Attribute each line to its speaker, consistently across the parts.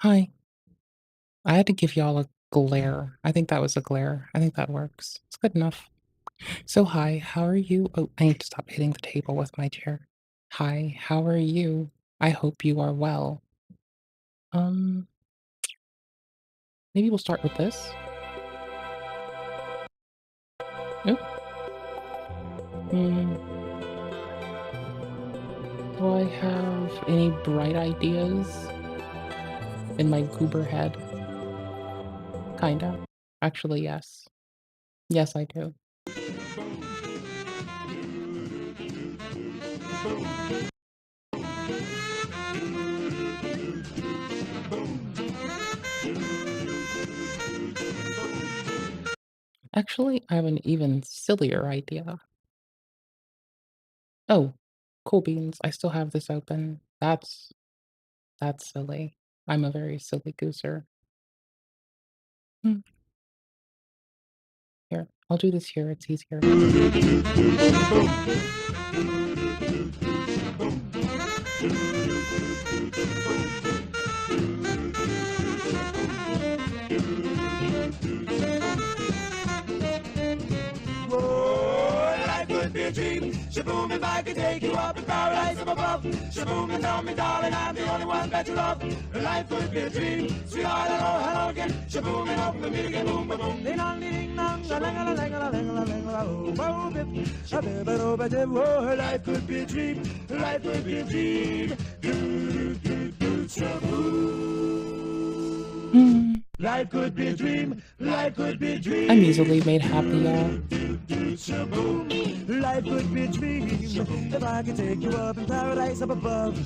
Speaker 1: Hi. I had to give y'all a glare. I think that was a glare. I think that works. It's good enough. So, hi, how are you? Oh, I need to stop hitting the table with my chair. Hi, how are you? I hope you are well. Um, maybe we'll start with this. Oop. Hmm, do I have any bright ideas in my goober head? Kinda. Actually, yes. Yes, I do. Actually, I have an even sillier idea. Oh, cool beans. I still have this open. That's silly. I'm a very silly gooser. Hmm, here, I'll do this here, it's easier.
Speaker 2: Whoa, life could be a dream. Shaboom, if I could take you up in paradise up above. Shaboom, and tell me, darling, I'm the only one that you love. Life could be a dream. Sweetheart, hello, hello again. Shaboom, and open the meet again. Boom, boom, boom. Ding dong, ding dong, a ling a ling a ling a ling a ling. Whoa, bip, a bip, a bip, a whoa, life could be a dream. Life could be a dream. Do, do, do, shaboom.
Speaker 1: Hmm,
Speaker 2: Life could be a dream. Life could be a
Speaker 1: I'm
Speaker 2: dream.
Speaker 1: easily made happy, y'all.
Speaker 2: Life could be a dream if I could take you up in paradise up above.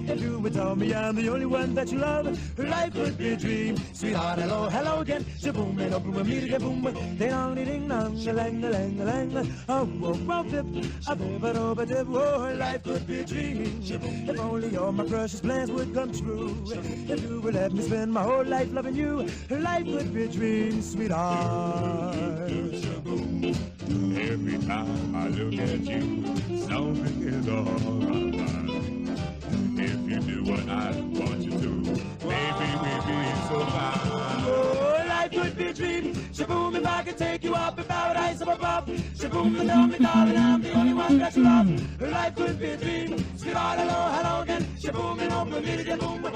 Speaker 2: If you would tell me I'm the only one that you love, life could be a dream. Sweetheart, hello, hello again. Shaboom, and open with me to get boom. Ding dong, ding dong, a lang, a lang, a lang. Oh, oh, oh, dip, a bip, a do, a dip. Oh, life could be a dream if only all my precious plans would come true. If you would let me spend my whole life loving you, life could be a dream, sweetheart.
Speaker 3: Every time I look at you, something is alright. If you do what I want you to, baby, we'll be so fine.
Speaker 2: Oh, life could be a dream. Shaboom, if I could take you up in paradise up above. Shaboom, and tell me, darling, I'm the only one that you love. Life could be a dream. Sweetheart, hello, hello again. Shaboom, and open me to get boom, boom.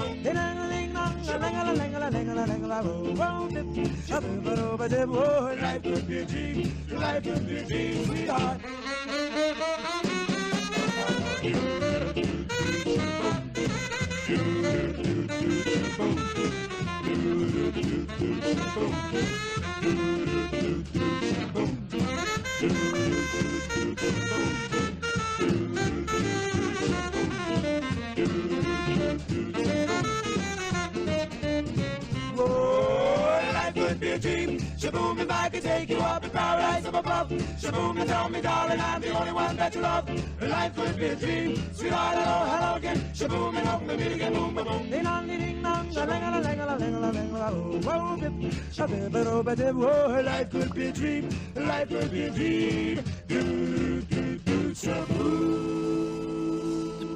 Speaker 2: Oh, life could be a dream. Life could be a dream, sweetheart. Whoa, life could be a dream. Shaboom, if I could take you up in paradise up above. Shaboom, and tell me, darling, I'm the only one that you love. Life could be a dream. Sweetheart, hello, hello again. Shaboom, and open the meet again. Boom, boom, boom. Ding dong, ding dong, a ling a ling a ling a ling a ling. Whoa, bip, a bip, a bip, a whoa, life could be a dream. Life could be a dream. Do, do, do, shaboom.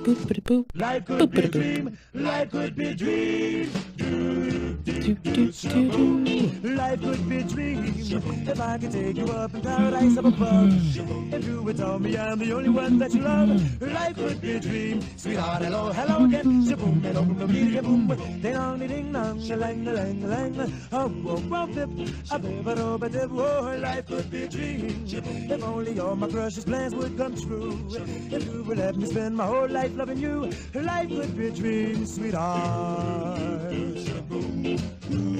Speaker 1: Boop bada boop.
Speaker 2: Life could
Speaker 1: Boop
Speaker 2: be a
Speaker 1: bada boop.
Speaker 2: dream. Life could be a dream. Do,
Speaker 1: Do
Speaker 2: do,
Speaker 1: do
Speaker 2: do,
Speaker 1: do do.
Speaker 2: shaboom. Life could be a dream if I could take you up in paradise up above. If you would tell me I'm the only one that you love, life could be a dream. Sweetheart, hello, hello again. Shaboom, and open the meet again. Boom, ding dong, ding dong, a lang, a lang, a lang. Oh, oh, oh, dip, a bip, a do, a dip. Oh, life could be a dream if only all my precious plans would come true. If you would let me spend my whole life loving you, life could be a dream, sweetheart.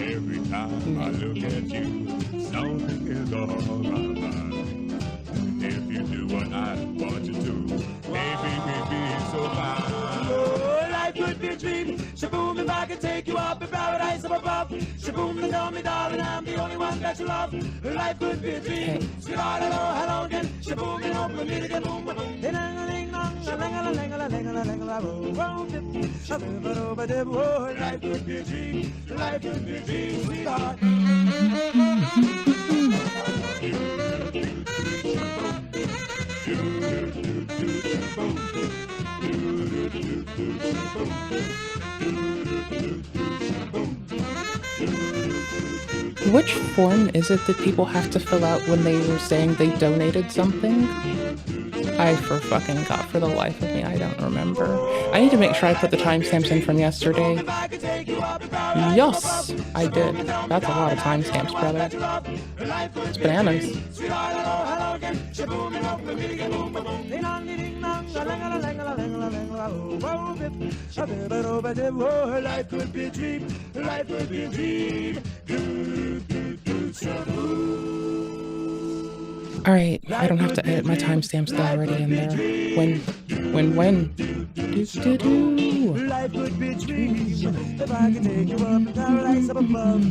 Speaker 3: Every time I look at you, something is alright. If you do what I want you to, baby, we'll be so fine.
Speaker 2: Oh, life could be a dream. Shaboom, if I could take you up in paradise up above. Shaboom, and tell me, darling, I'm the only one that you love. Life could be a dream.
Speaker 1: Okay.
Speaker 2: Sweetheart, hello, hello again. Shaboom, and open me to get boom, boom. Ding dong, ding dong, a ling a ling a ling a ling a ling. Oh, dip, a bip, a do, a dip. Oh, life could be a dream. Life could be a dream, sweetheart.
Speaker 1: Which form is it that people have to fill out when they were saying they donated something? I forgot for the life of me, I don't remember. I need to make sure I put the timestamps in from yesterday. Yes, I did. That's a lot of timestamps, brother. It's bananas.
Speaker 2: Life could be a dream, life could be a dream.
Speaker 1: All right, I don't have to edit my timestamps, they're already in there. When?
Speaker 2: Life would be a dream if I could take you up in paradise up above.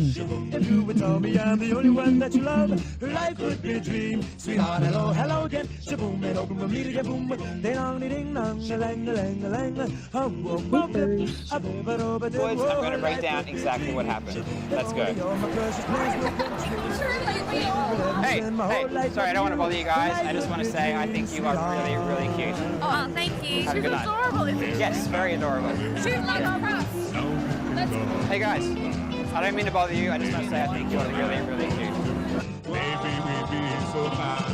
Speaker 2: If you would tell me I'm the only one that you love, life would be a dream. Sweetheart, hello, hello again. Shaboom, and open my meet again, boom. Ding dong, ding dong, lang, lang, lang.
Speaker 4: Boys, I'm going to break down exactly what happened. Let's go. Hey, sorry, I don't want to bother you guys. I just want to say I think you are really, really cute.
Speaker 5: Oh, thank you.
Speaker 4: Have a
Speaker 5: She's
Speaker 4: good night.
Speaker 5: adorable, isn't she?
Speaker 4: Yes, very adorable.
Speaker 5: She's like us.
Speaker 4: Hey guys, I don't mean to bother you. I just want to say I think you're really, really cute.
Speaker 3: Baby, we be so fine.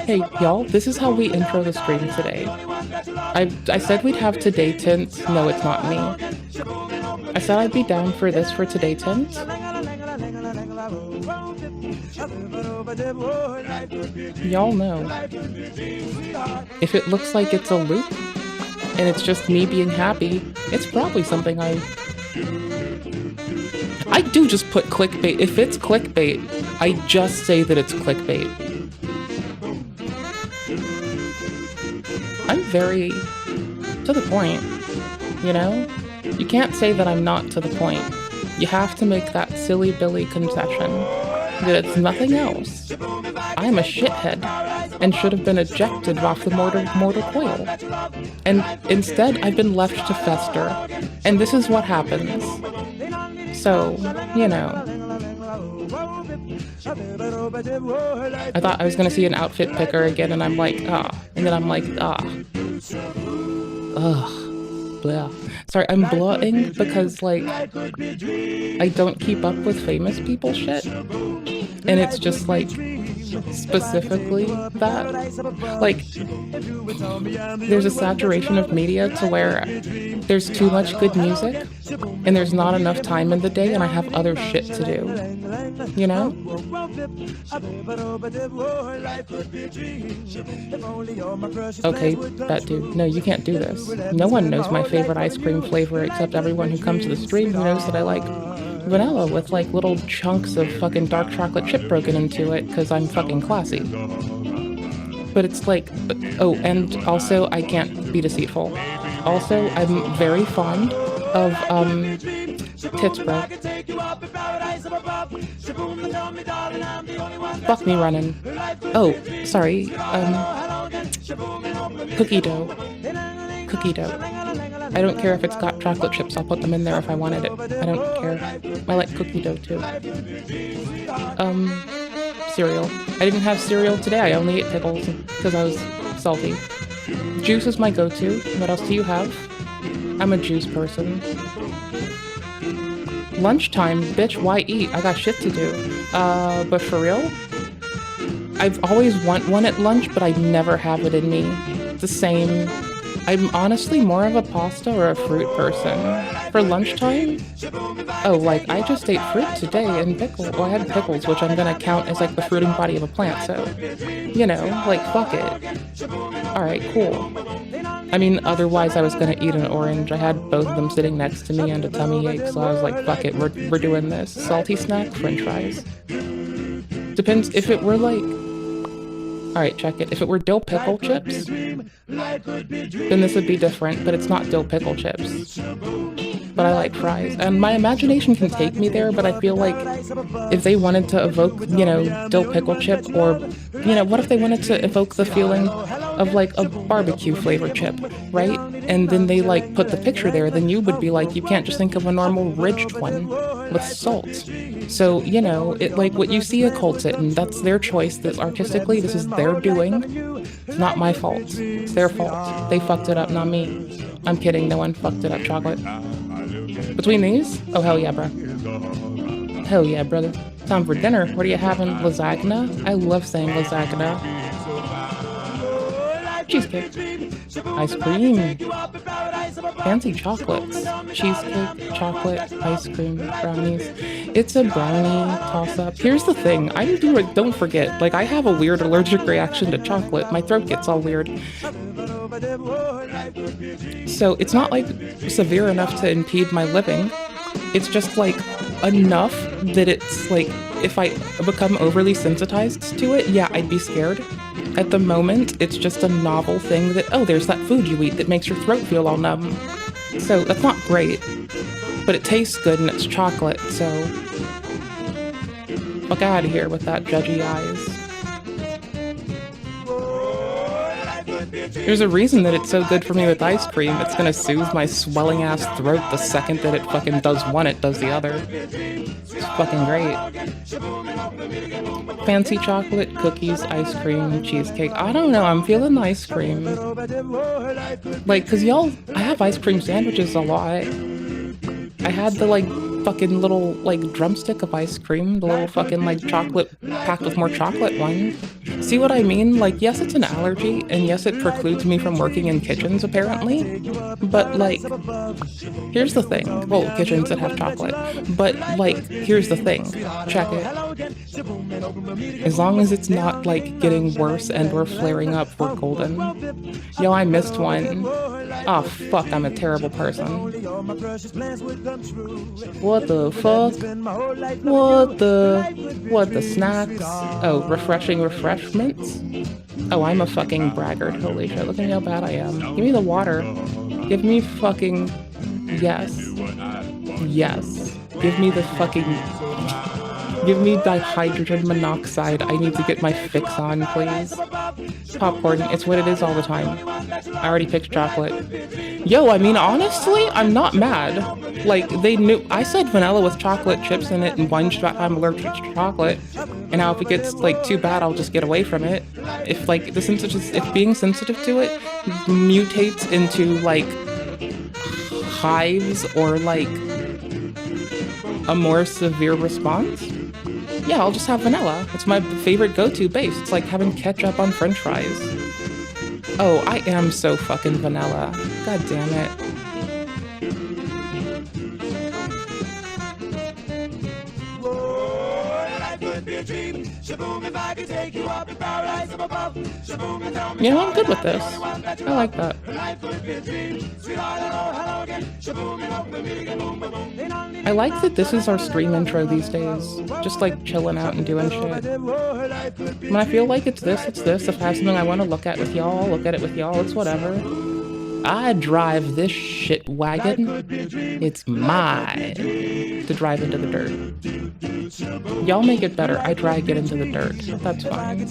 Speaker 1: Hey, y'all, this is how we intro the stream today. I said we'd have today tints. No, it's not me. I said I'd be down for this for today tints. Y'all know. If it looks like it's a loop, and it's just me being happy, it's probably something I do just put clickbait. If it's clickbait, I just say that it's clickbait. I'm very to the point, you know? You can't say that I'm not to the point. You have to make that silly Billy concession that it's nothing else. I'm a shithead and should have been ejected off the mortar coil. And instead, I've been left to fester. And this is what happens. So, you know. I thought I was gonna see an outfit picker again, and I'm like, ah. And then I'm like, ah. Ugh. Blah. Sorry, I'm blotting because, like, I don't keep up with famous people shit. And it's just, like, specifically that. Like, there's a saturation of media to where there's too much good music, and there's not enough time in the day, and I have other shit to do. You know? Okay, that dude. No, you can't do this. No one knows my favorite ice cream flavor except everyone who comes to the stream who knows that I like vanilla with like little chunks of fucking dark chocolate chip broken into it because I'm fucking classy. But it's like, oh, and also I can't be deceitful. Also, I'm very fond of tits, bro. Fuck me running. Oh, sorry. Cookie dough. Cookie dough. I don't care if it's got chocolate chips. I'll put them in there if I wanted it. I don't care. I like cookie dough too. Cereal. I didn't have cereal today. I only ate pickles because I was salty. Juice is my go-to. What else do you have? I'm a juice person. Lunchtime, bitch, why eat? I got shit to do. But for real? I've always want one at lunch, but I never have it in me. The same. I'm honestly more of a pasta or a fruit person. For lunchtime? Oh, like, I just ate fruit today and pickles. Well, I had pickles, which I'm gonna count as, like, the fruiting body of a plant, so, you know, like, fuck it. Alright, cool. I mean, otherwise I was gonna eat an orange. I had both of them sitting next to me and a tummy ache, so I was like, fuck it, we're doing this. Salty snack, french fries. Depends, if it were, like... Alright, check it. If it were dill pickle chips, then this would be different, but it's not dill pickle chips. But I like fries. And my imagination can take me there, but I feel like if they wanted to evoke, you know, dill pickle chip, or, you know, what if they wanted to evoke the feeling of, like, a barbecue flavor chip, right? And then they, like, put the picture there, then you would be like, you can't just think of a normal ridged one with salt. So, you know, it, like, what you see a cult it, and that's their choice. That artistically, this is their doing. It's not my fault. It's their fault. They fucked it up, not me. I'm kidding, no one fucked it up, chocolate. Between these? Oh, hell yeah, bro. Hell yeah, brother. Time for dinner. What are you having? Lasagna? I love saying lasagna. Cheesecake. Ice cream. Fancy chocolates. Cheesecake, chocolate, ice cream, brownies. It's a brownie toss-up. Here's the thing. Don't forget, like, I have a weird allergic reaction to chocolate. My throat gets all weird. So it's not, like, severe enough to impede my living. It's just, like, enough that it's, like, if I become overly sensitized to it, yeah, I'd be scared. At the moment, it's just a novel thing that, oh, there's that food you eat that makes your throat feel all numb. So that's not great, but it tastes good and it's chocolate, so fuck out of here with that judgy eyes. There's a reason that it's so good for me with ice cream. It's gonna soothe my swelling ass throat the second that it fucking does one, it does the other. It's fucking great. Fancy chocolate, cookies, ice cream, cheesecake. I don't know, I'm feeling ice cream. Like, cause y'all, I have ice cream sandwiches a lot. I had the, like, fucking little, like, drumstick of ice cream, the little fucking, like, chocolate packed with more chocolate one. See what I mean? Like, yes, it's an allergy, and yes, it precludes me from working in kitchens, apparently. But, like, here's the thing. Well, kitchens that have chocolate. But, like, here's the thing. Check it. As long as it's not, like, getting worse and or flaring up, we're golden. Yo, I missed one. Oh, fuck, I'm a terrible person. What the fuck? What the snacks? Oh, refreshing refreshments? Oh, I'm a fucking braggart. Holy shit, look at how bad I am. Give me the water. Give me fucking... Yes. Yes. Give me the fucking... Give me dihydrogen monoxide. I need to get my fix on, please. Popcorn, it's what it is all the time. I already picked chocolate. Yo, I mean, honestly, I'm not mad. Like, they knew, I said vanilla with chocolate chips in it and one shot I'm allergic to chocolate. And now if it gets, like, too bad, I'll just get away from it. If, like, if being sensitive to it mutates into, like, hives or, like, a more severe response, yeah, I'll just have vanilla. It's my favorite go-to base. It's like having ketchup on french fries. Oh, I am so fucking vanilla. God damn it. You know, I'm good with this. I like that. I like that this is our stream intro these days. Just like chilling out and doing shit. When I feel like it's this, it's this. If I have something I want to look at with y'all, I'll look at it with y'all. It's whatever. I drive this shit wagon. It's mine to drive into the dirt. Y'all make it better. I drag it into the dirt. That's fine.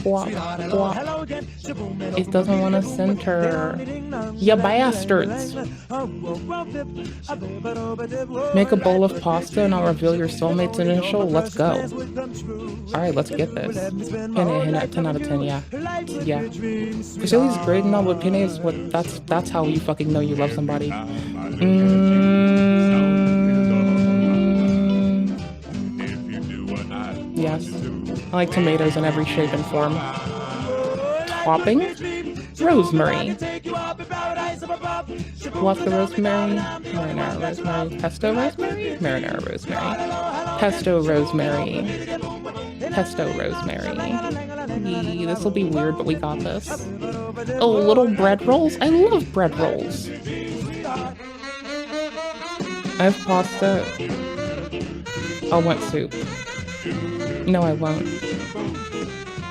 Speaker 1: Blah, blah, blah. It doesn't want to center. Ya bastards. Make a bowl of pasta and I'll reveal your soulmate's initial. Let's go. Alright, let's get this. Penne, 10 out of 10, yeah. Yeah. Vasili's great and all, but Penne is what, that's how you fucking know you love somebody. Yes. I like tomatoes in every shape and form. Topping? Rosemary. What's the rosemary? Marinara rosemary. Pesto rosemary? Marinara rosemary. Pesto rosemary. Pesto rosemary. This will be weird, but we got this. Oh, little bread rolls? I love bread rolls. I have pasta. I want soup. No, I won't.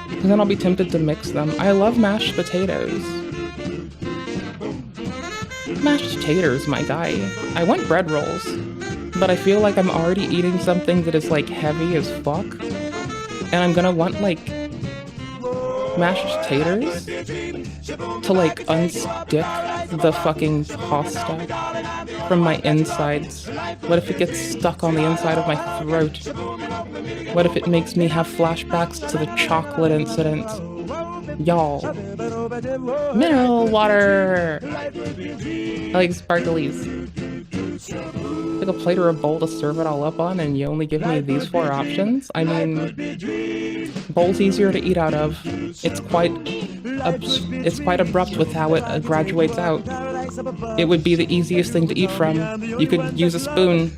Speaker 1: Because then I'll be tempted to mix them. I love mashed potatoes. Mashed taters, my guy. I want bread rolls. But I feel like I'm already eating something that is, like, heavy as fuck. And I'm gonna want, like, mashed taters to, like, unstick the fucking pasta from my insides. What if it gets stuck on the inside of my throat? What if it makes me have flashbacks to the chocolate incident? Y'all. Mineral water. I like sparklies. Like a plate or a bowl to serve it all up on, and you only give me these 4 options? I mean, bowl's easier to eat out of. It's quite abrupt with how it graduates out. It would be the easiest thing to eat from. You could use a spoon.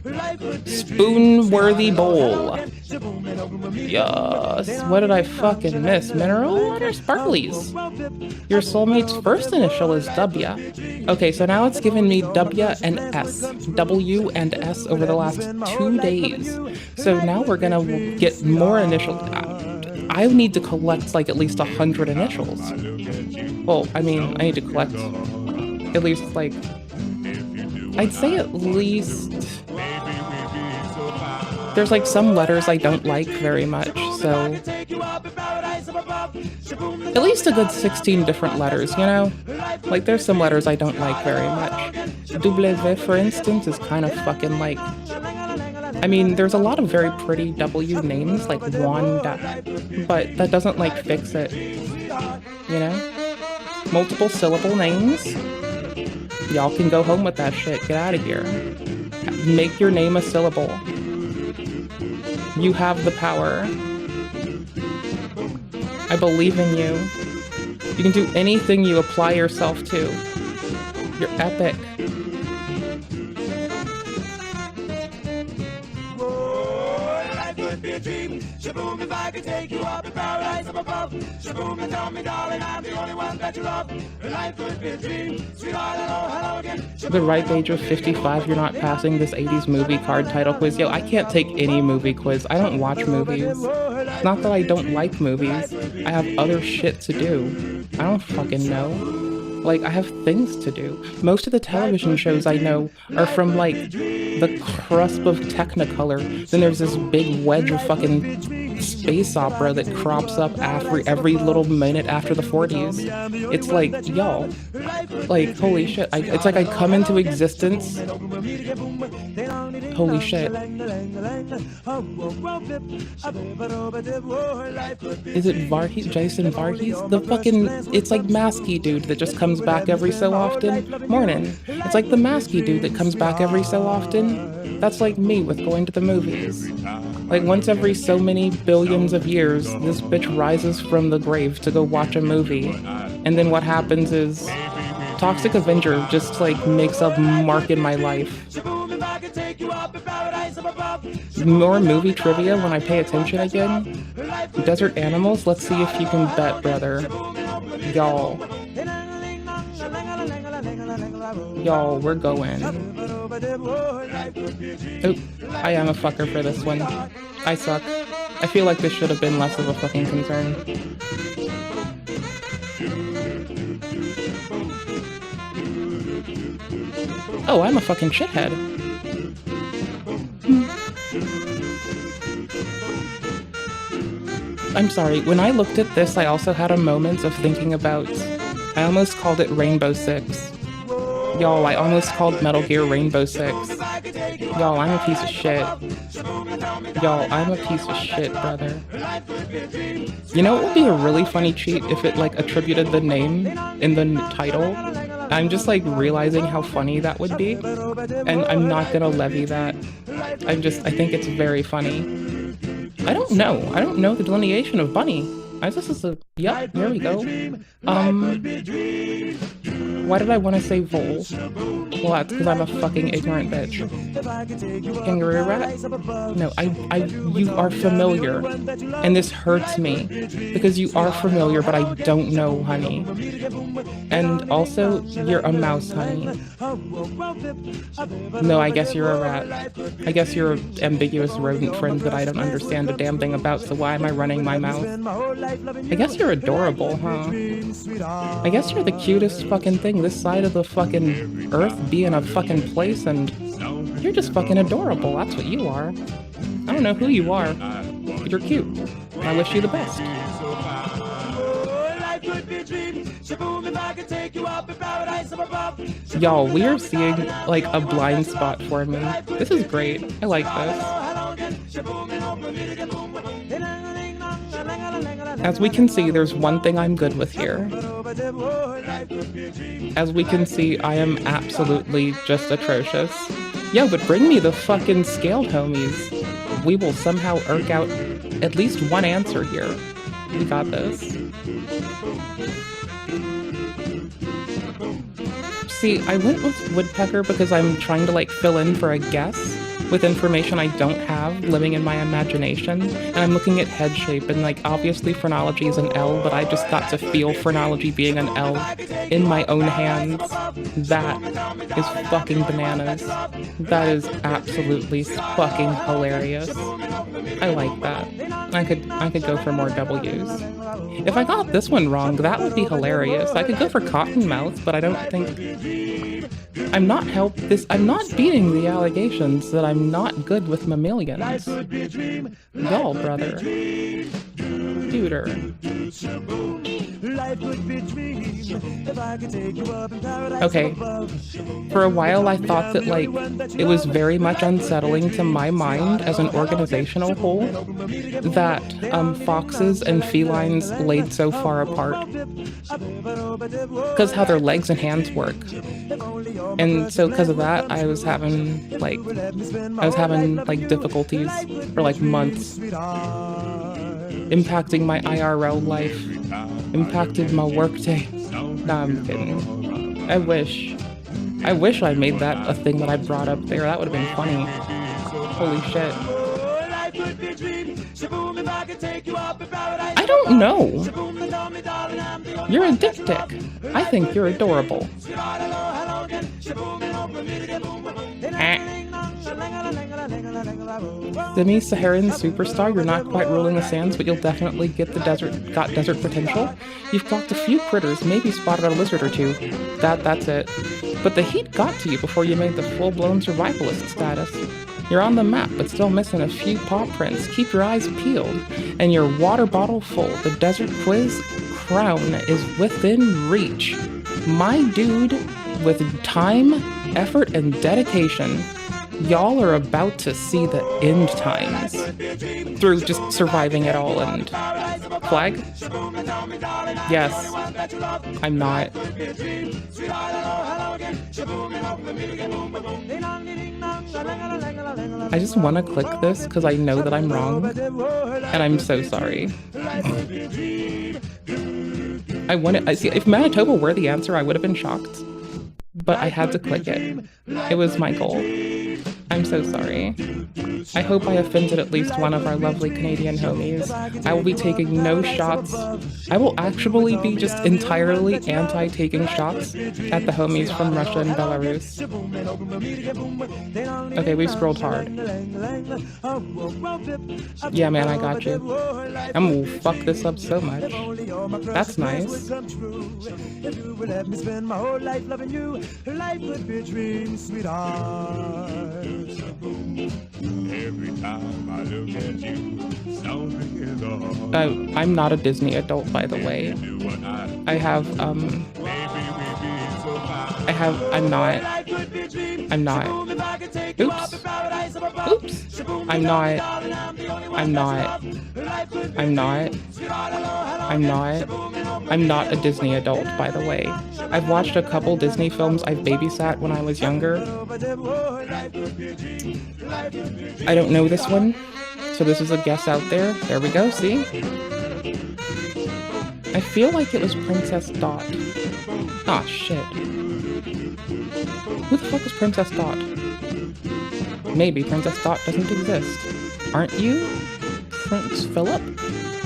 Speaker 1: Spoon-worthy bowl. Yes. What did I fucking miss? Mineral water? Sparklies. Your soulmate's first initial is W. Okay, so now it's given me W and S. W and S over the last 2 days. So now we're gonna get more initials. I need to collect like at least 100 initials. Well, I mean, I need to collect at least like, I'd say at least, there's like some letters I don't like very much, so at least a good 16 different letters, you know? Like there's some letters I don't like very much. W, for instance, is kind of fucking like, I mean, there's a lot of very pretty W names, like Wanda, but that doesn't like fix it, you know? Multiple syllable names? Y'all can go home with that shit. Get out of here. Make your name a syllable. You have the power. I believe in you. You can do anything you apply yourself to. You're epic.
Speaker 2: Shaboom, if I could take you up in paradise up above. Shaboom, and tell me, darling, I'm the only one that you love. Life would be a dream. Sweetheart, hello again.
Speaker 1: The ripe age of 55, you're not passing this 80s movie card title quiz. Yo, I can't take any movie quiz. I don't watch movies. It's not that I don't like movies. I have other shit to do. I don't fucking know. Like, I have things to do. Most of the television shows I know are from, like, the cusp of Technicolor. Then there's this big wedge of fucking space opera that crops up after every little minute after the 40s. It's like, y'all, like, holy shit. It's like I come into existence. Holy shit. Is it Varghese? Jason Varghese? The fucking, it's like Maskey dude that just comes back every so often. Morning. It's like the Maskey dude that comes back every so often. That's like me with going to the movies. Like once every so many billions of years, this bitch rises from the grave to go watch a movie. And then what happens is Toxic Avenger just like makes a mark in my life. More movie trivia when I pay attention again. Desert animals, let's see if you can bet, brother. Y'all. Y'all, we're going. Oop, I am a fucker for this one. I suck. I feel like this should have been less of a fucking concern. Oh, I'm a fucking shithead. I'm sorry, when I looked at this, I also had a moment of thinking about... I almost called it Rainbow Six. Y'all, I almost called Metal Gear Rainbow Six. Y'all, I'm a piece of shit. Y'all, I'm a piece of shit, brother. You know what would be a really funny cheat if it, like, attributed the name in the title? I'm just, like, realizing how funny that would be. And I'm not gonna levy that. I think it's very funny. I don't know the delineation of bunny. I just is a, yep, there we go. Why did I want to say vole? Well, that's because I'm a fucking ignorant bitch. Kangaroo rat? No, you are familiar. And this hurts me. Because you are familiar, but I don't know, honey. And also, you're a mouse, honey. No, I guess you're a rat. I guess you're an ambiguous rodent friend that I don't understand a damn thing about, so why am I running my mouth? I guess you're adorable, huh? I guess you're the cutest fucking thing this side of the fucking earth being a fucking place, and you're just fucking adorable. That's what you are. I don't know who you are, but you're cute. I wish you the best. Y'all, we are seeing like a blind spot for me. This is great. I like this. As we can see, there's one thing I'm good with here. As we can see, I am absolutely just atrocious. Yo, but bring me the fucking scaled homies. We will somehow irk out at least one answer here. We got this. See, I went with woodpecker because I'm trying to like fill in for a guess with information I don't have living in my imagination, and I'm looking at head shape, and like obviously phrenology is an L, but I just got to feel phrenology being an L in my own hands. That is fucking bananas. That is absolutely fucking hilarious. I like that. I could go for more W's. If I got this one wrong, that would be hilarious. I could go for cottonmouth, but I don't think I'm not beating the allegations that I'm not good with mammalians. Y'all, brother. Duder. Okay. For a while I thought that like it was very much unsettling to my mind as an organizational whole that foxes and felines laid so far apart. Because how their legs and hands work. And so because of that, I was having like difficulties for like months, impacting my IRL life, impacted my workday. Nah, I'm kidding. I wish I made that a thing that I brought up there. That would have been funny. Holy shit. I don't know. You're a dick. I think you're adorable. Demi-Saharan superstar, you're not quite ruling the sands, but you'll definitely get the desert potential. You've got a few critters, maybe spotted a lizard or two. That's it. But the heat got to you before you made the full-blown survivalist status. You're on the map, but still missing a few paw prints. Keep your eyes peeled, and your water bottle full. The desert quiz crown is within reach. My dude, with time, effort, and dedication, y'all are about to see the end times through just surviving it all. And flag? Yes, I'm not. I just want to click this because I know that I'm wrong, and I'm so sorry. I see, if Manitoba were the answer, I would have been shocked, but I had to click it. It was my goal. I'm so sorry. I hope I offended at least one of our lovely Canadian homies. I will be taking no shots. I will actually be just entirely anti-taking shots at the homies from Russia and Belarus. Okay, we've scrolled hard. Yeah, man, I got you. I'm gonna fuck this up so much. That's nice.
Speaker 3: Every time I look at you, something is off.
Speaker 1: I'm not a Disney adult, by the way. I'm not. Oops. I'm not a Disney adult, by the way. I've watched a couple Disney films I've babysat when I was younger. I don't know this one, so this is a guess out there. There we go, see? I feel like it was Princess Dot. Ah, shit. Who the fuck is Princess Dot? Maybe Princess Dot doesn't exist. Aren't you Prince Philip?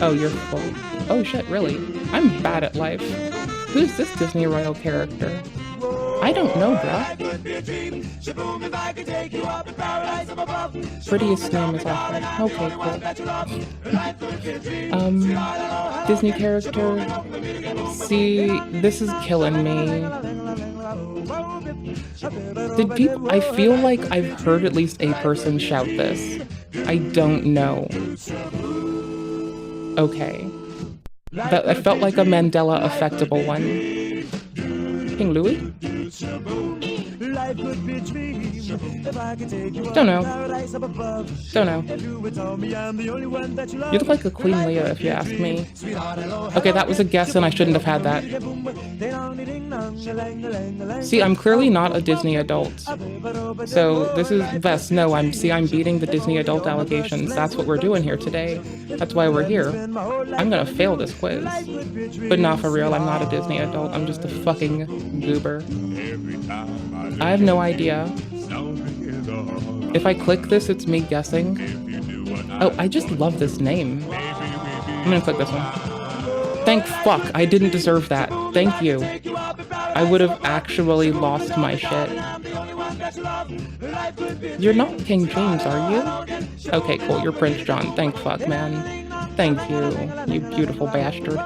Speaker 1: Oh, you're full. Oh shit, really? I'm bad at life. Who's this Disney royal character? I don't know, bruh. Prettiest name is Alfred. Okay, cool. Disney character. See, this is killing me. Did people... I feel like I've heard at least a person shout this. I don't know. Okay. That felt like a Mandela-affectable one. King Louis?
Speaker 2: life could be a dream. If I could take you up
Speaker 1: Don't
Speaker 2: to
Speaker 1: know.
Speaker 2: paradise up above.
Speaker 1: Don't know.
Speaker 2: If you would tell me I'm the only one that you love.
Speaker 1: You look like a Queen Leah if you ask me.
Speaker 2: Sweetheart, hello,
Speaker 1: Okay, that was a guess and I shouldn't have had that. See, I'm clearly not a Disney adult. So this is Vess. No, I'm beating the Disney adult allegations. That's what we're doing here today. That's why we're here. I'm gonna fail this quiz. But not for real, I'm not a Disney adult. I'm just a fucking goober. I have no idea. If I click this, it's me guessing. Oh, I just love this name. I'm gonna click this one. Thank fuck, I didn't deserve that. Thank you. I would have actually lost my shit. You're not King James, are you? Okay, cool, you're Prince John. Thank fuck, man. Thank you, you beautiful bastard.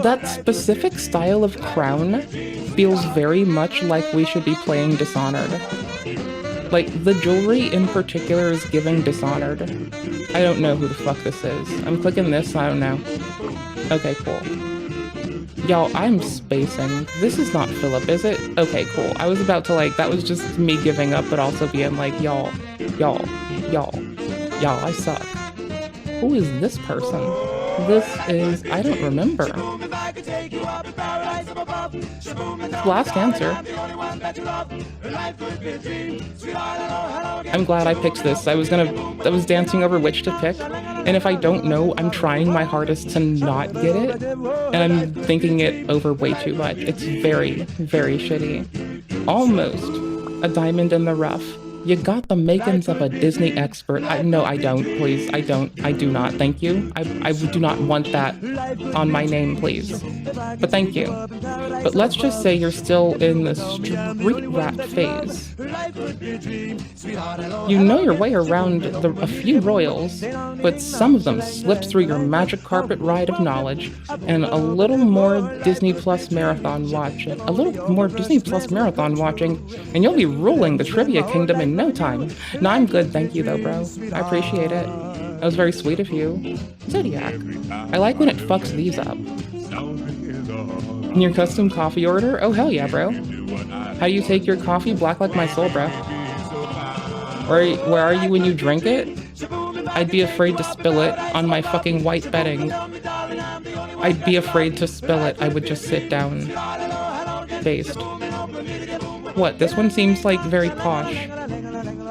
Speaker 1: That specific style of crown feels very much like we should be playing Dishonored. Like, the jewelry in particular is giving Dishonored. I don't know who the fuck this is. I'm clicking this, I don't know. Okay, cool. Y'all, I'm spacing. This is not Philip, is it? Okay, cool. I was about to, like, that was just me giving up, but also being like, y'all, I suck. Who is this person? This is, I don't remember. Last answer. I'm glad I picked this. I was dancing over which to pick, and if I don't know, I'm trying my hardest to not get it, and I'm thinking it over way too much. It's very, very shitty. Almost a diamond in the rough. You got the makings of a Disney expert. No, I don't, please. I don't. I do not. Thank you. I do not want that on my name, please. But thank you. But let's just say you're still in the street rat phase. You know your way around a few royals, but some of them slip through your magic carpet ride of knowledge and a little more Disney Plus marathon watching. And you'll be ruling the trivia kingdom in no time. No, I'm good, thank you though, bro. I appreciate it. That was very sweet of you. Zodiac. I like when it fucks these up. In your custom coffee order? Oh, hell yeah, bro. How do you take your coffee? Black like my soul, bro. Where are you when you drink it? I'd be afraid to spill it on my fucking white bedding. I'd be afraid to spill it. I would just sit down. Based. What? This one seems like very posh.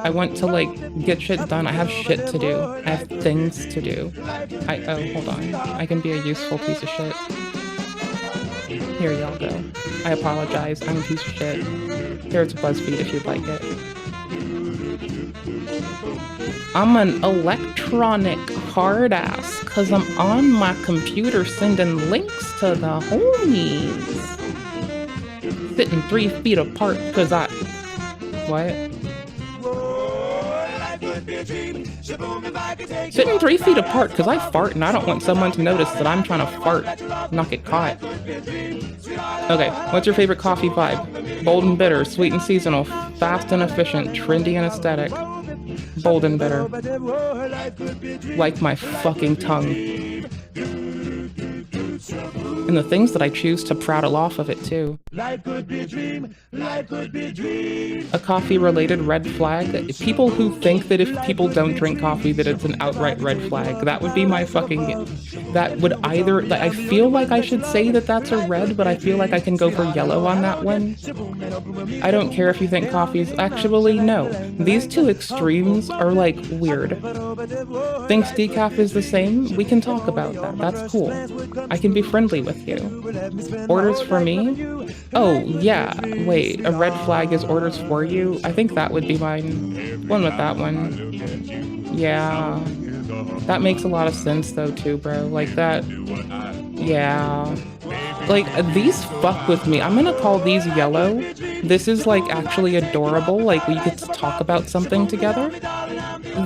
Speaker 1: I want to like get shit done. I have shit to do. I have things to do. Oh, hold on. I can be a useful piece of shit. Here y'all go. I apologize. I'm a piece of shit. Here's BuzzFeed if you'd like it. I'm an electronic hard ass cause I'm on my computer sending links to the homies. Sitting 3 feet apart cause I... What? Sitting 3 feet apart because I fart and I don't want someone to notice that I'm trying to fart, not get caught. Okay, what's your favorite coffee vibe? Bold and bitter, sweet and seasonal, fast and efficient, trendy and aesthetic. Bold and bitter. Like my fucking tongue. And the things that I choose to prattle off of it too. Life could be a dream. Life could be a dream. A coffee-related red flag. People who think that if people don't drink coffee that it's an outright red flag. That would be my fucking... That would either... I feel like I should say that that's a red, but I feel like I can go for yellow on that one. I don't care if you think coffee's... Actually, no. These two extremes are like weird. Thinks decaf is the same? We can talk about that. That's cool. I can be friendly with you. Orders for me? Oh, yeah. Wait, a red flag is orders for you? I think that would be mine. One with that one. Yeah. That makes a lot of sense though too, bro. Like that. Yeah. Like, these fuck with me. I'm gonna call these yellow. This is like actually adorable. Like, we get to talk about something together.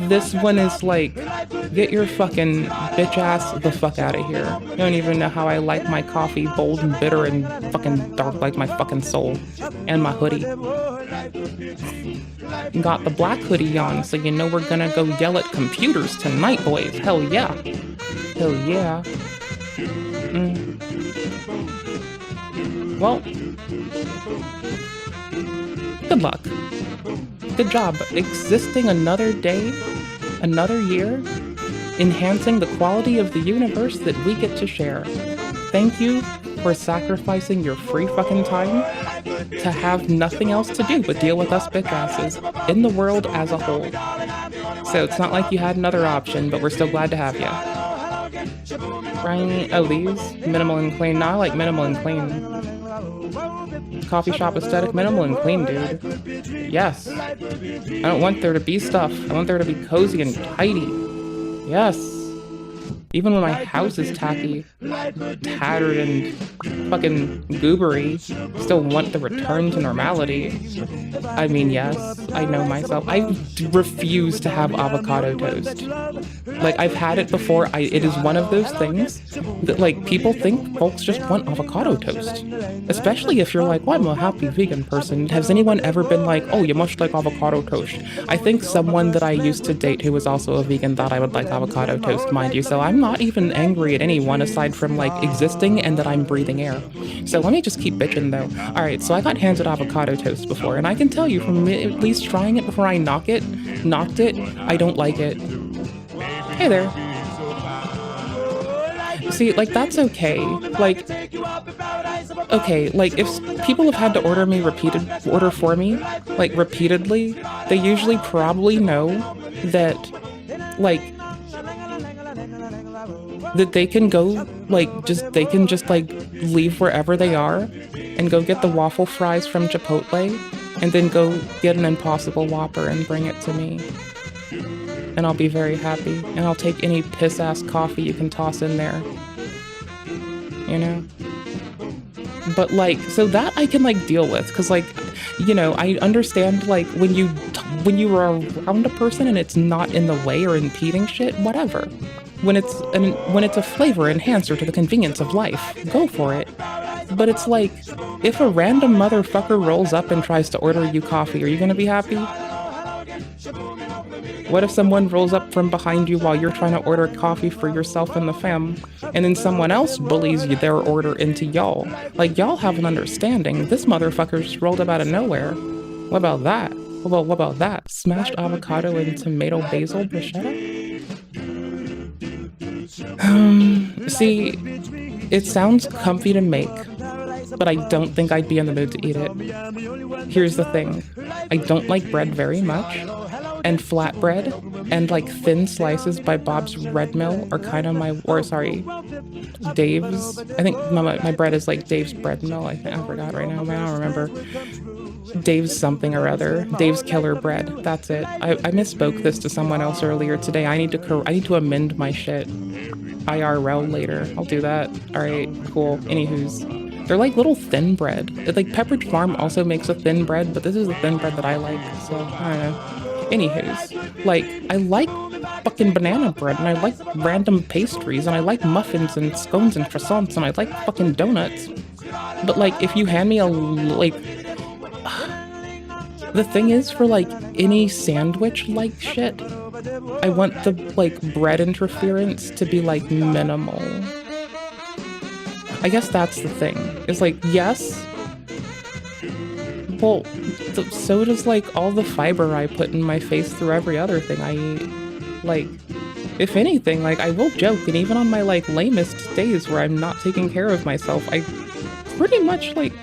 Speaker 1: This one is like, get your fucking bitch ass the fuck out of here. You don't even know how I like my coffee bold and bitter and fucking dark like my fucking soul. And my hoodie. Got the black hoodie on, so you know we're gonna go yell at computers tonight, boys. Hell yeah. Hell yeah. Well, Good luck. Good job existing another day, another year, enhancing the quality of the universe that we get to share. Thank you for sacrificing your free fucking time to have nothing else to do but deal with us bitch asses in the world as a whole. So it's not like you had another option, but we're still glad to have you. Right? Oh, these? Minimal and clean. No, I like minimal and clean. Coffee shop aesthetic, minimal and clean, dude. Yes. I don't want there to be stuff. I want there to be cozy and tidy. Yes. Even when my house is tacky, tattered and fucking goobery, still want the return to normality. I mean, yes, I know myself. I refuse to have avocado toast. Like, I've had it before. It is one of those things that, like, people think folks just want avocado toast. Especially if you're like, well, I'm a happy vegan person. Has anyone ever been like, oh, you must like avocado toast? I think someone that I used to date who was also a vegan thought I would like avocado toast, mind you. So I'm not even angry at anyone aside from, like, existing and that I'm breathing air. So let me just keep bitching, though. All right, so I got handed avocado toast before, and I can tell you from at least trying it before I knocked it, I don't like it. Hey there. See, like, that's okay. Like, okay, like, if people have had to order for me, like, repeatedly, they usually probably know that, like, that they can go, like, they can just, like, leave wherever they are and go get the waffle fries from Chipotle and then go get an Impossible Whopper and bring it to me. And I'll be very happy. And I'll take any piss-ass coffee you can toss in there. You know? But, like, so that I can, like, deal with. Because, like, you know, I understand, like, when you are around a person and it's not in the way or impeding shit, whatever. When it's a flavor enhancer to the convenience of life, go for it. But it's like, if a random motherfucker rolls up and tries to order you coffee, are you gonna be happy? What if someone rolls up from behind you while you're trying to order coffee for yourself and the fam, and then someone else bullies you their order into y'all? Like, y'all have an understanding. This motherfucker just rolled up out of nowhere. What about that? Well, what about that? Smashed avocado and tomato basil bruschetta? See, it sounds comfy to make, but I don't think I'd be in the mood to eat it. Here's the thing. I don't like bread very much, and flatbread and, like, thin slices by Bob's Red Mill are kind of Dave's. I think my bread is, like, Dave's Bread Mill. I forgot right now. I don't remember. Dave's something or other. Dave's Killer Bread. That's it. I misspoke this to someone else earlier today. I need to amend my shit. IRL later. I'll do that. Alright, cool. Anywho's. They're like little thin bread. Like, Pepperidge Farm also makes a thin bread, but this is the thin bread that I like, so I don't know. Anywho's. Like, I like fucking banana bread, and I like random pastries, and I like muffins and scones and croissants, and I like fucking donuts. But, like, if you hand me the thing is, for, like, any sandwich-like shit, I want the, like, bread interference to be, like, minimal. I guess that's the thing. It's like, yes. Well, so does, like, all the fiber I put in my face through every other thing I eat. Like, if anything, like, I will joke, and even on my, like, lamest days where I'm not taking care of myself, I pretty much, like,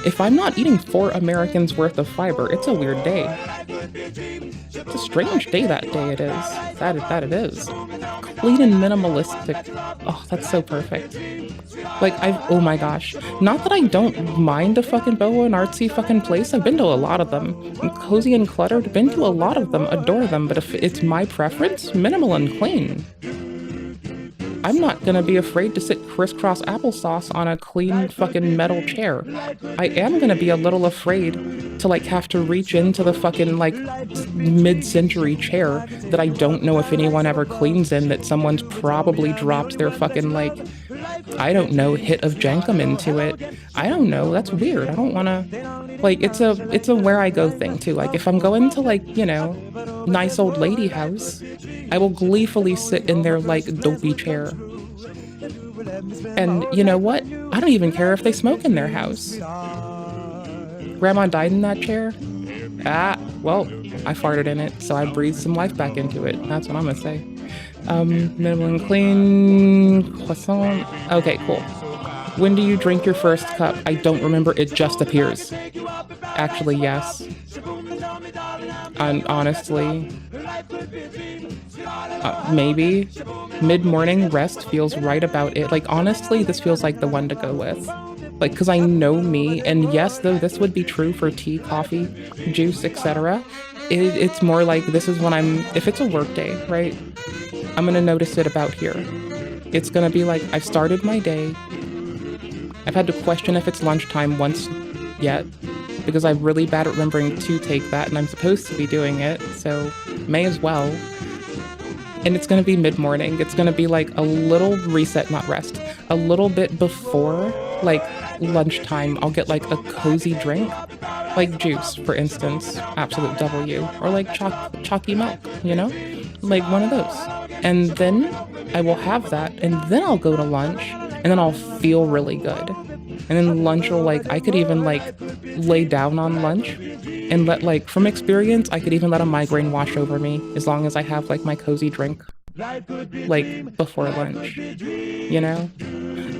Speaker 1: if I'm not eating 4 Americans worth of fiber, it's a weird day. It's a strange day that day it is. That it is. Clean and minimalistic. Oh, that's so perfect. Like, oh my gosh. Not that I don't mind a fucking boho and artsy fucking place. I've been to a lot of them. Cozy and cluttered, been to a lot of them, adore them, but if it's my preference, minimal and clean. I'm not gonna be afraid to sit crisscross applesauce on a clean fucking metal chair. I am gonna be a little afraid to, like, have to reach into the fucking, like, mid-century chair that I don't know if anyone ever cleans in, that someone's probably dropped their fucking, like, I don't know, hit of jankum into it. I don't know, that's weird. I don't wanna, like, it's a where I go thing too. Like, if I'm going to, like, you know, nice old lady house, I will gleefully sit in their, like, dopey chair. And you know what? I don't even care if they smoke in their house. Grandma died in that chair? Ah, well, I farted in it, so I breathed some life back into it. That's what I'm gonna say. Minimal and clean, croissant. Okay, cool. When do you drink your first cup? I don't remember, it just appears. Actually, yes. And honestly, maybe. Mid-morning rest feels right about it. Like, honestly, this feels like the one to go with. Like, because I know me, and yes, though this would be true for tea, coffee, juice, etc., it's more like this is when if it's a work day, right, I'm gonna notice it about here. It's gonna be like, I've started my day. I've had to question if it's lunchtime once yet, because I'm really bad at remembering to take that, and I'm supposed to be doing it, so may as well. And it's gonna be mid-morning. It's gonna be like a little reset, not rest, a little bit before, like, lunchtime. I'll get like a cozy drink, like juice, for instance, Absolute W, or like chalky milk, you know? Like one of those. And then I will have that, and then I'll go to lunch, and then I'll feel really good. And then lunch will, like, I could even like lay down on lunch and let, like, from experience, I could even let a migraine wash over me as long as I have like my cozy drink, like, before lunch, you know?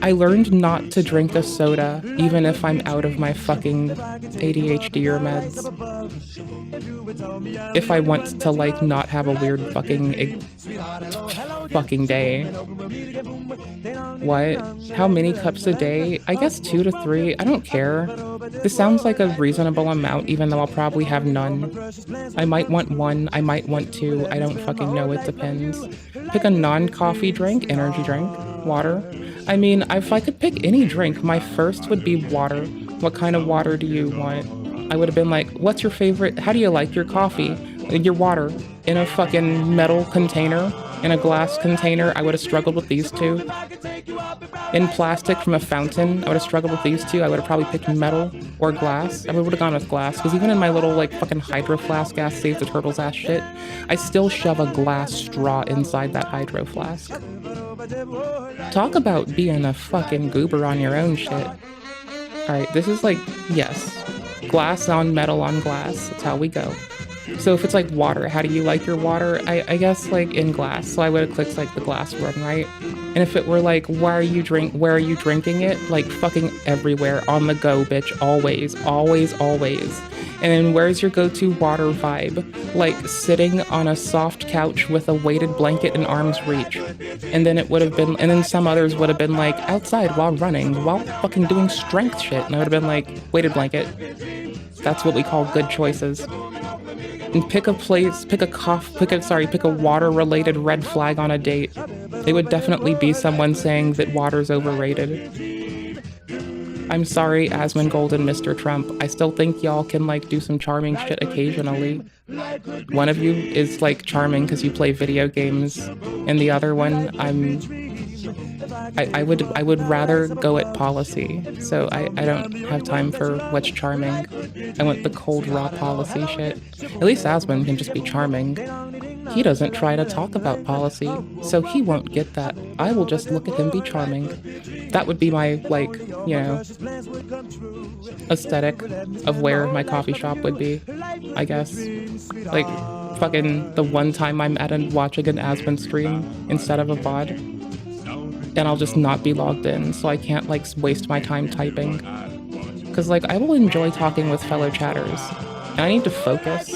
Speaker 1: I learned not to drink a soda even if I'm out of my fucking ADHD or meds. If I want to, like, not have a weird fucking day. What? How many cups a day? I guess 2 to 3. I don't care. This sounds like a reasonable amount, even though I'll probably have none. I might want 1, I might want 2, I don't fucking know, it depends. Pick a non-coffee drink, energy drink, water. I mean, if I could pick any drink, my first would be water. What kind of water do you want? I would have been like, what's your favorite? How do you like your coffee? Your water? In a fucking metal container? In a glass container? I would have struggled with these two. In plastic from a fountain? I would have struggled with these two. I would have probably picked metal or glass. I would have gone with glass, because even in my little, like, fucking hydro flask ass Save the Turtles ass shit, I still shove a glass straw inside that hydro flask. Talk about being a fucking goober on your own shit. Alright, this is like, yes. Glass on metal on glass. That's how we go. So if it's like water, how do you like your water? I guess like in glass. So I would have clicked like the glass one, right? And if it were like, where are you drinking it? Like fucking everywhere, on the go, bitch, always, always, always. And then where's your go-to water vibe? Like sitting on a soft couch with a weighted blanket in arm's reach. And then it would have been, and then some others would have been like outside while running, while fucking doing strength shit. And I would have been like, weighted blanket. That's what we call good choices. And pick a water-related red flag on a date. It would definitely be someone saying that water's overrated. I'm sorry, Asmongold and Mr. Trump. I still think y'all can, like, do some charming shit occasionally. One of you is, like, charming because you play video games, and the other one, I would rather go at policy, so I don't have time for what's charming. I want the cold raw policy shit. At least Asmon can just be charming. He doesn't try to talk about policy, so he won't get that. I will just look at him be charming. That would be my, like, you know, aesthetic of where my coffee shop would be, I guess. Like, fucking the one time I'm watching an Asmon stream instead of a VOD. And I'll just not be logged in, so I can't, like, waste my time typing. Because, like, I will enjoy talking with fellow chatters. And I need to focus,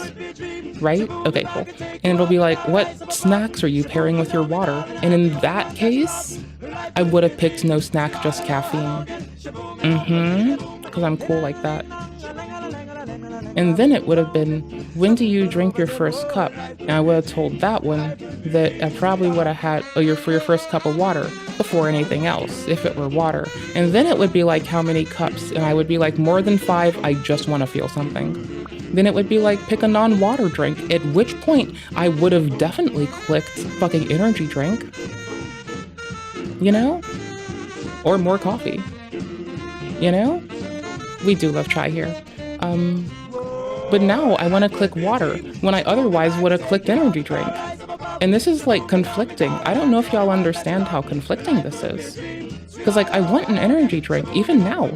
Speaker 1: right? Okay, cool. And it'll be like, what snacks are you pairing with your water? And in that case, I would have picked no snacks, just caffeine. Because I'm cool like that. And then it would have been, when do you drink your first cup? And I would have told that one that I probably would have had for your first cup of water before anything else, if it were water. And then it would be like, how many cups? And I would be like, more than 5, I just want to feel something. Then it would be like, pick a non-water drink, at which point I would have definitely clicked fucking energy drink. You know? Or more coffee. You know? We do love chai here. But now I want to click water when I otherwise would have clicked energy drink. And this is like conflicting. I don't know if y'all understand how conflicting this is. Because like I want an energy drink even now.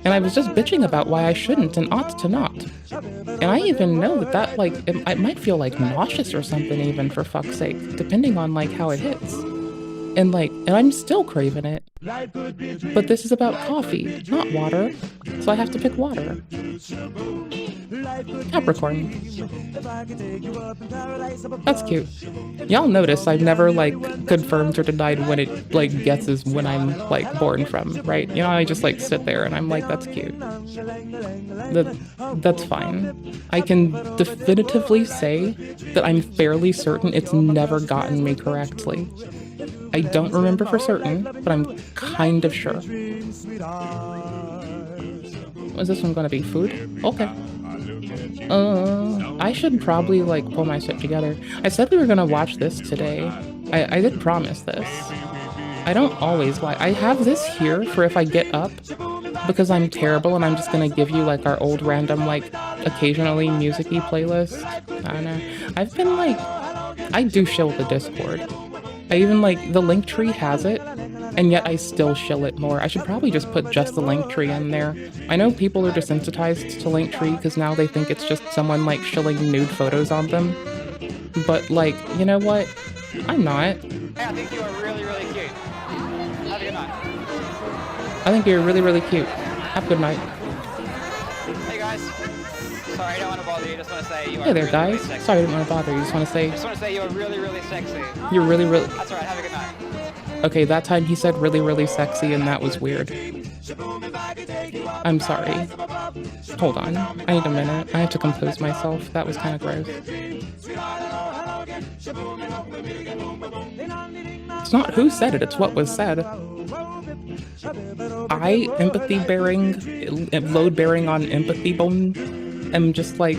Speaker 1: And I was just bitching about why I shouldn't and ought to not. And I even know that like, it might feel like nauseous or something even, for fuck's sake, depending on like how it hits. And I'm still craving it. But this is about coffee, not water. So I have to pick water. Capricorn. That's cute. Y'all notice I've never like confirmed or denied when it like guesses when I'm like born from, right? You know, I just like sit there and I'm like, that's cute. That's fine. I can definitively say that I'm fairly certain it's never gotten me correctly. I don't remember for certain, but I'm kind of sure. Is this one gonna be food? Okay. I should probably like pull my shit together. I said we were gonna watch this today. I did promise this. I don't always lie. I have this here for if I get up, because I'm terrible and I'm just gonna give you like our old random like occasionally music-y playlist. I don't know. I've been like, I do shill the Discord. I even like, the link tree has it, and yet I still shill it more. I should probably just put just the link tree in there. I know people are desensitized to link tree because now they think it's just someone like shilling nude photos on them. But like, you know what? I'm not.
Speaker 4: Hey, I think you are really, really cute. Have a good night.
Speaker 1: I think you're really, really cute. Have a good night.
Speaker 4: Hey guys. Sorry, I don't want to bother you. Just want to say you are
Speaker 1: Hey there,
Speaker 4: really,
Speaker 1: guys.
Speaker 4: really sexy.
Speaker 1: Sorry, I didn't want to bother you. Just want to say
Speaker 4: you are really, really sexy.
Speaker 1: you're really, really...
Speaker 4: That's alright, have a good night.
Speaker 1: Okay, that time he said really, really sexy, and that was weird. I'm sorry. Hold on. I need a minute. I have to compose myself. That was kind of gross. It's not who said it, it's what was said. I, empathy-bearing, load-bearing on empathy bone, am just like,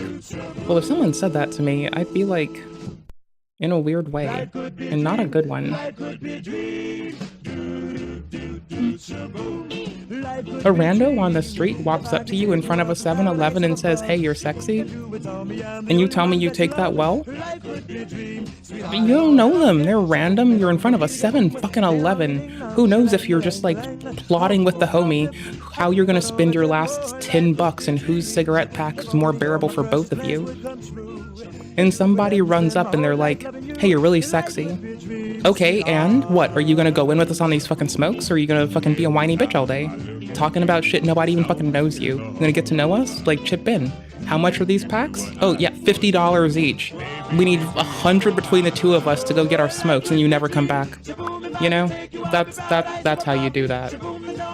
Speaker 1: well, if someone said that to me, I'd be like, in a weird way, and not a good one. A rando on the street walks up to you in front of a 7-Eleven and says, hey, you're sexy? And you tell me you take that well? You don't know them, they're random, you're in front of a 7-fucking-11. Who knows if you're just like plotting with the homie how you're gonna spend your last $10 and whose cigarette pack is more bearable for both of you. And somebody runs up and they're like, hey, you're really sexy. Okay, and what? Are you gonna go in with us on these fucking smokes, or are you gonna fucking be a whiny bitch all day? Talking about shit nobody even fucking knows you. You gonna get to know us? Like, chip in. How much are these packs? Oh yeah, $50 each. We need 100 between the two of us to go get our smokes, and you never come back. You know? That's how you do that.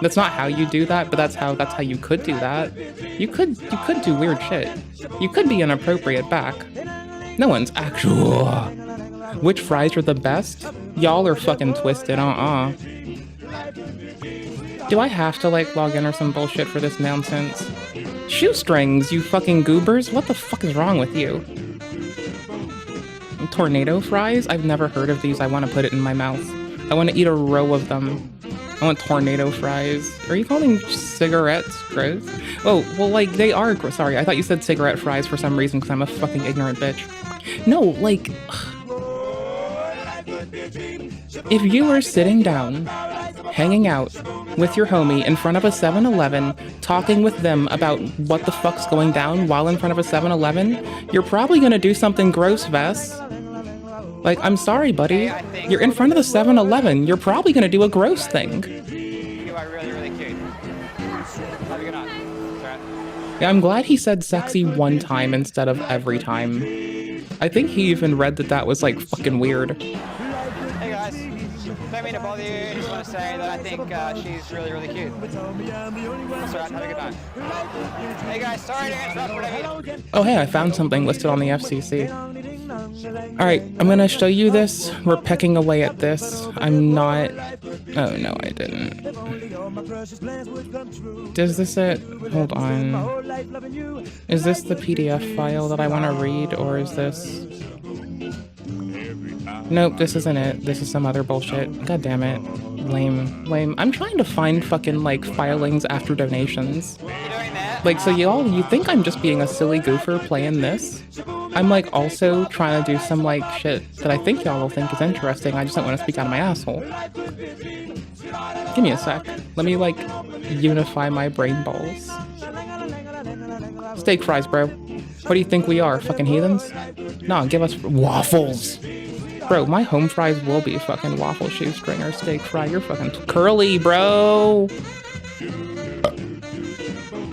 Speaker 1: That's not how you do that, but that's how you could do that. You could do weird shit. You could be inappropriate back. No one's actual. Which fries are the best? Y'all are fucking twisted, Do I have to like log in or some bullshit for this nonsense? Shoestrings, you fucking goobers? What the fuck is wrong with you? Tornado fries? I've never heard of these. I want to put it in my mouth. I want to eat a row of them. I want tornado fries. Are you calling cigarettes gross? Oh, well, like, they are gross. Sorry, I thought you said cigarette fries for some reason because I'm a fucking ignorant bitch. No, like... If you were sitting down, hanging out with your homie in front of a 7-Eleven, talking with them about what the fuck's going down while in front of a 7-Eleven, you're probably gonna do something gross, Vess. Like, I'm sorry, buddy. You're in front of the 7-Eleven. You're probably gonna do a gross thing.
Speaker 4: You are really, really cute. Have a good night.
Speaker 1: Yeah, I'm glad he said sexy one time instead of every time. I think he even read that was, like, fucking weird.
Speaker 4: Hey guys, don't mean to bother you, I just want to say that I think she's really, really cute. That's alright, have a good night. Hey guys, sorry to interrupt, whatever.
Speaker 1: Oh hey, I found something listed on the FCC. Alright, I'm gonna show you this. We're pecking away at this. I'm not... Oh no, I didn't. Is this it? Hold on. Is this the PDF file that I want to read, or is this... Nope, this isn't it. This is some other bullshit. God damn it. Lame. Lame. I'm trying to find fucking, like, filings after donations. Like, so you think I'm just being a silly goofer playing this? I'm like also trying to do some like shit that I think y'all will think is interesting. I just don't want to speak out of my asshole. Give me a sec. Let me like unify my brain balls. Steak fries, bro. What do you think we are, fucking heathens? Nah, give us waffles. Bro, my home fries will be fucking waffle shoestring or steak fry. You're fucking curly, bro.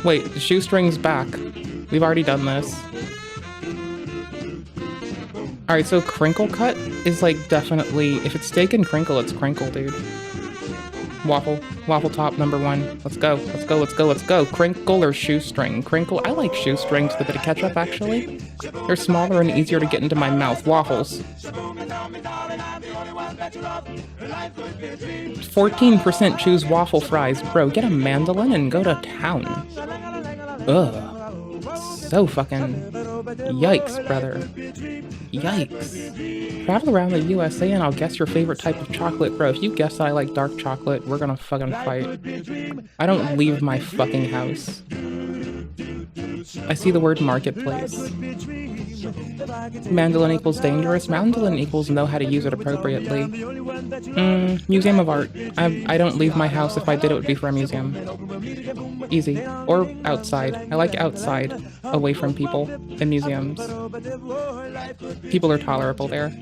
Speaker 1: Wait, the shoestring's back. We've already done this. Alright, so crinkle cut is like definitely, if it's steak and crinkle, it's crinkle, dude. Waffle top #1. Let's go, let's go, let's go, let's go. Crinkle or shoestring? Crinkle, I like shoestrings with a bit of ketchup, actually. They're smaller and easier to get into my mouth. Waffles. 14% choose waffle fries. Bro, get a mandolin and go to town. Ugh. So fucking... Yikes, brother. Yikes. Travel around the USA and I'll guess your favorite type of chocolate. Bro, if you guess that I like dark chocolate, we're gonna fucking fight. I don't leave my fucking house. I see the word marketplace. Mandolin equals dangerous. Mandolin equals know how to use it appropriately. Museum of art. I don't leave my house. If I did, it would be for a museum. Easy. Or outside. I like outside, away from people, in museums. People are tolerable there.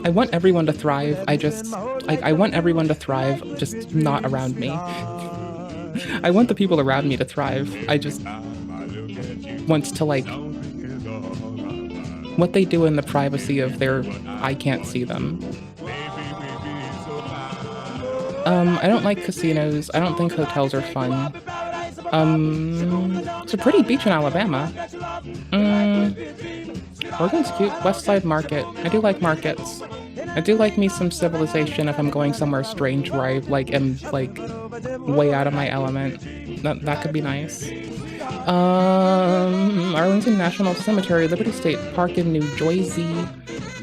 Speaker 1: I want everyone to thrive. I want everyone to thrive, just not around me. I want the people around me to thrive. I just want to, like, what they do in the privacy of their, I can't see them. I don't like casinos. I don't think hotels are fun. It's a pretty beach in Alabama. Oregon's cute. West Side Market. I do like markets. I do like me some civilization if I'm going somewhere strange where I, like, am, like, way out of my element. That could be nice. Arlington National Cemetery, Liberty State Park in New Jersey,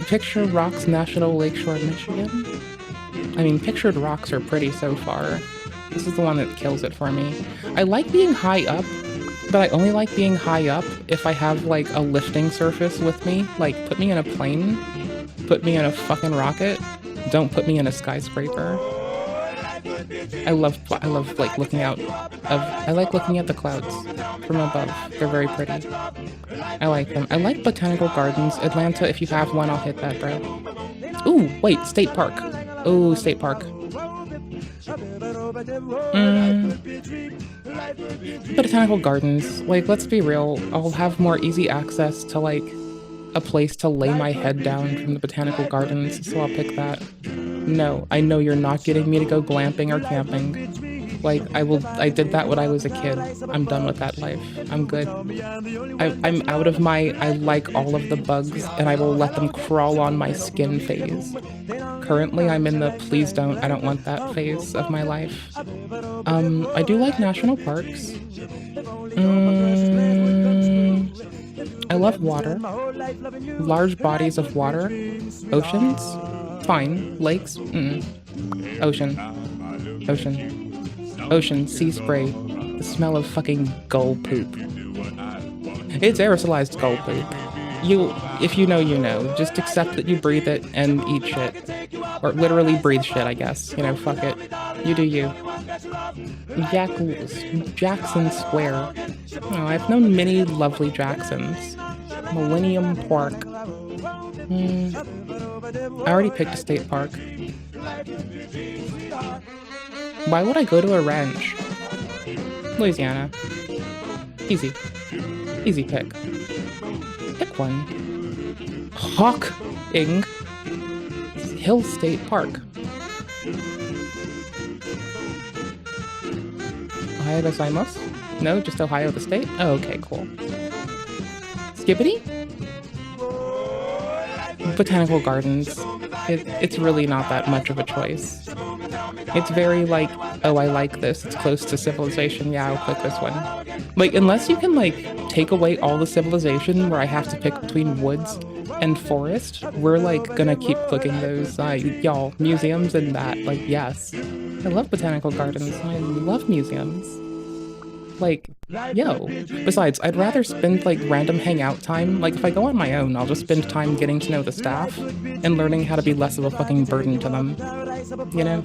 Speaker 1: Picture Rocks National Lakeshore, Michigan. I mean, pictured rocks are pretty so far. This is the one that kills it for me. I like being high up, but I only like being high up if I have, like, a lifting surface with me. Like, put me in a plane, put me in a fucking rocket, don't put me in a skyscraper. I love like looking out I like looking at the clouds from above. They're very pretty. I like them. I like botanical gardens. Atlanta, if you have one, I'll hit that, bro. Ooh, wait, state park. Ooh, state park. Botanical gardens. Like, let's be real. I'll have more easy access to, like, a place to lay my head down from the botanical gardens, so I'll pick that. No, I know you're not getting me to go glamping or camping. Like, I did that when I was a kid. I'm done with that life. I'm good. I'm out of my I like all of the bugs and I will let them crawl on my skin phase. Currently, I'm in the please don't, I don't want that phase of my life. I do like national parks. I love water. Large bodies of water. Oceans? Fine. Lakes? Ocean. Ocean. Ocean. Sea spray. The smell of fucking gull poop. It's aerosolized gull poop. If you know, you know. Just accept that you breathe it and eat shit. Or literally breathe shit, I guess. You know, fuck it. You do you. Jackson Square. Oh, I've known many lovely Jacksons. Millennium Park. I already picked a state park. Why would I go to a ranch? Louisiana. Easy. Easy pick. Pick one. Hawking Hill State Park. Ohio gozaimasu? No, just Ohio the state? Oh, okay, cool. Skippity? Botanical gardens. It's really not that much of a choice. It's very like, oh, I like this. It's close to civilization. Yeah, I'll click this one. Like, unless you can, like, take away all the civilization where I have to pick between woods and forest, we're, like, gonna keep clicking those, y'all, museums and that. Like, yes. I love botanical gardens. I love museums. Like, Yo, besides, I'd rather spend like random hangout time. Like if I go on my own, I'll just spend time getting to know the staff and learning how to be less of a fucking burden to them. You know?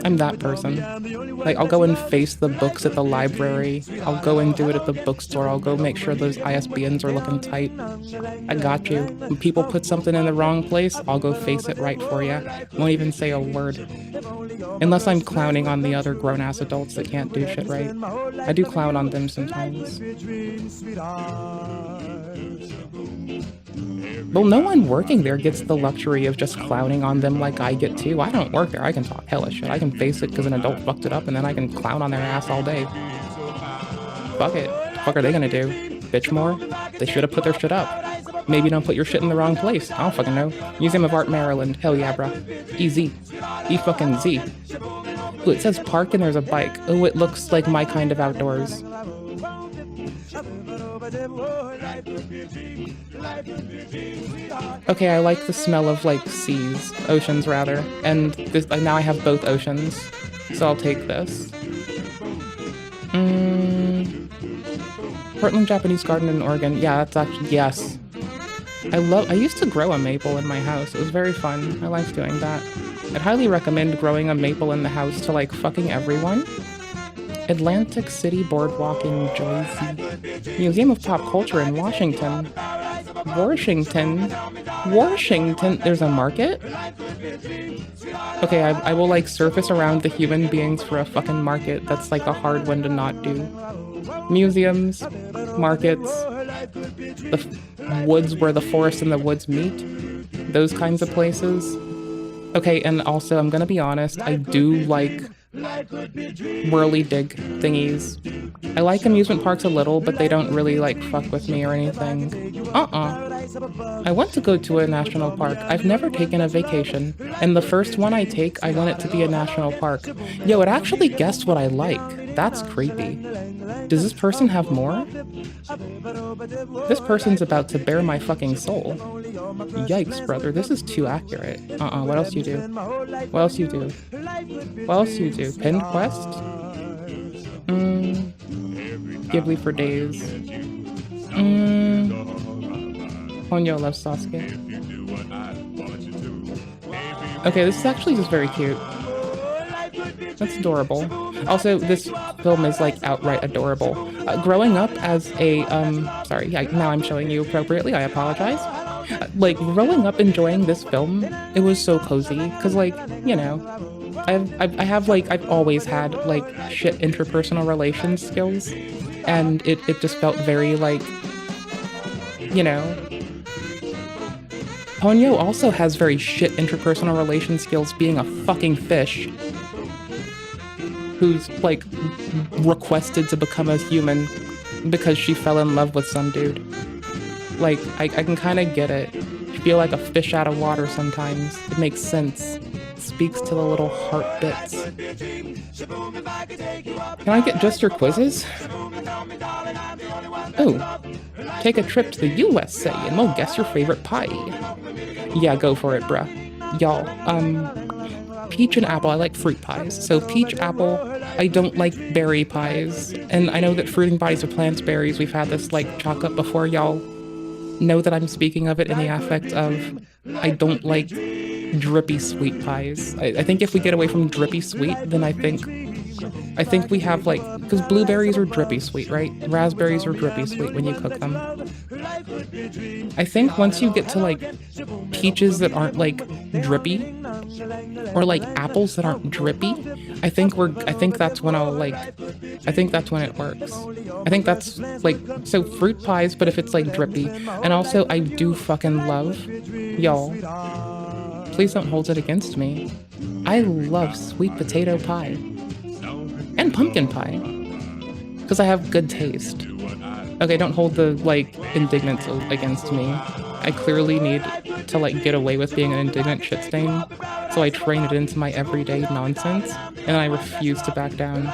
Speaker 1: I'm that person. Like I'll go and face the books at the library. I'll go and do it at the bookstore. I'll go make sure those ISBNs are looking tight. I got you. When people put something in the wrong place, I'll go face it right for you. Won't even say a word. Unless I'm clowning on the other grown-ass adults that can't do shit right. I do clown on them sometimes. Well, no one working there gets the luxury of just clowning on them like I get to. I don't work there. I can talk hella shit. I can face it because an adult fucked it up, and then I can clown on their ass all day. Fuck it. What the fuck are they gonna do? Bitch more? They should have put their shit up. Maybe don't put your shit in the wrong place. I don't fucking know. Museum of Art, Maryland. Hell yeah, bro. EZ. E-fucking Z. Ooh, it says park and there's a bike. Oh, it looks like my kind of outdoors. Okay, I like the smell of like seas, oceans rather, and this, now I have both oceans, so I'll take this. Portland Japanese Garden in Oregon. Yeah, that's actually, yes. I used to grow a maple in my house. It was very fun. I liked doing that. I'd highly recommend growing a maple in the house to like fucking everyone. Atlantic City Boardwalk in Jersey. Museum of Pop Culture in Washington. Washington. There's a market? Okay, I will like surface around the human beings for a fucking market. That's like a hard one to not do. Museums, markets, the woods where the forest and the woods meet. Those kinds of places. Okay, and also I'm gonna be honest, I do like whirly dig thingies. I like amusement parks a little, but they don't really like fuck with me or anything. I want to go to a national park. I've never taken a vacation, and the first one I take, I want it to be a national park. Yo, it actually guessed what I like. That's creepy. Does this person have more? This person's about to bear my fucking soul. Yikes, brother, this is too accurate. What else you do? What else you do? What else you do? Pinned quest? Ghibli for days. Ponyo loves Sasuke. Okay, this is actually just very cute. That's adorable. Also, this film is like outright adorable. Growing up as a, sorry, yeah, now I'm showing you appropriately, I apologize. Like, growing up enjoying this film, it was so cozy, because like, you know, I've always had like shit interpersonal relations skills, and it just felt very like, you know. Ponyo also has very shit interpersonal relation skills being a fucking fish who's like requested to become a human because she fell in love with some dude. Like, I can kind of get it. You feel like a fish out of water sometimes. It makes sense. It speaks to the little heart bits. Can I get just your quizzes? Oh, take a trip to the USA and we'll guess your favorite pie. Yeah, go for it, bruh. Y'all, peach and apple, I like fruit pies. So peach, apple, I don't like berry pies. And I know that fruiting bodies are plants, berries. We've had this like chalk up before. Y'all know that I'm speaking of it in the affect of I don't like drippy sweet pies. I think if we get away from drippy sweet, then I think we have like, because blueberries are drippy sweet, right? Raspberries are drippy sweet when you cook them. I think once you get to like peaches that aren't like drippy, or like apples that aren't drippy, I think that's when that's when it works. I think that's like, so fruit pies, but if it's like drippy. And also I do fucking love, y'all, please don't hold it against me, I love sweet potato pie. And pumpkin pie. Because I have good taste. Okay, don't hold the, like, indignance against me. I clearly need to, like, get away with being an indignant shit stain. So I train it into my everyday nonsense. And I refuse to back down.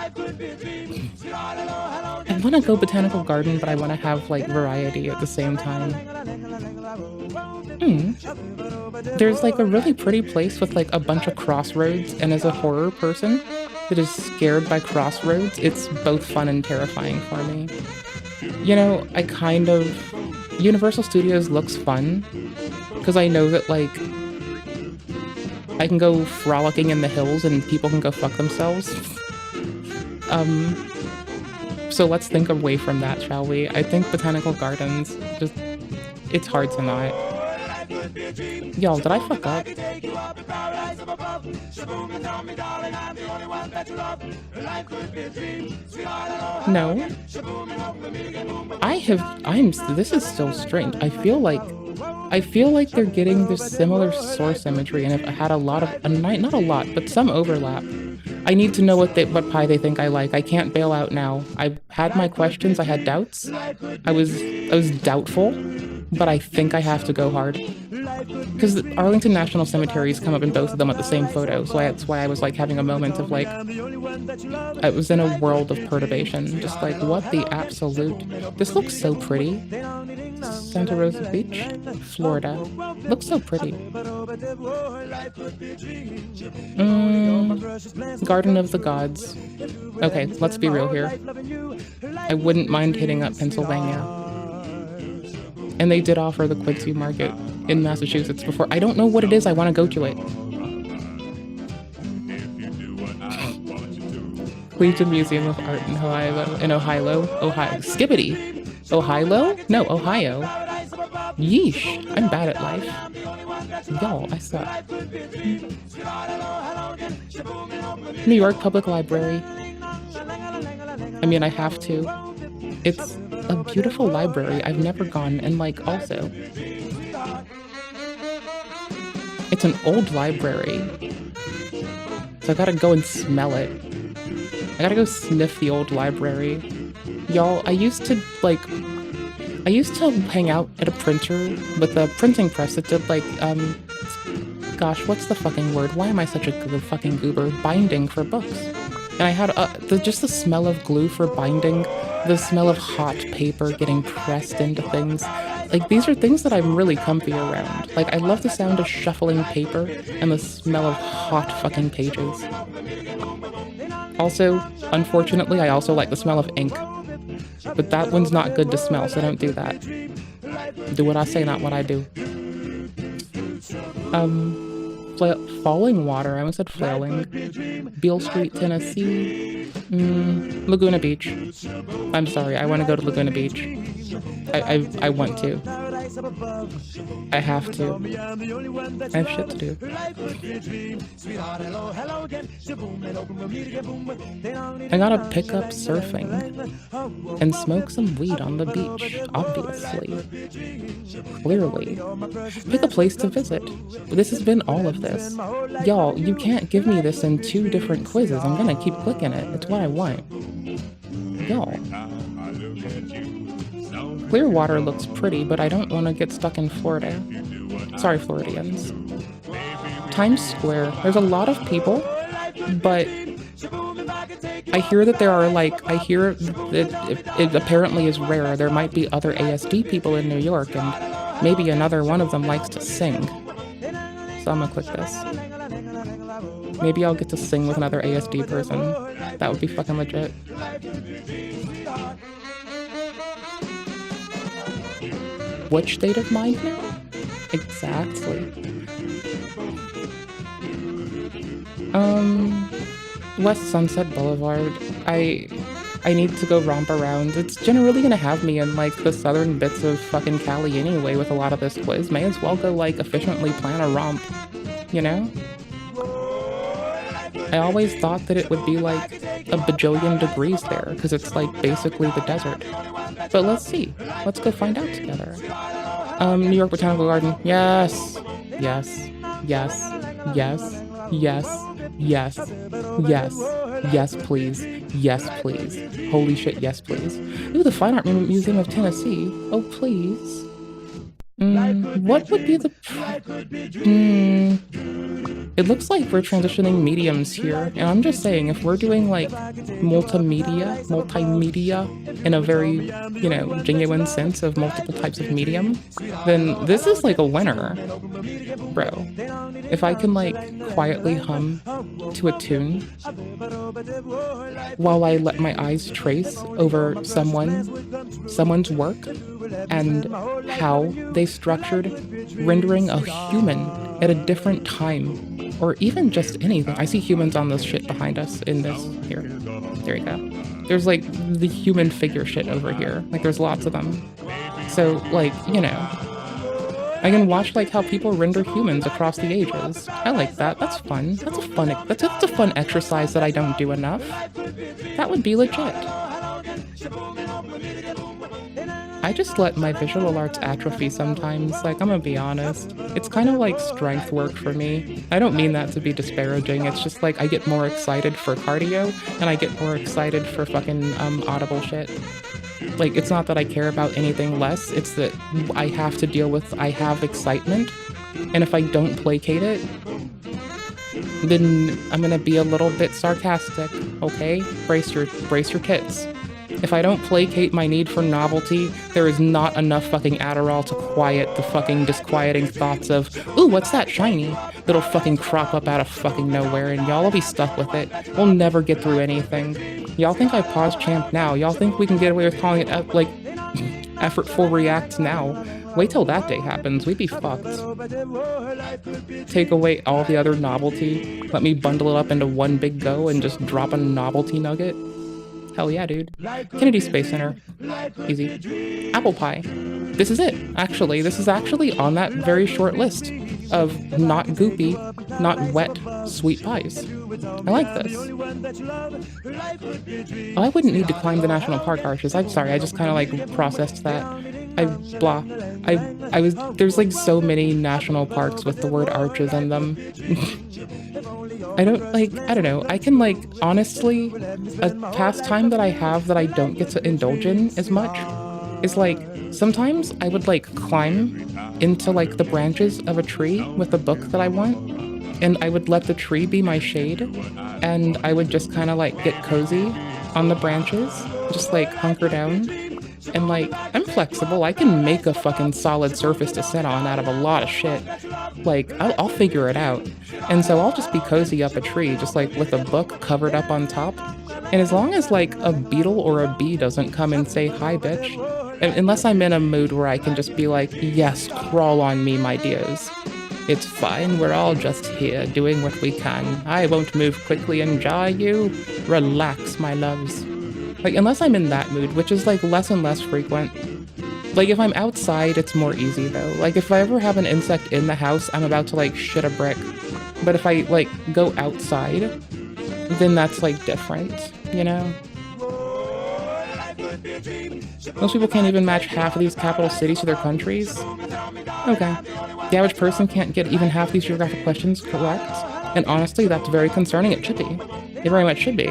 Speaker 1: I want to go botanical garden, but I want to have, like, variety at the same time. There's like a really pretty place with like a bunch of crossroads, and as a horror person that is scared by crossroads, it's both fun and terrifying for me. You know, Universal Studios looks fun because I know that like I can go frolicking in the hills and people can go fuck themselves. So let's think away from that, shall we? I think Botanical Gardens, it's hard to not. Y'all, did I fuck up? No. This is still strange. I feel like they're getting this similar source imagery, and if I had not a lot, but some overlap. I need to know what pie they think I like. I can't bail out now. I had my questions, I had doubts. I was doubtful, but I think I have to go hard. Because Arlington National Cemetery's come up in both of them at the same photo, so that's why I was like having a moment of like, I was in a world of perturbation. Just like, what the absolute? This looks so pretty. Santa Rosa Beach, Florida. Looks so pretty. Garden of the Gods. Okay, let's be real here. I wouldn't mind hitting up Pennsylvania. And they did offer the Quincy Market in Massachusetts before. I don't know what it is. I want to go to it. Cleveland Museum of Art in Ohio. Skibbity. Ohio? No, Ohio. Yeesh. I'm bad at life. Y'all, I suck. New York Public Library. I mean, I have to. It's a beautiful library. I've never gone, and like, also, it's an old library. So I gotta go and smell it. I gotta go sniff the old library. Y'all, I used to hang out at a printer with a printing press that did like, gosh, what's the fucking word? Why am I such a fucking goober? Binding for books. And I had just the smell of glue for binding, the smell of hot paper getting pressed into things. Like, these are things that I'm really comfy around. Like, I love the sound of shuffling paper and the smell of hot fucking pages. Also, unfortunately, I also like the smell of ink. But that one's not good to smell, so don't do that. Do what I say, not what I do. Falling Water, I almost said flailing. Beale Street, Tennessee. Laguna Beach. I'm sorry, I want to go to Laguna Beach. I want to. I have to. I have shit to do. I gotta pick up surfing and smoke some weed on the beach, obviously. Clearly. Pick a place to visit. This has been all of this. Y'all, you can't give me this in 2 different quizzes. I'm gonna keep clicking it. It's what I want. Y'all. Clearwater looks pretty, but I don't want to get stuck in Florida. Sorry, Floridians. Times Square. There's a lot of people, but I hear that I hear that it apparently is rare. There might be other ASD people in New York, and maybe another one of them likes to sing. So I'm gonna click this. Maybe I'll get to sing with another ASD person. That would be fucking legit. Which state of mind now? Exactly. West Sunset Boulevard. I need to go romp around. It's generally gonna have me in like the southern bits of fucking Cali anyway with a lot of this quiz. May as well go like efficiently plan a romp, you know? I always thought that it would be like a bajillion degrees there because it's like basically the desert. But let's see. Let's go find out together. New York Botanical Garden. Yes. Yes. Yes. Yes. Yes. Yes. Yes. Yes, please. Yes, please. Holy shit, yes, please. Ooh, the Fine Art Museum of Tennessee. Oh, please. What would be the... It looks like we're transitioning mediums here, and I'm just saying, if we're doing like multimedia in a very, you know, genuine sense of multiple types of medium, then this is like a winner, bro. If I can like quietly hum to a tune while I let my eyes trace over someone's work and how they structured rendering a human at a different time, or even just anything. I see humans on this shit behind us in this here. There you go. There's like the human figure shit over here. Like there's lots of them. So like, you know, I can watch like how people render humans across the ages. I like that. That's fun. That's a fun exercise that I don't do enough. That would be legit. I just let my visual arts atrophy sometimes, like, I'm gonna be honest. It's kind of like strength work for me. I don't mean that to be disparaging, it's just like I get more excited for cardio, and I get more excited for fucking audible shit. Like, it's not that I care about anything less, it's that I have to deal with, I have excitement, and if I don't placate it, then I'm gonna be a little bit sarcastic, okay? Brace your tits. If I don't placate my need for novelty, there is not enough fucking Adderall to quiet the fucking disquieting thoughts of, ooh, what's that shiny? That'll fucking crop up out of fucking nowhere, and y'all will be stuck with it. We'll never get through anything. Y'all think I paused champ now. Y'all think we can get away with calling it, like, effortful react now. Wait till that day happens, we'd be fucked. Take away all the other novelty, let me bundle it up into one big go and just drop a novelty nugget. Hell yeah, dude. Kennedy Space Center. Easy. Apple pie. This is it, actually. This is actually on that very short list of not goopy, not wet, sweet pies. I like this. Oh, I wouldn't need to climb the national park arches. I'm sorry, I just kind of like processed that. I was, there's like so many national parks with the word arches in them. I don't know, I can like, honestly, a pastime that I have that I don't get to indulge in as much is like, sometimes I would like climb into like the branches of a tree with a book that I want, and I would let the tree be my shade, and I would just kind of like get cozy on the branches, just like hunker down. And like, I'm flexible, I can make a fucking solid surface to sit on out of a lot of shit. Like, I'll figure it out. And so I'll just be cozy up a tree, just like with a book covered up on top. And as long as like a beetle or a bee doesn't come and say, hi bitch, unless I'm in a mood where I can just be like, yes, crawl on me, my dears. It's fine, we're all just here doing what we can. I won't move quickly and jar you. Relax, my loves. Like, unless I'm in that mood, which is like less and less frequent. Like, if I'm outside, it's more easy though. Like, if I ever have an insect in the house, I'm about to like shit a brick. But if I like go outside, then that's like different, you know? Most people can't even match half of these capital cities to their countries. Okay. The average person can't get even half these geographic questions correct. And honestly, that's very concerning. It should be. It very much should be.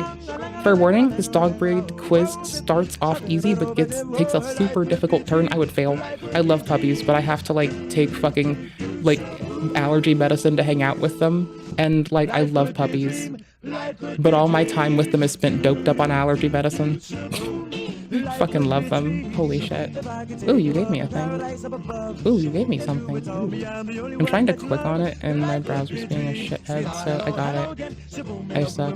Speaker 1: Fair warning, this dog breed quiz starts off easy, but takes a super difficult turn. I would fail. I love puppies, but I have to, like, take fucking, like, allergy medicine to hang out with them. And, like, I love puppies. But all my time with them is spent doped up on allergy medicine. Fucking love them. Holy shit. Ooh, you gave me a thing. Ooh, you gave me something. Ooh. I'm trying to click on it and my browser's being a shithead, so I got it. I suck.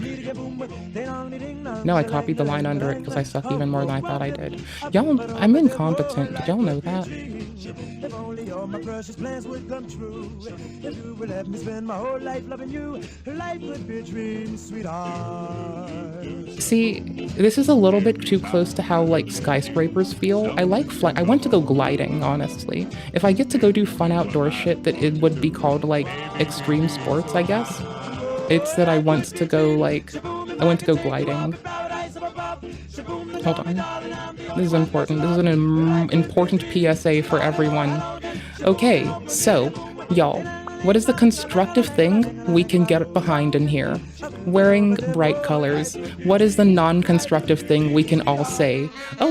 Speaker 1: No, I copied the line under it because I suck even more than I thought I did. Y'all, I'm incompetent. Did y'all know that? If only all my precious plans would come true. If you would let me spend my whole life loving you, life would be a dream, sweetheart. See, this is a little bit too close to how like skyscrapers feel. I like I want to go gliding, honestly. If I get to go do fun outdoor shit that it would be called like extreme sports, I guess. It's that I want to go gliding. Hold on. This is important. This is an important PSA for everyone. Okay, so, y'all, what is the constructive thing we can get behind in here? Wearing bright colors. What is the non-constructive thing we can all say? Oh,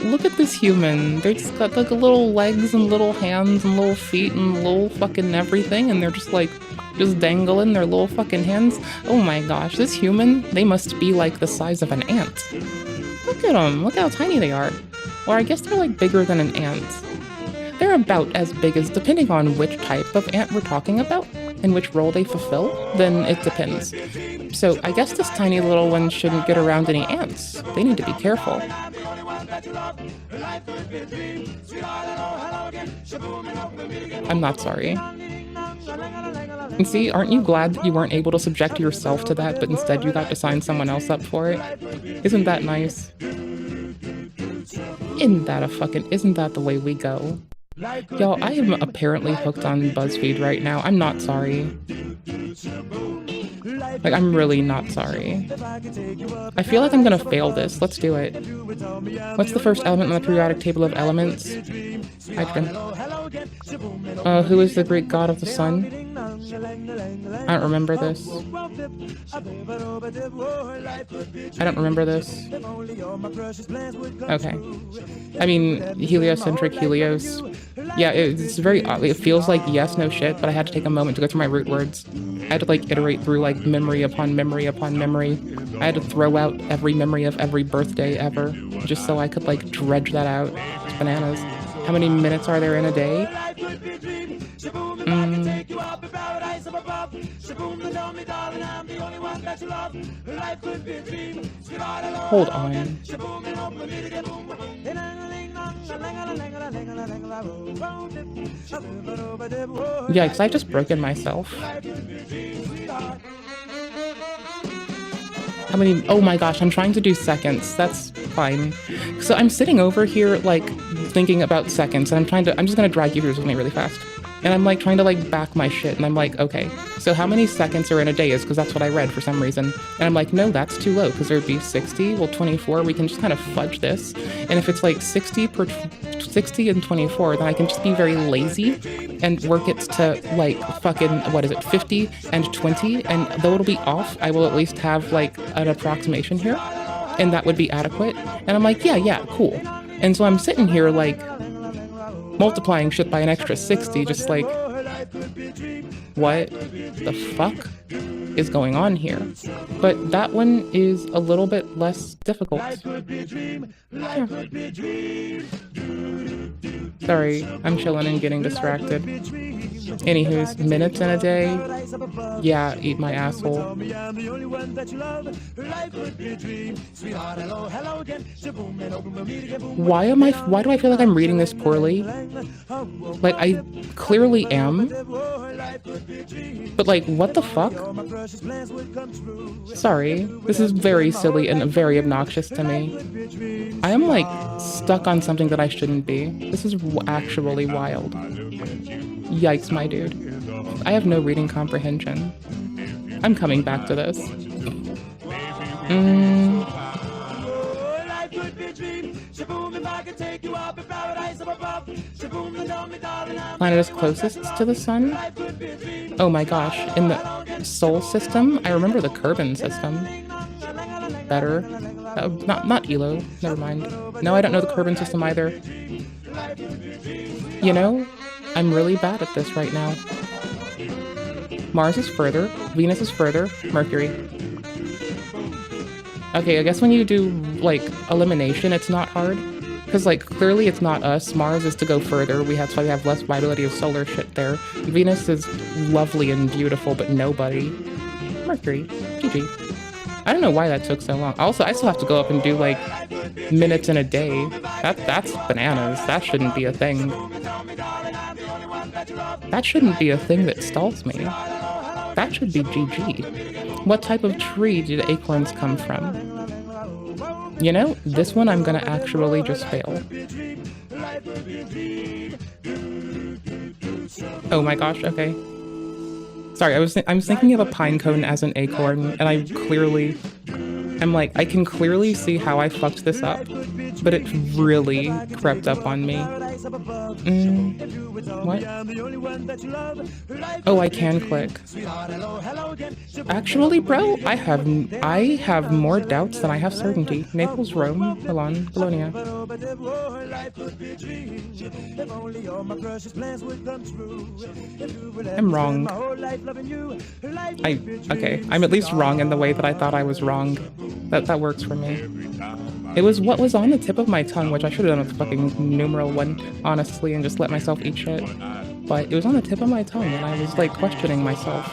Speaker 1: look at this human. They just got like little legs and little hands and little feet and little fucking everything, and they're just like just dangling their little fucking hands. Oh my gosh, this human, they must be like the size of an ant. Look at them, look how tiny they are. Or I guess they're like bigger than an ant. They're about as big as, depending on which type of ant we're talking about and which role they fulfill, then it depends. So I guess this tiny little one shouldn't get around any ants. They need to be careful. I'm not sorry. And see, aren't you glad that you weren't able to subject yourself to that, but instead you got to sign someone else up for it? Isn't that nice? Isn't that the way we go? Y'all, I am apparently hooked on BuzzFeed right now. I'm not sorry. Like, I'm really not sorry. I feel like I'm gonna fail this. Let's do it. What's the first element on the periodic table of elements? Hydrogen. Who is the Greek god of the sun? I don't remember this. I don't remember this. Okay. I mean, heliocentric Helios. Yeah, it's very odd. It feels like yes, no shit, but I had to take a moment to go through my root words. I had to like iterate through like memory upon memory upon memory. I had to throw out every memory of every birthday ever, just so I could like dredge that out. It's bananas. How many minutes are there in a day? Hold on. Yikes, I've just broken myself. How many? Oh my gosh, I'm trying to do seconds. That's fine. So I'm sitting over here, like, thinking about seconds, and I'm just gonna drag you through something really fast. And I'm like trying to like back my shit, and I'm like, okay, so how many seconds are in a day is, because that's what I read for some reason. And I'm like, no, that's too low, because there'd be 60, well 24, we can just kind of fudge this. And if it's like 60 and 24, then I can just be very lazy and work it to like fucking, what is it, 50 and 20, and though it'll be off, I will at least have like an approximation here, and that would be adequate. And I'm like, yeah, cool. And so I'm sitting here like multiplying shit by an extra 60, just like, what the fuck is going on here? But that one is a little bit less difficult. Yeah. Sorry, I'm chilling and getting distracted. Anywho's, minutes in a day? Yeah, eat my asshole. Why do I feel like I'm reading this poorly? Like, I clearly am. But like, what the fuck? Sorry, this is very silly and very obnoxious to me. I am like stuck on something that I shouldn't be. This is actually wild. Yikes, my dude. I have no reading comprehension. I'm coming back to this. Planet is closest to the sun? Oh my gosh, in the Sol system? I remember the Kerbin system better. Not Elo, never mind. No, I don't know the Kerbin system either. You know, I'm really bad at this right now. Mars is further, Venus is further, Mercury. Okay, I guess when you do, like, elimination, it's not hard. Because, like, clearly it's not us. Mars is to go further. That's why we have less viability of solar shit there. Venus is lovely and beautiful, but nobody. Mercury. GG. I don't know why that took so long. Also, I still have to go up and do, like, minutes in a day. That's bananas. That shouldn't be a thing. That shouldn't be a thing that stalls me. That should be GG. What type of tree do the acorns come from? You know, this one I'm gonna actually just fail. Oh my gosh, okay. Sorry, I'm thinking of a pine cone as an acorn, and I can clearly see how I fucked this up, but it really crept up on me. What? Oh, I can click. Actually, bro, I have more doubts than I have certainty. Naples, Rome, Milan, Bologna. I'm wrong. Okay, I'm at least wrong in the way that I thought I was wrong. That works for me. It was what was on the tip of my tongue, which I should have done with the fucking numeral one, honestly, and just let myself eat shit. But it was on the tip of my tongue, and I was like questioning myself.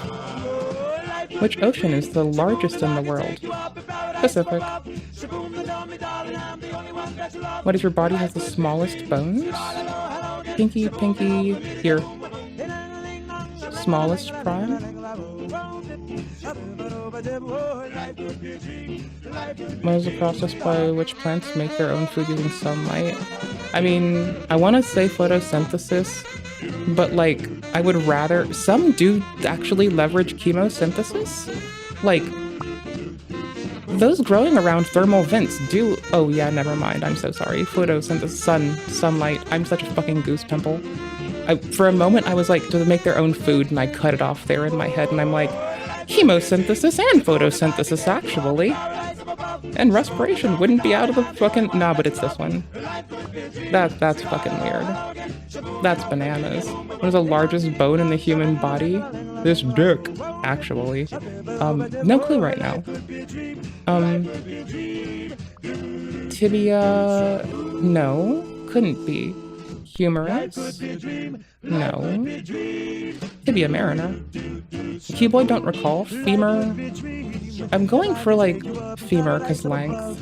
Speaker 1: Which ocean is the largest in the world? Pacific. What is your body has the smallest bones? Pinky, here. Smallest prime? What is the process by which plants make their own food using sunlight? I mean, I want to say photosynthesis, but like, I would rather... Some do actually leverage chemosynthesis? Like, those growing around thermal vents do... Oh yeah, never mind, I'm so sorry. Photosynthesis, sunlight. I'm such a fucking goose pimple. For a moment, I was like, do they make their own food? And I cut it off there in my head, and I'm like, chemosynthesis and photosynthesis, actually. And respiration wouldn't be out of the fucking... Nah, but it's this one. That's fucking weird. That's bananas. What is the largest bone in the human body? This dick, actually. No clue right now. Tibia... No, couldn't be. Humerus? No. Tibia mariner. Cuboid, don't recall. Femur? I'm going for, like, femur, because length.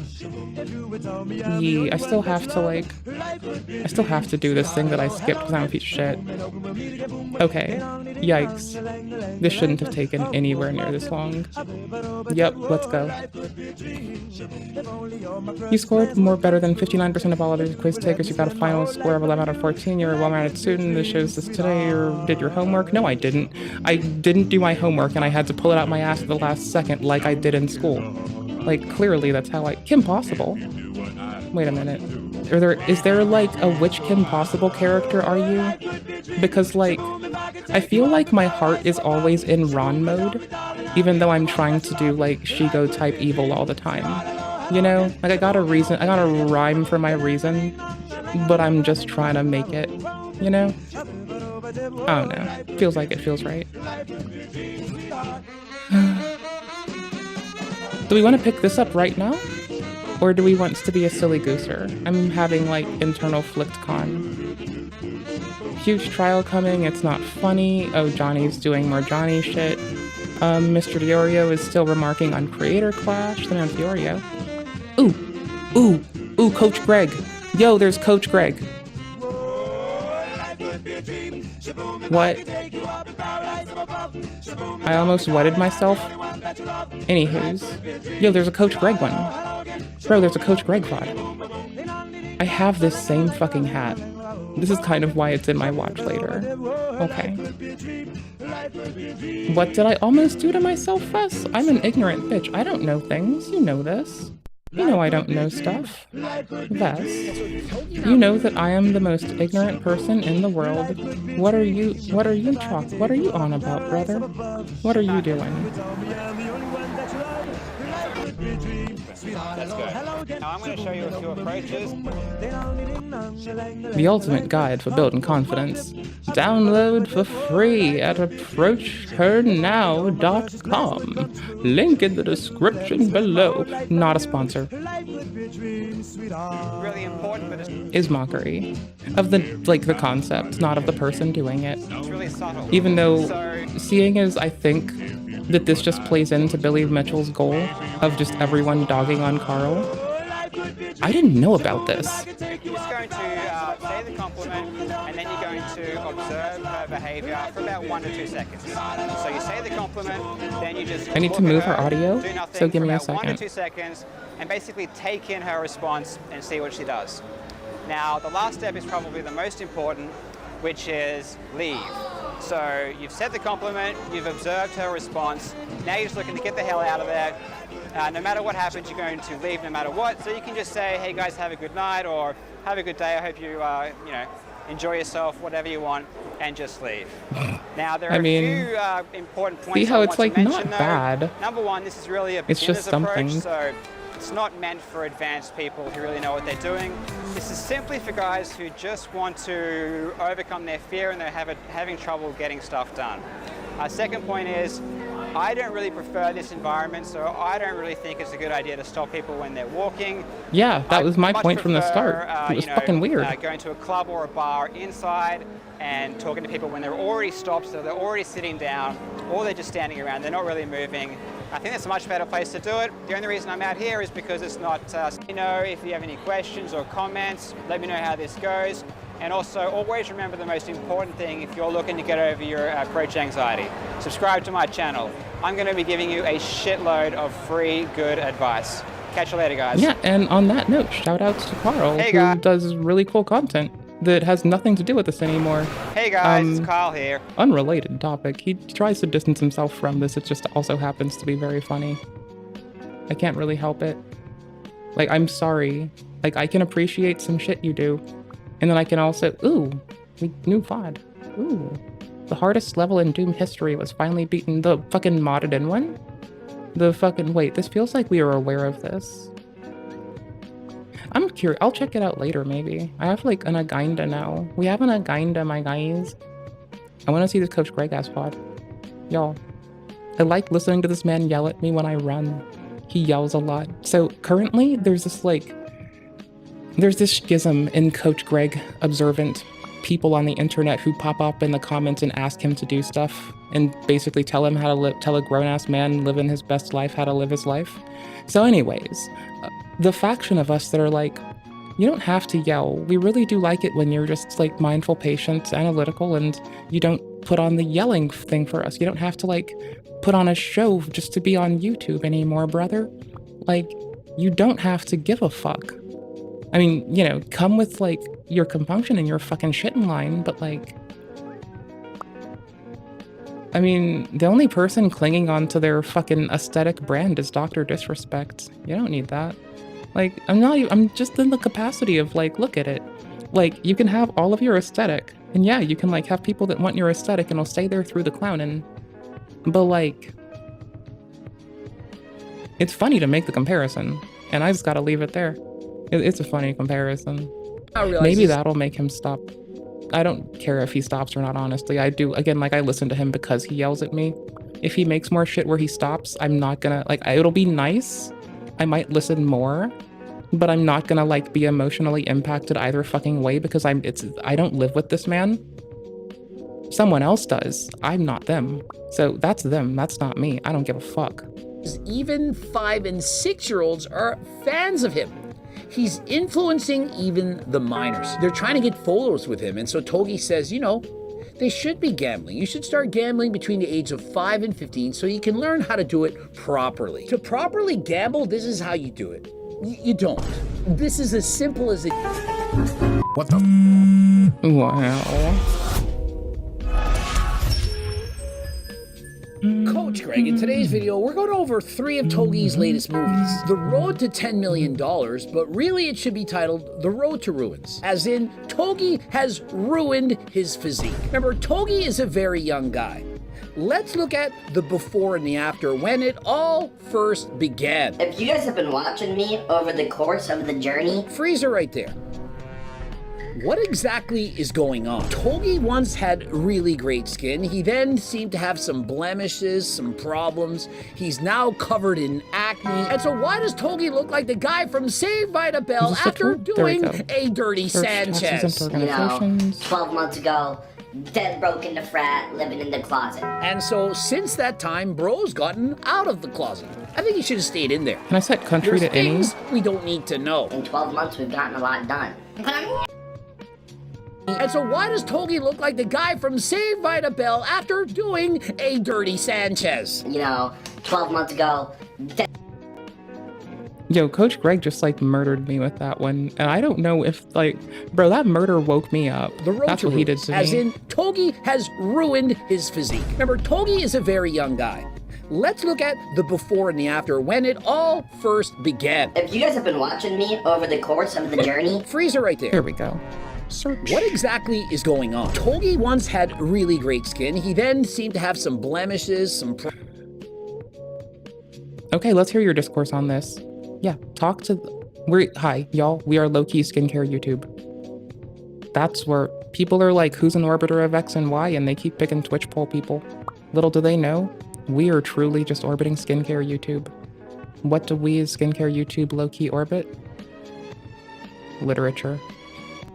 Speaker 1: Yee, I still have to do this thing that I skipped because I'm a piece of shit. Okay. Yikes. This shouldn't have taken anywhere near this long. Yep, let's go. You scored more better than 59% of all other quiz takers. You got a final score of 11 out of 14. You're a well-mannered student. This shows this today. You did your homework? No, I didn't. I didn't do my homework, and I had to pull it out my ass at the last second like I did in school. Like, clearly that's how I... Kim Possible? Wait a minute. Is there like a which Kim Possible character are you? Because like, I feel like my heart is always in Ron mode, even though I'm trying to do like Shigo type evil all the time. You know? Like I got a rhyme for my reason, but I'm just trying to make it, you know? I don't know. Feels like it feels right. Do we want to pick this up right now? Or do we want to be a silly gooser? I'm having like internal flipped con. Huge trial coming, it's not funny. Oh, Johnny's doing more Johnny shit. Mr. Diorio is still remarking on creator clash. Then on Diorio. Ooh, Coach Greg. Yo, there's Coach Greg. What? I almost wetted myself. Anywho's. Yo, there's a Coach Greg one. Bro, there's a Coach Greg VOD. I have this same fucking hat. This is kind of why it's in my watch later. Okay. What did I almost do to myself, Fess? I'm an ignorant bitch. I don't know things. You know this. You know I don't know stuff. Vess, you know that I am the most ignorant person in the world. What are you on about, brother? What are you doing?
Speaker 4: That's good. Now I'm going to show you a few approaches.
Speaker 1: The ultimate guide for building confidence. Download for free at approachhernow.com. Link in the description below. Not a sponsor.
Speaker 4: Really important, but
Speaker 1: Is mockery of the concept, not of the person doing it.
Speaker 4: it's really subtle.
Speaker 1: Even though, seeing as I think that this just plays into Billy Mitchell's goal of just everyone dogging on Carl. I didn't know about this.
Speaker 4: You're just going to say the compliment, and then you're going to observe her behavior for about 1 to 2 seconds. So you say the compliment, then you just
Speaker 1: I need to move her audio,
Speaker 4: do nothing
Speaker 1: so give me
Speaker 4: for
Speaker 1: a
Speaker 4: about 1
Speaker 1: second.
Speaker 4: to 2 seconds, and basically take in her response and see what she does. Now, the last step is probably the most important, which is leave. So you've said the compliment, you've observed her response, now you're just looking to get the hell out of there. No matter what happens, you're going to leave no matter what. So you can just say, hey guys, have a good night, or have a good day. I hope you, enjoy yourself, whatever you want, and just leave. Now, there are
Speaker 1: I mean,
Speaker 4: a few important points
Speaker 1: see how
Speaker 4: I
Speaker 1: it's
Speaker 4: want
Speaker 1: like
Speaker 4: to mention,
Speaker 1: not
Speaker 4: though.
Speaker 1: bad.
Speaker 4: Number one, this is really a
Speaker 1: It's
Speaker 4: beginner's
Speaker 1: just something.
Speaker 4: approach, so it's not meant for advanced people who really know what they're doing. This is simply for guys who just want to overcome their fear and they're having trouble getting stuff done. Second point is, I don't really prefer this environment, so I don't really think it's a good idea to stop people when they're walking.
Speaker 1: Yeah, that was my
Speaker 4: I'd much
Speaker 1: point from the
Speaker 4: prefer,
Speaker 1: start. It was fucking weird.
Speaker 4: Going to a club or a bar inside and talking to people when they're already stopped, so they're already sitting down, or they're just standing around, they're not really moving. I think that's a much better place to do it. The only reason I'm out here is because it's not, you know, if you have any questions or comments, let me know how this goes. And also, always remember the most important thing if you're looking to get over your approach anxiety. Subscribe to my channel. I'm going to be giving you a shitload of free, good advice. Catch you later, guys.
Speaker 1: Yeah, and on that note, shout outs to Carl,
Speaker 4: Hey,
Speaker 1: who
Speaker 4: guys.
Speaker 1: does really cool content that has nothing to do with this anymore.
Speaker 4: Hey guys, it's Kyle here.
Speaker 1: Unrelated topic. He tries to distance himself from this. It just also happens to be very funny. I can't really help it. Like, I'm sorry. Like, I can appreciate some shit you do. And then I can also, ooh, new VOD. Ooh. The hardest level in Doom history was finally beaten. The fucking modded in one? The fucking, wait, this feels like we were aware of this. I'm curious, I'll check it out later, maybe. I have like an agenda now. We have an agenda, my guys. I want to see this Coach Greg ass pod. Y'all, I like listening to this man yell at me when I run. He yells a lot. So currently there's this schism in Coach Greg observant people on the internet who pop up in the comments and ask him to do stuff and basically tell him how to live, tell a grown-ass man living his best life how to live his life. So anyways, the faction of us that are like, you don't have to yell. We really do like it when you're just like mindful, patient, analytical, and you don't put on the yelling thing for us. You don't have to like put on a show just to be on YouTube anymore, brother. Like, you don't have to give a fuck. I mean, you know, come with like your compunction and your fucking shit in line, but like, I mean, the only person clinging on to their fucking aesthetic brand is Dr. Disrespect. You don't need that. Like, I'm just in the capacity of like, look at it. Like, you can have all of your aesthetic, and yeah, you can like have people that want your aesthetic and will stay there through the clowning. But like, it's funny to make the comparison, and I just gotta leave it there. It's a funny comparison. Maybe that'll make him stop. I don't care if he stops or not, honestly. I do, again, like I listen to him because he yells at me. If he makes more shit where he stops, I'm not gonna, like, it'll be nice. I might listen more, but I'm not gonna like be emotionally impacted either fucking way because I don't live with this man. Someone else does. I'm not them. So that's them, that's not me. I don't give a fuck.
Speaker 6: Even 5- and 6-year-olds are fans of him. He's influencing even the minors. They're trying to get photos with him, and so Togi says, you know, they should be gambling. You should start gambling between the age of 5 and 15 so you can learn how to do it properly. To properly gamble, this is how you do it. You don't. This is as simple as it...
Speaker 3: What the?
Speaker 1: Wow.
Speaker 6: Coach Greg, in today's video, we're going over 3 of Togi's latest movies. The Road to $10 Million, but really it should be titled The Road to Ruins. As in, Togi has ruined his physique. Remember, Togi is a very young guy. Let's look at the before and the after when it all first began.
Speaker 7: If you guys have been watching me over the course of the journey,
Speaker 6: Freezer right there. What exactly is going on? Togi once had really great skin. He then seemed to have some blemishes, some problems. He's now covered in acne. And so why does Togi look like the guy from Saved by the Bell after doing a dirty Sanchez?
Speaker 7: you know, 12 months ago, dead broke in the frat, living in the closet.
Speaker 6: And so since that time, bro's gotten out of the closet. I think he should have stayed in there.
Speaker 1: Can I set country
Speaker 6: There's
Speaker 1: to any?
Speaker 6: things we don't need to know.
Speaker 7: In 12 months, we've gotten a lot done.
Speaker 6: And so why does Togi look like the guy from Saved by the Bell after doing a dirty Sanchez?
Speaker 7: You know, 12 months ago,
Speaker 1: Yo, Coach Greg just like murdered me with that one. And I don't know if like, bro, that murder woke me up.
Speaker 6: The road
Speaker 1: That's
Speaker 6: to
Speaker 1: what he did
Speaker 6: ruins.
Speaker 1: to
Speaker 6: As
Speaker 1: me.
Speaker 6: in, Togi has ruined his physique. Remember, Togi is a very young guy. Let's look at the before and the after when it all first began.
Speaker 7: if you guys have been watching me over the course of the journey,
Speaker 6: Freezer right
Speaker 1: Here
Speaker 6: there.
Speaker 1: we go.
Speaker 6: search. What exactly is going on? Togi once had really great skin. He then seemed to have some blemishes, some...
Speaker 1: Okay, let's hear your discourse on this. Yeah, talk to... Hi, y'all. We are low-key skincare YouTube. That's where people are like, who's an orbiter of X and Y? And they keep picking Twitch poll people. Little do they know, we are truly just orbiting skincare YouTube. What do we as skincare YouTube low-key orbit? Literature.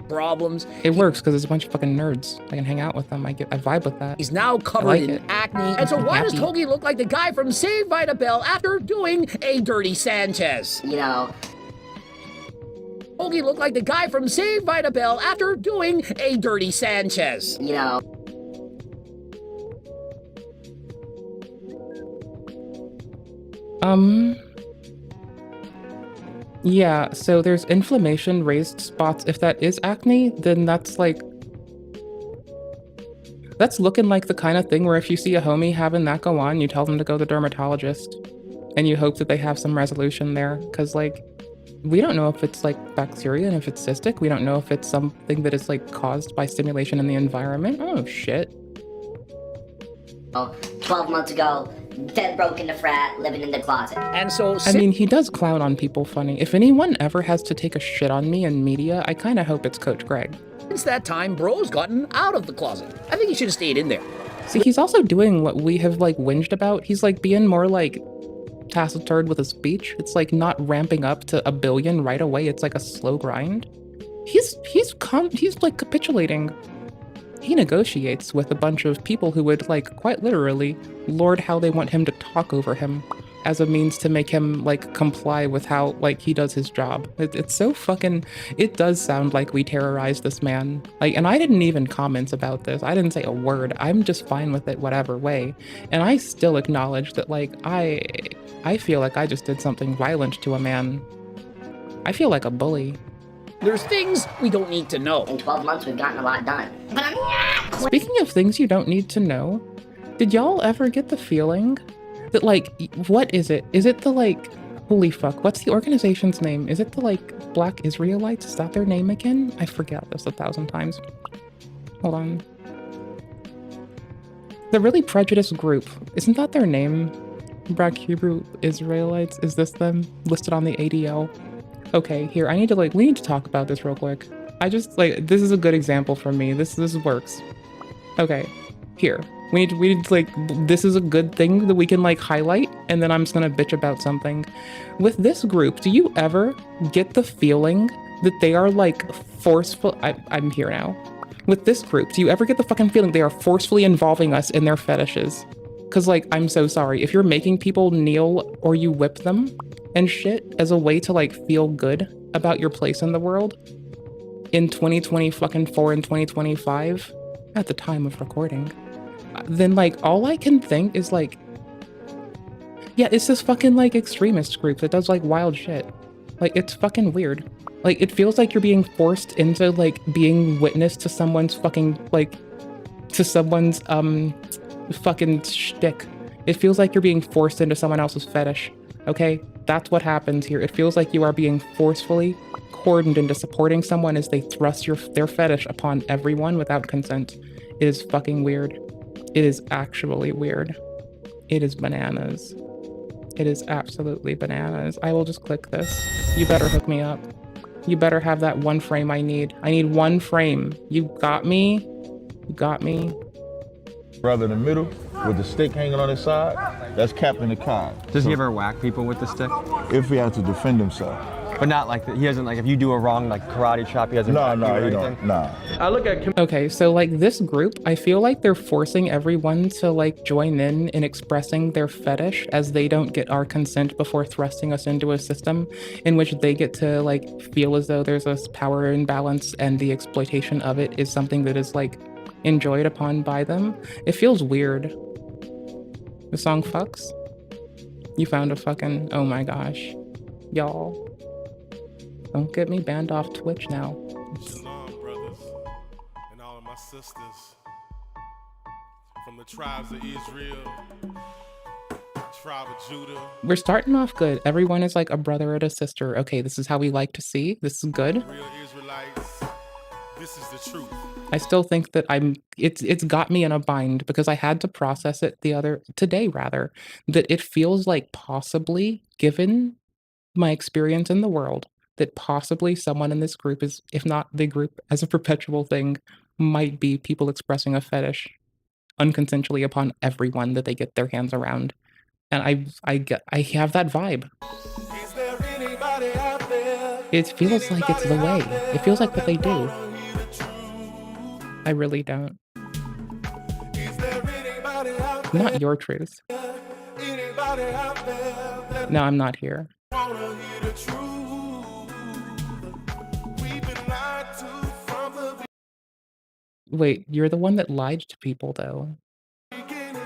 Speaker 6: problems.
Speaker 1: It works because it's a bunch of fucking nerds. I can hang out with them. I vibe with that.
Speaker 6: He's now covered in acne. And so why does Togi look like the guy from Saved by the Bell after doing a Dirty Sanchez?
Speaker 7: You know,
Speaker 6: Togi looked like the guy from Saved by the Bell after doing a Dirty Sanchez.
Speaker 7: you know.
Speaker 1: Yeah, so there's inflammation, raised spots. If that is acne, then that's like... That's looking like the kind of thing where if you see a homie having that go on, you tell them to go to the dermatologist. And you hope that they have some resolution there. Because, like, we don't know if it's, like, bacteria and if it's cystic. We don't know if it's something that is, like, caused by stimulation in the environment. Oh, shit.
Speaker 7: 12 months ago, dead broke in the frat, living in the closet.
Speaker 6: And so...
Speaker 1: I mean, he does clown on people funny. If anyone ever has to take a shit on me in media, I kind of hope it's Coach Greg.
Speaker 6: Since that time, bro's gotten out of the closet. I think he should have stayed in there.
Speaker 1: See, he's also doing what we have, like, whinged about. He's, like, being more, like, taciturn with his speech. It's, like, not ramping up to 1 billion right away. It's, like, a slow grind. He's like, capitulating. He negotiates with a bunch of people who would, like, quite literally lord how they want him to talk over him as a means to make him, like, comply with how, like, he does his job. It's so fucking... It does sound like we terrorized this man. Like, and I didn't even comment about this. I didn't say a word. I'm just fine with it whatever way. And I still acknowledge that, like, I feel like I just did something violent to a man. I feel like a bully.
Speaker 6: There's things we don't need to know.
Speaker 7: In 12 months, we've gotten a lot done. But I'm not quitting.
Speaker 1: Speaking of things you don't need to know, did y'all ever get the feeling that, like, what is it? Is it the, like, holy fuck, what's the organization's name? Is it the, like, Black Israelites? Is that their name again? I forget this 1,000 times. Hold on. The really prejudiced group. Isn't that their name? Black Hebrew Israelites? Is this them? Listed on the ADL? Okay, here, we need to talk about this real quick. I just, like, this is a good example for me. This works. Okay, here. We need to, like, this is a good thing that we can, like, highlight, and then I'm just gonna bitch about something. With this group, do you ever get the feeling that they are, like, forceful? I'm here now. With this group, do you ever get the fucking feeling they are forcefully involving us in their fetishes? Because, like, I'm so sorry. If you're making people kneel or you whip them and shit as a way to, like, feel good about your place in the world in 2024 and 2025 at the time of recording, then, like, all I can think is, like, yeah, it's this fucking, like, extremist group that does, like, wild shit. Like, it's fucking weird. Like, it feels like you're being forced into, like, being witness to someone's fucking, like, to someone's, fucking shtick. It feels like you're being forced into someone else's fetish, okay? That's what happens here. It feels like you are being forcefully cordoned into supporting someone as they thrust their fetish upon everyone without consent. It is fucking weird. It is actually weird. It is bananas. It is absolutely bananas. I will just click this. You better hook me up. You better have that one frame I need. I need one frame. You got me? You got me?
Speaker 8: Brother in the middle with the stick hanging on his side, that's Captain Akkad.
Speaker 9: Does he ever whack people with the stick?
Speaker 8: If he has to defend himself.
Speaker 9: But not like, he doesn't, like, if you do a wrong, like, karate chop, he doesn't
Speaker 8: No,
Speaker 9: whack you
Speaker 8: no,
Speaker 9: or
Speaker 8: he
Speaker 9: anything?
Speaker 8: don't. Nah.
Speaker 9: I look at
Speaker 1: Okay, so, like, this group, I feel like they're forcing everyone to, like, join in expressing their fetish as they don't get our consent before thrusting us into a system in which they get to, like, feel as though there's a power imbalance and the exploitation of it is something that is, like, enjoyed upon by them. It feels weird. The song Fucks? You found a fucking... Oh my gosh. Y'all. Don't get me banned off Twitch now.
Speaker 10: Shalom, brothers, and all of my sisters from the tribes of Israel, tribe of Judah.
Speaker 1: We're starting off good. Everyone is like a brother and a sister. Okay, this is how we like to see. This is good.
Speaker 10: Real Israelites, this this is the truth.
Speaker 1: I still think that it's got me in a bind because I had to process it today rather, that it feels like possibly, given my experience in the world, that possibly someone in this group is, if not the group as a perpetual thing, might be people expressing a fetish unconsensually upon everyone that they get their hands around. And I have that vibe.
Speaker 10: Is there anybody out there?
Speaker 1: It feels like it's the
Speaker 10: Anybody out
Speaker 1: way. It feels
Speaker 10: there
Speaker 1: like what they
Speaker 10: that
Speaker 1: do.
Speaker 10: wanna hear the truth?
Speaker 1: I really don't.
Speaker 10: Is there anybody out there?
Speaker 1: Not your truth.
Speaker 10: Anybody out there that
Speaker 1: No, I'm not here.
Speaker 10: wanna hear the truth? We've been lied to from the
Speaker 1: Wait, you're the one that lied to people, though.
Speaker 10: beginning.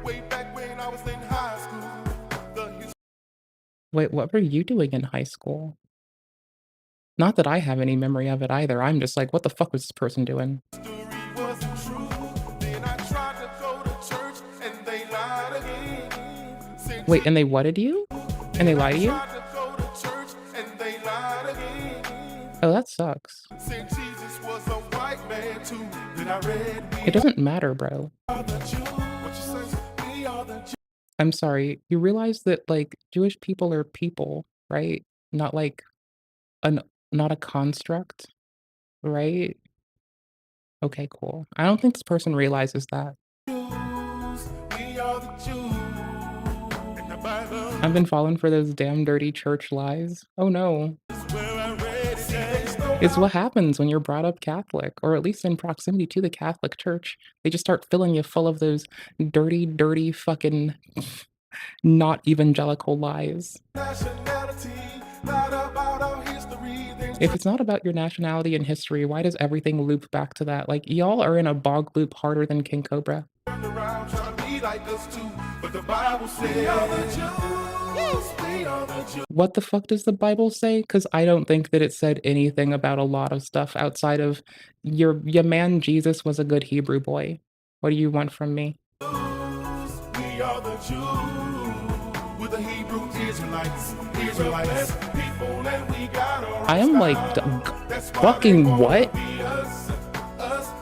Speaker 10: Way back when I was in high school. The
Speaker 1: Wait, what were you doing in high school? Not that I have any memory of it either. I'm just like, what the fuck was this person doing?
Speaker 10: history wasn't true. Then I tried to go to church and they lied again. Said
Speaker 1: Wait, and they whatted you? And they lied to you?
Speaker 10: tried to go to church and they lied again.
Speaker 1: Oh, that sucks.
Speaker 10: Said Jesus was a white man too. Then I read
Speaker 1: It doesn't matter, bro.
Speaker 10: are the Jews. What you say? We are the Jews.
Speaker 1: I'm sorry. You realize that, like, Jewish people are people, right? Not like an not a construct, right? Okay, cool. I don't think this person realizes that.
Speaker 10: We are the Jews. In the Bible
Speaker 1: I've been falling for those damn dirty church lies. Oh no.
Speaker 10: is where I read it.
Speaker 1: It's what happens when you're brought up Catholic, or at least in proximity to the Catholic Church. They just start filling you full of those dirty, dirty fucking not evangelical lies.
Speaker 10: Nationality, not about our history. There's
Speaker 1: If it's not about your nationality and history, why does everything loop back to that? Like, y'all are in a bog loop harder than King Cobra.
Speaker 10: turned around trying to be like us too. But the Bible says we are the Jews. We are the Jews.
Speaker 1: What the fuck does the Bible say? Because I don't think that it said anything about a lot of stuff outside of your man Jesus was a good Hebrew boy. What do you want from me?
Speaker 10: We are the Jews. We're the Hebrew Israelites people, and we got our
Speaker 1: I am like,
Speaker 10: That's why
Speaker 1: fucking
Speaker 10: they wanna
Speaker 1: what?
Speaker 10: be us.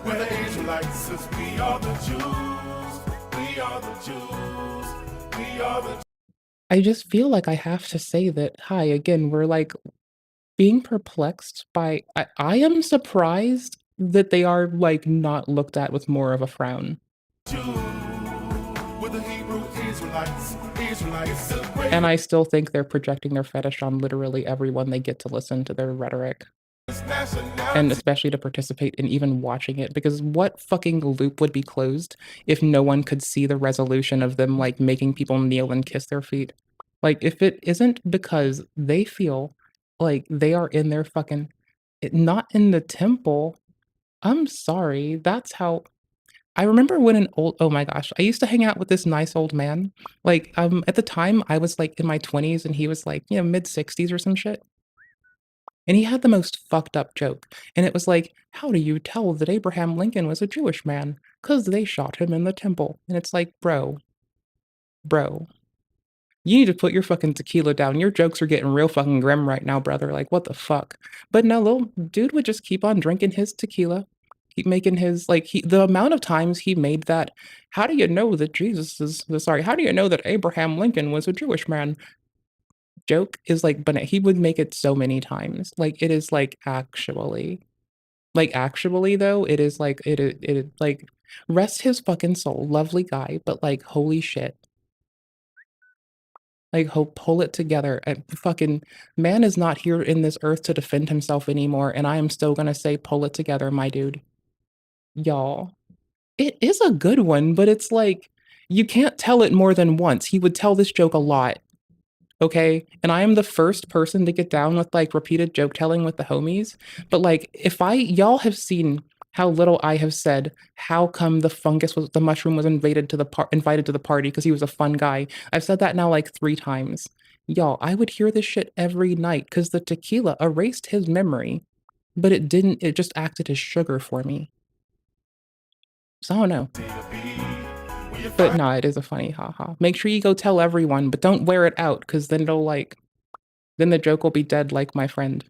Speaker 10: We're the Israelites. We are the Jews. We are the Jews. We are the
Speaker 1: I just feel like I have to say that, hi, again, we're like being perplexed by, I am surprised that they are like not looked at with more of a frown.
Speaker 10: Jews. We're the Hebrew Israelites.
Speaker 1: And I still think they're projecting their fetish on literally everyone they get to listen to their rhetoric. And especially to participate in even watching it, because what fucking loop would be closed if no one could see the resolution of them, like, making people kneel and kiss their feet? Like, if it isn't because they feel like they are in their fucking not in the temple, I'm sorry, that's how I remember when oh my gosh, I used to hang out with this nice old man. Like, at the time, I was, like, in my 20s, and he was, like, mid-60s or some shit. And he had the most fucked up joke, and it was like, "How do you tell that Abraham Lincoln was a Jewish man? 'Cause they shot him in the temple." And it's like, bro, you need to put your fucking tequila down. Your jokes are getting real fucking grim right now, brother. Like, what the fuck? But no, little dude would just keep on drinking his tequila, keep making his like the amount of times he made that, how do you know that how do you know that Abraham Lincoln was a Jewish man? Joke is like, but he would make it so many times. Like, it is like actually though, it is like it like rest his fucking soul, lovely guy, but like holy shit. Like, pull it together. Fucking man is not here in this earth to defend himself anymore, and I am still gonna say, pull it together, my dude. Y'all. It is a good one, but it's like, you can't tell it more than once. He would tell this joke a lot. Okay? And I am the first person to get down with, like, repeated joke telling with the homies. But, like, y'all have seen how little I have said, how come the mushroom was invited to the party because he was a fun guy. I've said that now, like, 3 times. Y'all, I would hear this shit every night because the tequila erased his memory, but it just acted as sugar for me. So I don't know. But no, it is a funny haha. Make sure you go tell everyone, but don't wear it out, because then then the joke will be dead like my friend.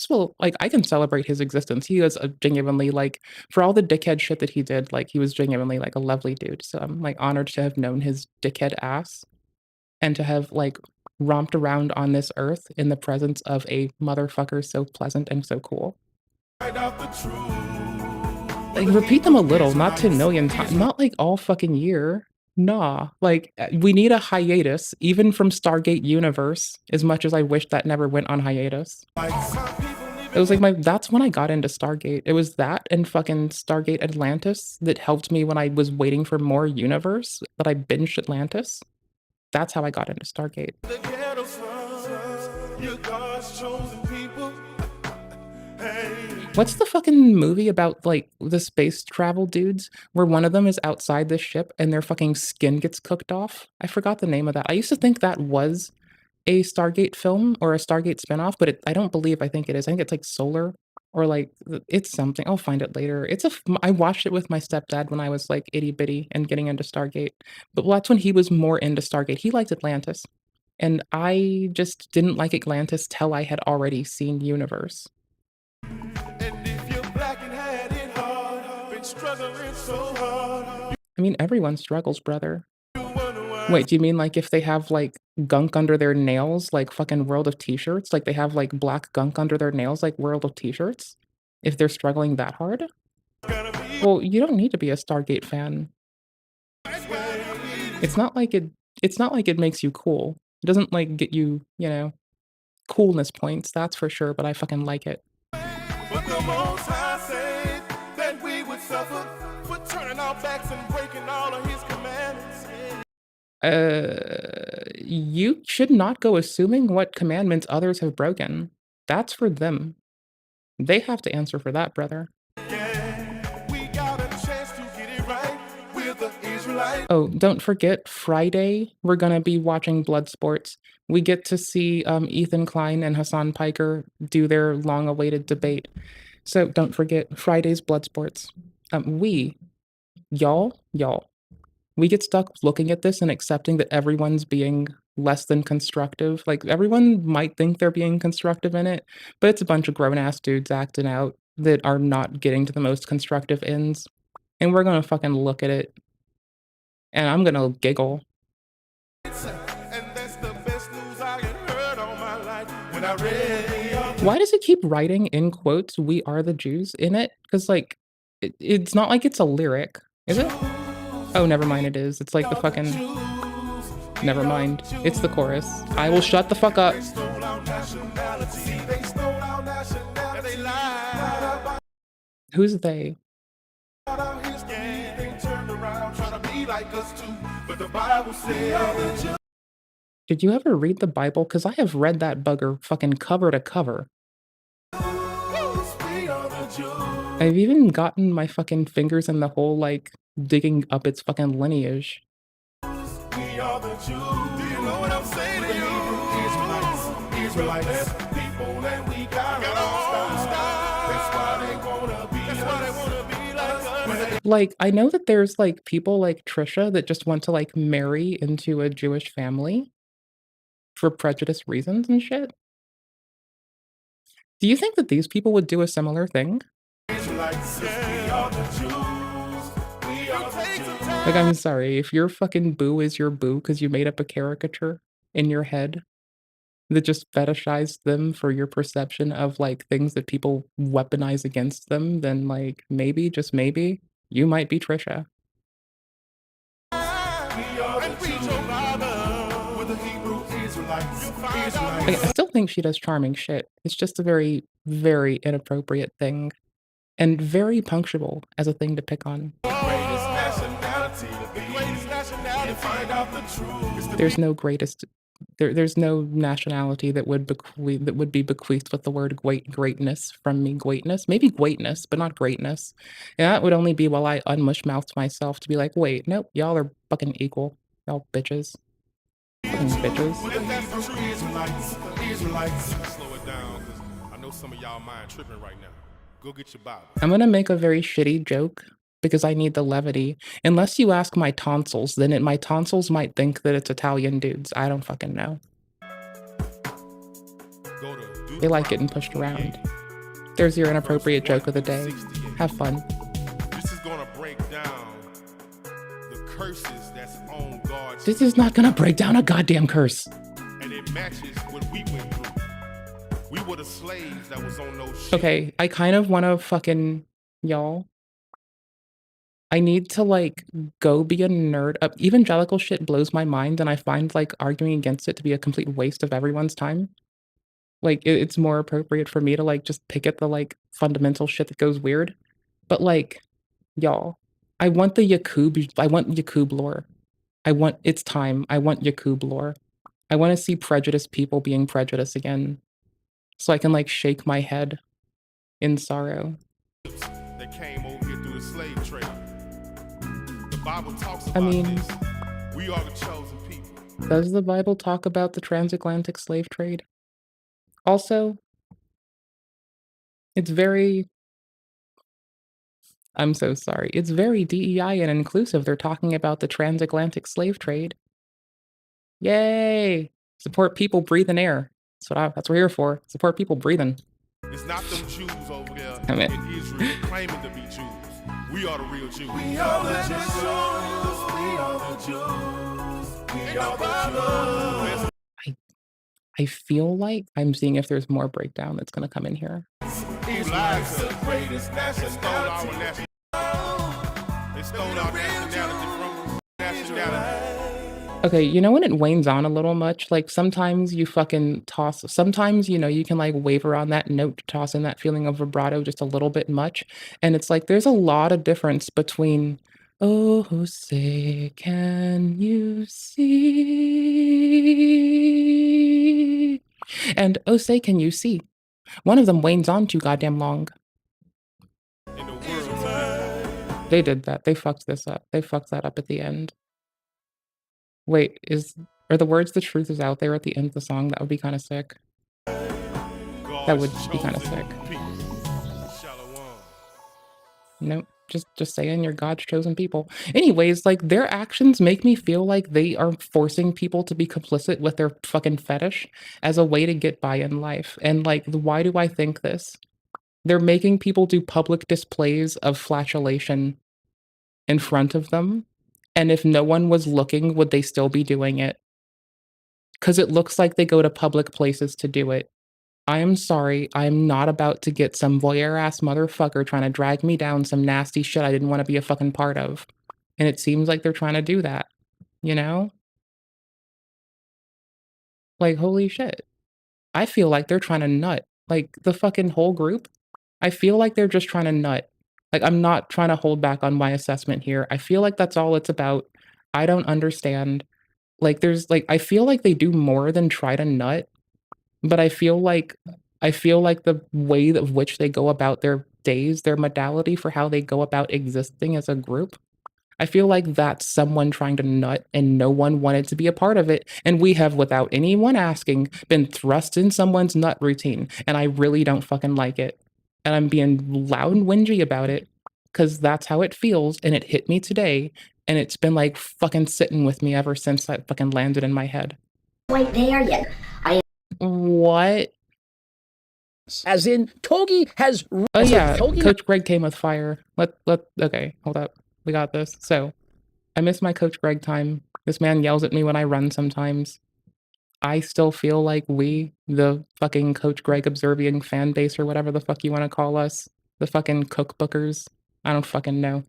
Speaker 1: well, like, I can celebrate his existence. He was a genuinely, like, for all the dickhead shit that he did, like, he was genuinely, like, a lovely dude, so I'm, like, honored to have known his dickhead ass and to have, like, romped around on this earth in the presence of a motherfucker so pleasant and so cool.
Speaker 10: Find out the truth.
Speaker 1: Like, repeat them a little, not 10 million times, not, like, all fucking year. Nah, like, we need a hiatus, even from Stargate Universe, as much as I wish that never went on hiatus. It was like that's when I got into Stargate. It was that and fucking Stargate Atlantis that helped me when I was waiting for more universe, that I binged Atlantis. That's how I got into Stargate.
Speaker 10: The ghetto son, you're God's chosen people. Hey.
Speaker 1: What's the fucking movie about, like, the space travel dudes, where one of them is outside this ship and their fucking skin gets cooked off? I forgot the name of that. I used to think that was a Stargate film or a Stargate spinoff, but I think it is. I think it's, like, Solar or, like, it's something. I'll find it later. I watched it with my stepdad when I was, like, itty bitty and getting into Stargate, but that's when he was more into Stargate. He liked Atlantis, and I just didn't like Atlantis till I had already seen Universe.
Speaker 10: And if you're black and had it hard, been struggling so hard,
Speaker 1: I mean, everyone struggles, brother.
Speaker 10: you wonder why.
Speaker 1: Wait, do you mean, like, if they have, like, gunk under their nails, like fucking World of T-shirts? Like, they have, like, black gunk under their nails, like World of T-shirts? If they're struggling that hard? Well, you don't need to be a Stargate fan. It's not like it makes you cool. It doesn't, like, get you, coolness points, that's for sure, but I fucking like it.
Speaker 10: But the Most High said that we would suffer for turning our backs and breaking all of His commandments.
Speaker 1: You should not go assuming what commandments others have broken. That's for them. They have to answer for that, brother.
Speaker 10: Yeah, we got a chance to get it right with the Israelites.
Speaker 1: Oh, don't forget, Friday, we're gonna be watching Bloodsports. We get to see Ethan Klein and Hassan Piker do their long-awaited debate. So don't forget, Friday's Bloodsports. Y'all, we get stuck looking at this and accepting that everyone's being less than constructive. Like, everyone might think they're being constructive in it, but it's a bunch of grown-ass dudes acting out that are not getting to the most constructive ends. And we're gonna fucking look at it, and I'm gonna giggle.
Speaker 10: And that's the best news I had heard all my life when I read.
Speaker 1: Why does it keep writing, in quotes, "We are the Jews" in it? Because, like, it's not like it's a lyric, is it? Oh, never mind, it is. It's like the fucking... Never mind. It's the chorus. I will shut the fuck up.
Speaker 10: They stole our nationality. They stole our nationality. They lied
Speaker 1: Who's they?
Speaker 10: about His game. They turned around trying to be like us too. But the Bible said,
Speaker 1: Did you ever read the Bible? Because I have read that bugger fucking cover to cover.
Speaker 10: we are the Jews.
Speaker 1: I've even gotten my fucking fingers in the hole, like, digging up its fucking lineage.
Speaker 10: We are the Jews. Do you know what I'm saying to you? Israelites, people that we got our own style. That's why they wanna be like us.
Speaker 1: Like, I know that there's, like, people like Trisha that just want to, like, marry into a Jewish family for prejudice reasons and shit. Do you think that these people would do a similar thing?
Speaker 10: Israelites, we are the Jews. We are the Jews.
Speaker 1: Like, I'm sorry, if your fucking boo is your boo because you made up a caricature in your head that just fetishized them for your perception of, like, things that people weaponize against them, then, like, maybe, just maybe, you might be Trisha.
Speaker 10: We are the Jews. With the Hebrew Israelites.
Speaker 1: Like, I still think she does charming shit. It's just a very, very inappropriate thing. And very punctual as a thing to pick on.
Speaker 10: Greatest nationality to be. Greatest nationality. Find out the truth.
Speaker 1: There's no greatest... There's no nationality that would be bequeathed with the word greatness from me. Greatness? Maybe greatness, but not greatness. And that would only be while I unmush-mouthed myself to be like, wait, nope, y'all are fucking equal. Y'all bitches. Fucking bitches.
Speaker 10: And that's the true Israelites. Israelites. Slow it down, because I know some of y'all mind tripping right now. Go get your Bible.
Speaker 1: I'm gonna make a very shitty joke because I need the levity. Unless you ask my tonsils, then my tonsils might think that it's Italian dudes. I don't fucking know.
Speaker 10: Go to
Speaker 1: They like getting pushed around. There's your inappropriate joke of the day. Have fun.
Speaker 10: This is gonna break down the curses that's on God's.
Speaker 1: This is not gonna break down a goddamn curse.
Speaker 10: And it matches what we went through. We were the slaves that was on those ships.
Speaker 1: Okay, I kind of want to fucking, y'all. I need to like go be a nerd. Evangelical shit blows my mind, and I find like arguing against it to be a complete waste of everyone's time. Like it's more appropriate for me to like just pick at the like fundamental shit that goes weird. But like, y'all, I want Yakub lore. It's time. I want Yakub lore. I want to see prejudiced people being prejudiced again. So I can like shake my head in sorrow.
Speaker 10: That came over here through the slave trade. The Bible talks about
Speaker 1: I mean,
Speaker 10: this. We are the chosen people.
Speaker 1: does the Bible talk about the transatlantic slave trade? Also, it's very, I'm so sorry, it's very DEI and inclusive. They're talking about the transatlantic slave trade. Yay! Support people breathing air. That's what we're here for. Support people breathing.
Speaker 10: It's not them Jews over there
Speaker 1: Damn it.
Speaker 10: in Israel claiming to be Jews. We are the real Jews.
Speaker 2: We are the Jews. We are the Jews. We are the Jews.
Speaker 1: I feel like I'm seeing if there's more breakdown that's gonna come in here.
Speaker 10: Israelites are the greatest nationality. They stole our nationality from us. Nationality.
Speaker 1: Okay, you know when it wanes on a little much? Like sometimes you fucking toss, sometimes, you know, you can like waver on that note, toss in that feeling of vibrato just a little bit much. And it's like there's a lot of difference between, oh, say, can you see? And oh, say, can you see? One of them wanes on too goddamn long.
Speaker 10: In the world.
Speaker 1: They did that. They fucked this up. They fucked that up at the end. Wait, are the words "the truth is out there" at the end of the song? That would be kind of sick. That would be kind of sick. Nope, just saying you're God's chosen people. Anyways, like their actions make me feel like they are forcing people to be complicit with their fucking fetish as a way to get by in life. And like, why do I think this? They're making people do public displays of flatulation in front of them. And if no one was looking, would they still be doing it? Because it looks like they go to public places to do it. I am sorry, I'm not about to get some voyeur-ass motherfucker trying to drag me down some nasty shit I didn't want to be a fucking part of. And it seems like they're trying to do that, you know? Like, holy shit. I feel like they're trying to nut. Like, the fucking whole group, I feel like they're just trying to nut. Like, I'm not trying to hold back on my assessment here. I feel like that's all it's about. I don't understand. Like, I feel like they do more than try to nut, but I feel like the way of which they go about their days, their modality for how they go about existing as a group, I feel like that's someone trying to nut and no one wanted to be a part of it. And we have, without anyone asking, been thrust in someone's nut routine. And I really don't fucking like it. And I'm being loud and whingy about it because that's how it feels. And it hit me today. And it's been like fucking sitting with me ever since that fucking landed in my head.
Speaker 7: Quite there yet.
Speaker 1: What?
Speaker 6: As in, Togi has...
Speaker 1: Oh yeah, Coach Greg came with fire. Okay, hold up. We got this. So, I miss my Coach Greg time. This man yells at me when I run sometimes. I still feel like we, the fucking Coach Greg observing fan base or whatever the fuck you want to call us, the fucking cookbookers, I don't fucking know.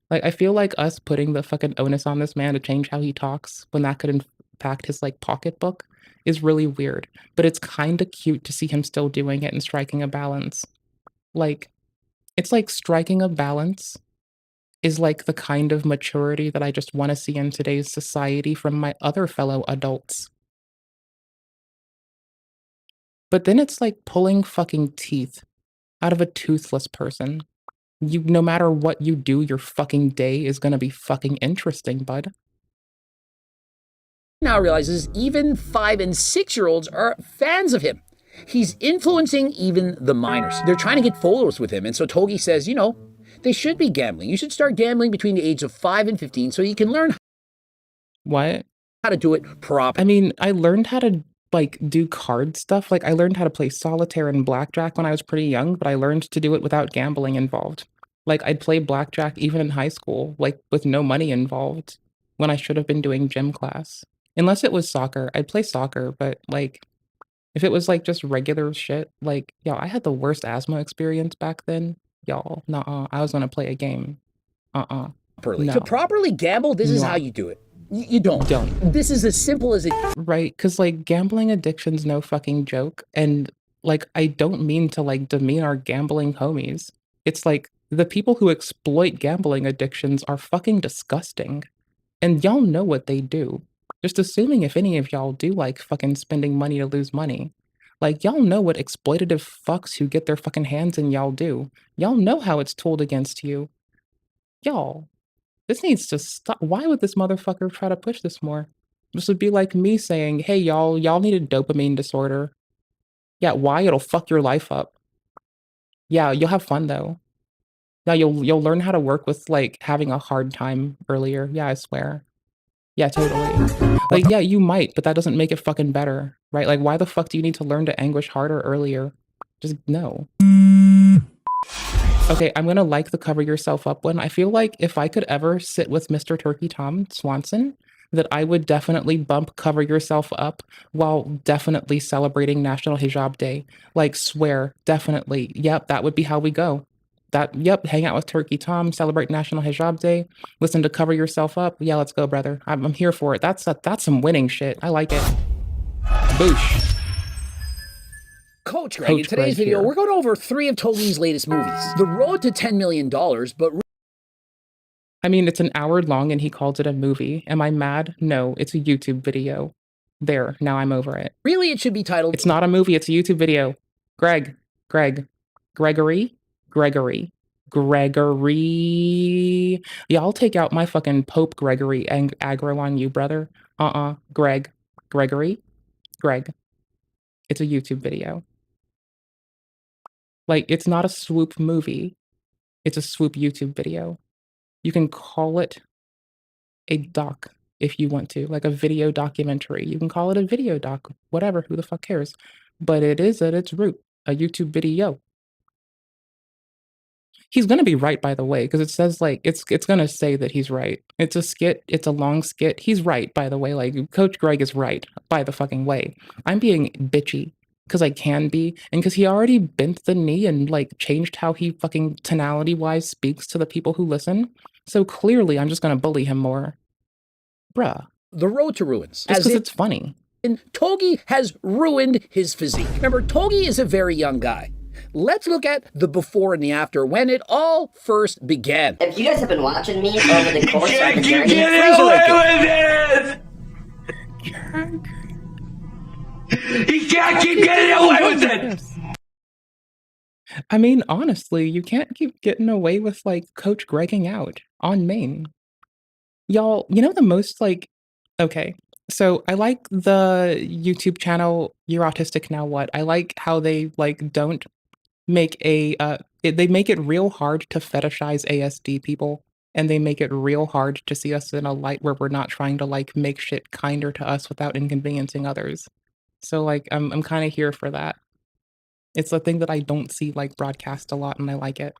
Speaker 1: Like, I feel like us putting the fucking onus on this man to change how he talks when that could impact his, like, pocketbook is really weird. But it's kind of cute to see him still doing it and striking a balance. Like, it's like striking a balance is like the kind of maturity that I just want to see in today's society from my other fellow adults. But then it's like pulling fucking teeth out of a toothless person. No matter what you do, your fucking day is gonna be fucking interesting, bud.
Speaker 6: Now realizes even 5 and 6-year-olds are fans of him. He's influencing even the minors. They're trying to get photos with him. And so Togi says, you know, they should be gambling. You should start gambling between the age of 5 and 15 so you can learn
Speaker 1: what?
Speaker 6: How to do it properly.
Speaker 1: I mean, I learned how to like do card stuff. Like I learned how to play solitaire and blackjack when I was pretty young, but I learned to do it without gambling involved. Like I'd play blackjack even in high school, like with no money involved when I should have been doing gym class. Unless it was soccer, I'd play soccer, but like if it was like just regular shit, like yo, I had the worst asthma experience back then. Y'all, nuh-uh. I was gonna play a game.
Speaker 6: properly.
Speaker 1: No.
Speaker 6: To properly gamble, this is
Speaker 1: No.
Speaker 6: how you do it. You don't. This is as simple as it.
Speaker 1: Right, because like gambling addiction's no fucking joke. And like I don't mean to like demean our gambling homies. It's like the people who exploit gambling addictions are fucking disgusting. And y'all know what they do. Just assuming if any of y'all do like fucking spending money to lose money. Like y'all know what exploitative fucks who get their fucking hands in y'all do. Y'all know how it's told against you. Y'all, this needs to stop. Why would this motherfucker try to push this more? This would be like me saying, hey, y'all need a dopamine disorder. Yeah, why? It'll fuck your life up. Yeah, you'll have fun though. Yeah, you'll learn how to work with like having a hard time earlier. Yeah, I swear. Yeah, totally. Like, yeah, you might, but that doesn't make it fucking better, right? Like, why the fuck do you need to learn to anguish harder earlier? Just no. Okay, I'm gonna like the cover yourself up one. I feel like if I could ever sit with Mr. Turkey Tom Swanson, that I would definitely bump cover yourself up while definitely celebrating National Hijab Day. Like, swear, definitely. Yep, that would be how we go. Yep, hang out with Turkey Tom, celebrate National Hijab Day, listen to cover yourself up. Yeah, let's go, brother. I'm here for it. That's some winning shit. I like it. Boosh.
Speaker 6: Coach Greg, in today's video,
Speaker 1: here.
Speaker 6: we're going over 3 of Togi's latest movies. The Road to $10 Million, but...
Speaker 1: I mean, it's an hour long and he called it a movie. Am I mad? No, it's a YouTube video. There, now I'm over it.
Speaker 6: Really, it should be titled...
Speaker 1: It's not a movie, it's a YouTube video. Gregory? Yeah, I'll take out my fucking Pope Gregory and aggro on you, brother. Greg. It's a YouTube video. Like, it's not a swoop movie. It's a swoop YouTube video. You can call it a doc if you want to, like a video documentary. You can call it a video doc, whatever, who the fuck cares? But it is at its root a YouTube video. He's gonna be right, by the way, because it says like it's gonna say that he's right. It's a skit. It's a long skit. He's right, by the way. Like Coach Greg is right, by the fucking way. I'm being bitchy because I can be, and because he already bent the knee and like changed how he fucking tonality wise speaks to the people who listen. So clearly, I'm just gonna bully him more, bruh.
Speaker 6: The Road to Ruins.
Speaker 1: Just because it's funny.
Speaker 6: And Togi has ruined his physique. Remember, Togi is a very young guy. Let's look at the before and the after when it all first began.
Speaker 7: If you guys have been watching me over the course of the journey,
Speaker 2: He can't keep getting away with it!
Speaker 1: I mean, honestly, you can't keep getting away with, like, Coach Gregging out on main. Y'all, you know the most, like... Okay, so I like the YouTube channel, You're Autistic Now What? I like how they, like, don't make a... they make it real hard to fetishize ASD people, and they make it real hard to see us in a light where we're not trying to, like, make shit kinder to us without inconveniencing others. So, like, I'm kind of here for that. It's a thing that I don't see, like, broadcast a lot, and I like it.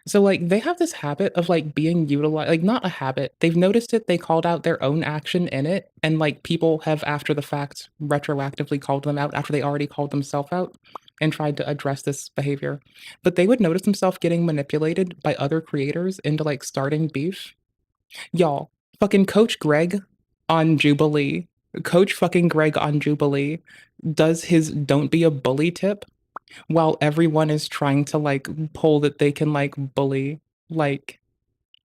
Speaker 1: So, like, they have this habit of, like, being utilized, like, not a habit. They've noticed it, they called out their own action in it, and, like, people have, after the fact, retroactively called them out after they already called themselves out and tried to address this behavior. But they would notice themselves getting manipulated by other creators into, like, starting beef. Y'all, fucking Coach Greg on Jubilee, Coach fucking Greg on Jubilee does his don't be a bully tip while everyone is trying to, like, pull that they can, like, bully. Like,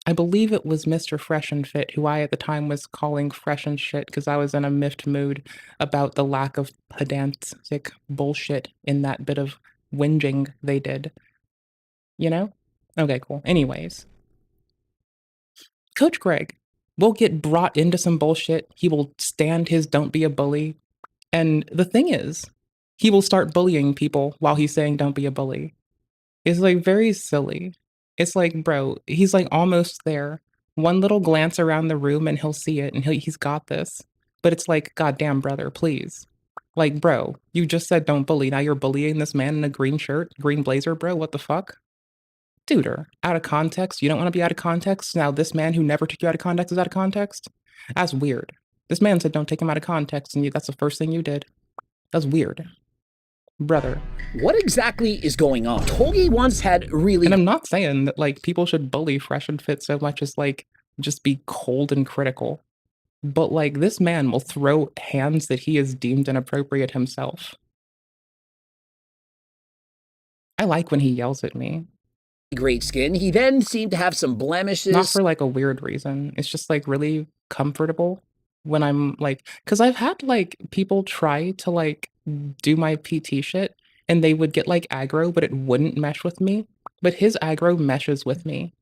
Speaker 1: I believe it was Mr. Fresh and Fit, who I at the time was calling fresh and shit because I was in a miffed mood about the lack of pedantic bullshit in that bit of whinging they did. You know? Okay, cool. Anyways. Coach Greg will get brought into some bullshit. He will stand his don't be a bully. And the thing is, he will start bullying people while he's saying don't be a bully. It's like very silly. It's like, bro, he's like almost there. One little glance around the room and he'll see it and he's got this. But it's like, goddamn, brother, please. Like, bro, you just said don't bully. Now you're bullying this man in a green shirt, green blazer, bro. What the fuck? Duder, out of context. You don't want to be out of context. Now this man who never took you out of context is out of context. That's weird. This man said don't take him out of context, and that's the first thing you did. That's weird. Brother.
Speaker 6: What exactly is going on? Togi once had really...
Speaker 1: And I'm not saying that, like, people should bully Fresh and Fit so much as, like, just be cold and critical. But, like, this man will throw hands that he has deemed inappropriate himself. I like when he yells at me.
Speaker 6: Great skin. He then seemed to have some blemishes.
Speaker 1: Not for, like, a weird reason. It's just, like, really comfortable when I'm, like... Because I've had, like, people try to, like, do my PT shit, and they would get, like, aggro, but it wouldn't mesh with me. But his aggro meshes with me.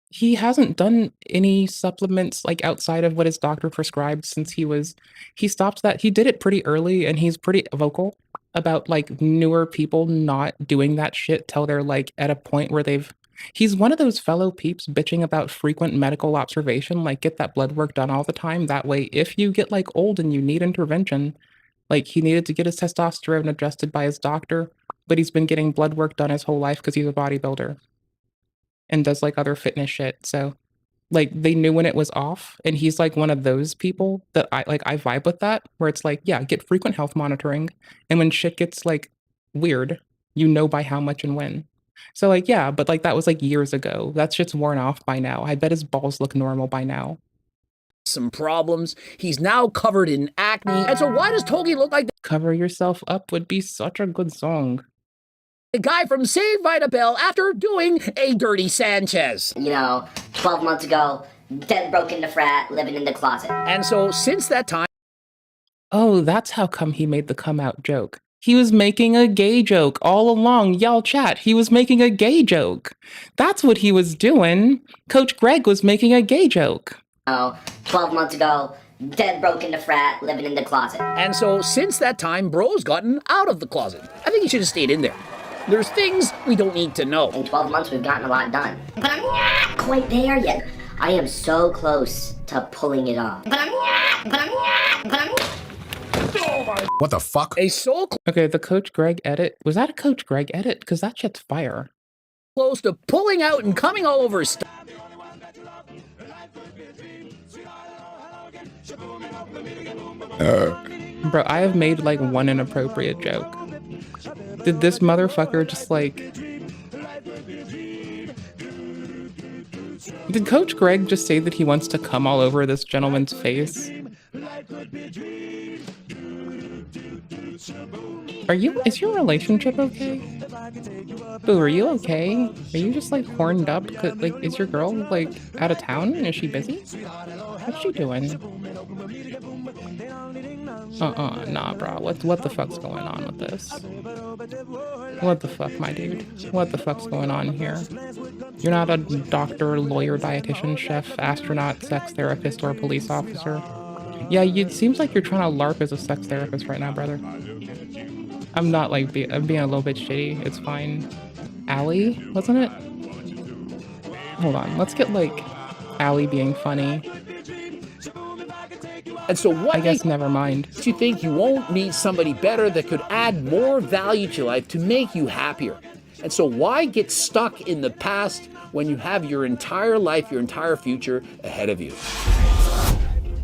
Speaker 1: He hasn't done any supplements, like, outside of what his doctor prescribed since he stopped that. He did it pretty early, and he's pretty vocal about, like, newer people not doing that shit till they're, like, at a point where he's one of those fellow peeps bitching about frequent medical observation, like, get that blood work done all the time. That way, if you get, like, old and you need intervention, like, he needed to get his testosterone adjusted by his doctor, but he's been getting blood work done his whole life because he's a bodybuilder and does, like, other fitness shit. So, like, they knew when it was off, and he's, like, one of those people that I vibe with that, where it's like, yeah, get frequent health monitoring, and when shit gets, like, weird, you know by how much and when. So, like, yeah, but, like, that was, like, years ago. That shit's worn off by now. I bet his balls look normal by now.
Speaker 6: Some problems. He's now covered in acne. And so why does Togi look like
Speaker 1: Cover Yourself Up would be such a good song.
Speaker 6: the guy from Save Vita Bell after doing a Dirty Sanchez?
Speaker 7: 12 months ago, dead broke in the frat, living in the closet.
Speaker 6: And so since that time...
Speaker 1: Oh, that's how come he made the come out joke. He was making a gay joke all along. Y'all chat. He was making a gay joke. That's what he was doing. Coach Greg was making a gay joke.
Speaker 7: 12 months ago, dead broke in the frat, living in the closet.
Speaker 6: And so since that time, bro's gotten out of the closet. I think he should have stayed in there. There's things we don't need to know.
Speaker 7: In 12 months, we've gotten a lot done. But I'm not quite there yet. I am so close to pulling it off.
Speaker 10: What the fuck?
Speaker 1: Okay, the Coach Greg edit. Was that a Coach Greg edit? Because that shit's fire.
Speaker 6: Close to pulling out and coming all over his stuff.
Speaker 1: Bro, I have made, like, one inappropriate joke. Did this motherfucker just, like... Did Coach Greg just say that he wants to come all over this gentleman's face? Is your relationship okay? Boo, are you okay? Are you just, like, horned up? Like, is your girl, like, out of town? Is she busy? What's she doing? Nah, bro. What the fuck's going on with this? What the fuck, my dude? What the fuck's going on here? You're not a doctor, lawyer, dietitian, chef, astronaut, sex therapist, or police officer. Yeah, it seems like you're trying to LARP as a sex therapist right now, brother. I'm not, like, I'm being a little bit shitty. It's fine. Allie, wasn't it? Hold on. Let's get, like, Allie being funny.
Speaker 6: And so what...
Speaker 1: I guess never mind.
Speaker 6: You think you won't meet somebody better that could add more value to your life to make you happier? And so why get stuck in the past when you have your entire life, your entire future ahead of you?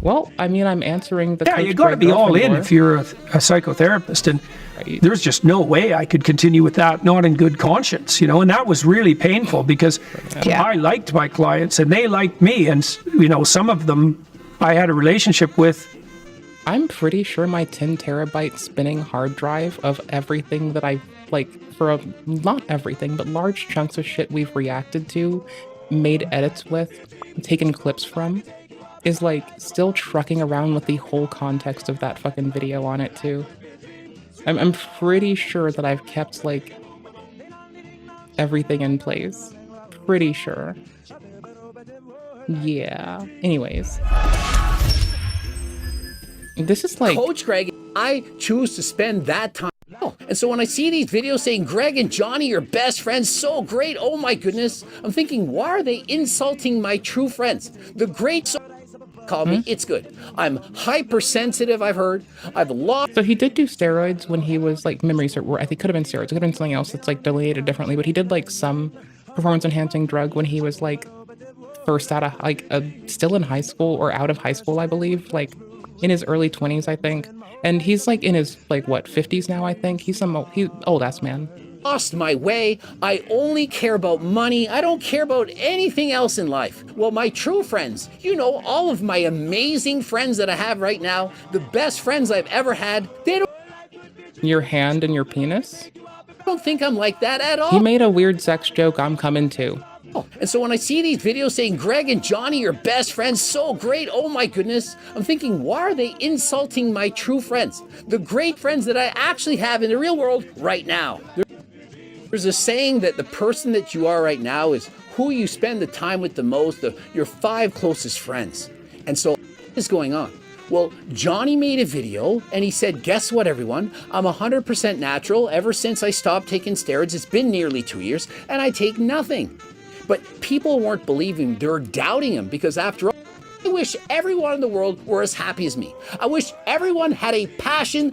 Speaker 1: Well, I mean, I'm answering the...
Speaker 11: Yeah, you got to be all in if you're a psychotherapist, and there's just no way I could continue with that, not in good conscience, and that was really painful because I liked my clients and they liked me, and some of them I had a relationship with.
Speaker 1: I'm pretty sure my 10 terabyte spinning hard drive of everything that not everything, but large chunks of shit we've reacted to, made edits with, taken clips from, is, like, still trucking around with the whole context of that fucking video on it, too. I'm pretty sure that I've kept, like, everything in place. Pretty sure. Yeah. Anyways. This is, like...
Speaker 6: Coach Greg, I choose to spend that time... And so when I see these videos saying Greg and Johnny are best friends, so great, oh my goodness, I'm thinking, why are they insulting my true friends? The great call me, it's good. I'm hypersensitive, I've heard. I've lost.
Speaker 1: So he did do steroids when he was like memories, or I think could have been steroids. It could have been something else that's like delineated differently, but he did like some performance enhancing drug when he was like first out of like still in high school or out of high school, I believe, like in his early 20s, I think. And he's like in his like what 50s now, I think. He's old ass man.
Speaker 6: Lost my way. I only care about money. I don't care about anything else in life. Well, my true friends, you know, all of my amazing friends that I have right now, the best friends I've ever had, they don't.
Speaker 1: Your hand and your penis?
Speaker 6: I don't think I'm like that at all.
Speaker 1: He made a weird sex joke. I'm coming too.
Speaker 6: And so when I see these videos saying Greg and Johnny are best friends, so great, oh my goodness, I'm thinking, why are they insulting my true friends? The great friends that I actually have in the real world right now. There's a saying that the person that you are right now is who you spend the time with the most, your 5 closest friends. And so what is going on? Well, Johnny made a video and he said, guess what, everyone? I'm 100% natural. Ever since I stopped taking steroids, it's been nearly 2 years, and I take nothing. But people weren't believing him. They were doubting him because after all, I wish everyone in the world were as happy as me. I wish everyone had a passion.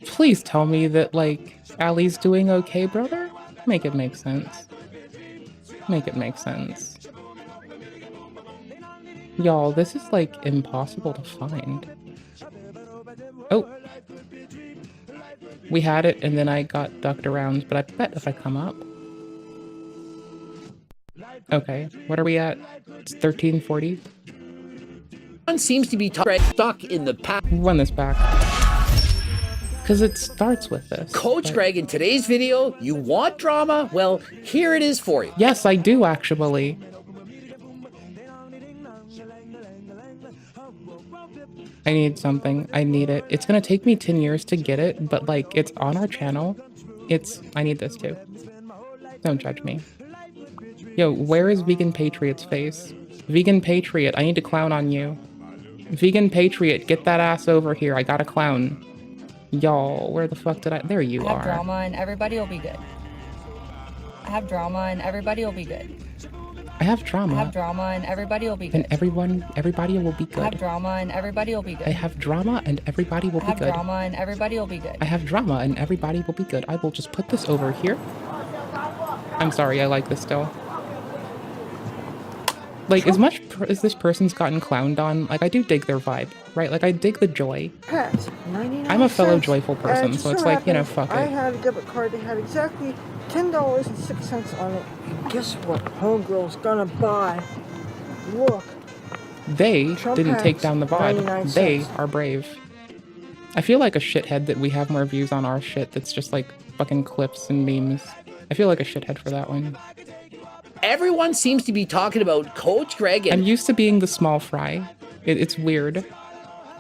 Speaker 1: Please tell me that, like, Allie's doing okay, brother? Make it make sense. Make it make sense. Y'all, this is, like, impossible to find. Oh. We had it, and then I got ducked around, but I bet if I come up. Okay, what are we at? It's 1340.
Speaker 6: One seems to be stuck in the past.
Speaker 1: Run this back. Because it starts with this.
Speaker 6: Coach Greg, in today's video, you want drama? Well, here it is for you.
Speaker 1: Yes, I do, actually. I need something. I need it. It's gonna take me 10 years to get it, but, like, it's on our channel. I need this too. Don't judge me. Yo, where is Vegan Patriot's face? Vegan Patriot, I need to clown on you. Vegan Patriot, get that ass over here. I got a clown. Y'all, where the fuck did I... There you are.
Speaker 5: I have drama and everybody will be good. I have drama and everybody will be good.
Speaker 1: I have drama.
Speaker 5: I have drama and everybody will be good.
Speaker 1: And everybody will be good.
Speaker 5: I have drama and everybody will be good.
Speaker 1: I have drama and everybody will be good.
Speaker 5: I have drama and everybody will be good.
Speaker 1: I have drama and everybody will be good. I will just put this over here. I'm sorry, I like this still. Like, as much as this person's gotten clowned on, like, I do dig their vibe, right? Like, I dig the joy. I'm a fellow joyful person, so it's like, you know, fuck it.
Speaker 12: I had a debit card that had exactly $10.06 on it. And guess what? Homegirl's gonna buy. Look.
Speaker 1: They
Speaker 12: Trump
Speaker 1: didn't take
Speaker 12: hats,
Speaker 1: down the VOD.
Speaker 12: 99
Speaker 1: They
Speaker 12: cents.
Speaker 1: are brave. I feel like a shithead that we have more views on our shit that's just like fucking clips and memes. I feel like a shithead for that one.
Speaker 6: Everyone seems to be talking about Coach Greg and...
Speaker 1: I'm used to being the small fry. It's weird.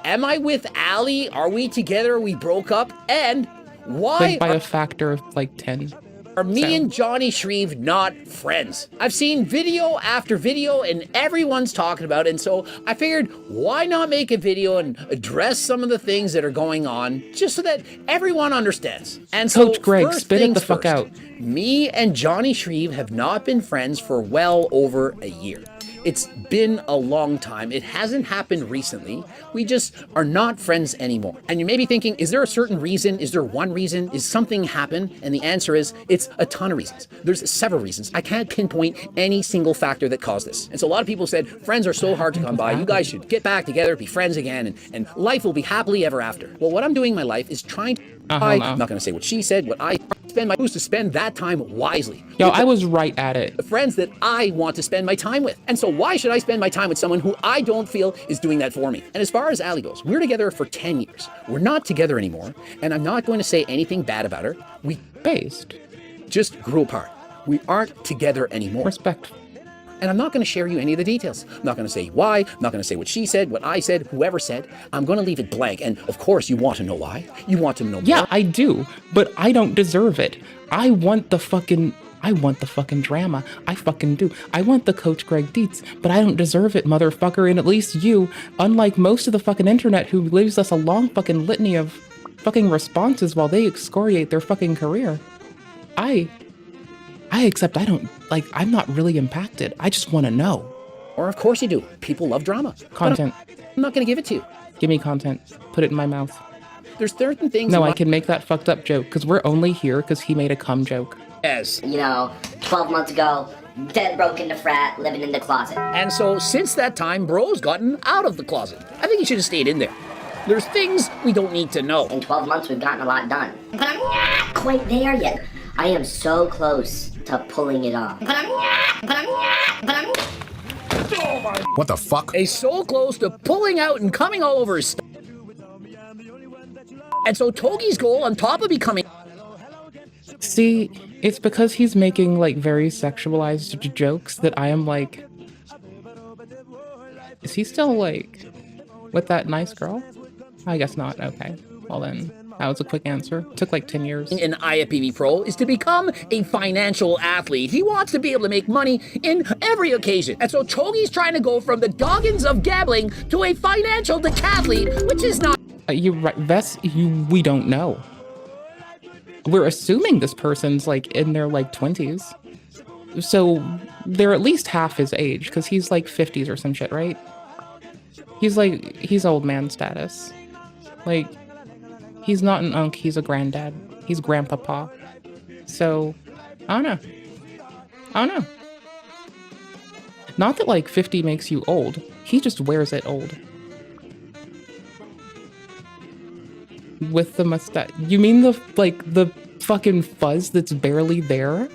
Speaker 6: Am I with Allie? Are we together? We broke up? And why
Speaker 1: Like by a factor of like 10.
Speaker 6: are me and Johnny Shreve not friends? I've seen video after video and everyone's talking about it, and so I figured, why not make a video and address some of the things that are going on just so that everyone understands? And so,
Speaker 1: Coach Greg,
Speaker 6: first
Speaker 1: spit it the
Speaker 6: things
Speaker 1: fuck
Speaker 6: first,
Speaker 1: out.
Speaker 6: Me and Johnny Shreve have not been friends for well over a year. It's been a long time. It hasn't happened recently. We just are not friends anymore. And you may be thinking, is there a certain reason? Is there one reason? Is something happen? And the answer is, it's a ton of reasons. There's several reasons. I can't pinpoint any single factor that caused this. And so a lot of people said, friends are so hard to come by. You guys should get back together, be friends again, and life will be happily ever after. Well, what I'm doing in my life is trying to... I'm not going to say what she said, what I spend my choose to spend that time wisely.
Speaker 1: Yo, I was right at it.
Speaker 6: The friends that I want to spend my time with. And so why should I spend my time with someone who I don't feel is doing that for me? And as far as Allie goes, we're together for 10 years. We're not together anymore, and I'm not going to say anything bad about her. We just grew apart. We aren't together anymore.
Speaker 1: Respect.
Speaker 6: And I'm not going to share you any of the details. I'm not going to say why. I'm not going to say what she said, what I said, whoever said. I'm going to leave it blank. And of course, you want to know why. You want to know more.
Speaker 1: Yeah, I do, but I don't deserve it. I want the fucking drama. I fucking do. I want the Coach Greg deets, but I don't deserve it, motherfucker. And at least you, unlike most of the fucking internet who leaves us a long fucking litany of fucking responses while they excoriate their fucking career. I accept I'm not really impacted. I just want to know.
Speaker 6: Or of course you do. People love drama.
Speaker 1: Content.
Speaker 6: I'm not going to give it to you.
Speaker 1: Give me content. Put it in my mouth.
Speaker 6: There's certain things...
Speaker 1: No, I can make that fucked up joke, because we're only here because he made a cum joke.
Speaker 6: As.
Speaker 7: 12 months ago, dead broke in the frat, living in the closet.
Speaker 6: And so, since that time, bro's gotten out of the closet. I think he should have stayed in there. There's things we don't need to know.
Speaker 7: In 12 months, we've gotten a lot done. But I'm not quite there yet. I am so close to pulling it off.
Speaker 10: What the fuck?
Speaker 6: He's so close to pulling out and coming all over his stuff. And so Togi's goal, on top of becoming...
Speaker 1: See, it's because he's making, very sexualized jokes that I am like... Is he still, with that nice girl? I guess not. Okay. Well then, that was a quick answer. It took 10 years.
Speaker 6: An IFBB Pro is to become a financial athlete. He wants to be able to make money in every occasion. And so Togi's trying to go from the Goggins of gambling to a financial decathlete, which is not...
Speaker 1: You're right. We don't know. We're assuming this person's in their 20s. So they're at least half his age, because he's 50s or some shit, right? He's old man status. He's not an unk, he's a granddad. He's grandpapa. So, I don't know. Not that 50 makes you old. He just wears it old. With the mustache. You mean the fucking fuzz that's barely there?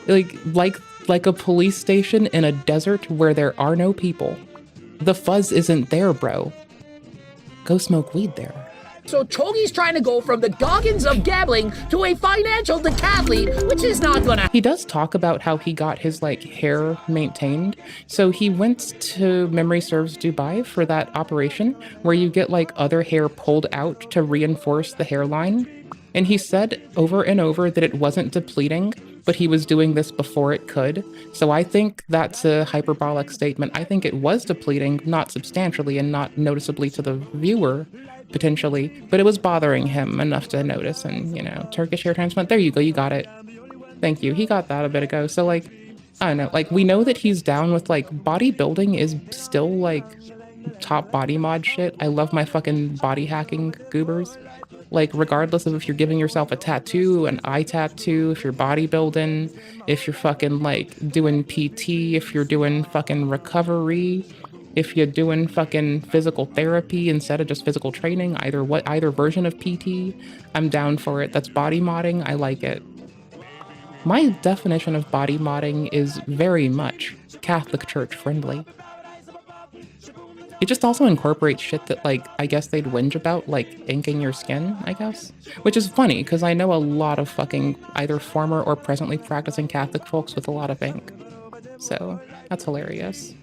Speaker 1: Like a police station in a desert where there are no people. The fuzz isn't there, bro. Go smoke weed there.
Speaker 6: So Togi's trying to go from the Goggins of gambling to a financial decathlete, which is not gonna...
Speaker 1: He does talk about how he got his, hair maintained. So he went to Memory Serves Dubai for that operation where you get, other hair pulled out to reinforce the hairline. And he said over and over that it wasn't depleting, but he was doing this before it could. So I think that's a hyperbolic statement. I think it was depleting, not substantially and not noticeably to the viewer, potentially, but it was bothering him enough to notice. And, Turkish hair transplant, there you go, you got it. Thank you. He got that a bit ago. So, I don't know, we know that he's down with, bodybuilding is still, top body mod shit. I love my fucking body hacking goobers. Regardless of if you're giving yourself a tattoo, an eye tattoo, if you're bodybuilding, if you're fucking, doing PT, if you're doing fucking recovery, if you're doing fucking physical therapy instead of just physical training, either version of PT, I'm down for it. That's body modding. I like it. My definition of body modding is very much Catholic Church friendly. It just also incorporates shit that, I guess they'd whinge about, inking your skin, I guess. Which is funny, because I know a lot of fucking either former or presently practicing Catholic folks with a lot of ink. So, that's hilarious.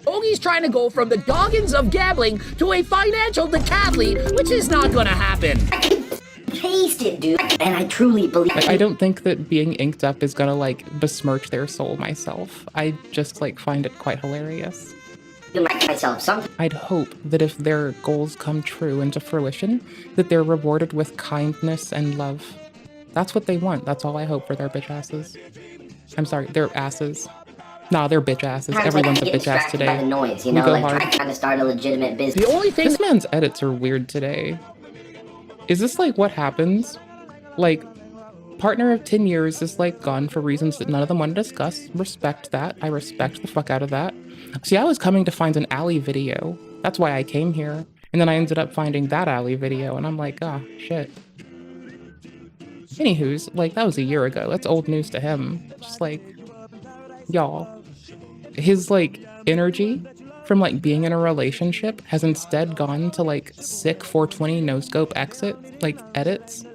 Speaker 6: Togi's trying to go from the Goggins of gambling to a financial decathlete, which is not gonna happen.
Speaker 7: I can taste it, dude. And I truly believe...
Speaker 1: I don't think that being inked up is gonna, besmirch their soul myself. I just, find it quite hilarious. I'd hope that if their goals come true into fruition, that they're rewarded with kindness and love. That's what they want. That's all I hope for their bitch asses. I'm sorry, their asses. Nah, they're bitch asses. Everyone's a bitch ass today.
Speaker 7: By the noise,
Speaker 1: we go hard.
Speaker 7: Trying to start a legitimate business.
Speaker 6: The only thing...
Speaker 1: This man's edits are weird today. Is this what happens? Partner of 10 years is gone for reasons that none of them want to discuss. Respect that. I respect the fuck out of that. See, I was coming to find an alley video. That's why I came here. And then I ended up finding that alley video, and I'm like, ah, shit. Anywho's, that was a year ago. That's old news to him. Just y'all. His, energy from, being in a relationship has instead gone to, sick 420 no-scope exit, edits.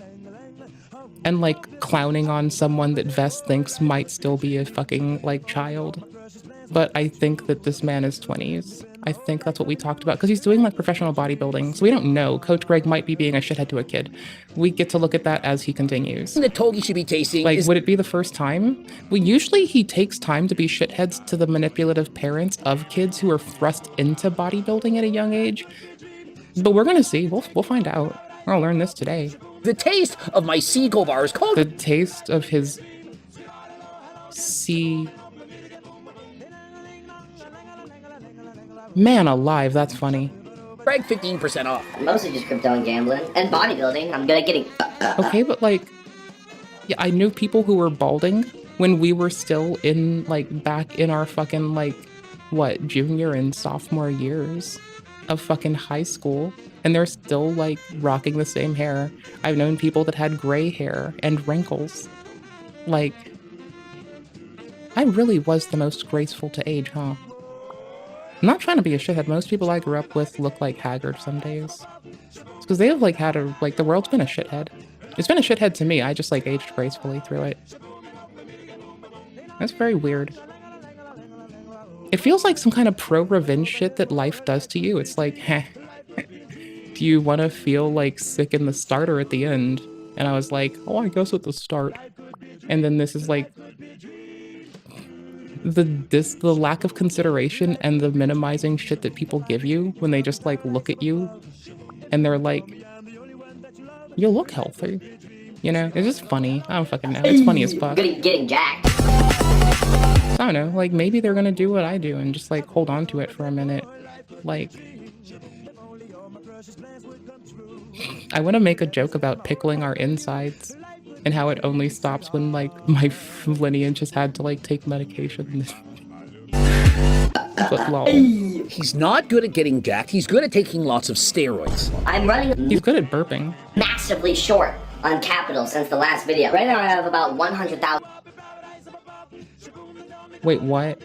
Speaker 1: And, clowning on someone that Vest thinks might still be a fucking, child. But I think that this man is 20s. I think that's what we talked about, because he's doing, professional bodybuilding. So we don't know. Coach Greg might be being a shithead to a kid. We get to look at that as he continues.
Speaker 6: The Togi should be tasting
Speaker 1: would it be the first time? Well, usually he takes time to be shitheads to the manipulative parents of kids who are thrust into bodybuilding at a young age. But we're gonna see. We'll find out. I'll learn this today.
Speaker 6: The taste of my seagull bar is called...
Speaker 1: The taste of his... sea... Man alive, that's funny.
Speaker 6: Greg 15% off.
Speaker 7: Mostly just crypto and gambling. And bodybuilding. I'm good at getting...
Speaker 1: Okay, but like... Yeah, I knew people who were balding when we were still in, like, back in our fucking, like, what, junior and sophomore years of fucking high school. And they're still, like, rocking the same hair. I've known people that had gray hair and wrinkles. Like... I really was the most graceful to age, huh? I'm not trying to be a shithead. Most people I grew up with look like haggard some days. It's because they have, like, had a... Like, the world's been a shithead. It's been a shithead to me. I just, like, aged gracefully through it. That's very weird. It feels like some kind of pro-revenge shit that life does to you. It's like, heh. Do you want to feel, like, sick in the start or at the end? And I was like, oh, I guess at the start. And then this is, like... The lack of consideration and the minimizing shit that people give you when they just, like, look at you and they're like, you look healthy. You know? It's just funny. I don't fucking know. It's funny as fuck.
Speaker 7: Getting jacked.
Speaker 1: I don't know. Like, maybe they're gonna do what I do and just, like, hold on to it for a minute. Like... I want to make a joke about pickling our insides. And how it only stops when, like, my lineage has had to, like, take medication. But lol.
Speaker 6: He's not good at getting jacked. He's good at taking lots of steroids.
Speaker 7: I'm running...
Speaker 1: He's good at burping.
Speaker 7: Massively short on capital since the last video. Right now I have about 100,000...
Speaker 1: Wait, what?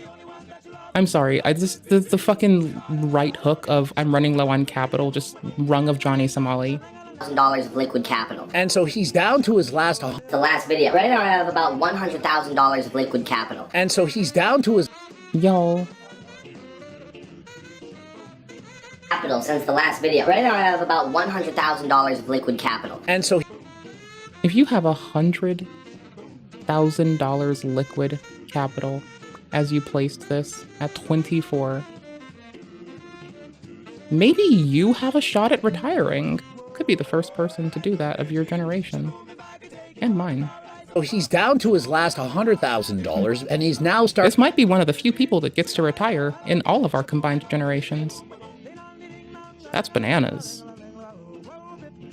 Speaker 1: I'm sorry. I just... The fucking right hook of I'm running low on capital just rung of Johnny Somali.
Speaker 7: $1,000 of liquid capital.
Speaker 6: And so he's down to his last...
Speaker 7: The last video. Right now I have about $100,000 of liquid capital.
Speaker 6: And so he's down to his...
Speaker 1: Y'all.
Speaker 7: Capital since the last video. Right now I have about $100,000 of liquid capital.
Speaker 6: And so...
Speaker 1: If you have $100,000 liquid capital as you placed this at 24, maybe you have a shot at retiring. Could be the first person to do that of your generation. And mine.
Speaker 6: So he's down to his last $100,000 and he's now starting...
Speaker 1: This might be one of the few people that gets to retire in all of our combined generations. That's bananas.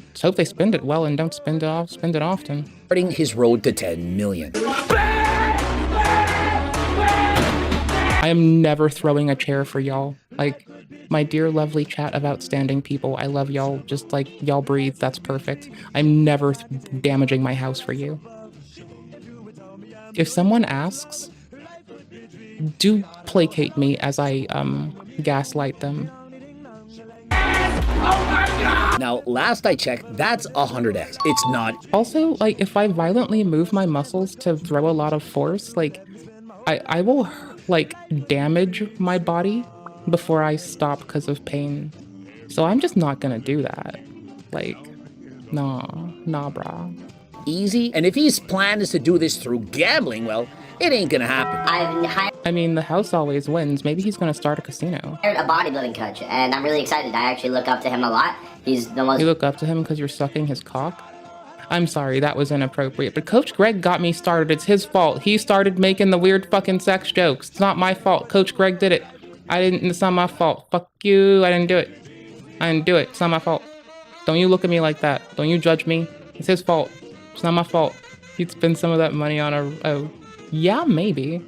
Speaker 1: Let's hope they spend it well and don't spend it often.
Speaker 6: Starting his road to 10 million.
Speaker 1: I am never throwing a chair for y'all. Like, my dear lovely chat of outstanding people, I love y'all. Just like, y'all breathe, that's perfect. I'm never damaging my house for you. If someone asks, do placate me as I, gaslight them.
Speaker 6: Now, last I checked, that's 100x. It's not.
Speaker 1: Also, like, if I violently move my muscles to throw a lot of force, like, I will, like, damage my body before I stop because of pain. So I'm just not gonna do that. Like, nah, brah.
Speaker 6: Easy. And if his plan is to do this through gambling, well, it ain't gonna happen.
Speaker 1: I mean, the house always wins. Maybe he's gonna start a casino.
Speaker 7: I hired a bodybuilding coach, and I'm really excited. I actually look up to him a lot. He's the most...
Speaker 1: You look up to him because you're sucking his cock? I'm sorry, that was inappropriate, but Coach Greg got me started. It's his fault. He started making the weird fucking sex jokes. It's not my fault. Coach Greg did it. It's not my fault. Fuck you, I didn't do it. It's not my fault. Don't you look at me like that. Don't you judge me. It's his fault. It's not my fault. He'd spend some of that money on a yeah, maybe.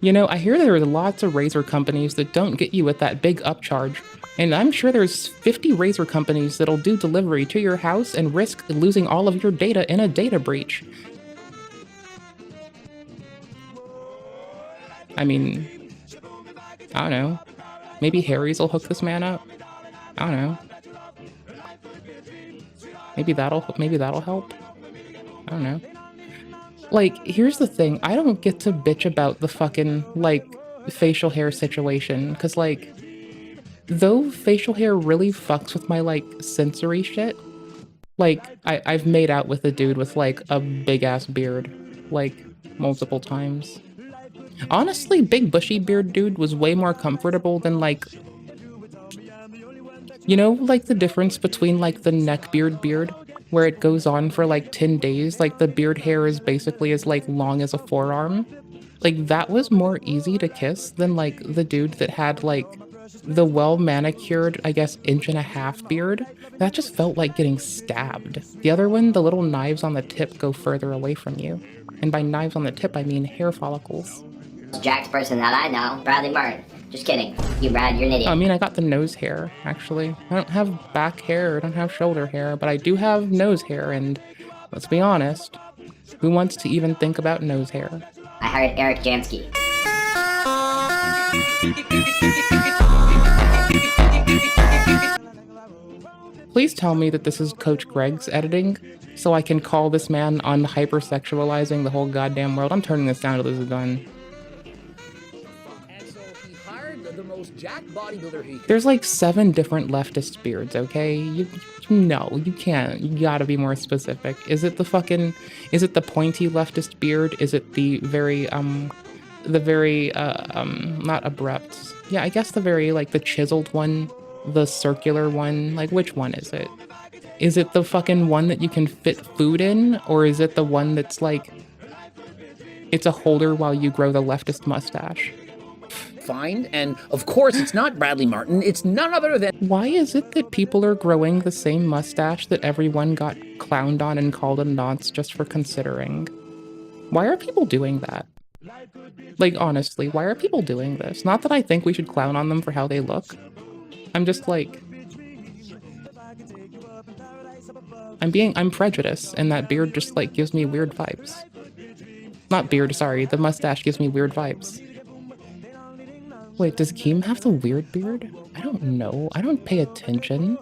Speaker 1: You know, I hear there are lots of razor companies that don't get you with that big upcharge. And I'm sure there's 50 razor companies that'll do delivery to your house and risk losing all of your data in a data breach. I mean, I don't know. Maybe Harry's will hook this man up. I don't know. Maybe that'll help. I don't know. Like, here's the thing. I don't get to bitch about the fucking, like, facial hair situation. Because, like, though facial hair really fucks with my, like, sensory shit, like, I've made out with a dude with, like, a big-ass beard, like, multiple times. Honestly, big bushy beard dude was way more comfortable than, like, You know, like the difference between like the neckbeard beard, where it goes on for like 10 days, like the beard hair is basically as like long as a forearm. Like that was more easy to kiss than like the dude that had like the well manicured, I guess, 1.5 beard. That just felt like getting stabbed. The other one, the little knives on the tip go further away from you. And by knives on the tip, I mean hair follicles.
Speaker 7: Jack's person that I know, Bradley Martin. Just kidding. You, Brad, you're an idiot.
Speaker 1: I mean, I got the nose hair, actually. I don't have back hair, I don't have shoulder hair, but I do have nose hair, and let's be honest, who wants to even think about nose hair?
Speaker 7: I hired Eric Jansky.
Speaker 1: Please tell me that this is Coach Greg's editing, so I can call this man on hypersexualizing the whole goddamn world. I'm turning this down to this is done.
Speaker 6: And so he hired the most jacked bodybuilder he...
Speaker 1: There's like 7 different leftist beards, okay? No, you can't. You gotta be more specific. Is it the pointy leftist beard? Is it the very, not abrupt. Yeah, I guess the very, like, the chiseled one, the circular one. Like, which one is it? Is it the fucking one that you can fit food in? Or is it the one that's like, it's a holder while you grow the leftist mustache?
Speaker 6: Fine, and of course it's not Bradley Martin, it's none other than...
Speaker 1: Why is it that people are growing the same mustache that everyone got clowned on and called a nonce just for considering? Why are people doing that? Like, honestly, why are people doing this? Not that I think we should clown on them for how they look. I'm just like... I'm prejudiced, and that beard just, like, gives me weird vibes. Not beard, sorry, the mustache gives me weird vibes. Wait, does Keem have the weird beard? I don't know. I don't pay attention.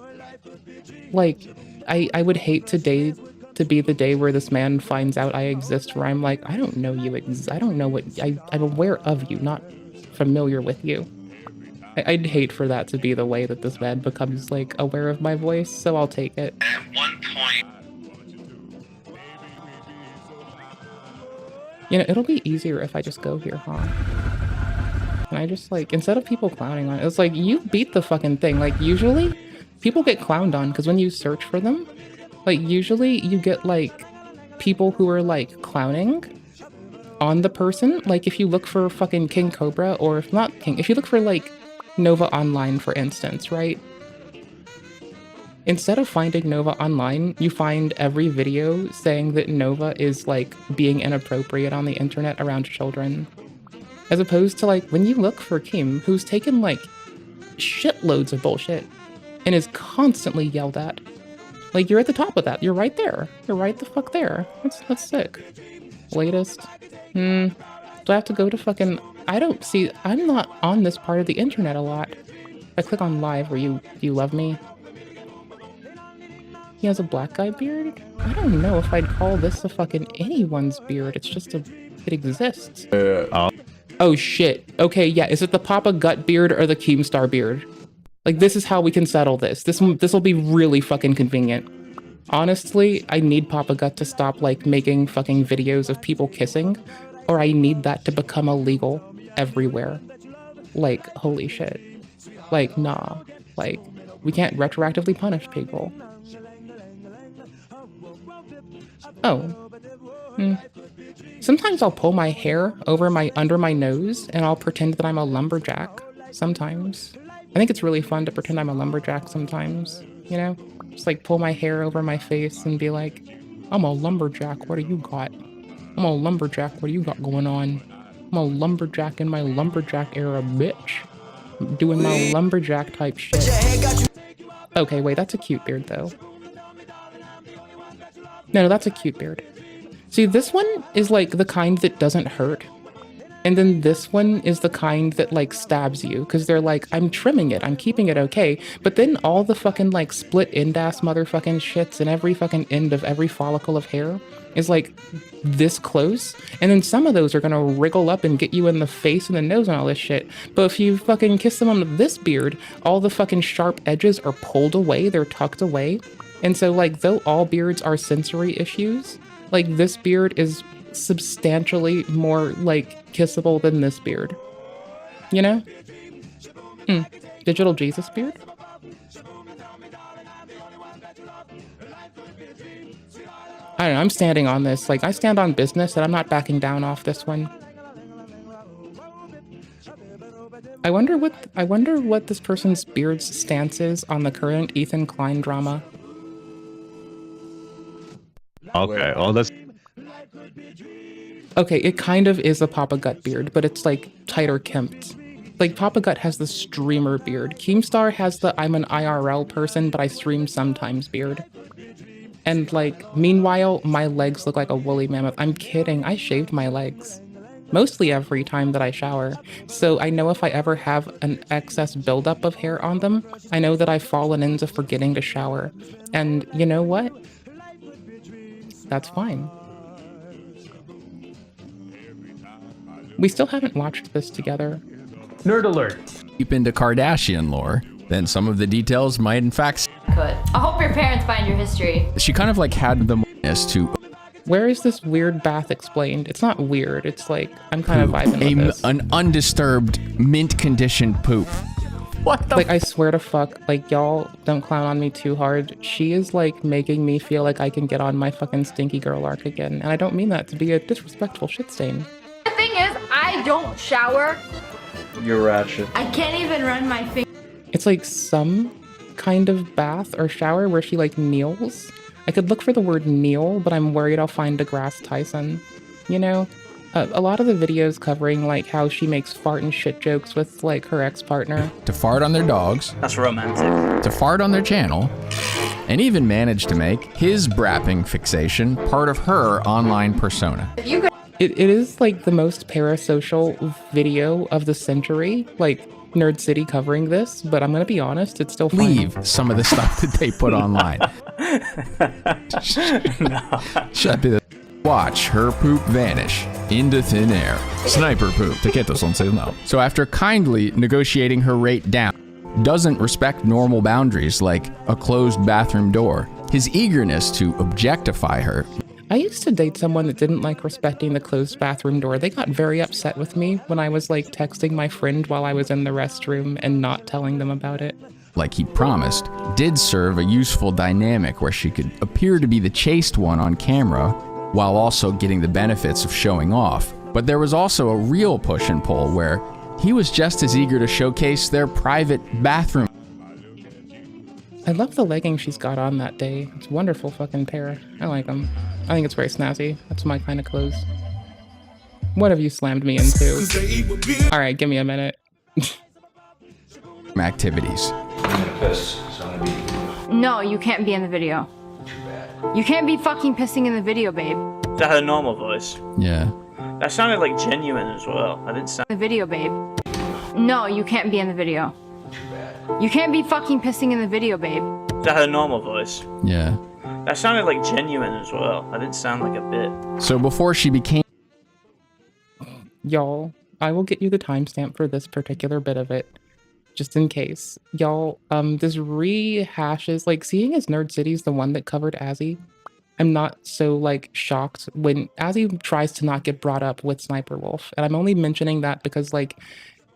Speaker 1: Like, I would hate today to be the day where this man finds out I exist, where I'm like, I don't know you I don't know what... I'm aware of you, not familiar with you. I'd hate for that to be the way that this man becomes, like, aware of my voice, so I'll take it.
Speaker 13: At one point...
Speaker 1: You know, it'll be easier if I just go here, huh? And I just, like, instead of people clowning on it, it's like, you beat the fucking thing. Like, usually, people get clowned on, because when you search for them, like, usually you get, like, people who are, like, clowning on the person. Like, if you look for fucking King Cobra, or if not King, if you look for, like, Nova Online, for instance, right? Instead of finding Nova Online, you find every video saying that Nova is, like, being inappropriate on the internet around children. As opposed to, like, when you look for Kim, who's taken, like, shitloads of bullshit and is constantly yelled at. Like, you're at the top of that. You're right there. You're right the fuck there. That's sick. Latest. Do I have to go to fucking... I'm not on this part of the internet a lot. I click on live where you love me. He has a black guy beard? I don't know if I'd call this a fucking anyone's beard. It's just it exists. Oh shit. Okay, yeah, is it the Papa Gut beard or the Keemstar beard? Like, this is how we can settle this. This will be really fucking convenient. Honestly, I need Papa Gut to stop, like, making fucking videos of people kissing, or I need that to become illegal everywhere. Like, holy shit. Like, nah. Like, we can't retroactively punish people. Oh. Sometimes I'll pull my hair over under my nose and I'll pretend that I'm a lumberjack. Sometimes. I think it's really fun to pretend I'm a lumberjack sometimes, you know? Just like pull my hair over my face and be like, I'm a lumberjack, what do you got? I'm a lumberjack, what do you got going on? I'm a lumberjack in my lumberjack era, bitch. I'm doing my lumberjack type shit. Okay, wait, that's a cute beard though. No, that's a cute beard. See, this one is like the kind that doesn't hurt. And then this one is the kind that like stabs you because they're like, I'm trimming it, I'm keeping it okay. But then all the fucking like split end ass motherfucking shits and every fucking end of every follicle of hair is like this close. And then some of those are gonna wriggle up and get you in the face and the nose and all this shit. But if you fucking kiss them on this beard, all the fucking sharp edges are pulled away, they're tucked away. And so like, though all beards are sensory issues, like this beard is substantially more like kissable than this beard. You know? Digital Jesus beard? I don't know, I'm standing on this. Like, I stand on business and I'm not backing down off this one. I wonder what this person's beard's stance is on the current Ethan Klein drama.
Speaker 13: Okay, well that's...
Speaker 1: Okay, it kind of is a Papa Gut beard, but it's like tighter kempt. Like, Papa Gut has the streamer beard. Keemstar has the I'm an IRL person, but I stream sometimes beard. And like, meanwhile, my legs look like a woolly mammoth. I'm kidding, I shaved my legs. Mostly every time that I shower. So I know if I ever have an excess buildup of hair on them, I know that I've fallen into forgetting to shower. And you know what? That's fine. We still haven't watched this together.
Speaker 14: Nerd alert. Deep into Kardashian lore, then some of the details might in fact...
Speaker 5: Could. I hope your parents find your history.
Speaker 14: She kind of like had the willingness to...
Speaker 1: Where is this weird bath explained? It's not weird, it's like, I'm kind of vibing with this.
Speaker 14: An undisturbed, mint-conditioned poop. What the...
Speaker 1: Like, I swear to fuck, like, y'all don't clown on me too hard. She is, like, making me feel like I can get on my fucking stinky girl arc again. And I don't mean that to be a disrespectful shit stain.
Speaker 5: The thing is, I don't shower.
Speaker 13: You're ratchet.
Speaker 5: I can't even run my finger.
Speaker 1: It's like some kind of bath or shower where she, like, kneels. I could look for the word kneel, but I'm worried I'll find DeGrasse Tyson. You know? A lot of the videos covering, like, how she makes fart and shit jokes with, like, her ex-partner.
Speaker 14: To fart on their dogs.
Speaker 15: That's romantic.
Speaker 14: To fart on their channel. And even managed to make his brapping fixation part of her online persona.
Speaker 1: It is, like, the most parasocial video of the century. Like, Nerd City covering this, but I'm gonna be honest, it's still fun.
Speaker 14: Leave some of the stuff that they put online. Shut the... Watch her poop vanish into thin air. Sniper poop. Taquetos says no. So after kindly negotiating her rate down, doesn't respect normal boundaries like a closed bathroom door. His eagerness to objectify her.
Speaker 1: I used to date someone that didn't like respecting the closed bathroom door. They got very upset with me when I was like texting my friend while I was in the restroom and not telling them about it.
Speaker 14: Like he promised, did serve a useful dynamic where she could appear to be the chaste one on camera while also getting the benefits of showing off. But there was also a real push and pull where he was just as eager to showcase their private bathroom.
Speaker 1: I love the leggings she's got on that day. It's a wonderful fucking pair. I like them. I think it's very snazzy. That's my kind of clothes. What have you slammed me into? Alright, give me a minute.
Speaker 14: Activities.
Speaker 5: No, you can't be in the video. You can't be fucking pissing in the video, babe.
Speaker 15: Is that her normal voice?
Speaker 14: Yeah.
Speaker 15: That sounded like genuine as well. I didn't sound...
Speaker 5: The video, babe. No, you can't be in the video. You can't be fucking pissing in the video, babe.
Speaker 15: Is that her normal voice?
Speaker 14: Yeah.
Speaker 15: That sounded like genuine as well. I didn't sound like a bit.
Speaker 14: So before she became...
Speaker 1: Y'all, I will get you the timestamp for this particular bit of it, just in case. Y'all, this rehashes, like, seeing as Nerd City's the one that covered Azzy, I'm not so, like, shocked when Azzy tries to not get brought up with Sniper Wolf. And I'm only mentioning that because, like,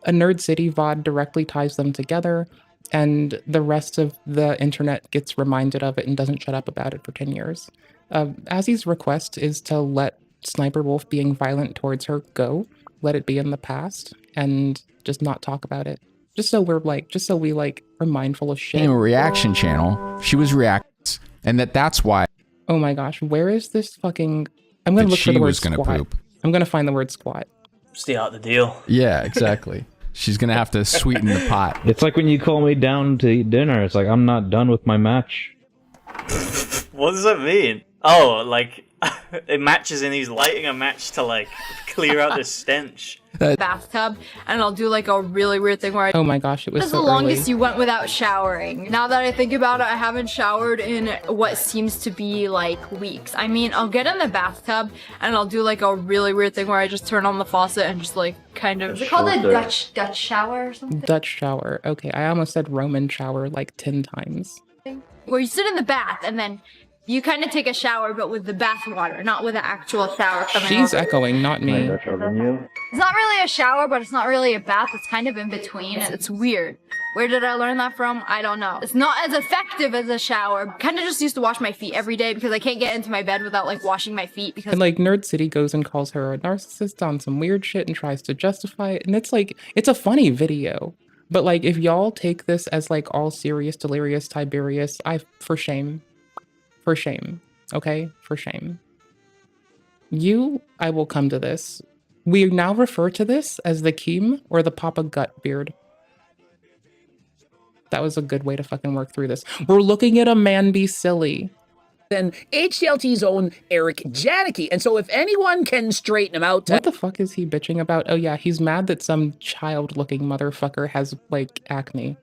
Speaker 1: a Nerd City VOD directly ties them together, and the rest of the internet gets reminded of it and doesn't shut up about it for 10 years. Azzy's request is to let Sniper Wolf being violent towards her go, let it be in the past, and just not talk about it. Just so we're like, just so we like are mindful of shit.
Speaker 14: In a reaction channel, she was reacting, and that's why.
Speaker 1: Oh my gosh, where is this fucking? I'm gonna look for the word squat. Poop. I'm gonna find the word squat.
Speaker 15: Stay out the deal.
Speaker 14: Yeah, exactly. She's gonna have to sweeten the pot.
Speaker 13: It's like when you call me down to eat dinner. It's like I'm not done with my match.
Speaker 15: What does that mean? Oh, like it matches and he's lighting a match to like clear out the stench.
Speaker 5: Bathtub, and I'll do like a really weird thing where I...
Speaker 1: Oh my gosh, it was
Speaker 5: This is
Speaker 1: so
Speaker 5: the longest
Speaker 1: early.
Speaker 5: you went without showering. Now that I think about it, I haven't showered in what seems to be like weeks. I mean, I'll get in the bathtub and I'll do like a really weird thing where I just turn on the faucet and just like kind of... Is it called a Dutch shower or something?
Speaker 1: Dutch shower. Okay, I almost said Roman shower like 10 times.
Speaker 5: Where you sit in the bath and then you kind of take a shower, but with the bath water, not with an actual shower coming
Speaker 1: She's
Speaker 5: out.
Speaker 1: echoing, not me.
Speaker 5: It's not really a shower, but it's not really a bath. It's kind of in between. It's weird. Where did I learn that from? I don't know. It's not as effective as a shower. Kind of just used to wash my feet every day because I can't get into my bed without like washing my feet because
Speaker 1: And like Nerd City goes and calls her a narcissist on some weird shit and tries to justify it. And it's like, it's a funny video. But like, if y'all take this as like all serious, delirious, Tiberius, for shame. For shame. Okay? For shame. I will come to this. We now refer to this as the Keem or the Papa Gut beard. That was a good way to fucking work through this. We're looking at a man be silly.
Speaker 6: Then HDLT's own Eric Janicki. And so if anyone can straighten him out...
Speaker 1: What the fuck is he bitching about? Oh yeah, he's mad that some child-looking motherfucker has, like, acne.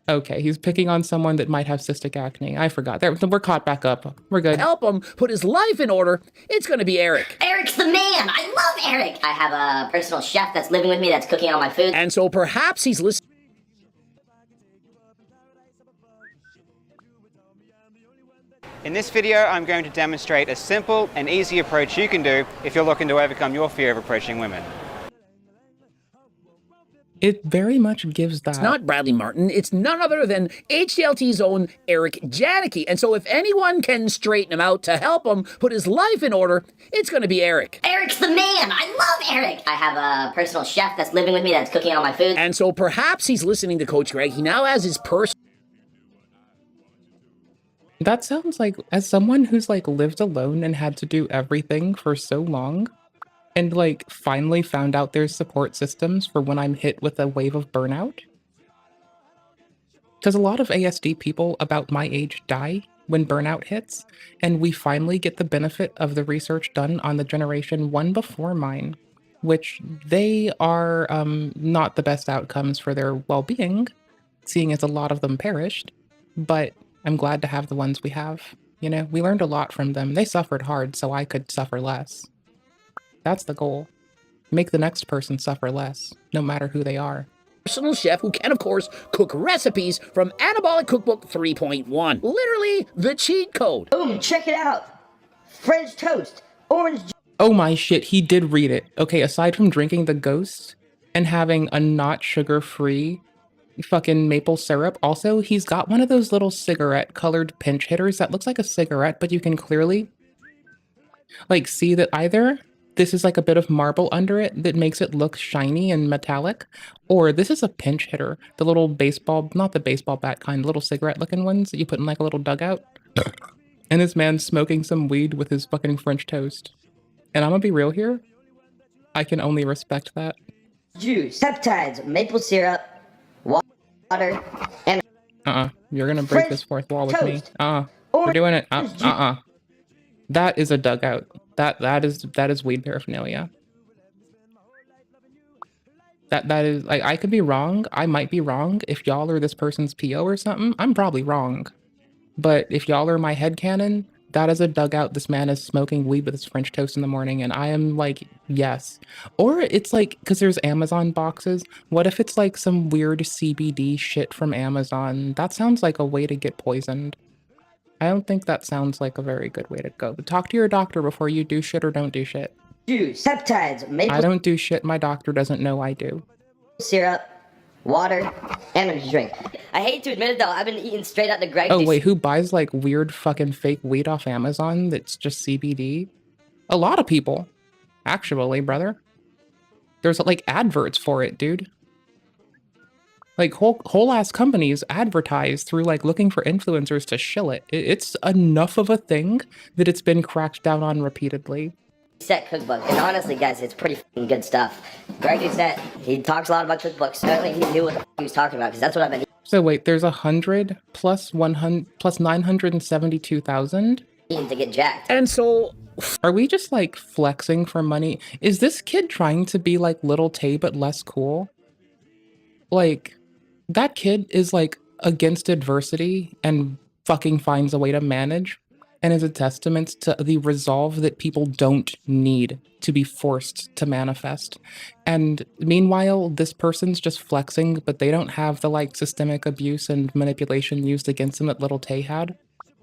Speaker 1: Okay, he's picking on someone that might have cystic acne. I forgot. We're caught back up. We're good.
Speaker 6: Help him put his life in order. It's gonna be Eric.
Speaker 7: Eric's the man. I love Eric. I have a personal chef that's living with me that's cooking all my food.
Speaker 6: And so perhaps he's listening.
Speaker 4: In this video, I'm going to demonstrate a simple and easy approach you can do if you're looking to overcome your fear of approaching women.
Speaker 1: It very much gives that.
Speaker 6: It's not Bradley Martin. It's none other than HDLT's own Eric Janicki. And so if anyone can straighten him out to help him put his life in order, it's going to be Eric.
Speaker 7: Eric's the man. I love Eric. I have a personal chef that's living with me that's cooking all my food.
Speaker 6: And so perhaps he's listening to Coach Greg. He now has his personal...
Speaker 1: That sounds like, as someone who's like lived alone and had to do everything for so long, and like finally found out there's support systems for when I'm hit with a wave of burnout. Because a lot of ASD people about my age die when burnout hits, and we finally get the benefit of the research done on the generation one before mine, which they are not the best outcomes for their well-being, seeing as a lot of them perished, but I'm glad to have the ones we have. You know, we learned a lot from them. They suffered hard so I could suffer less. That's the goal. Make the next person suffer less, no matter who they are.
Speaker 6: Personal chef who can, of course, cook recipes from Anabolic Cookbook 3.1. Literally the cheat code.
Speaker 7: Boom, check it out. French toast, orange juice.
Speaker 1: Oh my shit, he did read it. Okay, aside from drinking the Ghost and having a not sugar-free fucking maple syrup, also he's got one of those little cigarette colored pinch hitters that looks like a cigarette, but you can clearly like see that either this is like a bit of marble under it that makes it look shiny and metallic, or this is a pinch hitter, the little baseball, not the baseball bat kind, little cigarette looking ones that you put in like a little dugout. And this man's smoking some weed with his fucking French toast. And I'm gonna be real here, I can only respect that.
Speaker 7: Juice, peptides, maple syrup, water, and
Speaker 1: you're gonna break this fourth wall with me. We're doing it. That is a dugout. That is weed paraphernalia. That is like, I could be wrong. I might be wrong. If y'all are this person's PO or something, I'm probably wrong. But if y'all are my headcanon, that is a dugout. This man is smoking weed with his French toast in the morning, and I am like, yes. Or it's like, because there's Amazon boxes, what if it's like some weird CBD shit from Amazon? That sounds like a way to get poisoned. I don't think that sounds like a very good way to go. But talk to your doctor before you do shit or don't do shit.
Speaker 7: Juice, peptides, maple
Speaker 1: I don't do shit my doctor doesn't know I do.
Speaker 7: syrup, water, energy drink. I hate to admit it though, I've been eating straight out the Greg.
Speaker 1: Oh wait, who buys like weird fucking fake weed off Amazon that's just CBD? A lot of people, actually, brother. There's like adverts for it, dude. Like whole ass companies advertise through like looking for influencers to shill it. It's enough of a thing that it's been cracked down on repeatedly.
Speaker 7: Set cookbook, and honestly guys, it's pretty f***ing good stuff. Greg Doucette, he talks a lot about cookbooks. Apparently he knew what the f*** he was talking about, because that's what I've been
Speaker 1: So wait, there's 100 plus 100 plus 972,000
Speaker 7: eating to get jacked.
Speaker 6: And so
Speaker 1: are we just like flexing for money? Is this kid trying to be like Little Tay but less cool? Like, that kid is like against adversity and fucking finds a way to manage, and is a testament to the resolve that people don't need to be forced to manifest. And meanwhile, this person's just flexing, but they don't have the like systemic abuse and manipulation used against them that Little Tay had.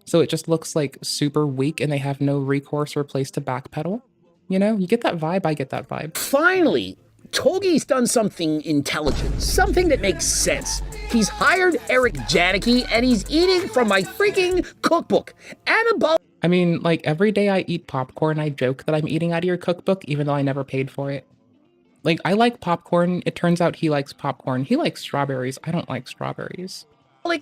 Speaker 1: So it just looks like super weak and they have no recourse or place to backpedal. You know, you get that vibe, I get that vibe.
Speaker 6: Finally, Togi's done something intelligent, something that makes sense. He's hired Eric Janicki, and he's eating from my freaking cookbook.
Speaker 1: I mean, like, every day I eat popcorn, I joke that I'm eating out of your cookbook, even though I never paid for it. Like, I like popcorn. It turns out he likes popcorn. He likes strawberries. I don't like strawberries.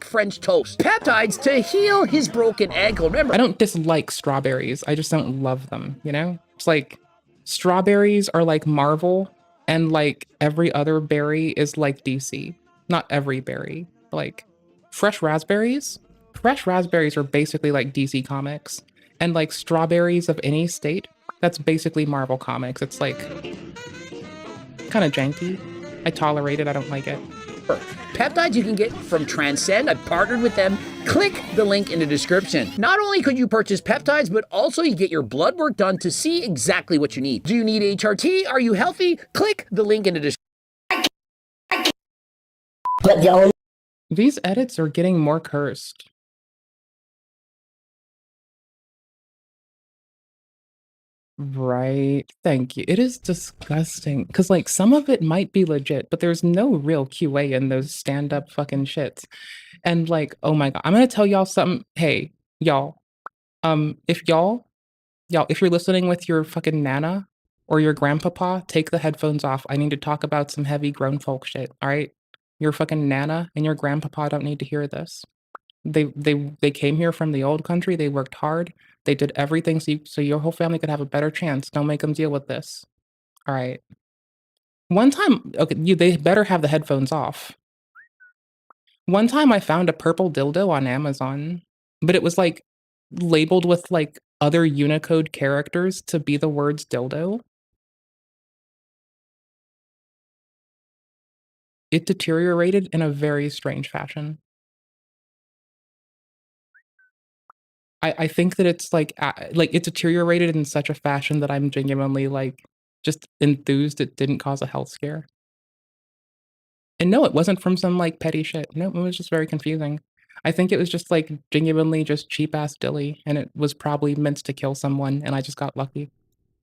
Speaker 6: French toast. Peptides to heal his broken ankle. Remember,
Speaker 1: I don't dislike strawberries. I just don't love them, you know? It's like, strawberries are like Marvel, and like every other berry is like DC. Not every berry. Like, fresh raspberries are basically like DC Comics. And like strawberries of any state, that's basically Marvel Comics. It's like kind of janky. I tolerate it, I don't like it.
Speaker 6: Peptides you can get from Transcend. I've partnered with them. Click the link in the description. Not only could you purchase peptides, but also you get your blood work done to see exactly what you need. Do you need HRT? Are you healthy? Click the link in the description.
Speaker 1: These edits are getting more cursed. Right. Thank you. It is disgusting. Because, like, some of it might be legit, but there's no real QA in those stand-up fucking shits. And, like, oh my god. I'm gonna tell y'all something. Hey, y'all. If if you're listening with your fucking nana or your grandpapa, take the headphones off. I need to talk about some heavy grown folk shit, alright? Your fucking nana and your grandpapa don't need to hear this. They came here from the old country, they worked hard, they did everything so your whole family could have a better chance. Don't make them deal with this. Alright. One time okay, they better have the headphones off. One time I found a purple dildo on Amazon, but it was, like, labeled with, like, other Unicode characters to be the words dildo. It deteriorated in a very strange fashion. I think that it's, like, it deteriorated in such a fashion that I'm genuinely, like, just enthused it didn't cause a health scare. And no, it wasn't from some, like, petty shit. No, it was just very confusing. I think it was just, like, genuinely just cheap-ass dilly, and it was probably meant to kill someone, and I just got lucky.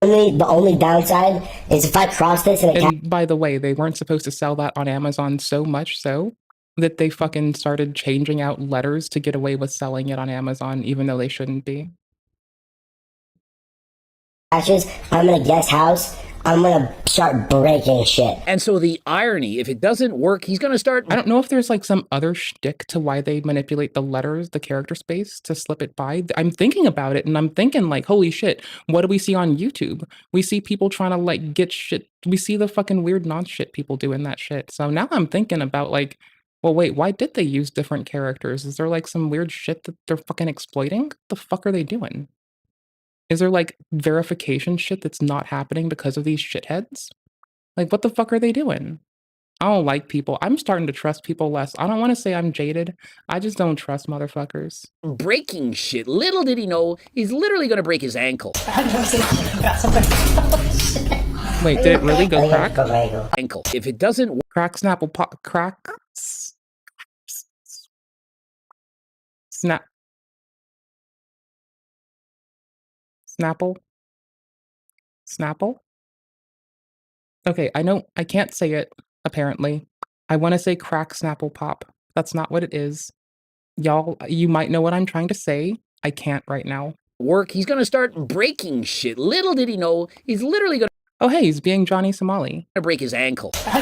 Speaker 7: The only downside is if I cross this
Speaker 1: and by the way, they weren't supposed to sell that on Amazon so much so that they fucking started changing out letters to get away with selling it on Amazon, even though they shouldn't be.
Speaker 7: I'm gonna guest house. I'm gonna start breaking shit.
Speaker 6: And so the irony, if it doesn't work, he's gonna start.
Speaker 1: I don't know if there's like some other shtick to why they manipulate the letters, the character space to slip it by. I'm thinking about it and I'm thinking like, holy shit, what do we see on YouTube? We see people trying to like get shit. We see the fucking weird non-shit people doing that shit. So now I'm thinking about like, well, wait, why did they use different characters? Is there like some weird shit that they're fucking exploiting? What the fuck are they doing? Is there, like, verification shit that's not happening because of these shitheads? Like, what the fuck are they doing? I don't like people. I'm starting to trust people less. I don't wanna say I'm jaded. I just don't trust motherfuckers.
Speaker 6: Breaking shit. Little did he know, he's literally gonna break his ankle.
Speaker 1: Wait, did it really go crack?
Speaker 6: Ankle. If it doesn't work.
Speaker 1: Crack, snapple, pop, crack. Snap. Snapple? Snapple? Okay, I know I can't say it, apparently. I wanna say crack, snapple, pop. That's not what it is. Y'all, you might know what I'm trying to say. I can't right now.
Speaker 6: Work, he's gonna start breaking shit. Little did he know, he's literally gonna.
Speaker 1: Oh, hey, he's being Johnny Somali.
Speaker 6: Break his ankle.
Speaker 7: Are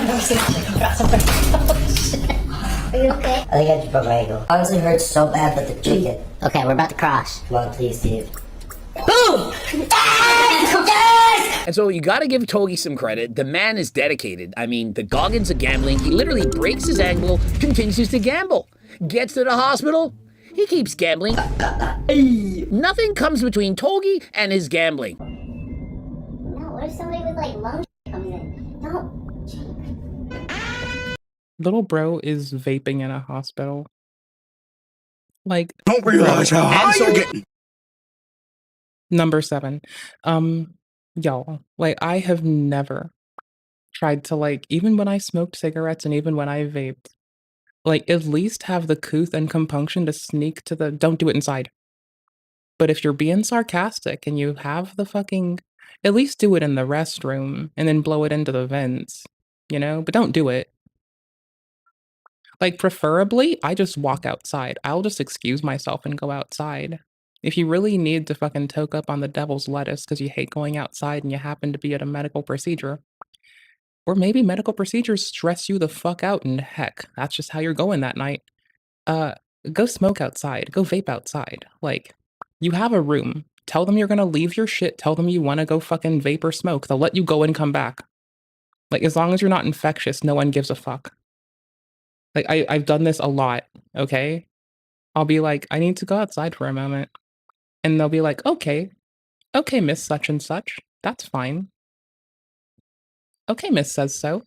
Speaker 7: you okay? I think I just broke my ankle. Honestly, it hurts so bad, but the chicken. Okay, we're about to cross. Come on, please, Steve. Boom!
Speaker 6: And so you gotta give Togi some credit. The man is dedicated. I mean, the Goggins of gambling. He literally breaks his ankle, continues to gamble. Gets to the hospital, he keeps gambling. Nothing comes between Togi and his gambling.
Speaker 7: No, what if somebody with like lung comes in? No.
Speaker 1: Little bro is vaping in a hospital. Like,
Speaker 10: don't realize how high you get.
Speaker 1: Number 7. Y'all, like, I have never tried to, like, even when I smoked cigarettes and even when I vaped, like, at least have the couth and compunction to sneak to the don't do it inside. But if you're being sarcastic and you have the fucking at least do it in the restroom and then blow it into the vents, you know? But don't do it. Like, preferably, I just walk outside. I'll just excuse myself and go outside. If you really need to fucking toke up on the devil's lettuce because you hate going outside and you happen to be at a medical procedure, or maybe medical procedures stress you the fuck out and heck, that's just how you're going that night. Uh, go smoke outside. Go vape outside. Like, you have a room. Tell them you're gonna leave your shit. Tell them you wanna go fucking vape or smoke. They'll let you go and come back. Like, as long as you're not infectious, no one gives a fuck. Like, I've done this a lot, okay? I'll be like, I need to go outside for a moment. And they'll be like, okay, Miss Such and Such. That's fine. Okay, Miss Says So.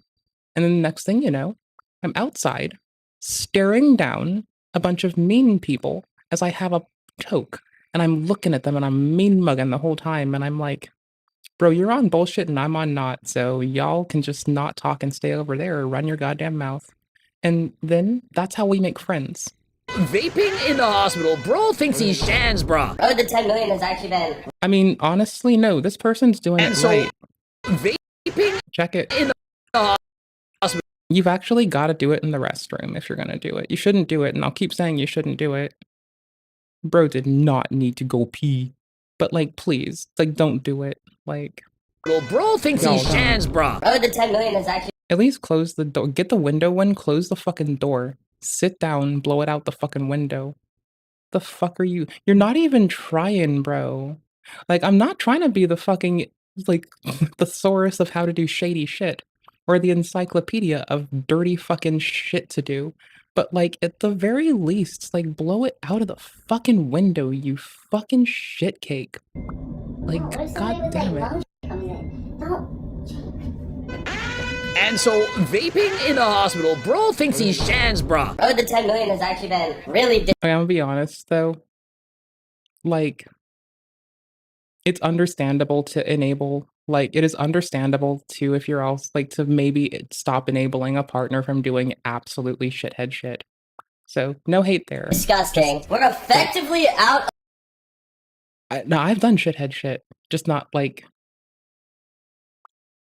Speaker 1: And then the next thing you know, I'm outside, staring down a bunch of mean people as I have a toke. And I'm looking at them and I'm mean mugging the whole time. And I'm like, bro, you're on bullshit and I'm on not. So y'all can just not talk and stay over there or run your goddamn mouth. And then that's how we make friends.
Speaker 6: Vaping in the hospital. Bro thinks he's Shan's, bro.
Speaker 7: Oh, the 10 million has actually been...
Speaker 1: I mean, honestly, no. This person's doing
Speaker 6: And
Speaker 1: it
Speaker 6: so,
Speaker 1: right.
Speaker 6: vaping
Speaker 1: Check it.
Speaker 6: in the hospital.
Speaker 1: You've actually got to do it in the restroom if you're going to do it. You shouldn't do it, and I'll keep saying you shouldn't do it. Bro did not need to go pee. But, like, please, like, don't do it. Like...
Speaker 6: Bro thinks he's Shan's, bro.
Speaker 7: Oh, the 10 million has actually...
Speaker 1: At least close the door. Get the window one, close the fucking door. Sit down, blow it out the fucking window. The fuck are you? You're not even trying, bro. Like, I'm not trying to be the fucking, like, thesaurus of how to do shady shit. Or the encyclopedia of dirty fucking shit to do. But, like, at the very least, like, blow it out of the fucking window, you fucking shit cake. Like, god damn it.
Speaker 6: And so, vaping in the hospital. Bro thinks he's Shan's, bro.
Speaker 7: Oh, the 10 million has actually been really...
Speaker 1: I'm gonna be honest, though. Like, it's understandable to enable, like, it is understandable to, if you're else, like, to maybe stop enabling a partner from doing absolutely shithead shit. So, no hate there.
Speaker 7: Disgusting. We're effectively out...
Speaker 1: No, I've done shithead shit. Just not, like...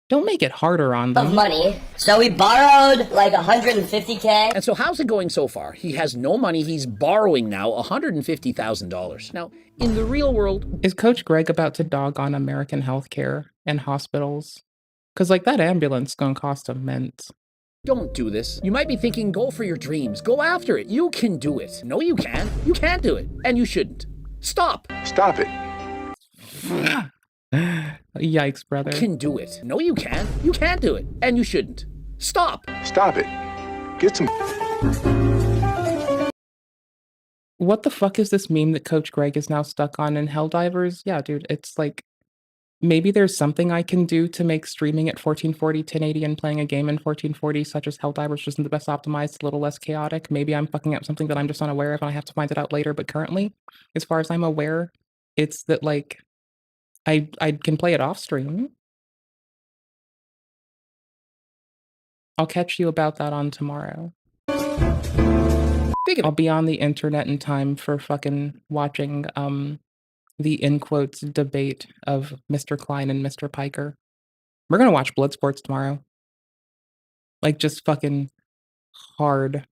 Speaker 1: Don't make it harder on them.
Speaker 7: Of money. So we borrowed like 150K.
Speaker 6: And so how's it going so far? He has no money. He's borrowing now $150,000. Now, in the real world...
Speaker 1: Is Coach Greg about to dog on American healthcare and hospitals? Because, like, that ambulance gonna cost immense.
Speaker 6: Don't do this. You might be thinking, go for your dreams. Go after it. You can do it. No, you can't. You can't do it. And you shouldn't. Stop.
Speaker 10: Stop it.
Speaker 1: Yikes, brother.
Speaker 6: You can do it. No, you can't. You can't do it. And you shouldn't. Stop.
Speaker 10: Stop it. Get some...
Speaker 1: What the fuck is this meme that Coach Greg is now stuck on in Helldivers? Yeah, dude, it's like, maybe there's something I can do to make streaming at 1440, 1080 and playing a game in 1440, such as Helldivers, just isn't the best optimized, a little less chaotic. Maybe I'm fucking up something that I'm just unaware of and I have to find it out later, but currently, as far as I'm aware, it's that, like, I can play it off stream. I'll catch you about that on tomorrow. I'll be on the internet in time for fucking watching the in quotes debate of Mr. Klein and Mr. Piker. We're gonna watch Bloodsports tomorrow. Like, just fucking hard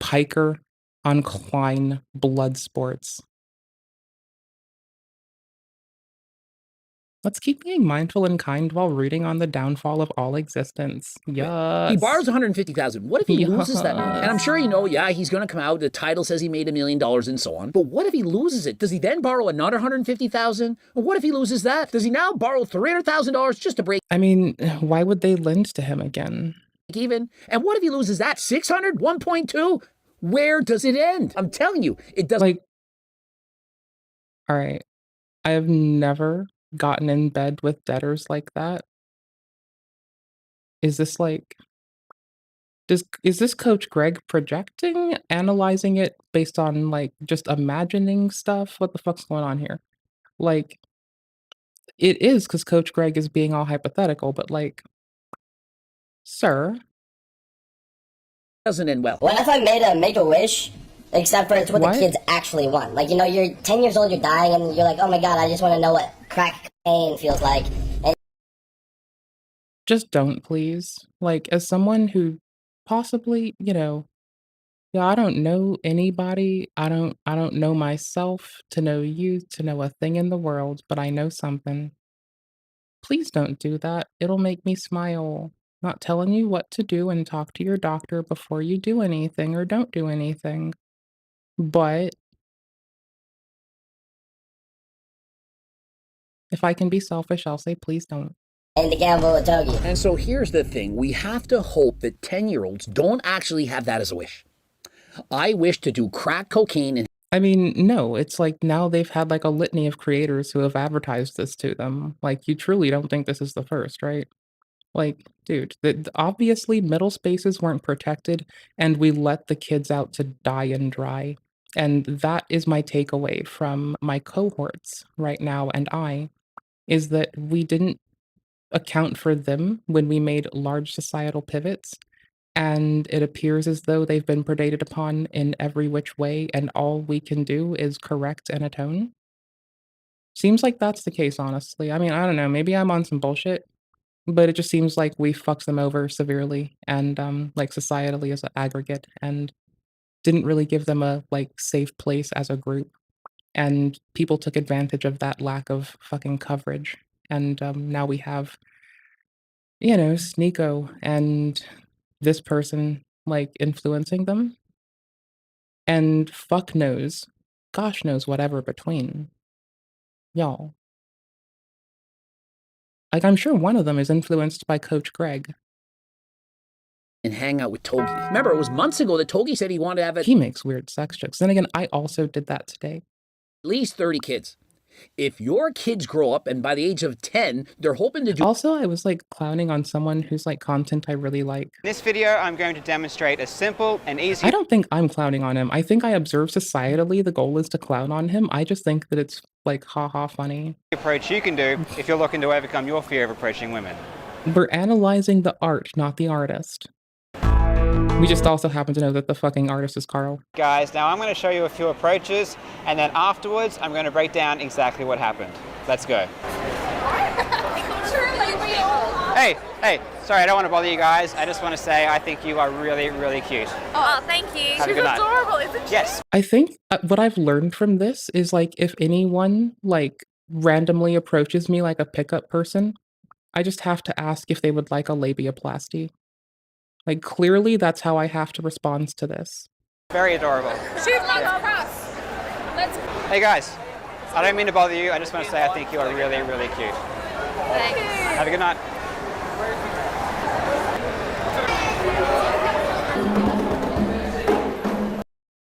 Speaker 1: Piker on Klein Bloodsports. Let's keep being mindful and kind while rooting on the downfall of all existence. Yes.
Speaker 6: He borrows $150,000. What if he loses that money? And I'm sure you know, yeah, he's going to come out. The title says he made $1 million and so on. But what if he loses it? Does he then borrow another $150,000? Or what if he loses that? Does he now borrow $300,000 just to break?
Speaker 1: I mean, why would they lend to him again?
Speaker 6: Even. And what if he loses that? 600? 1.2? Where does it end? I'm telling you, it doesn't.
Speaker 1: Like, all right. I have never gotten in bed with debtors like that. Is this like, is this Coach Greg projecting, analyzing it based on, like, just imagining stuff? What the fuck's going on here? Like, it is because Coach Greg is being all hypothetical, but, like, sir.
Speaker 6: Doesn't end well.
Speaker 7: What if I made a Make-A-Wish? Except for it's what the kids actually want. Like, you know, you're 10 years old, you're dying, and you're like, oh my god, I just want to know what crack cocaine feels like. And
Speaker 1: just don't, please. Like, as someone who possibly, you know, yeah, I don't know anybody. I don't know myself to know you, to know a thing in the world, but I know something. Please don't do that. It'll make me smile. Not telling you what to do and talk to your doctor before you do anything or don't do anything. But if I can be selfish, I'll say please don't.
Speaker 7: And to gamble with Togi.
Speaker 6: And so here's the thing. We have to hope that 10-year-olds don't actually have that as a wish. I wish to do crack cocaine and
Speaker 1: I mean, no, it's like now they've had like a litany of creators who have advertised this to them. Like, you truly don't think this is the first, right? Like, dude, obviously middle spaces weren't protected and we let the kids out to die and dry. And that is my takeaway from my cohorts right now and is that we didn't account for them when we made large societal pivots. And it appears as though they've been predated upon in every which way, and all we can do is correct and atone. Seems like that's the case, honestly. I mean, I don't know, maybe I'm on some bullshit, but it just seems like we fucked them over severely and, like, societally as an aggregate, and didn't really give them a, like, safe place as a group. And people took advantage of that lack of fucking coverage. And, now we have, you know, Sneeko and this person, like, influencing them. And fuck knows, gosh knows whatever between. Y'all. Like, I'm sure one of them is influenced by Coach Greg.
Speaker 6: hang out with Togi. Remember, it was months ago that Togi said he wanted to have
Speaker 1: He makes weird sex jokes. Then again, I also did that today.
Speaker 6: At least 30 kids. If your kids grow up and by the age of 10, they're hoping to do...
Speaker 1: Also, I was, like, clowning on someone whose, like, content I really like.
Speaker 4: In this video, I'm going to demonstrate a simple and easy...
Speaker 1: I don't think I'm clowning on him. I think I observe societally the goal is to clown on him. I just think that it's, like, ha-ha funny.
Speaker 4: ...approach you can do if you're looking to overcome your fear of approaching women.
Speaker 1: We're analyzing the art, not the artist. We just also happen to know that the fucking artist is Carl.
Speaker 4: Guys, now I'm going to show you a few approaches, and then afterwards, I'm going to break down exactly what happened. Let's go. Hey, sorry, I don't want to bother you guys. I just want to say I think you are really, really cute.
Speaker 16: Oh, thank you.
Speaker 4: Have a good night.
Speaker 16: Adorable, isn't she?
Speaker 4: Yes.
Speaker 1: I think what I've learned from this is, like, if anyone, like, randomly approaches me like a pickup person, I just have to ask if they would like a labiaplasty. Like, clearly that's how I have to respond to this.
Speaker 4: Very adorable.
Speaker 16: She's not cross. Let's...
Speaker 4: Hey guys, I don't mean to bother you. I just want to say I think you are really, really cute.
Speaker 16: Thanks.
Speaker 4: Have a good night.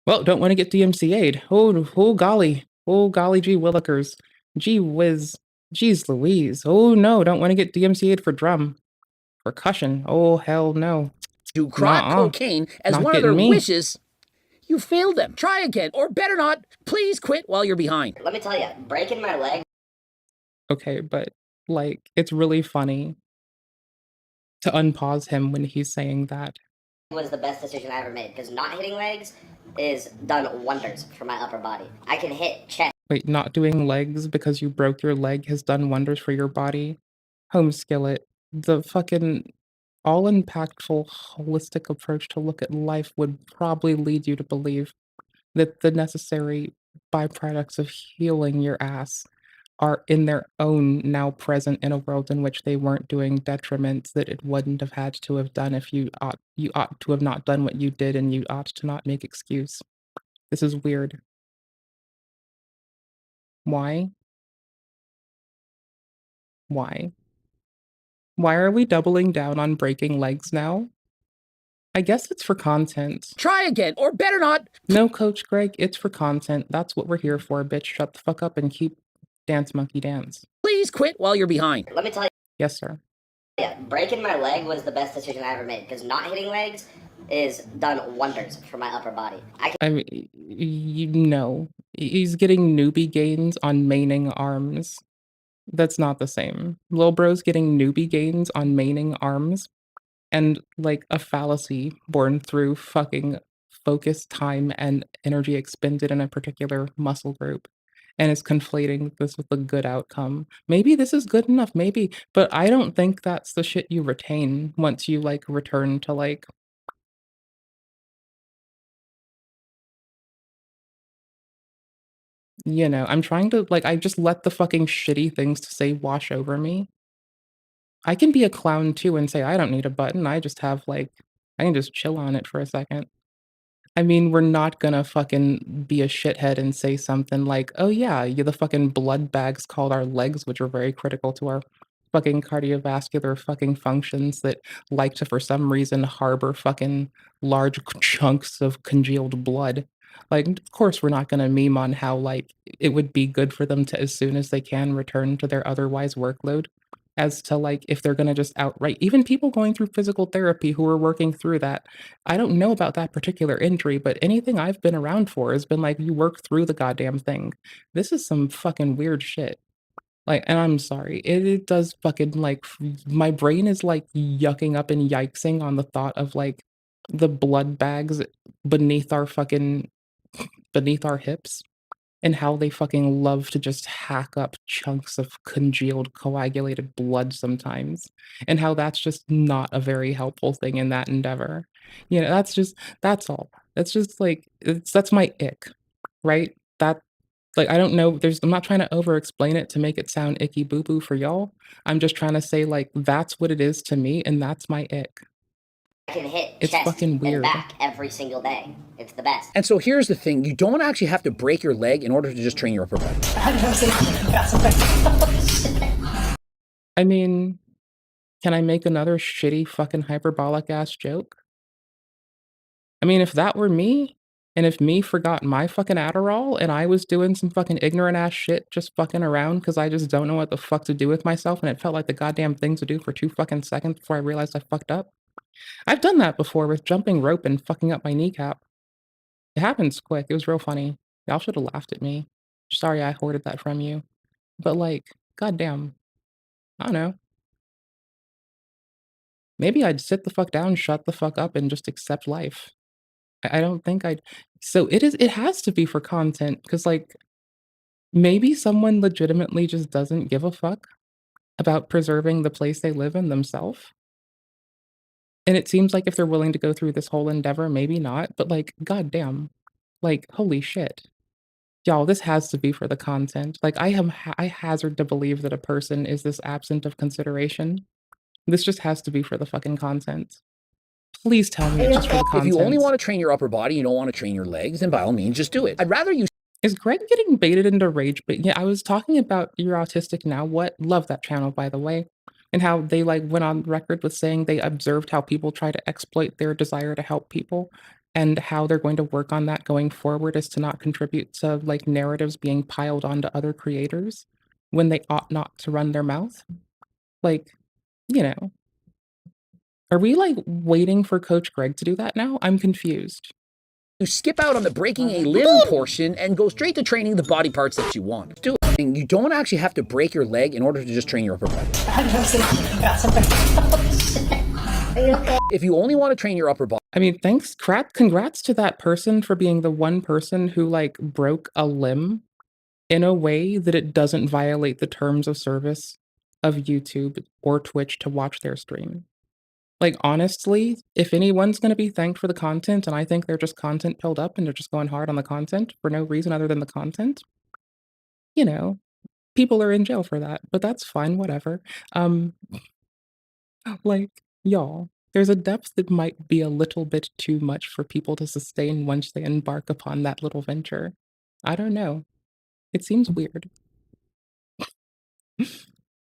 Speaker 1: Well, don't want to get DMCA'd. Oh golly. Oh golly gee willikers. Gee whiz. Jeez Louise. Oh no, don't want to get DMCA'd for drum. Percussion. Oh hell no.
Speaker 6: Do crack cocaine as one of their wishes, you failed them. Try again, or better not, please quit while you're behind.
Speaker 7: Let me tell you, breaking my leg.
Speaker 1: Okay, but, like, it's really funny to unpause him when he's saying that.
Speaker 7: Was the best decision I ever made, because not hitting legs is done wonders for my upper body. I can hit chest.
Speaker 1: Wait, not doing legs because you broke your leg has done wonders for your body? Home skillet. The fucking all-impactful, holistic approach to look at life would probably lead you to believe that the necessary byproducts of healing your ass are in their own now present in a world in which they weren't doing detriments that it wouldn't have had to have done if you ought to have not done what you did, and you ought to not make excuse. This is weird. Why? Why? Why are we doubling down on breaking legs now? I guess it's for content.
Speaker 6: Try again, or better not.
Speaker 1: No, Coach Greg, it's for content. That's what we're here for, bitch. Shut the fuck up and keep dance monkey dance.
Speaker 6: Please quit while you're behind.
Speaker 7: Let me tell you.
Speaker 1: Yes, sir.
Speaker 7: Yeah, breaking my leg was the best decision I ever made, because not hitting legs is done wonders for my upper body.
Speaker 1: I mean, you know, he's getting newbie gains on maining arms. That's not the same. Lil bro's getting newbie gains on maining arms and, like, a fallacy born through fucking focus, time, and energy expended in a particular muscle group, and is conflating this with a good outcome. Maybe this is good enough, maybe, but I don't think that's the shit you retain once you, like, return to, like, You know, I'm trying to, like, I just let the fucking shitty things to say wash over me. I can be a clown too and say, I don't need a button. I just have, like, I can just chill on it for a second. I mean, we're not gonna fucking be a shithead and say something like, "Oh, yeah, the fucking blood bags called our legs, which are very critical to our fucking cardiovascular fucking functions that like to, for some reason, harbor fucking large chunks of congealed blood." Like, of course, we're not gonna meme on how, like, it would be good for them to, as soon as they can, return to their otherwise workload. As to, like, if they're gonna just outright even people going through physical therapy who are working through that, I don't know about that particular injury, but anything I've been around for has been like, you work through the goddamn thing. This is some fucking weird shit. Like, and I'm sorry, it does fucking like my brain is like yucking up and yikesing on the thought of like the blood bags beneath our fucking beneath our hips and how they fucking love to just hack up chunks of congealed coagulated blood sometimes, and how that's just not a very helpful thing in that endeavor. You know, that's all. That's just like that's my ick, right? That like I don't know, I'm not trying to over explain it to make it sound icky boo boo for y'all. I'm just trying to say like that's what it is to me and that's my ick.
Speaker 7: I can hit
Speaker 1: It's
Speaker 7: chest
Speaker 1: fucking
Speaker 7: and
Speaker 1: weird.
Speaker 7: back every single day. It's the best.
Speaker 6: And so here's the thing, you don't actually have to break your leg in order to just train your upper body.
Speaker 1: I mean, can I make another shitty fucking hyperbolic ass joke? I mean, if that were me, and if me forgot my fucking Adderall and I was doing some fucking ignorant ass shit just fucking around because I just don't know what the fuck to do with myself and it felt like the goddamn thing to do for 2 fucking seconds before I realized I fucked up. I've done that before with jumping rope and fucking up my kneecap. It happens quick. It was real funny. Y'all should have laughed at me. Sorry I hoarded that from you. But like, goddamn, I don't know. Maybe I'd sit the fuck down, shut the fuck up, and just accept life. I don't think I'd so it has to be for content, because like, maybe someone legitimately just doesn't give a fuck about preserving the place they live in themselves. And it seems like if they're willing to go through this whole endeavor, maybe not, but like, goddamn, like, holy shit. Y'all, this has to be for the content. Like, I hazard to believe that a person is this absent of consideration. This just has to be for the fucking content. Please tell me it's just for the
Speaker 6: If
Speaker 1: content.
Speaker 6: you only want to train your upper body, you don't want to train your legs, then by all means, just do it. I'd rather you...
Speaker 1: Is Greg getting baited into rage? But yeah, I was talking about You're Autistic Now What? Love that channel, by the way. And how they like went on record with saying they observed how people try to exploit their desire to help people and how they're going to work on that going forward is to not contribute to like narratives being piled onto other creators when they ought not to run their mouth. Like, you know. Are we like waiting for Coach Greg to do that now? I'm confused.
Speaker 6: You skip out on the breaking a limb portion and go straight to training the body parts that you want. Do it. And you don't actually have to break your leg in order to just train your upper body. If you only want to train your upper body.
Speaker 1: I mean, congrats to that person for being the one person who like broke a limb in a way that it doesn't violate the terms of service of YouTube or Twitch to watch their stream. Like, honestly, if anyone's gonna be thanked for the content, and I think they're just content pilled up and they're just going hard on the content for no reason other than the content, you know, people are in jail for that, but that's fine, whatever. Like, y'all, there's a depth that might be a little bit too much for people to sustain once they embark upon that little venture. I don't know. It seems weird.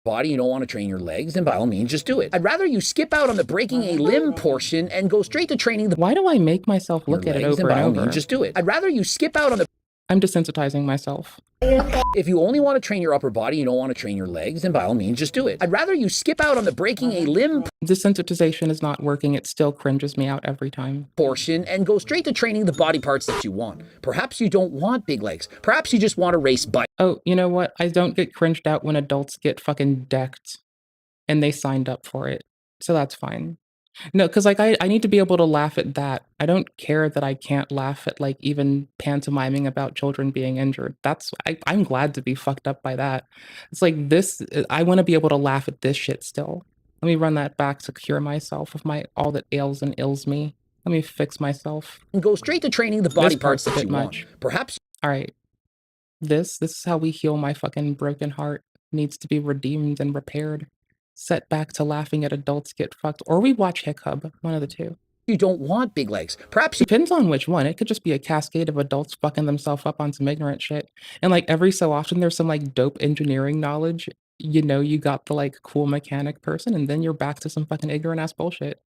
Speaker 6: Body, you don't want to train your legs, then by all means, just do it. I'd rather you skip out on the breaking a limb portion and go straight to training the...
Speaker 1: Why do I make myself look at it over and over?
Speaker 6: Means, just do it. I'd rather you skip out on the...
Speaker 1: I'm desensitizing myself.
Speaker 6: If you only want to train your upper body, you don't want to train your legs, then by all means, just do it. I'd rather you skip out on the breaking a limb...
Speaker 1: Desensitization is not working. It still cringes me out every time.
Speaker 6: Portion and go straight to training the body parts that you want. Perhaps you don't want big legs. Perhaps you just want to race bike.
Speaker 1: Oh, you know what? I don't get cringed out when adults get fucking decked and they signed up for it. So that's fine. No, because like I need to be able to laugh at that. I don't care that I can't laugh at like even pantomiming about children being injured. I'm glad to be fucked up by that. It's like this, I want to be able to laugh at this shit still. Let me run that back to cure myself of all that ails and ills me. Let me fix myself.
Speaker 6: And go straight to training the body parts that you want.
Speaker 1: Perhaps. All right. This is how we heal my fucking broken heart. Needs to be redeemed and repaired. Set back to laughing at adults get fucked. Or we watch Hickub, one of the two.
Speaker 6: You don't want big legs. Perhaps you
Speaker 1: depends on which one. It could just be a cascade of adults fucking themselves up on some ignorant shit. And like every so often there's some like dope engineering knowledge. You know, you got the like cool mechanic person, and then you're back to some fucking ignorant ass bullshit.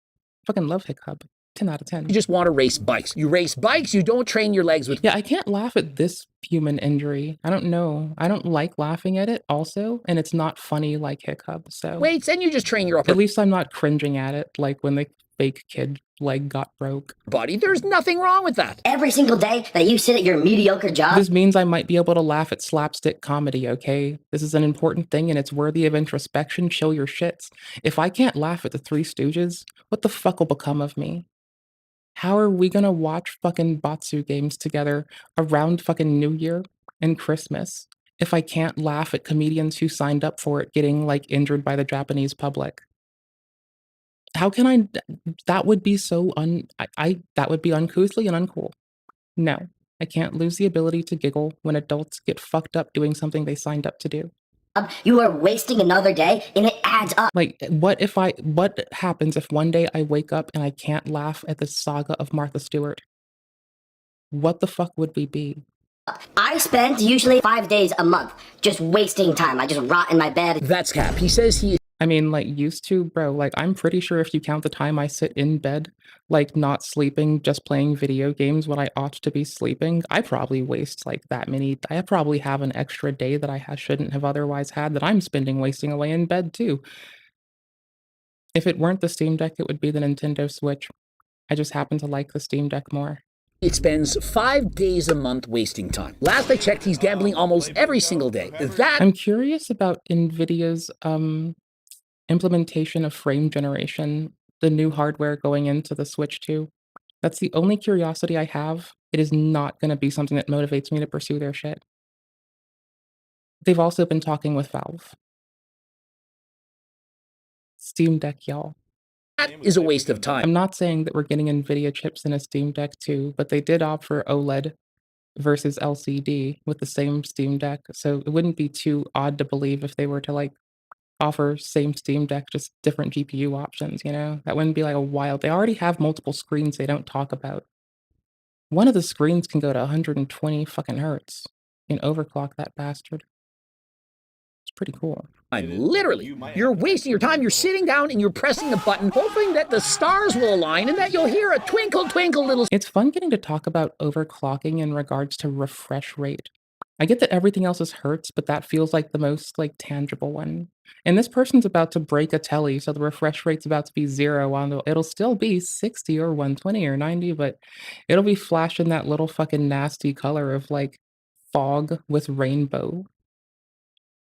Speaker 1: Fucking love Hickub. 10 out of 10.
Speaker 6: just want to race bikes. You race bikes, you don't train your legs with...
Speaker 1: Yeah, I can't laugh at this human injury. I don't know. I don't like laughing at it also, and it's not funny like Hickub, so...
Speaker 6: weights, and you just train your upper...
Speaker 1: At least I'm not cringing at it, like when the fake kid leg got broke.
Speaker 6: body. There's nothing wrong with that.
Speaker 7: Every single day that you sit at your mediocre job.
Speaker 1: This means I might be able to laugh at slapstick comedy, okay? This is an important thing and it's worthy of introspection. Show your shits. If I can't laugh at the Three Stooges, what the fuck will become of me? How are we gonna watch fucking Batsu games together around fucking New Year and Christmas if I can't laugh at comedians who signed up for it getting like injured by the Japanese public? How can I? That would be so that would be uncouthly and uncool. No, I can't lose the ability to giggle when adults get fucked up doing something they signed up to do.
Speaker 7: You are wasting another day and it adds up.
Speaker 1: Like, what happens if one day I wake up and I can't laugh at the saga of Martha Stewart? What the fuck would we be?
Speaker 7: I spend usually 5 days a month just wasting time. I just rot in my bed.
Speaker 6: That's Cap. He says he...
Speaker 1: I mean, like, used to, bro. Like, I'm pretty sure if you count the time I sit in bed, like, not sleeping, just playing video games when I ought to be sleeping, I probably waste, like, that many. I probably have an extra day that I shouldn't have otherwise had that I'm spending wasting away in bed, too. If it weren't the Steam Deck, it would be the Nintendo Switch. I just happen to like the Steam Deck more.
Speaker 6: It spends 5 days a month wasting time. Last I checked, he's gambling almost every single day.
Speaker 1: I'm curious about NVIDIA's, implementation of frame generation, the new hardware going into the Switch 2. That's the only curiosity I have. It is not going to be something that motivates me to pursue their shit. They've also been talking with Valve. Steam Deck, y'all.
Speaker 6: That is a waste of time.
Speaker 1: I'm not saying that we're getting NVIDIA chips in a Steam Deck too, but they did offer OLED versus LCD with the same Steam Deck, so it wouldn't be too odd to believe if they were to like offer same Steam Deck, just different GPU options, you know? That wouldn't be like a wild... They already have multiple screens they don't talk about. One of the screens can go to 120 fucking hertz. You can overclock that bastard. It's pretty cool.
Speaker 6: Literally, you're wasting your time. You're sitting down and you're pressing the button, hoping that the stars will align and that you'll hear a twinkle, twinkle, little...
Speaker 1: It's fun getting to talk about overclocking in regards to refresh rate. I get that everything else is hertz, but that feels like the most like tangible one. And this person's about to break a telly, so the refresh rate's about to be 0 on the... It'll still be 60 or 120 or 90, but it'll be flashing that little fucking nasty color of like fog with rainbow.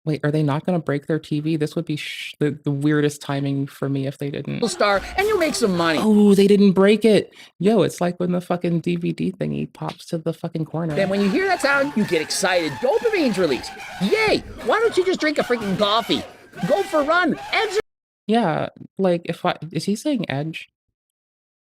Speaker 1: Wait, are they not going to break their TV? This would be the weirdest timing for me if they didn't.
Speaker 6: Star, and you'll make some money.
Speaker 1: Oh, they didn't break it. Yo, it's like when the fucking DVD thingy pops to the fucking corner.
Speaker 6: Then when you hear that sound, you get excited. Dopamine's released. Yay! Why don't you just drink a freaking coffee? Go for a run. Edge.
Speaker 1: Yeah, like is he saying edge?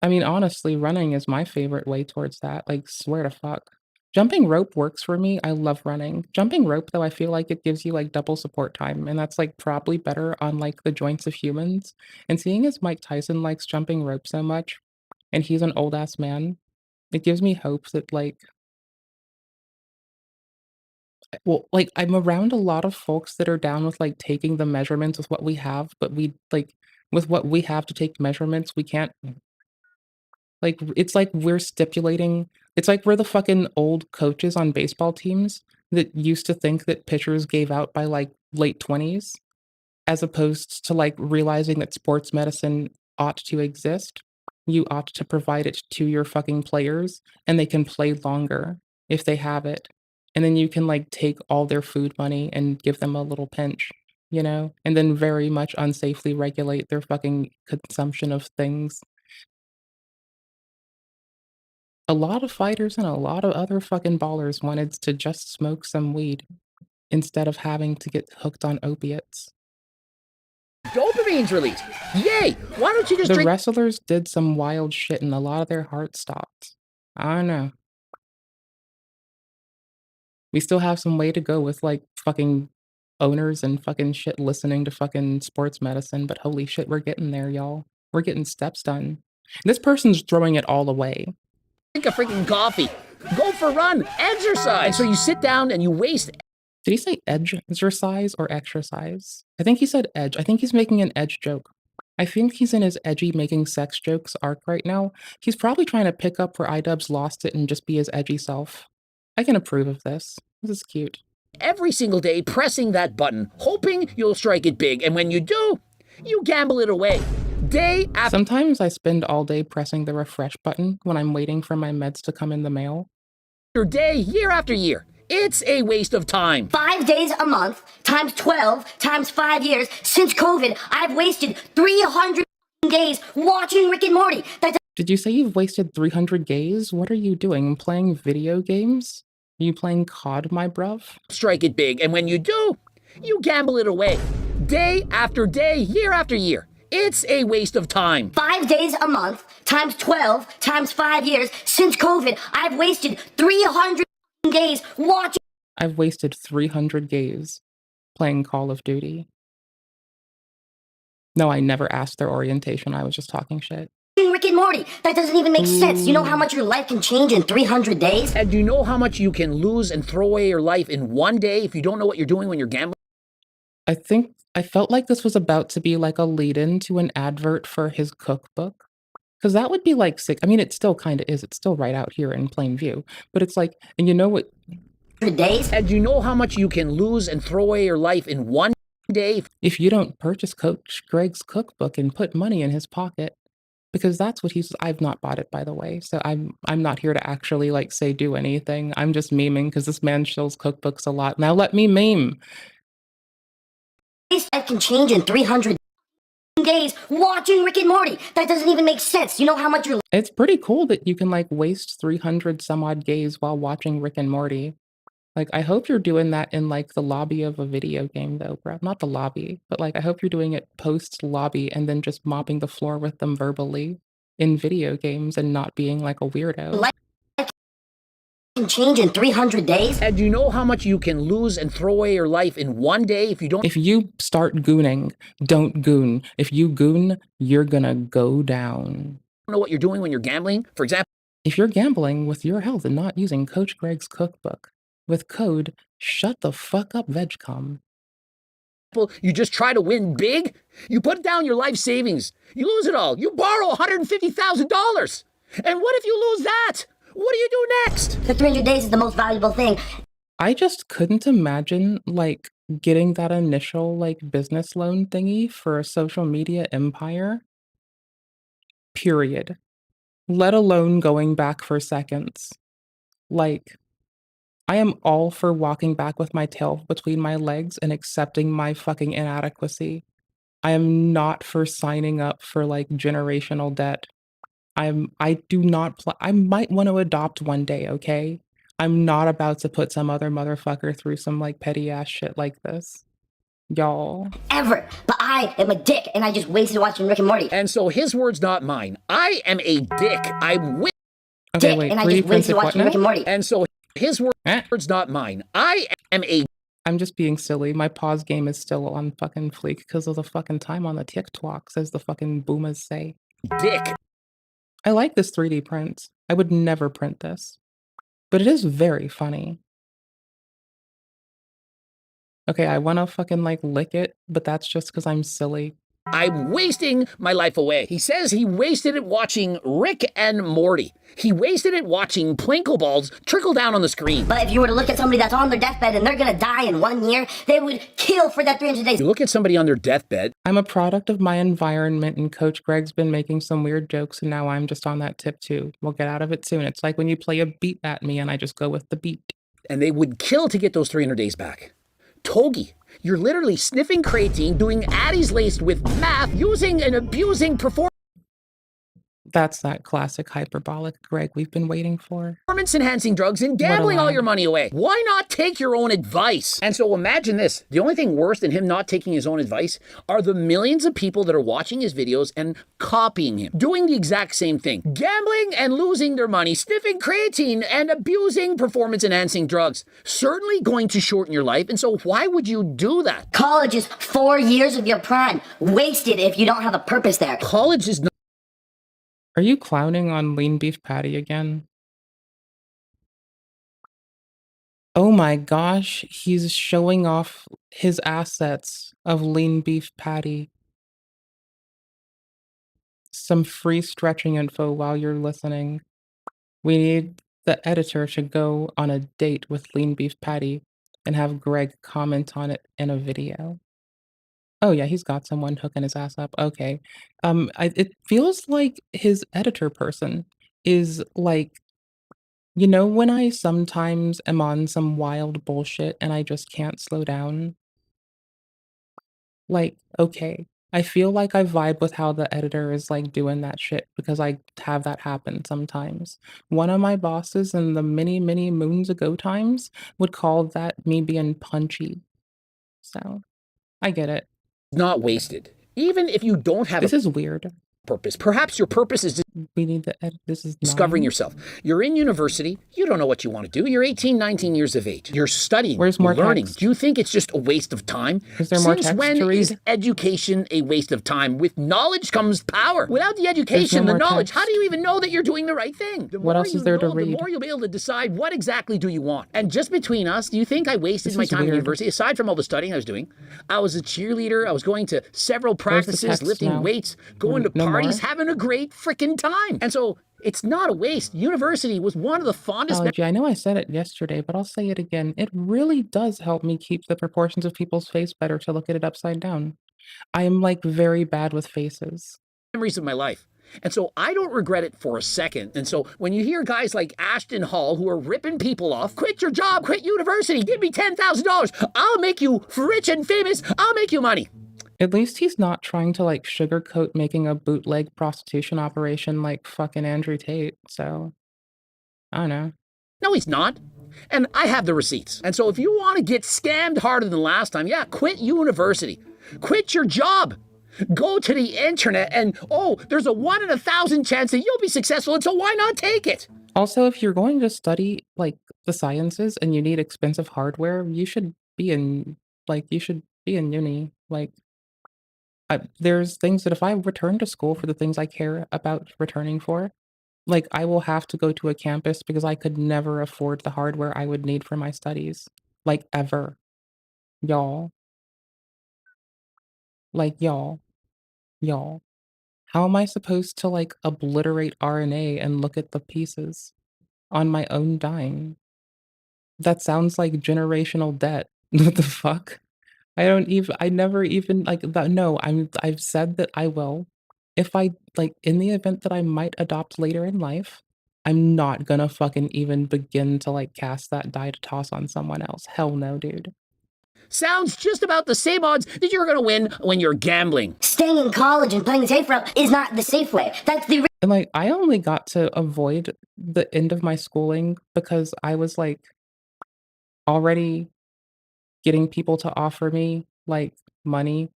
Speaker 1: I mean, honestly, running is my favorite way towards that. Like, swear to fuck. Jumping rope works for me. I love running. Jumping rope, though, I feel like it gives you, like, double support time, and that's, like, probably better on, like, the joints of humans. And seeing as Mike Tyson likes jumping rope so much, and he's an old-ass man, it gives me hope that, like... Well, like, I'm around a lot of folks that are down with, like, taking the measurements with what we have, but we, like, with what we have to take measurements, we can't... Like, it's like we're stipulating... It's like we're the fucking old coaches on baseball teams that used to think that pitchers gave out by, like, late 20s, as opposed to, like, realizing that sports medicine ought to exist. You ought to provide it to your fucking players, and they can play longer if they have it. And then you can, like, take all their food money and give them a little pinch, you know? And then very much unsafely regulate their fucking consumption of things. A lot of fighters and a lot of other fucking ballers wanted to just smoke some weed instead of having to get hooked on opiates.
Speaker 6: Dopamine's released. Yay! Why don't you just
Speaker 1: The wrestlers did some wild shit and a lot of their heart stopped. I don't know. We still have some way to go with like fucking owners and fucking shit listening to fucking sports medicine, but holy shit, we're getting there, y'all. We're getting steps done. This person's throwing it all away.
Speaker 6: Drink a freaking coffee. Go for a run. Exercise. And so you sit down and you waste.
Speaker 1: Did he say edge-exercise or exercise? I think he said edge. I think he's making an edge joke. I think he's in his edgy making sex jokes arc right now. He's probably trying to pick up where iDubbbz lost it and just be his edgy self. I can approve of this. This is cute.
Speaker 6: Every single day pressing that button, hoping you'll strike it big. And when you do, you gamble it away. Day after.
Speaker 1: Sometimes I spend all day pressing the refresh button when I'm waiting for my meds to come in the mail.
Speaker 6: Day, year after year. It's a waste of time.
Speaker 7: 5 days a month, times 12, times 5 years. Since COVID, I've wasted 300 days watching Rick and Morty.
Speaker 1: Did you say you've wasted 300 days? What are you doing? Playing video games? Are you playing COD, my bruv?
Speaker 6: Strike it big, and when you do, you gamble it away. Day after day, year after year. It's a waste of time.
Speaker 7: 5 days a month, times 12, times 5 years. Since COVID, I've wasted 300 days watching.
Speaker 1: I've wasted 300 days playing Call of Duty. No, I never asked their orientation. I was just talking shit.
Speaker 7: Rick and Morty. That doesn't even make sense. You know how much your life can change in 300 days?
Speaker 6: And do you know how much you can lose and throw away your life in one day if you don't know what you're doing when you're gambling?
Speaker 1: I felt like this was about to be like a lead-in to an advert for his cookbook. Because that would be like sick. I mean, it still kind of is. It's still right out here in plain view. But it's like, and you know what?
Speaker 7: Days?
Speaker 6: And do you know how much you can lose and throw away your life in one day?
Speaker 1: If you don't purchase Coach Greg's cookbook and put money in his pocket. Because that's what he's. I've not bought it, by the way. So I'm not here to actually like say do anything. I'm just memeing because this man shills cookbooks a lot. Now let me meme.
Speaker 7: Life can change in 300 days watching Rick and Morty. That doesn't even make sense. You know how much your.
Speaker 1: It's pretty cool that you can like waste 300 some odd days while watching Rick and Morty. Like, I hope you're doing that in like the lobby of a video game though, bro. Not the lobby, but like I hope you're doing it post lobby and then just mopping the floor with them verbally in video games and not being like a weirdo.
Speaker 7: Life can change in 300 days?
Speaker 6: And do you know how much you can lose and throw away your life in one day if you don't?
Speaker 1: If you start gooning, don't goon. If you goon, you're gonna go down.
Speaker 6: Know what you're doing when you're gambling? For example,
Speaker 1: if you're gambling with your health and not using Coach Greg's cookbook, with code Shut the Fuck Up VegCom.
Speaker 6: You just try to win big? You put down your life savings. You lose it all. You borrow $150,000. And what if you lose that? What do you do next?
Speaker 7: The 300 days is the most valuable thing.
Speaker 1: I just couldn't imagine like getting that initial like business loan thingy for a social media empire. Period. Let alone going back for seconds. Like, I am all for walking back with my tail between my legs and accepting my fucking inadequacy. I am not for signing up for like generational debt. I do not I might want to adopt one day, okay? I'm not about to put some other motherfucker through some like petty ass shit like this. Y'all.
Speaker 7: Ever. But I am a dick and I just wasted watching Rick and Morty.
Speaker 6: And so his words, not mine. I am a dick. I'm with
Speaker 1: okay, wait,
Speaker 7: and I just wasted watching Rick and Morty.
Speaker 6: And so his words, not mine. I am a.
Speaker 1: I'm just being silly. My pause game is still on fucking fleek because of the fucking time on the TikToks, as the fucking boomers say.
Speaker 6: Dick.
Speaker 1: I like this 3D print. I would never print this. But it is very funny. Okay, I want to fucking like lick it, but that's just because I'm silly.
Speaker 6: I'm wasting my life away. He says he wasted it watching Rick and Morty. He wasted it watching Plinkle balls trickle down on the screen.
Speaker 7: But if you were to look at somebody that's on their deathbed and they're gonna die in 1 year, they would kill for that 300 days.
Speaker 6: You look at somebody on their deathbed.
Speaker 1: I'm a product of my environment, and Coach Greg's been making some weird jokes, and now I'm just on that tip too. We'll get out of it soon. It's like when you play a beat at me and I just go with the beat.
Speaker 6: And they would kill to get those 300 days back. Togi, you're literally sniffing creatine, doing addies laced with math, using and abusing performance.
Speaker 1: That's that classic hyperbolic Greg we've been waiting for.
Speaker 6: Performance-enhancing drugs and gambling all your money away. Why not take your own advice? And so imagine this. The only thing worse than him not taking his own advice are the millions of people that are watching his videos and copying him, doing the exact same thing. Gambling and losing their money, sniffing creatine and abusing performance-enhancing drugs. Certainly going to shorten your life, and so why would you do that?
Speaker 7: College is 4 years of your prime, wasted if you don't have a purpose there.
Speaker 6: College is not...
Speaker 1: Are you clowning on lean beef patty again? Oh my gosh, he's showing off his assets of lean beef patty. Some free stretching info while you're listening. We need the editor to go on a date with lean beef patty and have Greg comment on it in a video. Oh yeah, he's got someone hooking his ass up. Okay. It feels like his editor person is like, you know, when I sometimes am on some wild bullshit and I just can't slow down? Like, okay, I feel like I vibe with how the editor is like doing that shit because I have that happen sometimes. One of my bosses in the many, many moons ago times would call that me being punchy. So, I get it.
Speaker 6: Not wasted. Even if you don't have
Speaker 1: This is weird.
Speaker 6: purpose. Perhaps your purpose is
Speaker 1: We need to edit. This is
Speaker 6: discovering
Speaker 1: 9.
Speaker 6: yourself. You're in university. You don't know what you want to do. You're 18, 19 years of age. You're studying.
Speaker 1: Where's more
Speaker 6: learning.
Speaker 1: text?
Speaker 6: Do you think it's just a waste of time?
Speaker 1: Is there more
Speaker 6: Since
Speaker 1: text
Speaker 6: when
Speaker 1: to read?
Speaker 6: is education a waste of time? With knowledge comes power. Without the
Speaker 1: There's
Speaker 6: education,
Speaker 1: no
Speaker 6: the
Speaker 1: more
Speaker 6: knowledge,
Speaker 1: text.
Speaker 6: how do you even know that you're doing the right thing? The
Speaker 1: What
Speaker 6: more
Speaker 1: else
Speaker 6: you
Speaker 1: is there to
Speaker 6: know,
Speaker 1: read?
Speaker 6: The more you'll be able to decide what exactly do you want. And just between us, do you think I wasted
Speaker 1: This
Speaker 6: my
Speaker 1: is
Speaker 6: time in
Speaker 1: weird.
Speaker 6: university? Aside from all the studying I was doing, I was a cheerleader. I was going to several
Speaker 1: Where's the
Speaker 6: practices,
Speaker 1: text
Speaker 6: lifting
Speaker 1: now?
Speaker 6: weights, going to
Speaker 1: No
Speaker 6: parties,
Speaker 1: more?
Speaker 6: having a great freaking time. And so it's not a waste. University was one of the fondest
Speaker 1: Allergy, I know I said it yesterday, but I'll say it again. It really does help me keep the proportions of people's face better to look at it upside down. I am like very bad with faces.
Speaker 6: memories of my life. And so I don't regret it for a second. And so when you hear guys like Ashton Hall who are ripping people off, quit your job, quit university, give me $10,000. I'll make you rich and famous. I'll make you money.
Speaker 1: At least he's not trying to like sugarcoat making a bootleg prostitution operation like fucking Andrew Tate. So, I don't know.
Speaker 6: No, he's not. And I have the receipts. And so if you want to get scammed harder than last time, yeah, quit university. Quit your job. Go to the internet and, oh, there's a 1 in 1,000 chance that you'll be successful, and so why not take it?
Speaker 1: Also, if you're going to study like the sciences and you need expensive hardware, you should be in uni. Like, there's things that if I return to school for the things I care about returning for, like I will have to go to a campus because I could never afford the hardware I would need for my studies. Like ever. Y'all. Like y'all. How am I supposed to like obliterate RNA and look at the pieces on my own dime? That sounds like generational debt. What the fuck? I never even like that. No, I've said that I will. If I like in the event that I might adopt later in life, I'm not gonna fucking even begin to like cast that die to toss on someone else. Hell no, dude.
Speaker 6: Sounds just about the same odds that you're going to win when you're gambling.
Speaker 7: Staying in college and playing the safe route is not the safe way. That's the
Speaker 1: And like I only got to avoid the end of my schooling because I was like already getting people to offer me like money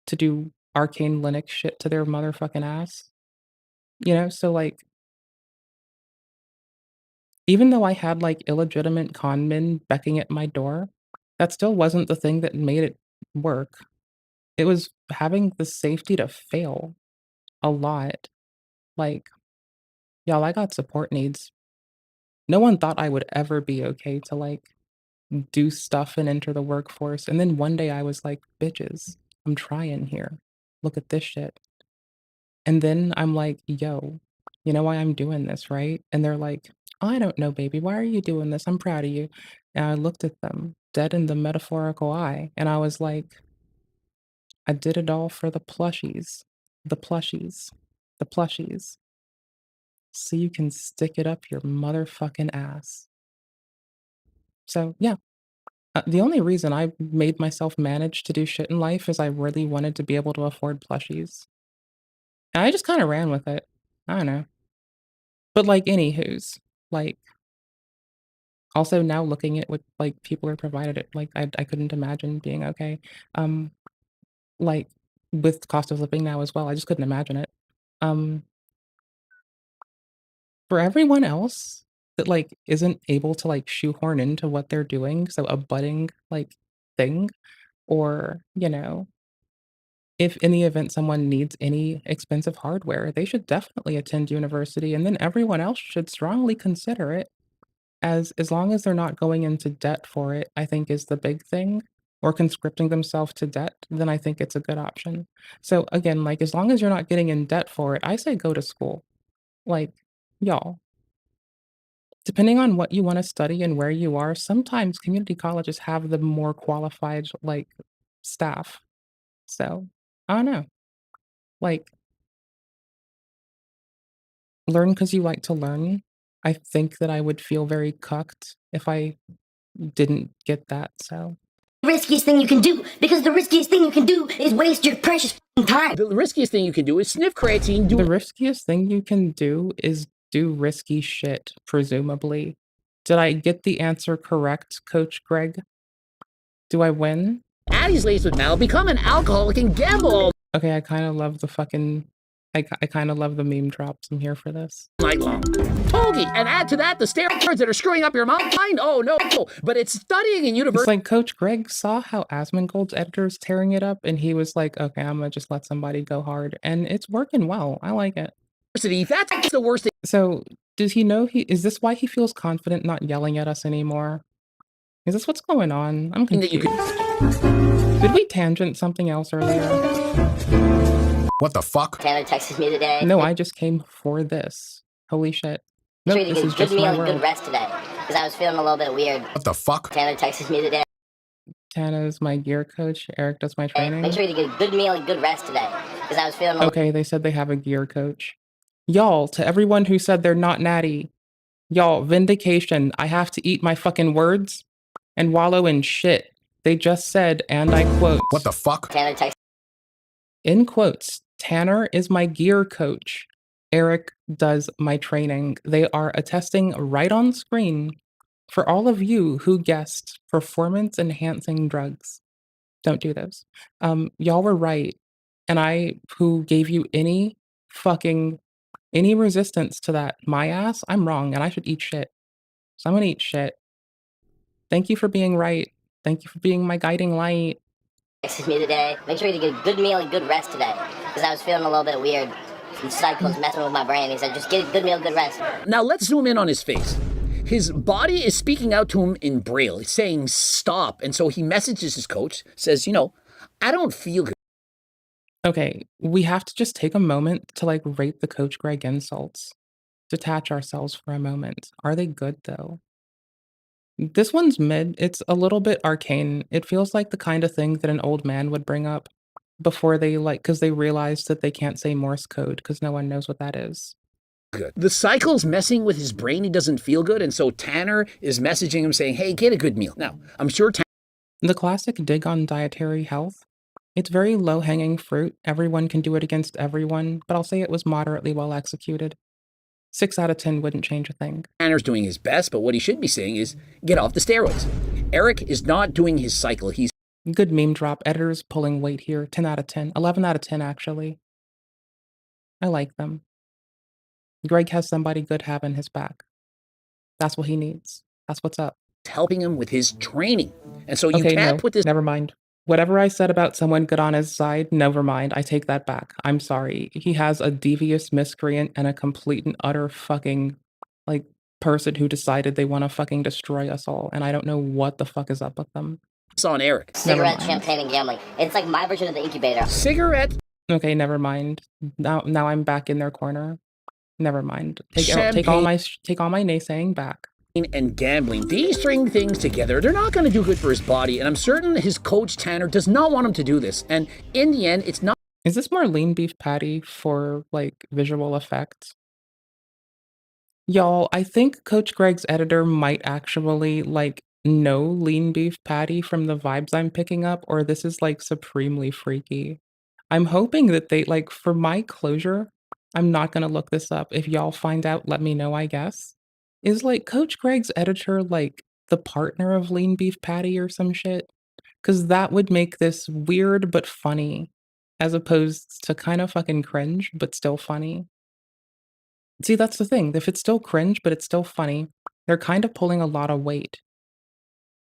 Speaker 1: to do arcane Linux shit to their motherfucking ass. You know, so like even though I had like illegitimate con men becking at my door, that still wasn't the thing that made it work. It was having the safety to fail a lot. Like, y'all, I got support needs. No one thought I would ever be okay to like do stuff and enter the workforce. And then one day I was like, bitches, I'm trying here. Look at this shit. And then I'm like, yo, you know why I'm doing this, right? And they're like, I don't know, baby. Why are you doing this? I'm proud of you. And I looked at them dead in the metaphorical eye. And I was like, I did it all for the plushies. The plushies. The plushies. So you can stick it up your motherfucking ass. So, yeah. The only reason I made myself manage to do shit in life is I really wanted to be able to afford plushies. And I just kind of ran with it. I don't know. But, like, anywho's, like, also now looking at what, like, people are provided it, like, I couldn't imagine being okay. Um, like, with cost of living now as well, I just couldn't imagine it. Um For everyone else that, like, isn't able to, like, shoehorn into what they're doing, so a budding, like, thing, or, you know, if in the event someone needs any expensive hardware, they should definitely attend university, and then everyone else should strongly consider it as long as they're not going into debt for it, I think is the big thing, or conscripting themselves to debt, then I think it's a good option. So, again, like, as long as you're not getting in debt for it, I say go to school. Like, y'all, depending on what you wanna study and where you are, sometimes community colleges have the more qualified, like, staff. So, I don't know. Like learn because you like to learn. I think that I would feel very cucked if I didn't get that, so
Speaker 7: Riskiest thing you can do, because the riskiest thing you can do is waste your precious time.
Speaker 6: The riskiest thing you can do is sniff creatine.
Speaker 1: The riskiest thing you can do is do risky shit, presumably. Did I get the answer correct, Coach Greg? Do I win?
Speaker 6: Addie's laced with mal, become an alcoholic and gamble
Speaker 1: Okay, I kinda love the fucking I kinda love the meme drops. I'm here for this.
Speaker 6: night long. Togi, and add to that the steroids that are screwing up your mind. Oh no, but it's studying in
Speaker 1: It's
Speaker 6: university.
Speaker 1: like Coach Greg saw how Asmongold's editor's tearing it up, and he was like, "Okay, I'm gonna just let somebody go hard," and it's working well. I like it.
Speaker 6: That's the worst thing.
Speaker 1: So, does he know is this why he feels confident not yelling at us anymore? Is this what's going on? I'm confused. Did we tangent something else earlier?
Speaker 8: What the fuck?
Speaker 7: Tanner texted me today.
Speaker 1: No, I just came for this. Holy shit. Nope,
Speaker 7: Sure you
Speaker 1: this
Speaker 7: get
Speaker 1: is
Speaker 7: a good
Speaker 1: just
Speaker 7: meal
Speaker 1: my
Speaker 7: and good
Speaker 1: world.
Speaker 7: rest today, because I was feeling a little bit weird.
Speaker 8: What the fuck?
Speaker 7: Tanner texted me today.
Speaker 1: Tana's my gear coach. Eric does my
Speaker 7: Hey,
Speaker 1: training.
Speaker 7: make sure you get a good meal and good rest today, because I was feeling a
Speaker 1: Okay, they said they have a gear coach. Y'all, to everyone who said they're not natty, y'all, vindication. I have to eat my fucking words and wallow in shit. They just said, and I quote,
Speaker 8: What the fuck?
Speaker 7: Tanner texted
Speaker 1: in quotes, Tanner is my gear coach. Eric does my training. They are attesting right on screen for all of you who guessed performance enhancing drugs. Don't do those. Y'all were right. And I, who gave you any resistance to that, my ass, I'm wrong and I should eat shit. So I'm gonna eat shit. Thank you for being right. Thank you for being my guiding light.
Speaker 7: me today. Make sure you get a good meal and good rest today, because I was feeling a little bit weird. The cycle's messing with my brain. He said, just get a good meal, good rest.
Speaker 6: Now let's zoom in on his face. His body is speaking out to him in Braille. It's saying stop. And so he messages his coach, says, I don't feel good.
Speaker 1: Okay, we have to just take a moment to like rate the Coach Greg insults. Detach ourselves for a moment. Are they good though? This one's mid. It's a little bit arcane. It feels like the kind of thing that an old man would bring up before they because they realize that they can't say Morse code because no one knows what that is.
Speaker 6: Good. The cycle's messing with his brain. He doesn't feel good. And so Tanner is messaging him saying, hey, get a good meal. Now, I'm sure
Speaker 1: the classic dig on dietary health. It's very low-hanging fruit. Everyone can do it against everyone, but I'll say it was moderately well executed. 6 out of 10 wouldn't change a thing.
Speaker 6: Tanner's doing his best, but what he should be saying is, get off the steroids. Eric is not doing his cycle. He's
Speaker 1: good meme drop. Editors pulling weight here. 10 out of 10. 11 out of 10, actually. I like them. Greg has somebody good having his back. That's what he needs. That's what's up.
Speaker 6: Helping him with his training. And so you can't put this...
Speaker 1: Never mind. Whatever I said about someone good on his side, never mind. I take that back. I'm sorry. He has a devious miscreant and a complete and utter fucking, person who decided they want to fucking destroy us all. And I don't know what the fuck is up with them.
Speaker 6: It's on Eric.
Speaker 7: Cigarette, champagne, and gambling. It's like my version of the incubator.
Speaker 6: Cigarette.
Speaker 1: Okay, never mind. Now I'm back in their corner. Never mind. Take all my naysaying back.
Speaker 6: And gambling. These string things together, they're not going to do good for his body, and I'm certain his coach Tanner does not want him to do this. And in the end, it's not...
Speaker 1: Is this more lean beef patty for, visual effects? Y'all, I think Coach Greg's editor might actually, know lean beef patty from the vibes I'm picking up, or this is, supremely freaky. I'm hoping that they, for my closure, I'm not gonna look this up. If y'all find out, let me know, I guess. Is, like, Coach Greg's editor, like, the partner of Lean Beef Patty or some shit? Because that would make this weird but funny, as opposed to kinda fucking cringe, but still funny. See, that's the thing. If it's still cringe, but it's still funny, they're kind of pulling a lot of weight.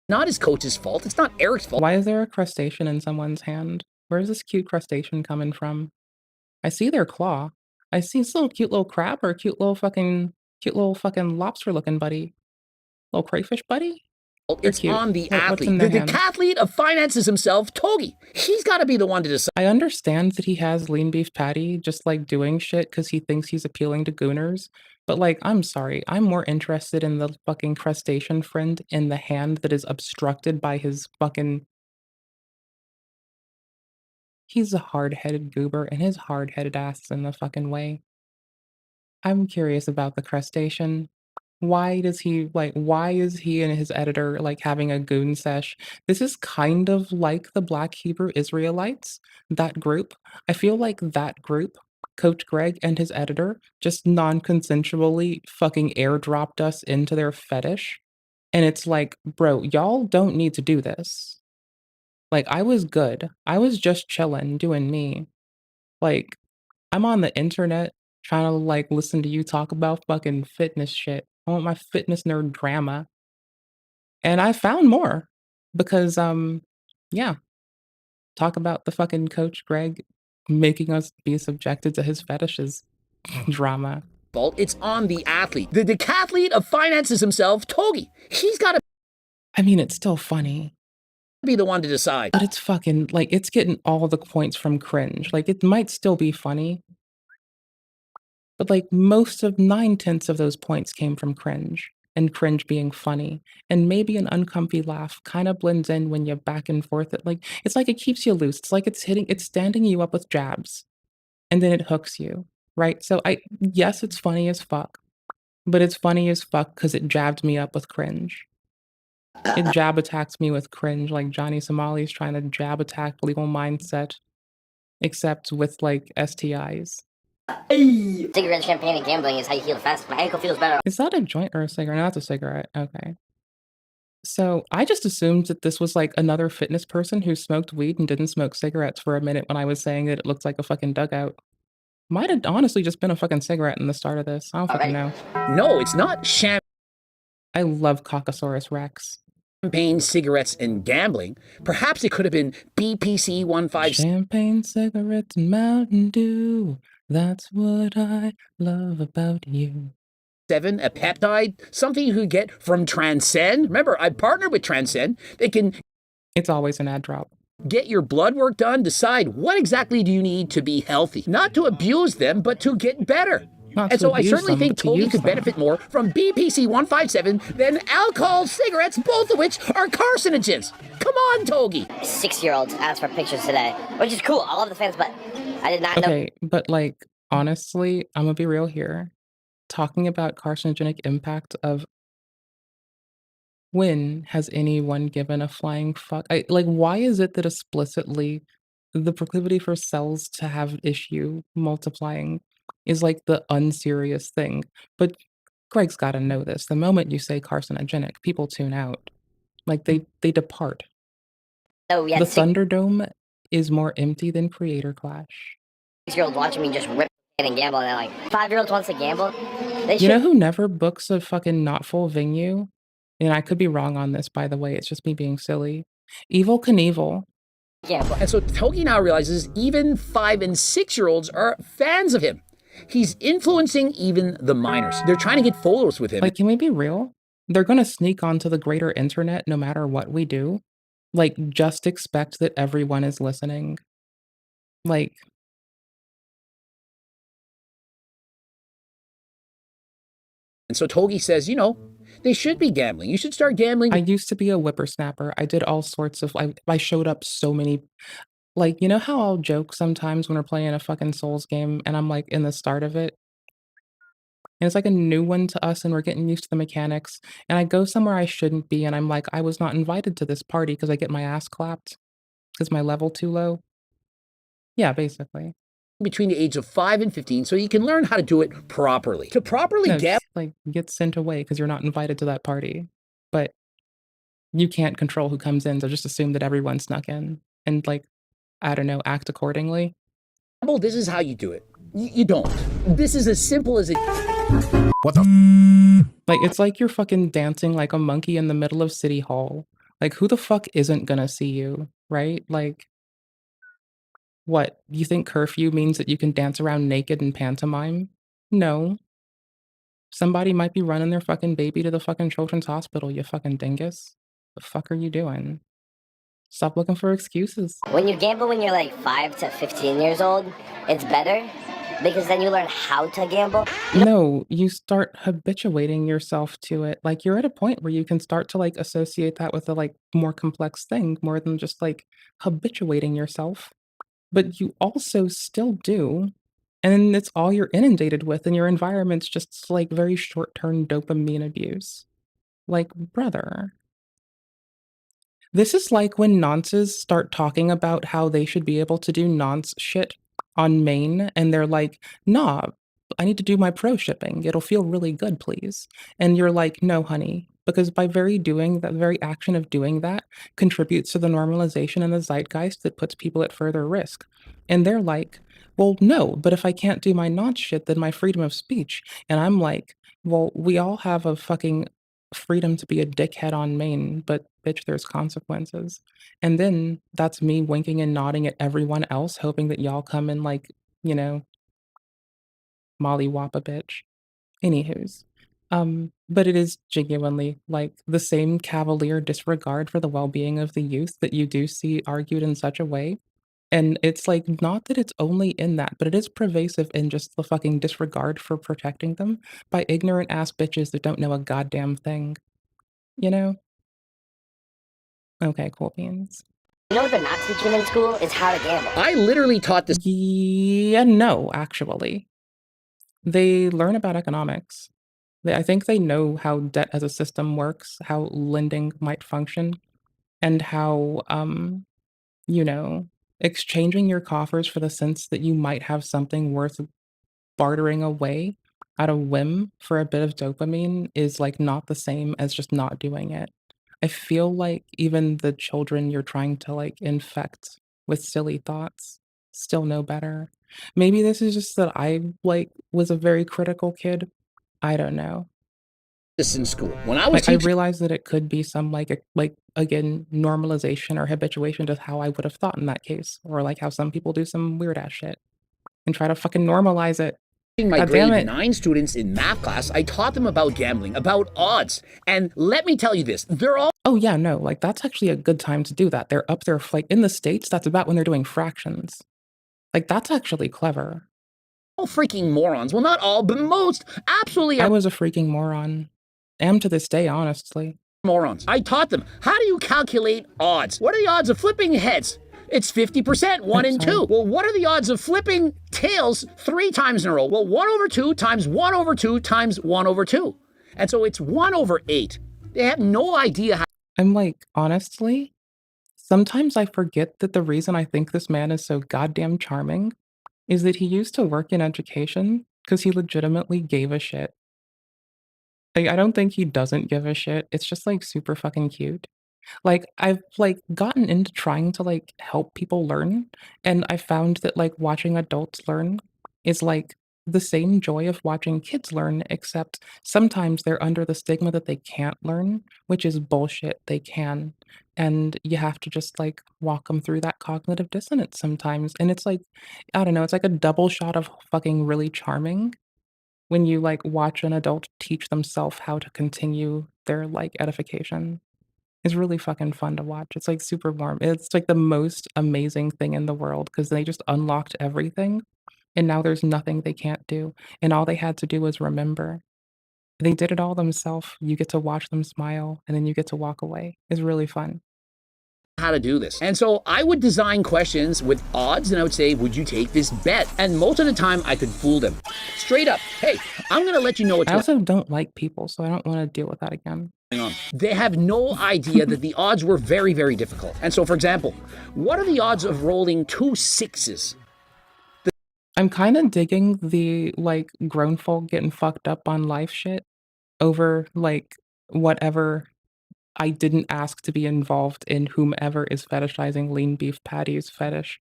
Speaker 6: Not his coach's fault. It's not Eric's fault.
Speaker 1: Why is there a crustacean in someone's hand? Where's this cute crustacean coming from? I see their claw. I see this little cute little crab or cute little fucking lobster looking buddy. Little crayfish buddy? They're
Speaker 6: It's
Speaker 1: cute.
Speaker 6: on the
Speaker 1: What's
Speaker 6: athlete.
Speaker 1: in
Speaker 6: The
Speaker 1: their hand?
Speaker 6: decathlete of finances himself, Togi. He's got to be the one to decide.
Speaker 1: I understand that he has Lean Beef Patty just, like, doing shit because he thinks he's appealing to gooners, but, like, I'm sorry, I'm more interested in the fucking crustacean friend in the hand that is obstructed by his fucking he's a hard-headed goober, and his hard-headed ass is in the fucking way. I'm curious about the crustacean. Why does he why is he and his editor, like, having a goon sesh? This is kind of like the Black Hebrew Israelites, that group. I feel like that group, Coach Greg and his editor, just non-consensually fucking airdropped us into their fetish, and it's like, "Bro, y'all don't need to do this." Like, I was good. I was just chilling, doing me. Like, I'm on the internet trying to, like, listen to you talk about fucking fitness shit. I want my fitness nerd drama. And I found more because, yeah, talk about the fucking Coach Greg making us be subjected to his fetishes drama.
Speaker 6: It's on the athlete. The decathlete of finances himself, Togi. He's got to
Speaker 1: I mean, it's still funny.
Speaker 6: be the one to decide.
Speaker 1: But it's fucking, like, it's getting all the points from cringe. Like, it might still be funny. But, like, most of 9/10 of those points came from cringe, and cringe being funny, and maybe an uncomfy laugh kinda blends in when you back and forth it, like it's like it keeps you loose, it's like it's standing you up with jabs, and then it hooks you, right? So yes, it's funny as fuck, but it's funny as fuck because it jabbed me up with cringe. It jab attacks me with cringe like Johnny Somali's trying to jab attack legal mindset, except with, like, STIs.
Speaker 7: Cigarette, champagne, and gambling is how you heal fast. My ankle feels better.
Speaker 1: Is that a joint or a cigarette? No, that's a cigarette, okay. So, I just assumed that this was, like, another fitness person who smoked weed and didn't smoke cigarettes for a minute when I was saying that it looked like a fucking dugout. Might have honestly just been a fucking cigarette in the start of this, I don't fucking know.
Speaker 6: No, it's not
Speaker 1: I love Caucasaurus Rex.
Speaker 6: champagne, cigarettes, and gambling. Perhaps it could have been BPC 156.
Speaker 1: Champagne, cigarettes, and Mountain Dew, that's what I love about you.
Speaker 6: A peptide, something you could get from Transcend. Remember, I partnered with Transcend. They can.
Speaker 1: It's always an ad drop.
Speaker 6: Get your blood work done. Decide what exactly do you need to be healthy. Not to abuse them, but to get better. And so I certainly think Togi could benefit more from BPC 157 than alcohol, cigarettes, both of which are carcinogens. Come on, Togi.
Speaker 7: 6-year-olds asked for pictures today, which is cool. I love the fans, but I did not know.
Speaker 1: Okay, but, like, honestly, I'm gonna be real here. Talking about carcinogenic impact of when has anyone given a flying fuck? Like, why is it that explicitly the proclivity for cells to have issue multiplying is, like, the unserious thing? But Greg's gotta know this. The moment you say carcinogenic, people tune out. Like, they depart.
Speaker 7: Oh, yeah.
Speaker 1: The Thunderdome is more empty than Creator Clash.
Speaker 7: 6-year-olds watching me just rip and gamble, and they're like, 5-year-olds wants to gamble?
Speaker 1: You know who never books a fucking not full venue? And I could be wrong on this, by the way, it's just me being silly. Evil Knievel.
Speaker 7: Yeah.
Speaker 6: And so Togi now realizes even 5- and 6-year-olds are fans of him. He's influencing even the minors. They're trying to get photos with him.
Speaker 1: Like, can we be real? They're gonna sneak onto the greater internet no matter what we do. Like, just expect that everyone is listening. Like,
Speaker 6: And so Togi says, you know, they should be gambling. You should start gambling.
Speaker 1: I used to be a whippersnapper. I did all sorts of I showed up so many like, you know how I'll joke sometimes when we're playing a fucking Souls game and I'm, like, in the start of it? And it's like a new one to us and we're getting used to the mechanics, and I go somewhere I shouldn't be and I'm like, "I was not invited to this party because I get my ass clapped because my level too low." Yeah, basically.
Speaker 6: between the age of 5 and 15 so you can learn how to do it properly. To properly gamble,
Speaker 1: like get sent away because you're not invited to that party, but you can't control who comes in, so just assume that everyone snuck in and like, I don't know, act accordingly.
Speaker 6: this is how you do it. You don't. This is as simple as it.
Speaker 14: What the?
Speaker 1: Like, it's like you're fucking dancing like a monkey in the middle of City Hall. Like, who the fuck isn't gonna see you, right? Like, what? You think curfew means that you can dance around naked in pantomime? No. Somebody might be running their fucking baby to the fucking children's hospital, you fucking dingus. The fuck are you doing? Stop looking for excuses.
Speaker 7: When you gamble when you're like 5 to 15 years old, it's better because then you learn how to gamble.
Speaker 1: No, you start habituating yourself to it. Like, you're at a point where you can start to like associate that with a like more complex thing more than just like habituating yourself. But you also still do. And it's all you're inundated with, and your environment's just like very short term dopamine abuse. Like, brother. This is like when nonces start talking about how they should be able to do nonce shit on Maine, and they're like, nah, I need to do my pro shipping. It'll feel really good, please. And you're like, no, honey, because by very action of doing that contributes to the normalization and the zeitgeist that puts people at further risk. And they're like, well, no, but if I can't do my nonce shit, then my freedom of speech. And I'm like, well, we all have a fucking freedom to be a dickhead on Maine, but bitch, there's consequences. And then that's me winking and nodding at everyone else, hoping that y'all come and like, you know, mollywop a bitch. Anywho's. But it is genuinely like the same cavalier disregard for the well-being of the youth that you do see argued in such a way. And it's like, not that it's only in that, but it is pervasive in just the fucking disregard for protecting them by ignorant ass bitches that don't know a goddamn thing. You know? Okay, cool beans.
Speaker 7: You know what they're not teaching in school is how to gamble.
Speaker 6: I literally taught this.
Speaker 1: Yeah, no, actually. They learn about economics. I think they know how debt as a system works, how lending might function, and how, you know, exchanging your coffers for the sense that you might have something worth bartering away at a whim for a bit of dopamine is like not the same as just not doing it. I feel like even the children you're trying to like infect with silly thoughts still know better. Maybe this is just that I like was a very critical kid. I don't know.
Speaker 6: This in school. When I was
Speaker 1: I realized that it could be some like again normalization or habituation to how I would have thought in that case, or like how some people do some weird ass shit and try to fucking normalize it.
Speaker 6: My
Speaker 1: God damn
Speaker 6: grade
Speaker 1: it.
Speaker 6: 9 students in math class, I taught them about gambling, about odds. And let me tell you this, they're all...
Speaker 1: Oh yeah, no, like that's actually a good time to do that. They're up there, like in the States, that's about when they're doing fractions. Like that's actually clever.
Speaker 6: all freaking morons. Well, not all, but most. Absolutely.
Speaker 1: I was a freaking moron. Am to this day, honestly.
Speaker 6: Morons. I taught them, how do you calculate odds? What are the odds of flipping heads? It's 50%, 1 in 2. Well, what are the odds of flipping tails 3 times in a row? Well, 1 over 2 times 1 over 2 times 1 over 2. And so it's 1 over 8. They have no idea how...
Speaker 1: I'm like, honestly, sometimes I forget that the reason I think this man is so goddamn charming is that he used to work in education because he legitimately gave a shit. Like, I don't think he doesn't give a shit. It's just like super fucking cute. Like, I've like gotten into trying to like help people learn, and I found that like watching adults learn is like the same joy of watching kids learn, except sometimes they're under the stigma that they can't learn, which is bullshit. They can. And you have to just like walk them through that cognitive dissonance sometimes. And it's like, I don't know, it's like a double shot of fucking really charming when you like watch an adult teach themselves how to continue their like edification. It's really fucking fun to watch. It's like super warm. It's like the most amazing thing in the world because they just unlocked everything and now there's nothing they can't do. And all they had to do was remember. They did it all themselves. You get to watch them smile and then you get to walk away. It's really fun.
Speaker 6: how to do this. And so I would design questions with odds and I would say, would you take this bet? And most of the time I could fool them. Straight up, hey, I'm going to let you know what's
Speaker 1: I also don't like people, so I don't want to deal with that again.
Speaker 6: on. They have no idea that the odds were very, very difficult. And so, for example, what are the odds of rolling 2 6s?
Speaker 1: I'm kind of digging the, like, grown folk getting fucked up on life shit over, like, whatever I didn't ask to be involved in whomever is fetishizing lean beef patties fetish.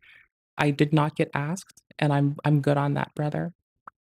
Speaker 1: I did not get asked, and I'm good on that, brother.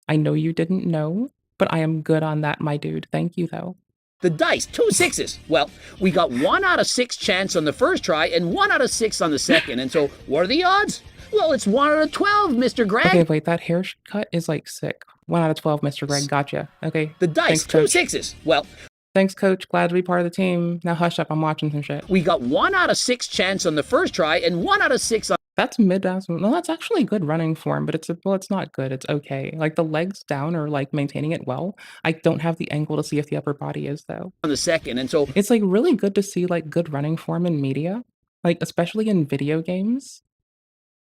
Speaker 1: I know you didn't know, but I am good on that, my dude. Thank you, though.
Speaker 6: The dice, 2 sixes. Well, we got 1 out of 6 chance on the first try and 1 out of 6 on the second. And so, what are the odds? Well, it's 1 out of 12, Mr. Greg.
Speaker 1: Okay, wait, that haircut is like sick. 1 out of 12, Mr. Greg. Gotcha. Okay.
Speaker 6: The dice,
Speaker 1: Thanks,
Speaker 6: 2
Speaker 1: coach.
Speaker 6: sixes. Well,
Speaker 1: thanks, coach. Glad to be part of the team. Now hush up. I'm watching some shit.
Speaker 6: We got 1 out of 6 chance on the first try and 1 out of 6 on.
Speaker 1: That's mid-ass. No, that's actually good running form, but it's not good. It's okay. Like the legs down or like maintaining it well. I don't have the angle to see if the upper body is though.
Speaker 6: On the second, and so
Speaker 1: it's like really good to see like good running form in media, like especially in video games,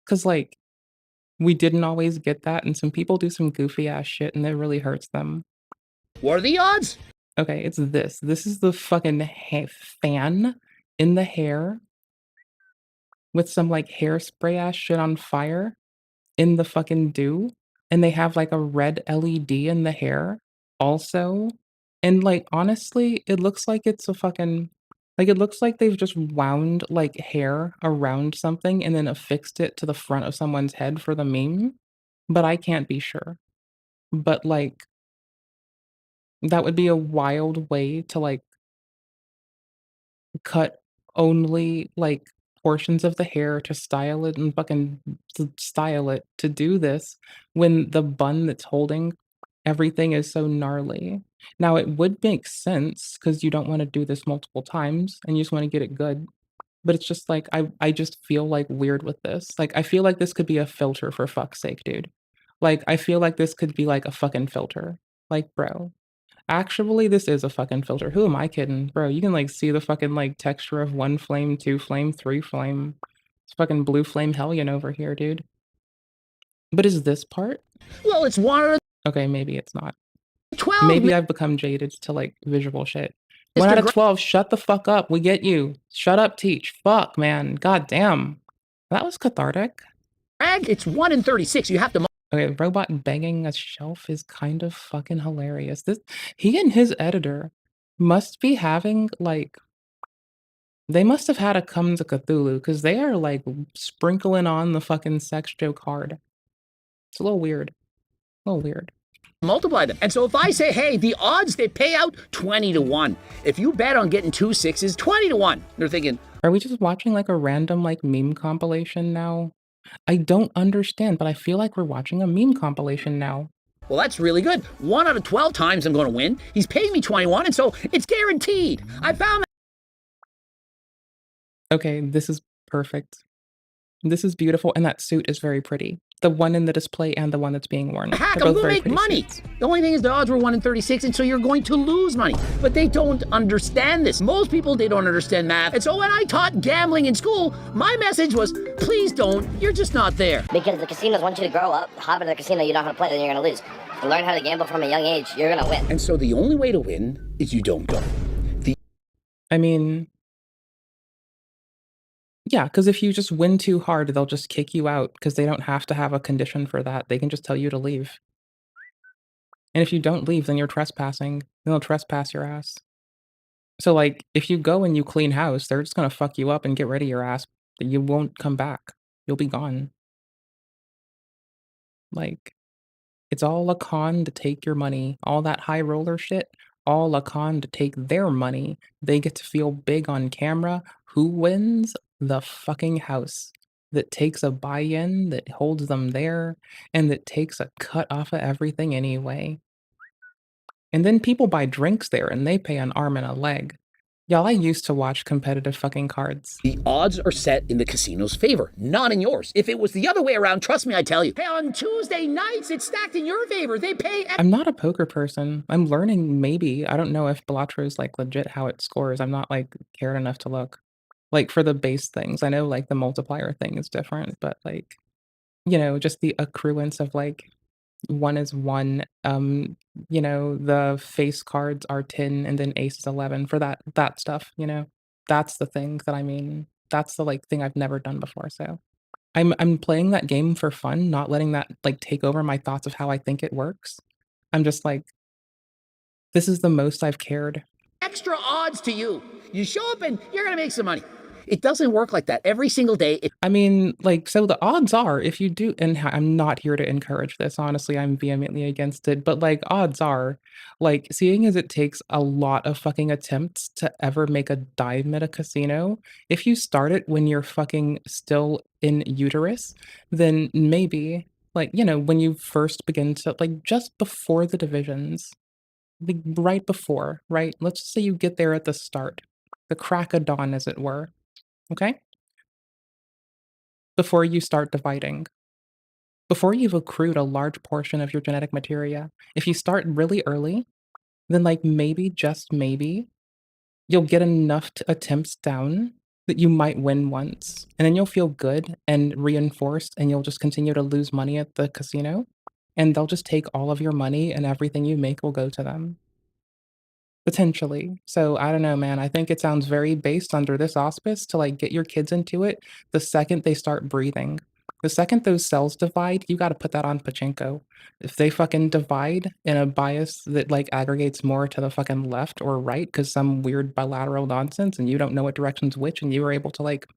Speaker 1: because like we didn't always get that, and some people do some goofy ass shit, and it really hurts them.
Speaker 6: What are the odds?
Speaker 1: Okay, it's this. This is the fucking fan in the hair with some like hairspray ass shit on fire in the fucking dew, and they have like a red LED in the hair also. And like honestly, it looks like it's a fucking like it looks like they've just wound like hair around something and then affixed it to the front of someone's head for the meme, but I can't be sure. But like that would be a wild way to like cut only like portions of the hair to style it and fucking to style it to do this when the bun that's holding everything is so gnarly. Now it would make sense because you don't want to do this multiple times and you just want to get it good. But it's just like I just feel like weird with this. Like I feel like this could be a filter for fuck's sake, dude. Like I feel like this could be like a fucking filter. Like, bro. Actually, this is a fucking filter. Who am I kidding? Bro, you can like see the fucking like texture of 1 flame, 2 flame, 3 flame. It's fucking blue flame hellion over here, dude. But is this part?
Speaker 6: Well, it's 1 out of.
Speaker 1: Okay, maybe it's not.
Speaker 6: 12.
Speaker 1: Maybe I've become jaded to like visual shit. 1 out of 12, shut the fuck up. We get you. Shut up, teach. Fuck, man. God damn. That was cathartic.
Speaker 6: Greg, it's 1 in 36. You have to.
Speaker 1: Okay, robot banging a shelf is kind of fucking hilarious. He and his editor must be having like they must have had a come to Cthulhu because they are like sprinkling on the fucking sex joke hard. It's a little weird. A little weird.
Speaker 6: Multiply them. And so if I say, hey, the odds they pay out 20 to 1. If you bet on getting 2 sixes, 20 to 1. They're thinking,
Speaker 1: are we just watching like a random like meme compilation now? I don't understand, but I feel like we're watching a meme compilation now.
Speaker 6: Well, that's really good. 1 out of 12 times I'm going to win. He's paying me 21, and so it's guaranteed. I found
Speaker 1: that. Okay, this is perfect. This is beautiful, and that suit is very pretty. The one in the display and the one that's being worn.
Speaker 6: Hack, I'm going to make money. Suits. The only thing is the odds were 1 in 36, and so you're going to lose money. But they don't understand this. Most people, they don't understand math. And so when I taught gambling in school, my message was, please don't. You're just not there.
Speaker 7: Because the casinos want you to grow up, hop into the casino, you know how to play, then you're going to lose. And learn how to gamble from a young age, you're going to win.
Speaker 6: And so the only way to win is you don't go.
Speaker 1: I mean... yeah, because if you just win too hard, they'll just kick you out because they don't have to have a condition for that. They can just tell you to leave. And if you don't leave, then you're trespassing. Then they'll trespass your ass. So, like, if you go and you clean house, they're just going to fuck you up and get rid of your ass. You won't come back. You'll be gone. Like, it's all a con to take your money. All that high roller shit, all a con to take their money. They get to feel big on camera. Who wins? The fucking house that takes a buy-in, that holds them there, and that takes a cut off of everything anyway. And then people buy drinks there and they pay an arm and a leg. Y'all, I used to watch competitive fucking cards.
Speaker 6: The odds are set in the casino's favor, not in yours. If it was the other way around, trust me, I tell you. Hey, on Tuesday nights, it's stacked in your favor. They pay...
Speaker 1: I'm not a poker person. I'm learning maybe. I don't know if Balatro is like legit how it scores. I'm not like cared enough to look. Like for the base things, I know like the multiplier thing is different, but like, you know, just the accruance of like 1 is 1, you know, the face cards are 10 and then ace is 11 for that stuff, you know, that's the thing that I mean, that's the like thing I've never done before. So I'm playing that game for fun, not letting that, like, take over my thoughts of how I think it works. I'm just like, this is the most I've cared.
Speaker 6: Extra odds to you. You show up and you're gonna make some money. It doesn't work like that every single day.
Speaker 1: I mean, like, so the odds are if you do, and I'm not here to encourage this, honestly, I'm vehemently against it, but, like, odds are, like, seeing as it takes a lot of fucking attempts to ever make a dime at a casino, if you start it when you're fucking still in uterus, then maybe, like, you know, when you first begin to, like, just before the divisions, like, right before, right? Let's just say you get there at the start, the crack of dawn, as it were, okay? Before you start dividing. Before you've accrued a large portion of your genetic materia, if you start really early, then, like, maybe, just maybe, you'll get enough attempts down that you might win once, and then you'll feel good and reinforced, and you'll just continue to lose money at the casino, and they'll just take all of your money, and everything you make will go to them. Potentially. So, I don't know, man, I think it sounds very based under this auspice to, like, get your kids into it the second they start breathing. The second those cells divide, you gotta put that on pachinko. If they fucking divide in a bias that, like, aggregates more to the fucking left or right because some weird bilateral nonsense and you don't know what direction's which and you were able to, like,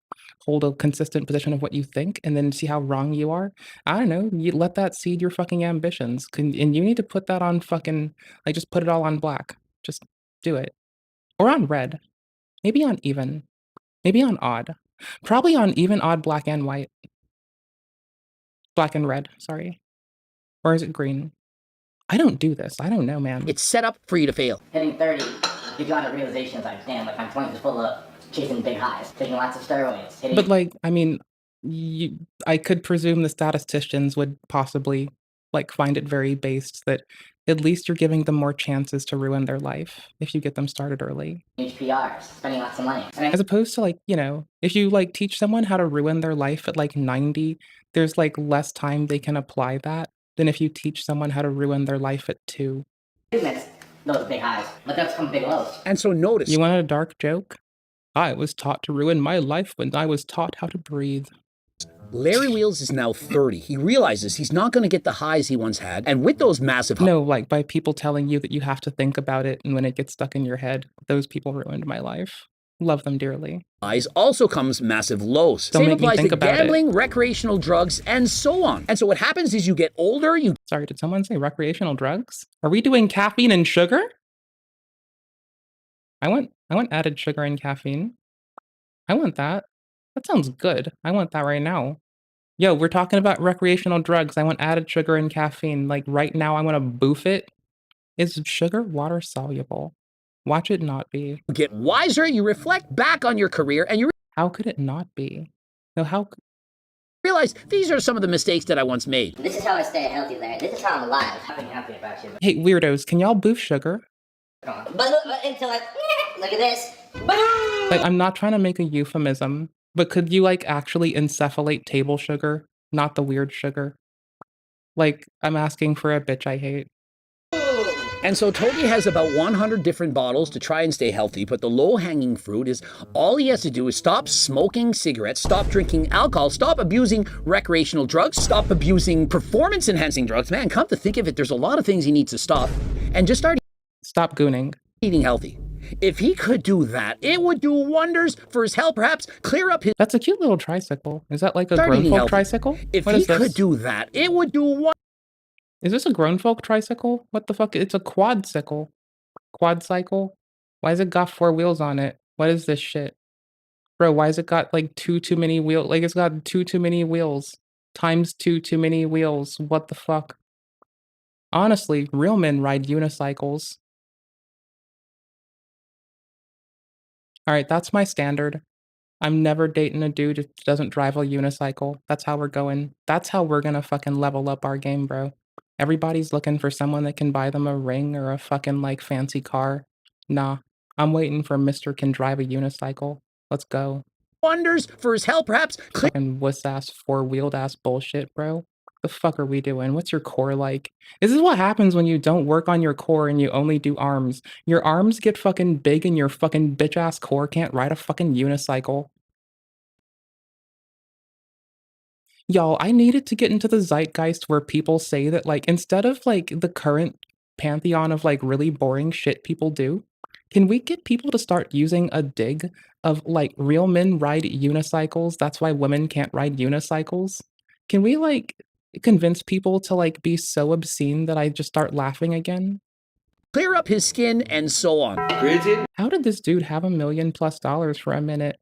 Speaker 1: hold a consistent position of what you think and then see how wrong you are, I don't know, you let that seed your fucking ambitions, and you need to put that on fucking, like, just put it all on black. Just do it. Or on red. Maybe on even. Maybe on odd. Probably on even, odd, black, and white. Black and red, sorry. Or is it green? I don't do this. I don't know, man.
Speaker 6: It's set up for you to fail.
Speaker 7: Hitting 30 gives you a lot of realizations like, damn, like my 20s is full of chasing big highs, taking lots of steroids, hitting.
Speaker 1: But, like, I mean, I could presume the statisticians would possibly, like, find it very based that at least you're giving them more chances to ruin their life if you get them started early.
Speaker 7: HPRs, spending lots of money.
Speaker 1: As opposed to, like, you know, if you, like, teach someone how to ruin their life at, like, 90, there's, like, less time they can apply that than if you teach someone how to ruin their life at 2.
Speaker 7: Those big highs, but that's come big lows.
Speaker 6: And so notice.
Speaker 1: You want a dark joke? I was taught to ruin my life when I was taught how to breathe.
Speaker 6: Larry Wheels is now 30. He realizes he's not going to get the highs he once had, and with those massive
Speaker 1: No, like, by people telling you that you have to think about it, and when it gets stuck in your head, those people ruined my life. Love them dearly.
Speaker 6: highs also comes massive lows.
Speaker 1: Don't
Speaker 6: Same
Speaker 1: make me
Speaker 6: applies
Speaker 1: think
Speaker 6: to
Speaker 1: about
Speaker 6: gambling, recreational drugs, and so on. And so what happens is you get older,
Speaker 1: Sorry, did someone say recreational drugs? Are we doing caffeine and sugar? I want added sugar and caffeine. I want that. That sounds good. I want that right now. Yo, we're talking about recreational drugs. I want added sugar and caffeine. Like, right now, I wanna boof it. Is sugar water soluble? Watch it not be.
Speaker 6: you get wiser, you reflect back on your career, and you
Speaker 1: How could it not be? No, how
Speaker 6: realize these are some of the mistakes that I once made.
Speaker 7: This is how I stay healthy, Larry. This is how I'm alive. I'm happy about you.
Speaker 1: Hey, weirdos, can y'all boof sugar?
Speaker 7: But until I look at this.
Speaker 1: Like, I'm not trying to make a euphemism, but could you, like, actually encephalate table sugar, not the weird sugar? Like, I'm asking for a bitch I hate.
Speaker 6: And so Toby has about 100 different bottles to try and stay healthy, but the low-hanging fruit is all he has to do is stop smoking cigarettes, stop drinking alcohol, stop abusing recreational drugs, stop abusing performance-enhancing drugs. Man, come to think of it, there's a lot of things he needs to stop, and just
Speaker 1: stop gooning.
Speaker 6: Eating healthy. If he could do that, it would do wonders for his health, perhaps clear up his...
Speaker 1: That's a cute little tricycle. Is that like a grown folk tricycle?
Speaker 6: If
Speaker 1: What
Speaker 6: he
Speaker 1: is this?
Speaker 6: could do that, it would do wonders.
Speaker 1: Is this a grown folk tricycle? What the fuck? It's a quadcycle. Quadcycle? Why has it got 4 wheels on it? What is this shit? Bro, why has it got like too many wheels? Like, it's got too many wheels. Times too many wheels. What the fuck? Honestly, real men ride unicycles. Alright, that's my standard. I'm never dating a dude that doesn't drive a unicycle. That's how we're going. That's how we're gonna fucking level up our game, bro. Everybody's looking for someone that can buy them a ring or a fucking, like, fancy car. Nah, I'm waiting for Mr. Can drive a unicycle. Let's go.
Speaker 6: Wonders for his health, perhaps.
Speaker 1: Fucking wuss-ass, four-wheeled ass bullshit, bro. The fuck are we doing? What's your core like? This is what happens when you don't work on your core and you only do arms. Your arms get fucking big and your fucking bitch-ass core can't ride a fucking unicycle. Y'all, I needed to get into the zeitgeist where people say that, like, instead of, like, the current pantheon of, like, really boring shit people do, can we get people to start using a dig of, like, real men ride unicycles, that's why women can't ride unicycles? Can we, like, convince people to, like, be so obscene that I just start laughing again?
Speaker 6: Clear up his skin, and so on.
Speaker 1: How did this dude have $1 million+ for a minute?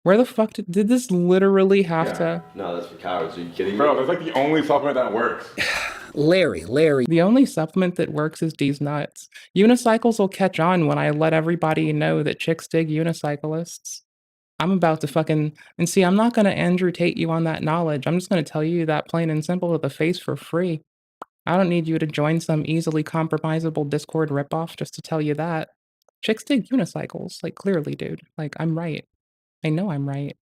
Speaker 1: Where the fuck did this literally have to?
Speaker 17: No, that's for cowards. Are you kidding me?
Speaker 3: Bro, that's like the only supplement that works.
Speaker 6: Larry.
Speaker 1: The only supplement that works is D's nuts. Unicycles will catch on when I let everybody know that chicks dig unicyclists. I'm about to fucking, and see, I'm not gonna Andrew Tate you on that knowledge. I'm just gonna tell you that plain and simple to the face for free. I don't need you to join some easily compromisable Discord ripoff just to tell you that. Chicks dig unicycles, like clearly, dude. Like, I'm right. I know I'm right.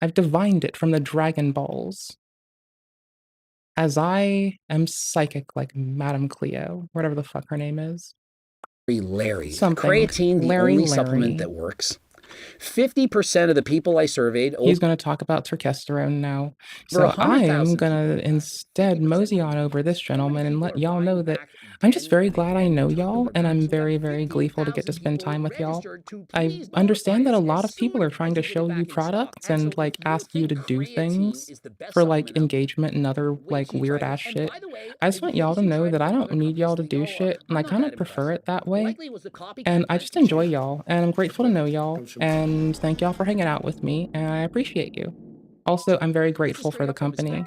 Speaker 1: I've divined it from the Dragon Balls. As I am psychic like Madame Cleo, whatever the fuck her name is.
Speaker 6: Larry.
Speaker 1: Something.
Speaker 6: Creatine, the
Speaker 1: Larry,
Speaker 6: only supplement that works. 50% of the people I surveyed.
Speaker 1: He's going to talk about testosterone now.
Speaker 6: For
Speaker 1: So I
Speaker 6: 100,000
Speaker 1: am going to instead mosey on over this gentleman and let y'all know that I'm just very glad I know y'all, and I'm very, very gleeful to get to spend time with y'all. I understand that a lot of people are trying to show you products and like ask you to do things for like engagement and other like weird ass shit. I just want y'all to know that I don't need y'all to do shit, and I kind of prefer it that way. And I just enjoy y'all, and I'm grateful to know y'all, and thank y'all for hanging out with me, and I appreciate you. Also, I'm very grateful for the company.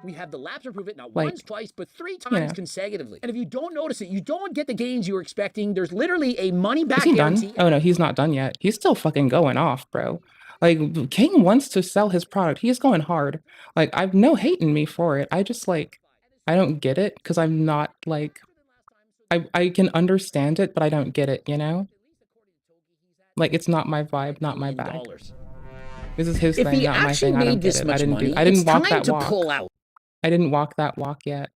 Speaker 6: We have the labs to prove it not
Speaker 1: Like,
Speaker 6: once, twice, but 3 times consecutively. And if you don't notice it, you don't get the gains you were expecting. There's literally a money-back
Speaker 1: Is he
Speaker 6: guarantee.
Speaker 1: done? Oh no, he's not done yet. He's still fucking going off, bro. Like, King wants to sell his product. He is going hard. Like, I've no hate in me for it. I just, like, I don't get it, because I'm not, like... I can understand it, but I don't get it, you know? Like, it's not my vibe, not my bag. This is his thing, not my thing. I don't get it. I didn't walk that walk. I didn't walk that walk yet.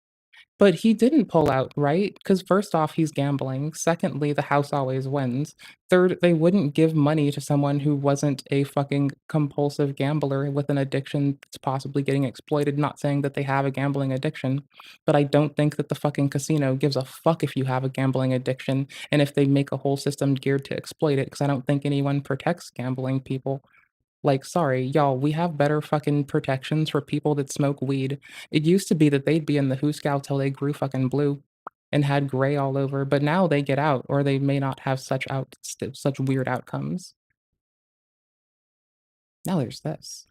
Speaker 1: But he didn't pull out, right? Because first off, he's gambling. Secondly, the house always wins. Third, they wouldn't give money to someone who wasn't a fucking compulsive gambler with an addiction that's possibly getting exploited. Not saying that they have a gambling addiction, but I don't think that the fucking casino gives a fuck if you have a gambling addiction and if they make a whole system geared to exploit it, because I don't think anyone protects gambling people. Like, sorry, y'all, we have better fucking protections for people that smoke weed. It used to be that they'd be in the hoosegow till they grew fucking blue and had gray all over, but now they get out, or they may not have such weird outcomes. Now there's this.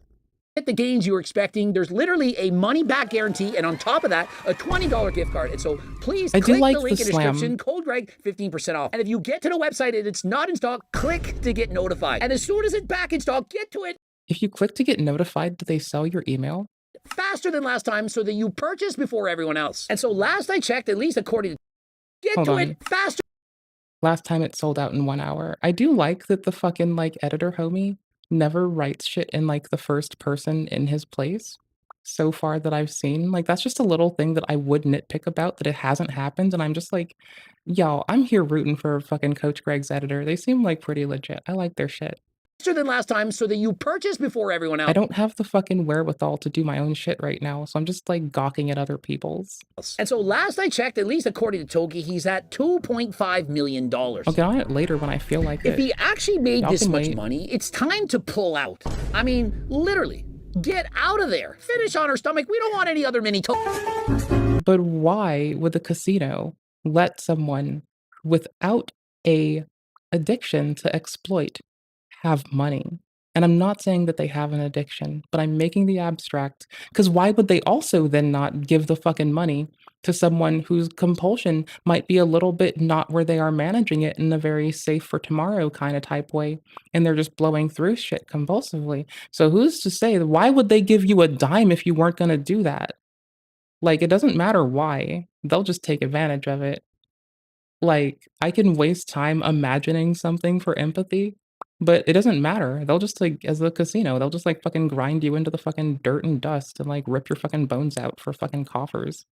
Speaker 6: Get the gains you were expecting. There's literally a money-back guarantee, and on top of that, a $20 gift card. And so please click the link in the description, code Greg, 15% off. And if you get to the website and it's not in stock, click to get notified. And as soon as it's back in stock, get to it.
Speaker 1: If you click to get notified, do they sell your email?
Speaker 6: Faster than last time so that you purchase before everyone else. And so last I checked, at least according to... Get to it faster.
Speaker 1: Last time it sold out in 1 hour. I do like that the fucking, like, editor homie never writes shit in, like, the first person in his place so far that I've seen. Like, that's just a little thing that I would nitpick about, that it hasn't happened, and I'm just like, y'all, I'm here rooting for fucking Coach Greg's editor. They seem, like, pretty legit. I like their shit.
Speaker 6: Faster than last time so that you purchase before everyone else.
Speaker 1: I don't have the fucking wherewithal to do my own shit right now, so I'm just, like, gawking at other people's.
Speaker 6: And so last I checked, at least according to Togi, he's at $2.5 million.
Speaker 1: I'll get on it later when I feel like it.
Speaker 6: If he actually made this much money, it's time to pull out. I mean, literally, get out of there. Finish on her stomach. We don't want any other mini
Speaker 1: But why would the casino let someone without a addiction to exploit have money? And I'm not saying that they have an addiction, but I'm making the abstract, because why would they also then not give the fucking money to someone whose compulsion might be a little bit not where they are managing it in a very safe for tomorrow kind of type way, and they're just blowing through shit compulsively? So who's to say, why would they give you a dime if you weren't going to do that? Like, it doesn't matter why. They'll just take advantage of it. Like, I can waste time imagining something for empathy, but it doesn't matter. They'll just, like, as the casino, they'll just, like, fucking grind you into the fucking dirt and dust and, like, rip your fucking bones out for fucking coffers.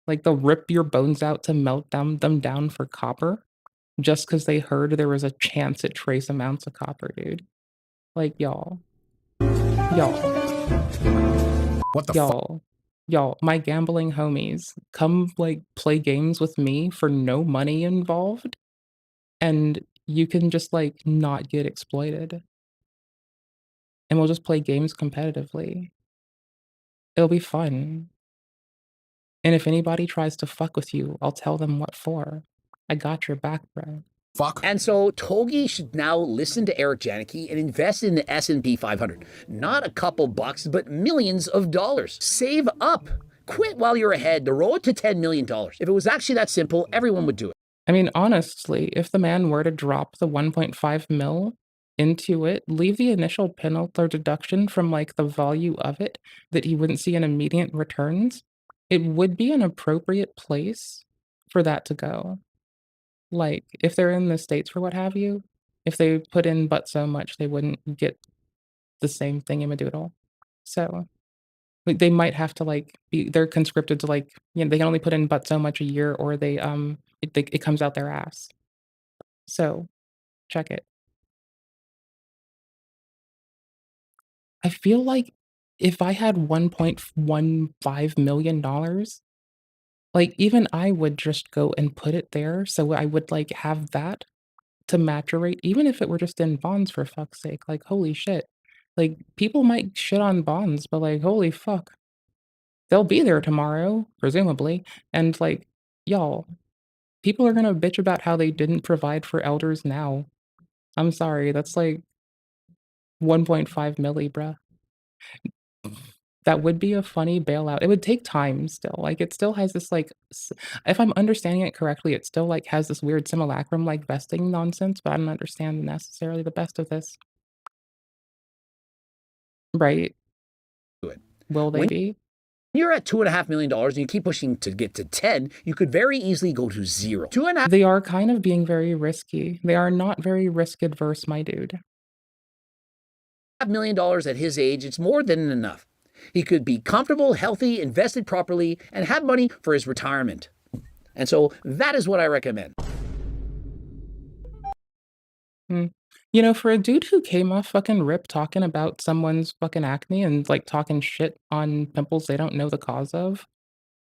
Speaker 1: Like, they'll rip your bones out to melt them down for copper just because they heard there was a chance at trace amounts of copper, dude. Like, y'all. What the fuck? Y'all, my gambling homies come like play games with me for no money involved, and you can just like not get exploited. And we'll just play games competitively. It'll be fun. And if anybody tries to fuck with you, I'll tell them what for. I got your back, bro.
Speaker 6: Fuck. And so Togi should now listen to Eric Janicki and invest in the S&P 500. Not a couple bucks, but millions of dollars. Save up. Quit while you're ahead. The road to $10 million. If it was actually that simple, everyone would do it.
Speaker 1: I mean, honestly, if the man were to drop the 1.5 mil into it, leave the initial penalty or deduction from like the value of it that he wouldn't see in immediate returns, it would be an appropriate place for that to go. Like, if they're in the States or what have you, if they put in but so much, they wouldn't get the same thingamadoodle. So, like, they might have to like they're conscripted to like, you know, they can only put in but so much a year, or they it comes out their ass. So, check it. I feel like if I had $1.15 million, like even I would just go and put it there, so I would like have that to match a rate, even if it were just in bonds, for fuck's sake. Like, holy shit. Like, people might shit on bonds, but like, holy fuck. They'll be there tomorrow, presumably. And like, y'all, people are gonna bitch about how they didn't provide for elders now. I'm sorry, that's like 1.5 milli, bruh. That would be a funny bailout. It would take time still. Like, it still has this like, if I'm understanding it correctly, it still like has this weird simulacrum like vesting nonsense, but I don't understand necessarily the best of this. Right. Will they be?
Speaker 6: You're at $2.5 million and you keep pushing to get to 10, you could very easily go to 0.
Speaker 1: They are kind of being very risky. They are not very risk adverse, my dude.
Speaker 6: $1 million at his age, it's more than enough. He could be comfortable, healthy, invested properly, and have money for his retirement. And so that is what I recommend.
Speaker 1: You know, for a dude who came off fucking rip talking about someone's fucking acne and like talking shit on pimples they don't know the cause of,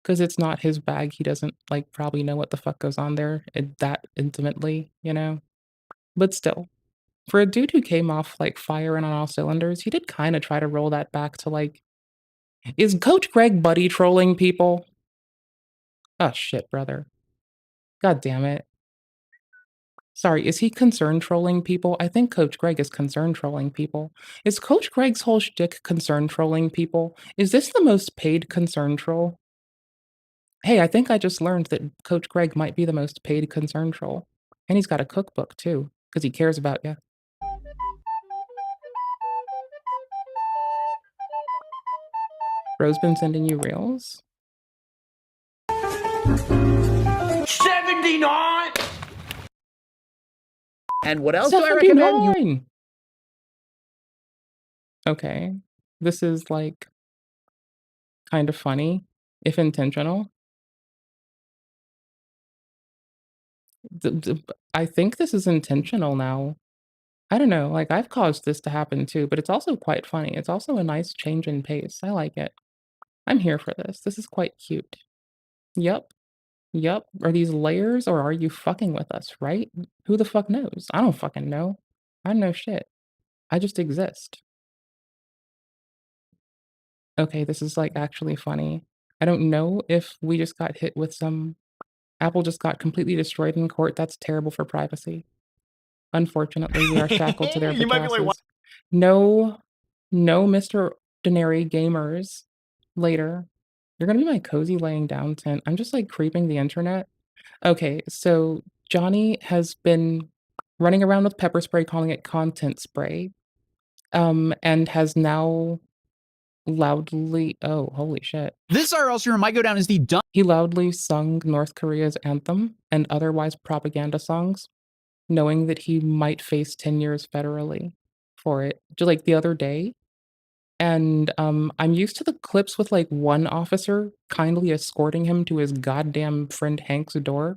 Speaker 1: because it's not his bag, he doesn't like probably know what the fuck goes on there that intimately, you know? But still, for a dude who came off like firing on all cylinders, he did kind of try to roll that back to like, is Coach Greg buddy trolling people? Oh shit, brother. God damn it. Sorry, is he concern trolling people? I think Coach Greg is concern trolling people. Is Coach Greg's whole shtick concern trolling people? Is this the most paid concern troll? Hey, I think I just learned that Coach Greg might be the most paid concern troll. And he's got a cookbook too, because he cares about you. Bro's been sending you reels?
Speaker 6: 79! And what else do I recommend? You
Speaker 1: Okay. This is like kind of funny, if intentional. I think this is intentional now. I don't know, like I've caused this to happen too, but it's also quite funny. It's also a nice change in pace. I like it. I'm here for this. This is quite cute. Yep. Yep. Are these layers or are you fucking with us, right? Who the fuck knows? I don't fucking know. I don't know shit. I just exist. Okay, this is like actually funny. I don't know if we just got hit with some Apple just got completely destroyed in court. That's terrible for privacy. Unfortunately, we are shackled to their
Speaker 9: You might be like,
Speaker 1: asses. No, no, Mr. Ordinary Gamers. Later. You're gonna be my cozy laying down tent. I'm just like creeping the internet. Okay, so Johnny has been running around with pepper spray, calling it content spray, and has now loudly, oh, holy shit.
Speaker 17: This RL streamer might go down as the dumb.
Speaker 1: He loudly sung North Korea's anthem and otherwise propaganda songs, knowing that he might face 10 years federally for it, just like the other day. And I'm used to the clips with like one officer kindly escorting him to his goddamn friend Hank's door.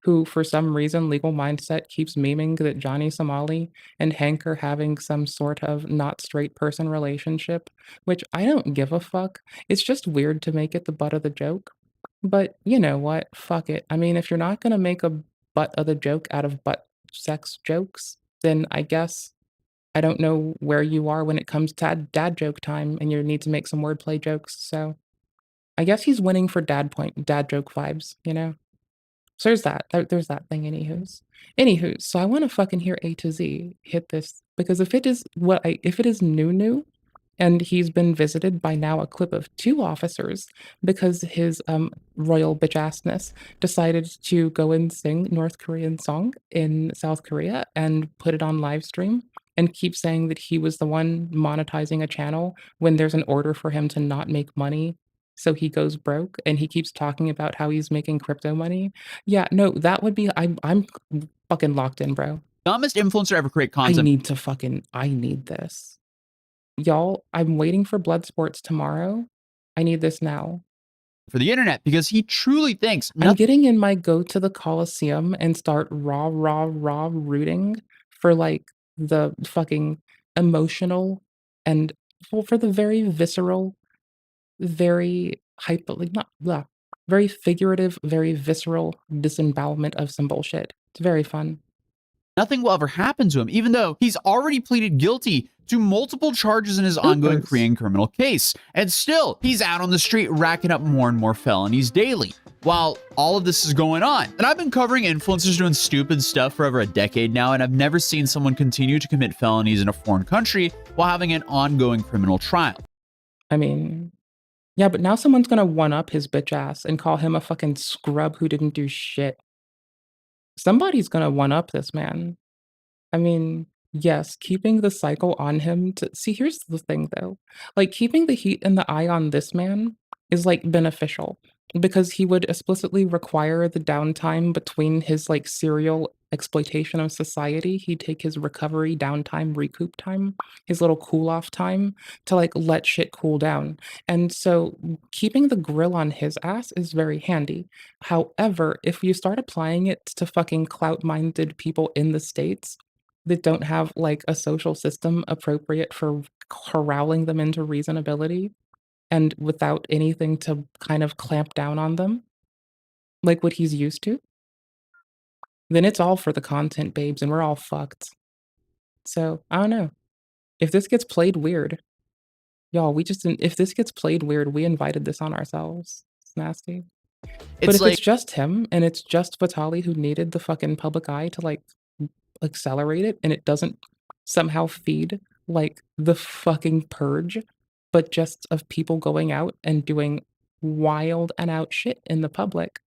Speaker 1: who, for some reason, Legal Mindset keeps memeing that Johnny Somali and Hank are having some sort of not straight person relationship, which I don't give a fuck. It's just weird to make it the butt of the joke. But you know what? Fuck it. I mean, if you're not gonna make a butt of the joke out of butt sex jokes, then I guess I don't know where you are when it comes to dad joke time and you need to make some wordplay jokes. So I guess he's winning for dad joke vibes, you know? So there's that. There's that thing, anywho's. So I want to fucking hear A to Z hit this because if it is new, and he's been visited by now a clip of 2 officers because his royal bitch-assness decided to go and sing North Korean song in South Korea and put it on live stream and keep saying that he was the one monetizing a channel when there's an order for him to not make money. So he goes broke and he keeps talking about how he's making crypto money. Yeah, no, that would be I'm fucking locked in, bro.
Speaker 17: Dumbest influencer ever create content.
Speaker 1: I need this. Y'all, I'm waiting for Bloodsports tomorrow. I need this now.
Speaker 17: For the internet because he truly thinks
Speaker 1: I'm getting in my go to the Coliseum and start raw rooting for like the fucking emotional and for the very visceral, very like not blah, very figurative, very visceral disembowelment of some bullshit. It's very fun.
Speaker 17: nothing will ever happen to him, even though he's already pleaded guilty to multiple charges in his ongoing Korean criminal case. And still, he's out on the street racking up more and more felonies daily. While all of this is going on. And I've been covering influencers doing stupid stuff for over a decade now, and I've never seen someone continue to commit felonies in a foreign country while having an ongoing criminal trial.
Speaker 1: I mean, yeah, but now someone's gonna one-up his bitch ass and call him a fucking scrub who didn't do shit. Somebody's gonna one-up this man. I mean, yes, keeping the cycle on him to see, here's the thing though. Like keeping the heat and the eye on this man is like beneficial because he would explicitly require the downtime between his like serial exploitation of society. He'd take his recovery downtime, recoup time, his little cool off time to like let shit cool down. And so keeping the grill on his ass is very handy. However, if you start applying it to fucking clout minded people in the States, that don't have like a social system appropriate for corralling them into reasonability and without anything to kind of clamp down on them, like what he's used to, then it's all for the content, babes, and we're all fucked. So I don't know. If this gets played weird, y'all, if this gets played weird, we invited this on ourselves. It's nasty. But if it's just him and it's just Vitali who needed the fucking public eye to like accelerate it and it doesn't somehow feed like the fucking purge, but just of people going out and doing wild and out shit in the public.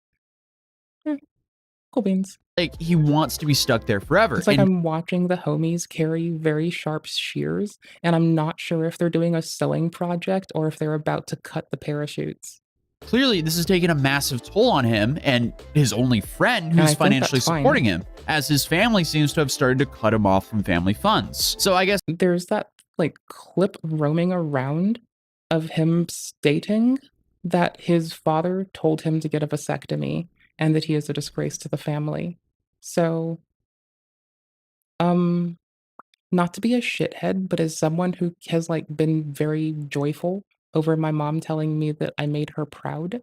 Speaker 1: Cool beans.
Speaker 17: Like he wants to be stuck there forever.
Speaker 1: It's like I'm watching the homies carry very sharp shears and I'm not sure if they're doing a sewing project or if they're about to cut the parachutes.
Speaker 17: Clearly, this has taken a massive toll on him and his only friend who's financially supporting him, as his family seems to have started to cut him off from family funds. So I guess
Speaker 1: there's that like clip roaming around of him stating that his father told him to get a vasectomy and that he is a disgrace to the family. So, not to be a shithead, but as someone who has like been very joyful over my mom telling me that I made her proud,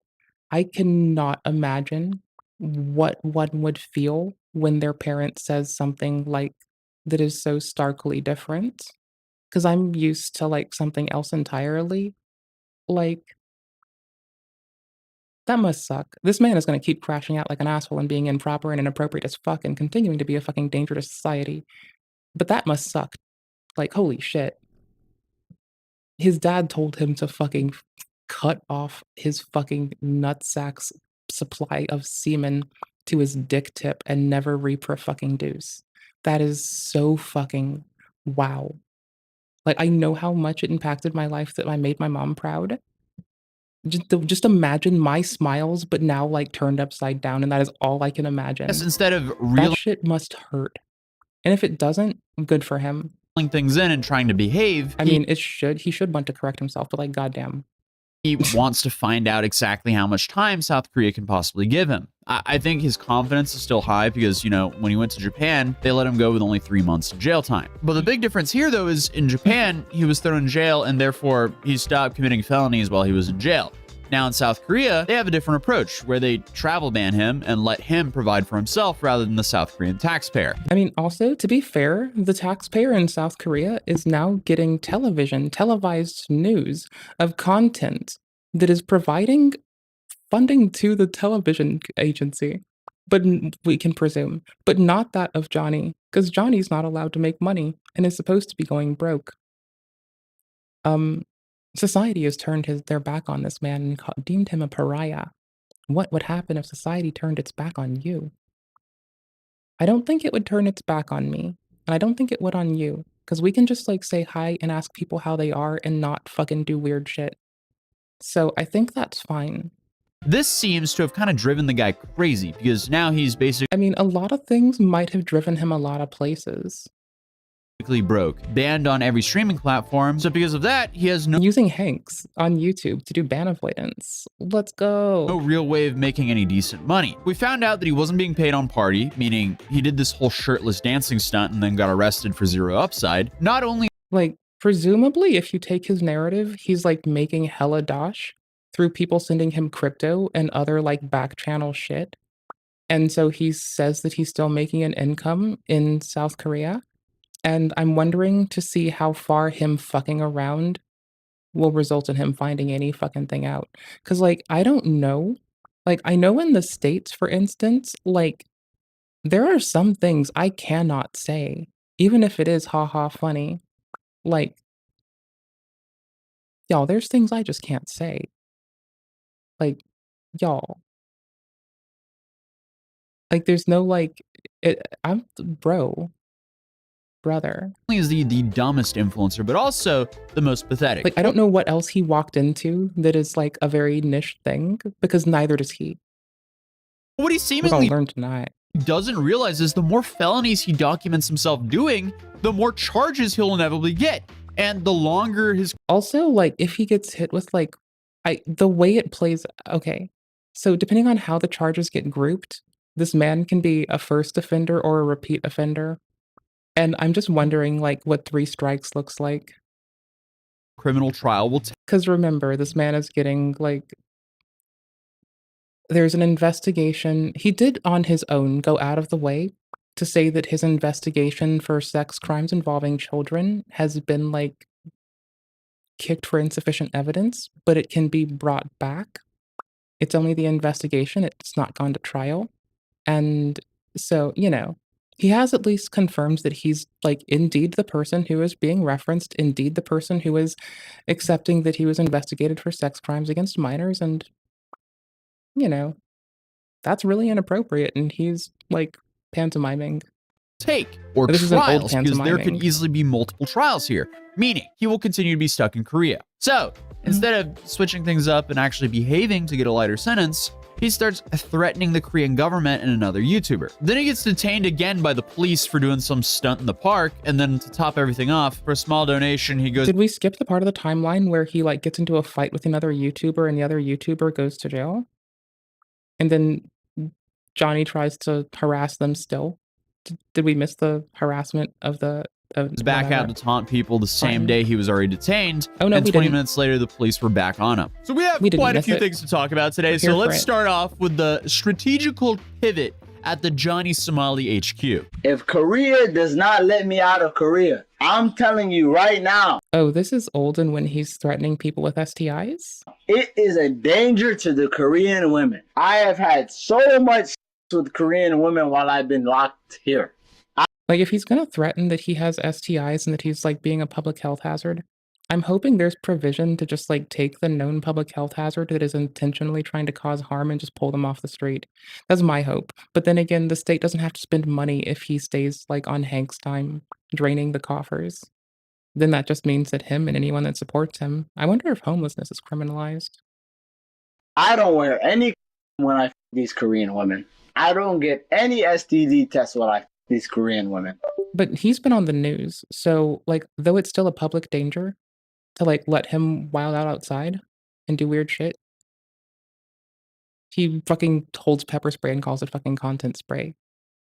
Speaker 1: I cannot imagine what one would feel when their parent says something like that is so starkly different. Because I'm used to like something else entirely. Like, that must suck. This man is going to keep crashing out like an asshole and being improper and inappropriate as fuck and continuing to be a fucking danger to society. But that must suck. Like, holy shit. His dad told him to fucking cut off his fucking nutsack's supply of semen to his dick tip and never fucking deuce. That is so fucking wow. Like, I know how much it impacted my life that I made my mom proud. Just imagine my smiles, but now like turned upside down, and that is all I can imagine.
Speaker 17: yes, instead of
Speaker 1: That shit must hurt. And if it doesn't, good for him.
Speaker 17: things in and trying to behave,
Speaker 1: I mean, he should want to correct himself, but like, goddamn.
Speaker 17: He wants to find out exactly how much time South Korea can possibly give him. I think his confidence is still high because, you know, when he went to Japan, they let him go with only 3 months of jail time. But the big difference here, though, is in Japan, he was thrown in jail and therefore he stopped committing felonies while he was in jail. Now in South Korea, they have a different approach where they travel ban him and let him provide for himself rather than the South Korean taxpayer.
Speaker 1: I mean, also, to be fair, the taxpayer in South Korea is now getting televised news of content that is providing funding to the television agency. But we can presume, but not that of Johnny, because Johnny's not allowed to make money and is supposed to be going broke. Society has turned their back on this man and deemed him a pariah. What would happen if society turned its back on you? I don't think it would turn its back on me, and I don't think it would on you, because we can just like say hi and ask people how they are and not fucking do weird shit. So I think that's fine.
Speaker 17: This seems to have kind of driven the guy crazy because now he's basically
Speaker 1: I mean, a lot of things might have driven him a lot of places.
Speaker 17: Broke, banned on every streaming platform. So because of that, he has no
Speaker 1: using Hanks on YouTube to do ban avoidance. Let's go.
Speaker 17: No real way of making any decent money. We found out that he wasn't being paid on Party, meaning he did this whole shirtless dancing stunt and then got arrested for zero upside. Not only
Speaker 1: like presumably if you take his narrative, he's like making hella dosh through people sending him crypto and other like back channel shit. And so he says that he's still making an income in South Korea. And I'm wondering to see how far him fucking around will result in him finding any fucking thing out. Because, like, I don't know. Like, I know in the States, for instance, like, there are some things I cannot say, even if it is haha funny. Like, y'all, there's things I just can't say. Like, y'all. Like, there's no, like, brother.
Speaker 17: is the dumbest influencer, but also the most pathetic.
Speaker 1: Like, I don't know what else he walked into that is like a very niche thing, because neither does he.
Speaker 17: What he seemingly
Speaker 1: learn tonight.
Speaker 17: Doesn't realize is the more felonies he documents himself doing, the more charges he'll inevitably get. And the longer his
Speaker 1: also, like, if he gets hit with like the way it plays, okay. So depending on how the charges get grouped, this man can be a first offender or a repeat offender. And I'm just wondering, like, what 3 strikes looks like.
Speaker 17: Criminal trial will
Speaker 1: because remember, this man is getting, like, there's an investigation. He did on his own go out of the way to say that his investigation for sex crimes involving children has been, like, kicked for insufficient evidence, but it can be brought back. It's only the investigation. It's not gone to trial. And so, you know, he has at least confirmed that he's, like, indeed the person who is being referenced, indeed the person who is accepting that he was investigated for sex crimes against minors, and, you know, that's really inappropriate, and he's, like, pantomiming.
Speaker 17: Or
Speaker 1: this is an old
Speaker 17: trials, because there
Speaker 1: pantomiming.
Speaker 17: could easily be multiple trials here, meaning he will continue to be stuck in Korea. So, instead of switching things up and actually behaving to get a lighter sentence, he starts threatening the Korean government and another YouTuber. Then he gets detained again by the police for doing some stunt in the park, and then to top everything off, for a small donation, he goes—
Speaker 1: Did we skip the part of the timeline where he, like, gets into a fight with another YouTuber and the other YouTuber goes to jail? And then Johnny tries to harass them still? Did we miss the harassment of the...
Speaker 17: was back out to taunt people the same day he was already detained,
Speaker 1: Oh, no,
Speaker 17: and
Speaker 1: we
Speaker 17: 20
Speaker 1: didn't.
Speaker 17: minutes later, the police were back on him. So we have
Speaker 1: We didn't
Speaker 17: quite a
Speaker 1: miss
Speaker 17: few
Speaker 1: it.
Speaker 17: things to talk about today,
Speaker 1: We're
Speaker 17: so
Speaker 1: here for
Speaker 17: let's
Speaker 1: it.
Speaker 17: start off with the strategical pivot at the Johnny Somali HQ.
Speaker 18: If Korea does not let me out of Korea, I'm telling you right now,
Speaker 1: Oh, this is Olden when he's threatening people with STIs?
Speaker 18: it is a danger to the Korean women. I have had so much sex with Korean women while I've been locked here.
Speaker 1: Like, if he's gonna threaten that he has STIs and that he's, like, being a public health hazard, I'm hoping there's provision to just, like, take the known public health hazard that is intentionally trying to cause harm and just pull them off the street. That's my hope. But then again, the state doesn't have to spend money if he stays, like, on Hank's time, draining the coffers. Then that just means that him and anyone that supports him— I wonder if homelessness is criminalized.
Speaker 18: I don't wear any when I f these Korean women. I don't get any STD tests when I f these Korean women.
Speaker 1: But he's been on the news, so, like, though it's still a public danger to, like, let him wild out outside and do weird shit. He fucking holds pepper spray and calls it fucking content spray.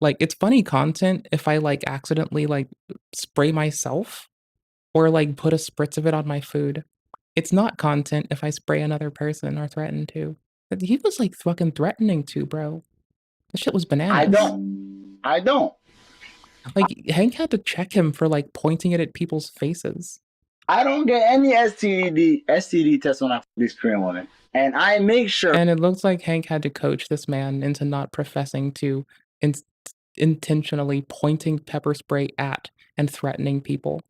Speaker 1: Like, it's funny content if I, like, accidentally, like, spray myself or, like, put a spritz of it on my food. It's not content if I spray another person or threaten to. But he was, like, fucking threatening to, bro. This shit was bananas.
Speaker 18: I don't.
Speaker 1: Like, Hank had to check him for, like, pointing it at people's faces.
Speaker 18: I don't get any STD tests when I fuck these Korean women. And I make sure.
Speaker 1: And it looks like Hank had to coach this man into not professing to intentionally pointing pepper spray at and threatening people.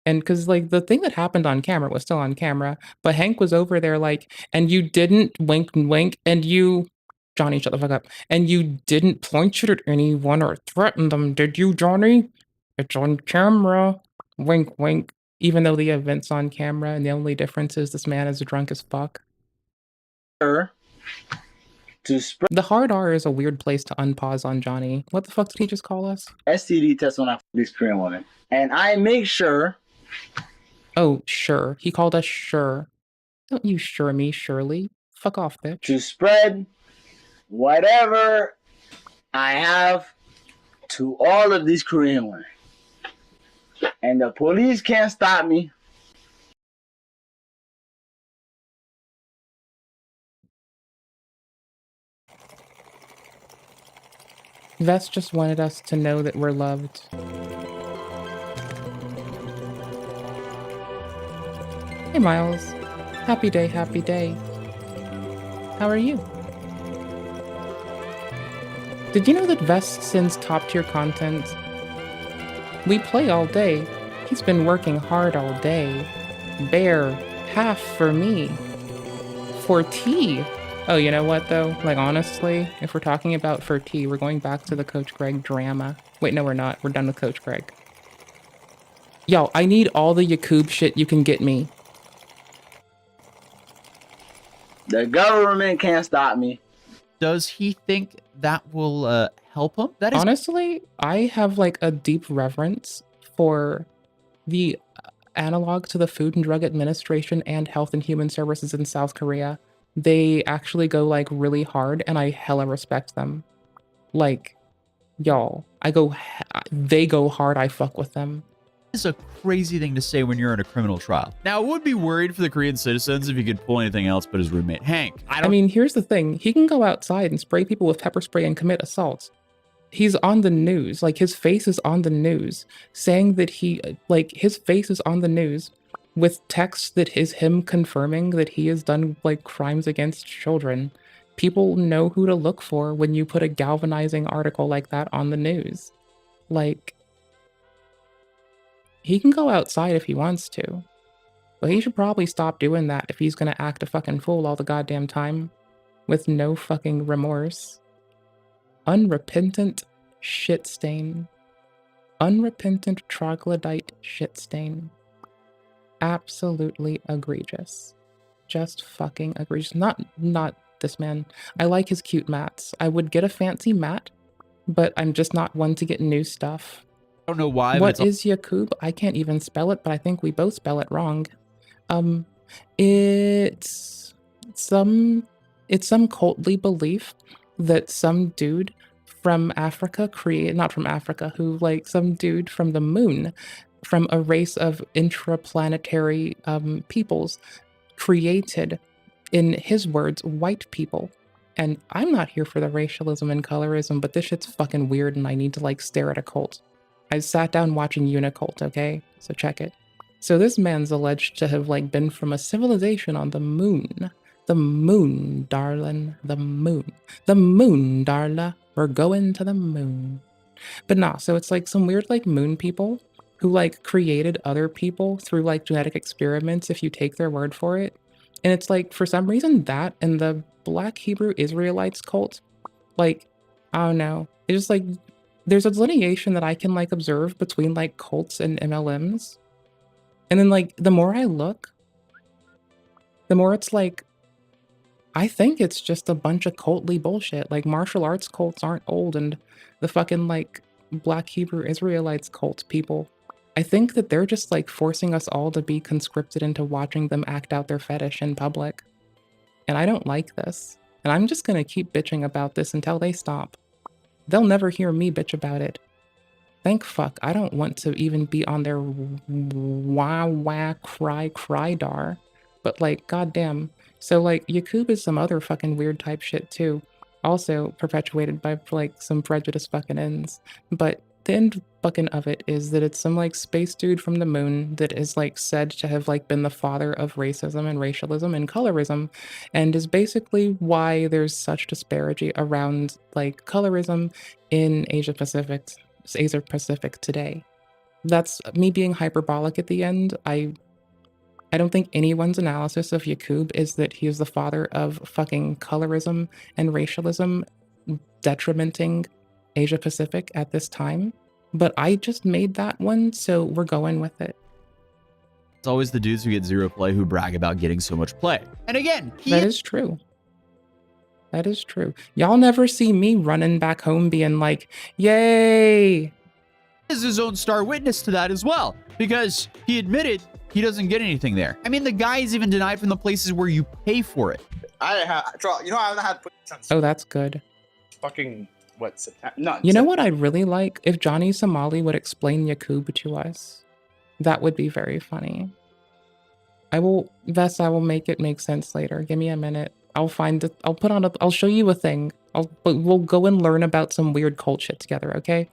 Speaker 1: And because, like, the thing that happened on camera was still on camera, but Hank was over there like, and you didn't wink and wink, and you, Johnny, shut the fuck up, and you didn't point it at anyone or threaten them, did you, Johnny? It's on camera. Wink, wink. Even though the event's on camera, and the only difference is this man is drunk as fuck. The hard R is a weird place to unpause on Johnny. What the fuck did he just call us?
Speaker 18: STD tests when I fuck these Korean women. And I make sure.
Speaker 1: Oh, sure. He called us sure. Don't you sure me, Shirley. Fuck off, bitch.
Speaker 18: To spread whatever I have to all of these Korean women. And the police can't stop me.
Speaker 1: Vest just wanted us to know that we're loved. Hey, Miles. Happy day, happy day. How are you? Did you know that Vest sends top-tier content? We play all day. He's been working hard all day. Bear, half for me. For tea. Oh, you know what, though? Like, honestly, if we're talking about for tea, we're going back to the Coach Greg drama. Wait, no, we're not. We're done with Coach Greg. Yo, I need all the Yakub shit you can get me.
Speaker 18: The government can't stop me.
Speaker 17: Does he think that will help him? That is
Speaker 1: Honestly, I have, like, a deep reverence for the analog to the Food and Drug Administration and Health and Human Services in South Korea. They actually go, like, really hard, and I hella respect them. Like, y'all, they go hard, I fuck with them.
Speaker 17: is a crazy thing to say when you're in a criminal trial. Now, I would be worried for the Korean citizens if he could pull anything else but his roommate Hank.
Speaker 1: I mean, here's the thing. He can go outside and spray people with pepper spray and commit assaults. He's on the news. Like, his face is on the news, saying that his face is on the news with text that is him confirming that he has done, like, crimes against children. People know who to look for when you put a galvanizing article like that on the news. Like, he can go outside if he wants to, but he should probably stop doing that if he's gonna act a fucking fool all the goddamn time with no fucking remorse. Unrepentant shit stain. Unrepentant troglodyte shit stain. Absolutely egregious. Just fucking egregious. Not this man. I like his cute mats. I would get a fancy mat, but I'm just not one to get new stuff.
Speaker 17: I don't know why.
Speaker 1: What is Yakub? I can't even spell it, but I think we both spell it wrong. It's some cultly belief that some dude from Africa not from Africa, some dude from the moon, from a race of intraplanetary peoples, created, in his words, white people. And I'm not here for the racialism and colorism, but this shit's fucking weird and I need to, like, stare at a cult. I sat down watching Unicult, okay? So check it. So this man's alleged to have, like, been from a civilization on the moon. The moon, darling. The moon. The moon, darla. We're going to the moon. But nah, so it's, like, some weird, like, moon people who, like, created other people through, like, genetic experiments, if you take their word for it. And it's, like, for some reason, that and the Black Hebrew Israelites cult, like, I don't know. It's just, like, there's a delineation that I can, like, observe between, like, cults and MLMs. And then, like, the more I look, the more it's like, I think it's just a bunch of cultly bullshit. Like, martial arts cults aren't old, and the fucking, like, Black Hebrew Israelites cult people, I think that they're just, like, forcing us all to be conscripted into watching them act out their fetish in public. And I don't like this. And I'm just gonna keep bitching about this until they stop. They'll never hear me bitch about it. Thank fuck. I don't want to even be on their wah cry dar. But like, goddamn. So like, Yakub is some other fucking weird type shit too. Also perpetuated by like some prejudice fucking ends. But the end fucking of it is that it's some like space dude from the moon that is like said to have like been the father of racism and racialism and colorism, and is basically why there's such disparity around like colorism in Asia Pacific today. That's me being hyperbolic at the end. I don't think anyone's analysis of Yakub is that he is the father of fucking colorism and racialism detrimenting Asia Pacific at this time. But I just made that one, so we're going with it.
Speaker 17: It's always the dudes who get zero play who brag about getting so much play. And again,
Speaker 1: that is true. That is true. Y'all never see me running back home being like, yay!
Speaker 17: Is his own star witness to that as well, because he admitted he doesn't get anything there. I mean, the guy is even denied from the places where you pay for it.
Speaker 19: I haven't had since
Speaker 1: Oh, that's good.
Speaker 19: fucking what September? No,
Speaker 1: You know what I'd really like? If Johnny Somali would explain Yakub to us. That would be very funny. I will make it make sense later. Give me a minute. I'll show you a thing. We'll go and learn about some weird cult shit together, okay?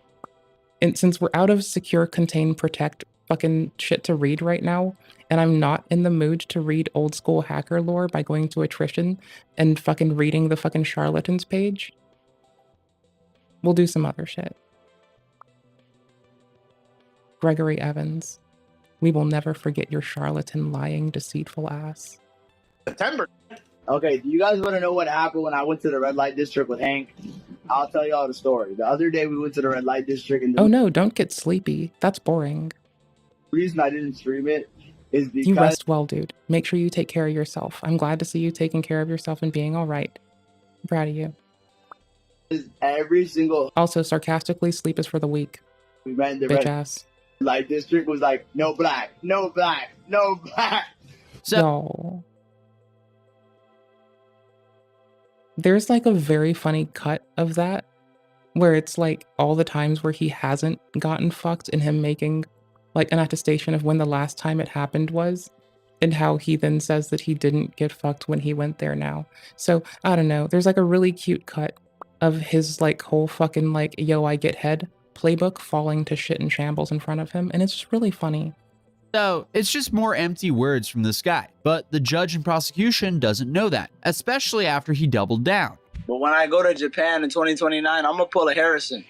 Speaker 1: And since we're out of secure, contain, protect fucking shit to read right now, and I'm not in the mood to read old school hacker lore by going to attrition and fucking reading the fucking charlatans page, we'll do some other shit. Gregory Evans, we will never forget your charlatan, lying, deceitful ass.
Speaker 19: September.
Speaker 18: Okay, do you guys want to know what happened when I went to the red light district with Hank? I'll tell y'all the story. The other day we went to the red light district and
Speaker 1: Oh no, don't get sleepy. That's boring.
Speaker 18: The reason I didn't stream it is because
Speaker 1: You rest well, dude. Make sure you take care of yourself. I'm glad to see you taking care of yourself and being alright. I'm proud of you.
Speaker 18: every single
Speaker 1: Also, sarcastically, sleep is for the weak.
Speaker 18: we met in the
Speaker 1: Bitch
Speaker 18: red
Speaker 1: ass.
Speaker 18: light district was like, no black, no black, no black.
Speaker 1: So there's like a very funny cut of that where it's like all the times where he hasn't gotten fucked and him making like an attestation of when the last time it happened was, and how he then says that he didn't get fucked when he went there now. So I don't know. There's like a really cute cut of his like whole fucking like yo I get head playbook falling to shit and shambles in front of him, and it's just really funny.
Speaker 17: So it's just more empty words from this guy, but the judge and prosecution doesn't know that, especially after he doubled down.
Speaker 18: But when I go to Japan in 2029, I'm gonna pull a Harrison.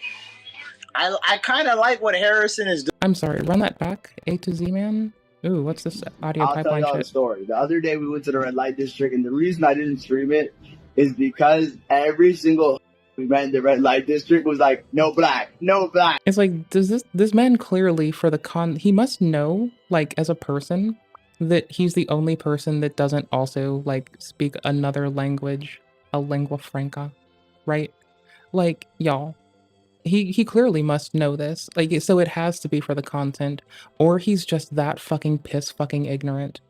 Speaker 18: I kind of like what Harrison is doing.
Speaker 1: I'm sorry, run that back. A to Z man. Ooh, what's this audio
Speaker 18: I'll tell
Speaker 1: pipeline
Speaker 18: y'all the
Speaker 1: shit?
Speaker 18: story. The other day we went to the red light district, and the reason I didn't stream it is because every single we met in the red light district was like, no black, no black.
Speaker 1: It's like, does this man clearly for the he must know, like, as a person, that he's the only person that doesn't also, like, speak another language, a lingua franca, right? Like, y'all, he clearly must know this. Like, so it has to be for the content, or he's just that fucking piss fucking ignorant.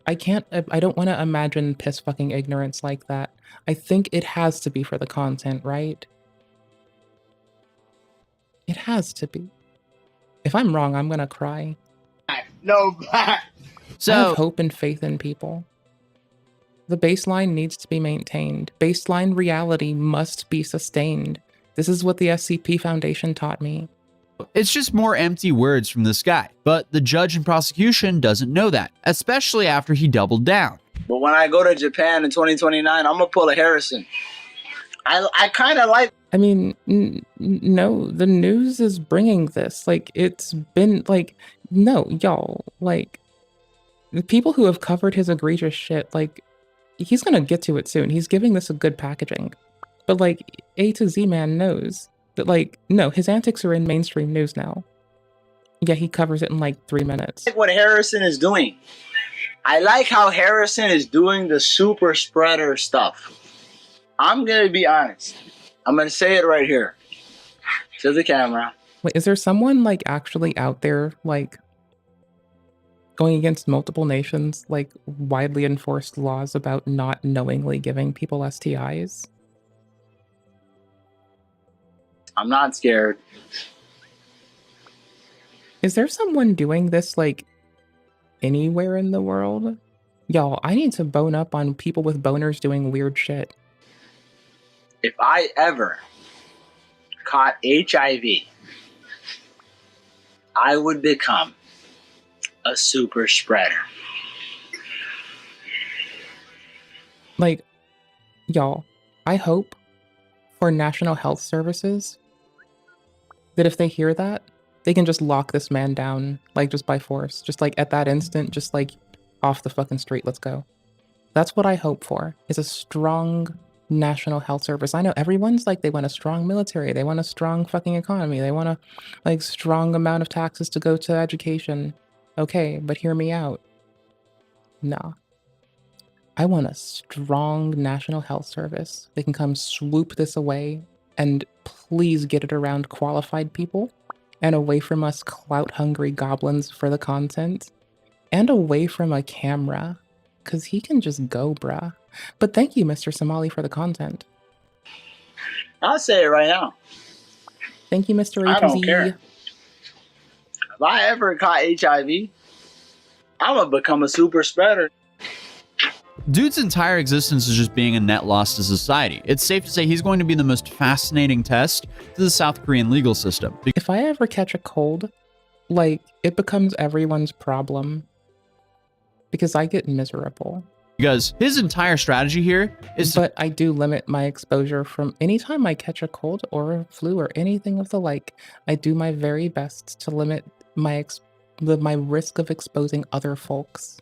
Speaker 1: I don't want to imagine piss fucking ignorance like that. I think it has to be for the content, right? It has to be. If I'm wrong, I'm gonna cry.
Speaker 18: No black.
Speaker 1: I have hope and faith in people. The baseline needs to be maintained. Baseline reality must be sustained. This is what the SCP Foundation taught me.
Speaker 17: It's just more empty words from this guy, but the judge and prosecution doesn't know that, especially after he doubled down.
Speaker 18: But when I go to Japan in 2029, I'm gonna pull a Harrison. I kind of like.
Speaker 1: I mean, no, the news is bringing this. Like, it's been like, no, y'all, like, the people who have covered his egregious shit, like, he's gonna get to it soon. He's giving this a good packaging. But, like, A to Z man knows that, like, no, his antics are in mainstream news now. Yeah, he covers it in, like, 3 minutes.
Speaker 18: Like what Harrison is doing. I like how Harrison is doing the super spreader stuff. I'm gonna be honest. I'm gonna say it right here to the camera.
Speaker 1: Wait, is there someone, like, actually out there, like, going against multiple nations, like widely enforced laws about not knowingly giving people STIs.
Speaker 18: I'm not scared.
Speaker 1: Is there someone doing this like anywhere in the world? Y'all, I need to bone up on people with boners doing weird shit.
Speaker 18: If I ever caught HIV, I would become a super spreader.
Speaker 1: Like, y'all, I hope for National Health Services that if they hear that, they can just lock this man down, like just by force. Just like at that instant, just like off the fucking street, let's go. That's what I hope for, is a strong National Health Service. I know everyone's like, they want a strong military, they want a strong fucking economy, they want a like strong amount of taxes to go to education. Okay, but hear me out. Nah. I want a strong National Health Service. They can come swoop this away and please get it around qualified people and away from us clout-hungry goblins for the content and away from a camera, because he can just go, bruh. But thank you, Mr. Somali, for the content.
Speaker 18: I'll say it right now.
Speaker 1: Thank you, Mr.
Speaker 18: I don't
Speaker 1: A2Z.
Speaker 18: care. If I ever caught HIV, I'm gonna become a super spreader.
Speaker 17: Dude's entire existence is just being a net loss to society. It's safe to say he's going to be the most fascinating test to the South Korean legal system.
Speaker 1: If I ever catch a cold, like, it becomes everyone's problem. Because I get miserable.
Speaker 17: Because his entire strategy here is
Speaker 1: But I do limit my exposure from anytime I catch a cold or a flu or anything of the like. I do my very best to limit my my risk of exposing other folks.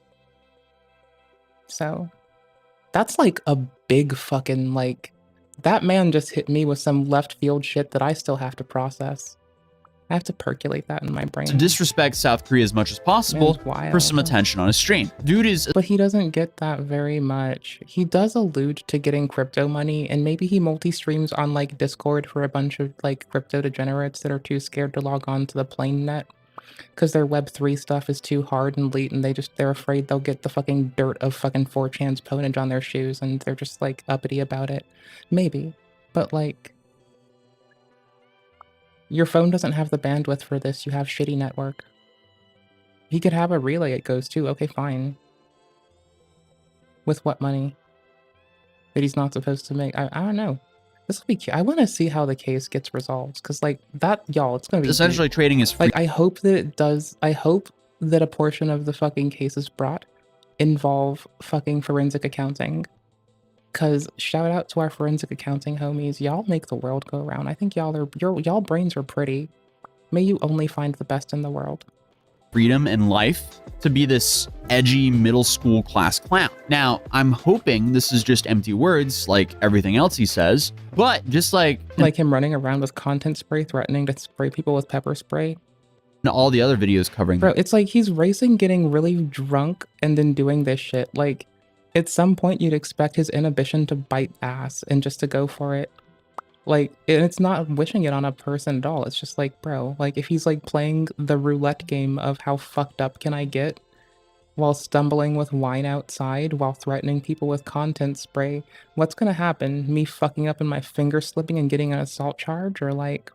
Speaker 1: So that's like a big fucking like, that man just hit me with some left field shit that I still have to process. I have to percolate that in my brain.
Speaker 17: to disrespect South Korea as much as possible
Speaker 1: Man's wild.
Speaker 17: for some attention on his stream. Dude is
Speaker 1: But he doesn't get that very much. He does allude to getting crypto money, and maybe he multi-streams on like Discord for a bunch of like crypto degenerates that are too scared to log on to the plain net because their Web3 stuff is too hard and elite, and they're afraid they'll get the fucking dirt of fucking 4chan's ponage on their shoes, and they're just like uppity about it. Maybe, but like, your phone doesn't have the bandwidth for this. You have shitty network. He could have a relay it goes to. Okay, fine. With what money? That he's not supposed to make? I don't know. This will be cute. I want to see how the case gets resolved. Because, like, that, y'all, it's going to be
Speaker 17: essentially
Speaker 1: deep.
Speaker 17: trading his free.
Speaker 1: Like, I hope that it does. I hope that a portion of the fucking cases brought involve fucking forensic accounting. Because shout out to our forensic accounting homies. Y'all make the world go around. I think y'all brains are pretty. May you only find the best in the world.
Speaker 17: Freedom and life to be this edgy middle school class clown. Now, I'm hoping this is just empty words like everything else he says, but just like
Speaker 1: him running around with content spray, threatening to spray people with pepper spray.
Speaker 17: And all the other videos covering.
Speaker 1: Bro, it's like he's racing, getting really drunk, and then doing this shit. Like, at some point you'd expect his inhibition to bite ass and just to go for it. Like, and it's not wishing it on a person at all. It's just like, bro, like if he's like playing the roulette game of how fucked up can I get while stumbling with wine outside, while threatening people with content spray, what's gonna happen? Me fucking up and my finger slipping and getting an assault charge, or like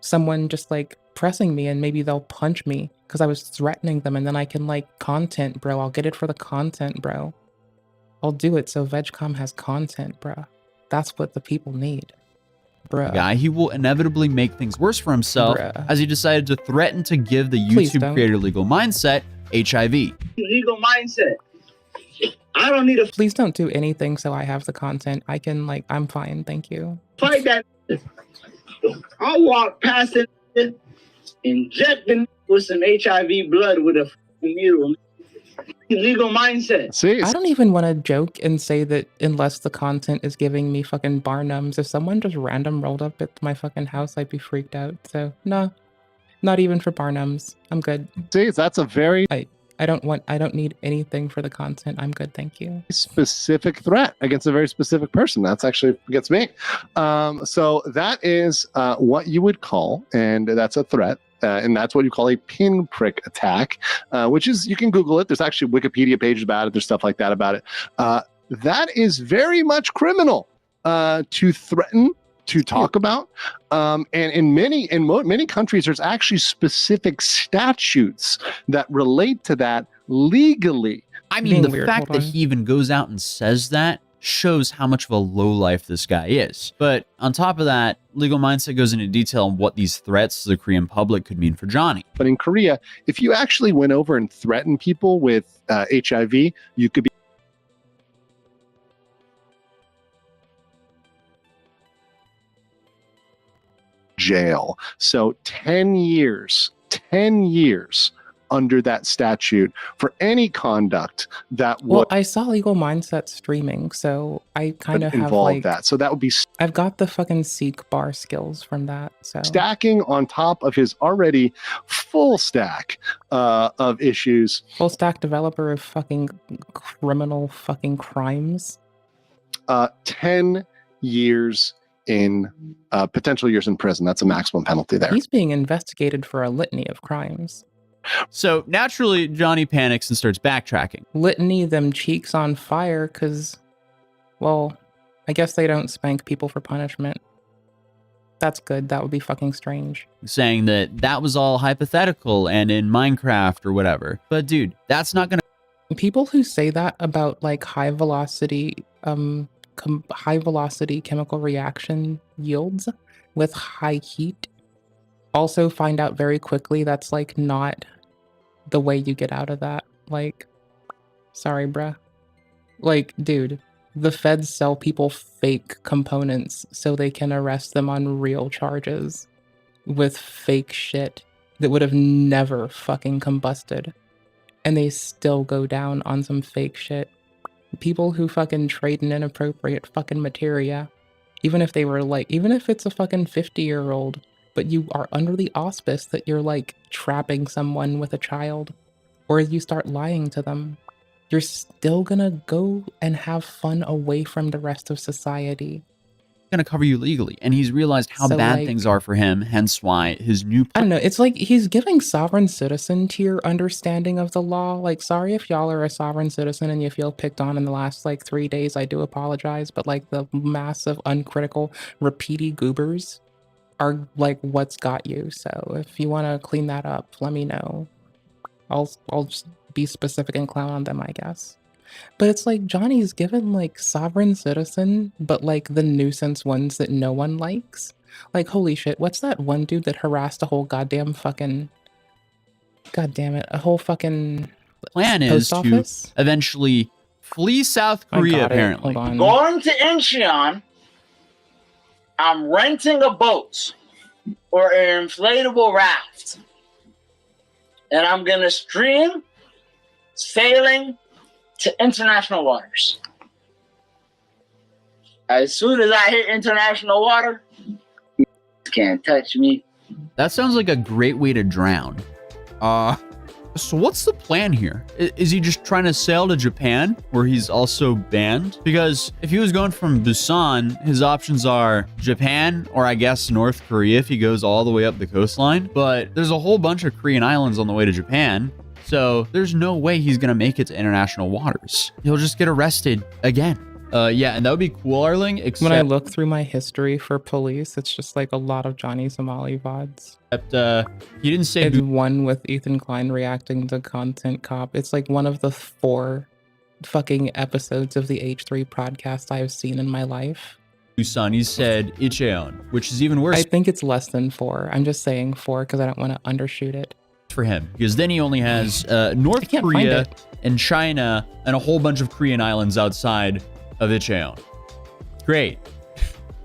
Speaker 1: someone just like pressing me and maybe they'll punch me because I was threatening them, and then I can like content, bro. I'll get it for the content, bro. I'll do it so VegCom has content, bro. That's what the people need. Bruh.
Speaker 17: Guy, he will inevitably make things worse for himself as he decided to threaten to give the YouTube creator Legal Mindset HIV.
Speaker 18: Legal Mindset. I don't need to
Speaker 1: Please don't do anything so I have the content. I can, like, I'm fine, thank you.
Speaker 18: fight that. I'll walk past it, inject him with some HIV blood with a needle. Legal Mindset.
Speaker 1: See, I don't even want to joke and say that unless the content is giving me fucking bar numbs. If someone just random rolled up at my fucking house, I'd be freaked out. So no, not even for bar numbs. I'm good.
Speaker 20: See, that's a very
Speaker 1: I don't need anything for the content. I'm good, thank you.
Speaker 20: specific threat against a very specific person. That's actually gets me. So that is what you would call, and that's a threat. and that's what you call a pinprick attack, which is, you can Google it. There's actually Wikipedia pages about it. There's stuff like that about it. That is very much criminal to threaten, to talk about, and in many countries, there's actually specific statutes that relate to that legally.
Speaker 17: I mean, the fact that he even goes out and says that shows how much of a lowlife this guy is. But on top of that, Legal Mindset goes into detail on what these threats to the Korean public could mean for Johnny.
Speaker 20: But in Korea, if you actually went over and threatened people with HIV, you could be jail. So 10 years under that statute for any conduct that would.
Speaker 1: Well, I saw Legal Mindset streaming, so I kind of have like
Speaker 20: that. So that would be.
Speaker 1: I've got the fucking Seek bar skills from that. So
Speaker 20: stacking on top of his already full stack of issues.
Speaker 1: Full stack developer of fucking criminal fucking crimes.
Speaker 20: 10 years in potential years in prison. That's a maximum penalty there.
Speaker 1: He's being investigated for a litany of crimes.
Speaker 17: So naturally, Johnny panics and starts backtracking.
Speaker 1: Litany them cheeks on fire because, well, I guess they don't spank people for punishment. That's good. That would be fucking strange.
Speaker 17: Saying that was all hypothetical and in Minecraft or whatever. But dude, that's not gonna.
Speaker 1: People who say that about like high velocity chemical reaction yields with high heat also find out very quickly that's like not the way you get out of that. Like, sorry, bruh. Like, dude, the feds sell people fake components so they can arrest them on real charges with fake shit that would have never fucking combusted. And they still go down on some fake shit. People who fucking trade in inappropriate fucking materia, even if it's a fucking 50-year-old, but you are under the auspice that you're like trapping someone with a child, or you start lying to them, you're still gonna go and have fun away from the rest of society.
Speaker 17: Gonna cover you legally, and he's realized how bad things are for him, hence why his new
Speaker 1: I don't know, it's like he's giving sovereign citizen tier understanding of the law. Like, sorry if y'all are a sovereign citizen and you feel picked on in the last like 3 days, I do apologize, but like the massive uncritical repeaty goobers are like what's got you. So if you want to clean that up, let me know. I'll just be specific and clown on them, I guess. But it's like Johnny's given like sovereign citizen, but like the nuisance ones that no one likes. Like, holy shit, what's that one dude that harassed a whole goddamn fucking, god damn it, a whole fucking
Speaker 17: plan is to eventually flee South Korea, apparently.
Speaker 18: Going to Incheon, I'm renting a boat or an inflatable raft, and I'm gonna stream sailing to international waters. As soon as I hit international water, you can't touch me.
Speaker 17: That sounds like a great way to drown. So what's the plan here? Is he just trying to sail to Japan, where he's also banned? Because if he was going from Busan, his options are Japan, or I guess North Korea if he goes all the way up the coastline. But there's a whole bunch of Korean islands on the way to Japan, so there's no way he's gonna make it to international waters. He'll just get arrested again. Yeah, and that would be cool, Arling, except...
Speaker 1: When I look through my history for police, it's just like a lot of Johnny Somali VODs.
Speaker 17: Except, he didn't say...
Speaker 1: It's one with Ethan Klein reacting to Content Cop. It's like one of the 4 fucking episodes of the H3 podcast I have seen in my life.
Speaker 17: Busan, he said Incheon, which is even worse.
Speaker 1: I think it's less than 4. I'm just saying 4 because I don't want to undershoot it.
Speaker 17: For him, because then he only has North Korea and China and a whole bunch of Korean islands outside of Incheon. Great.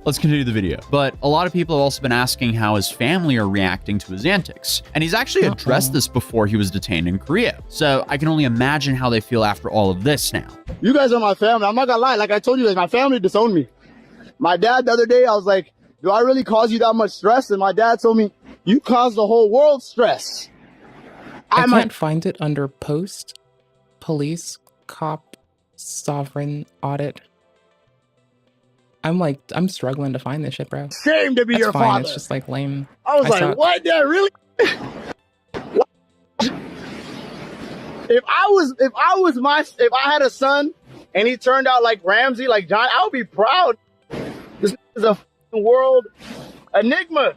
Speaker 17: Let's continue the video. But a lot of people have also been asking how his family are reacting to his antics. And he's actually addressed this before he was detained in Korea. So I can only imagine how they feel after all of this now.
Speaker 18: You guys are my family. I'm not gonna lie. Like I told you guys, my family disowned me. My dad, the other day, I was like, do I really cause you that much stress? And my dad told me, you caused the whole world stress.
Speaker 1: I can't find it under post, police, cop, sovereign, audit. I'm struggling to find this shit, bro.
Speaker 18: Shame to be
Speaker 1: That's
Speaker 18: your
Speaker 1: fine.
Speaker 18: father.
Speaker 1: It's just like lame.
Speaker 18: I was like, what? Dad, really? If I had a son and he turned out like Ramsey, like John, I would be proud. This is a fucking world enigma.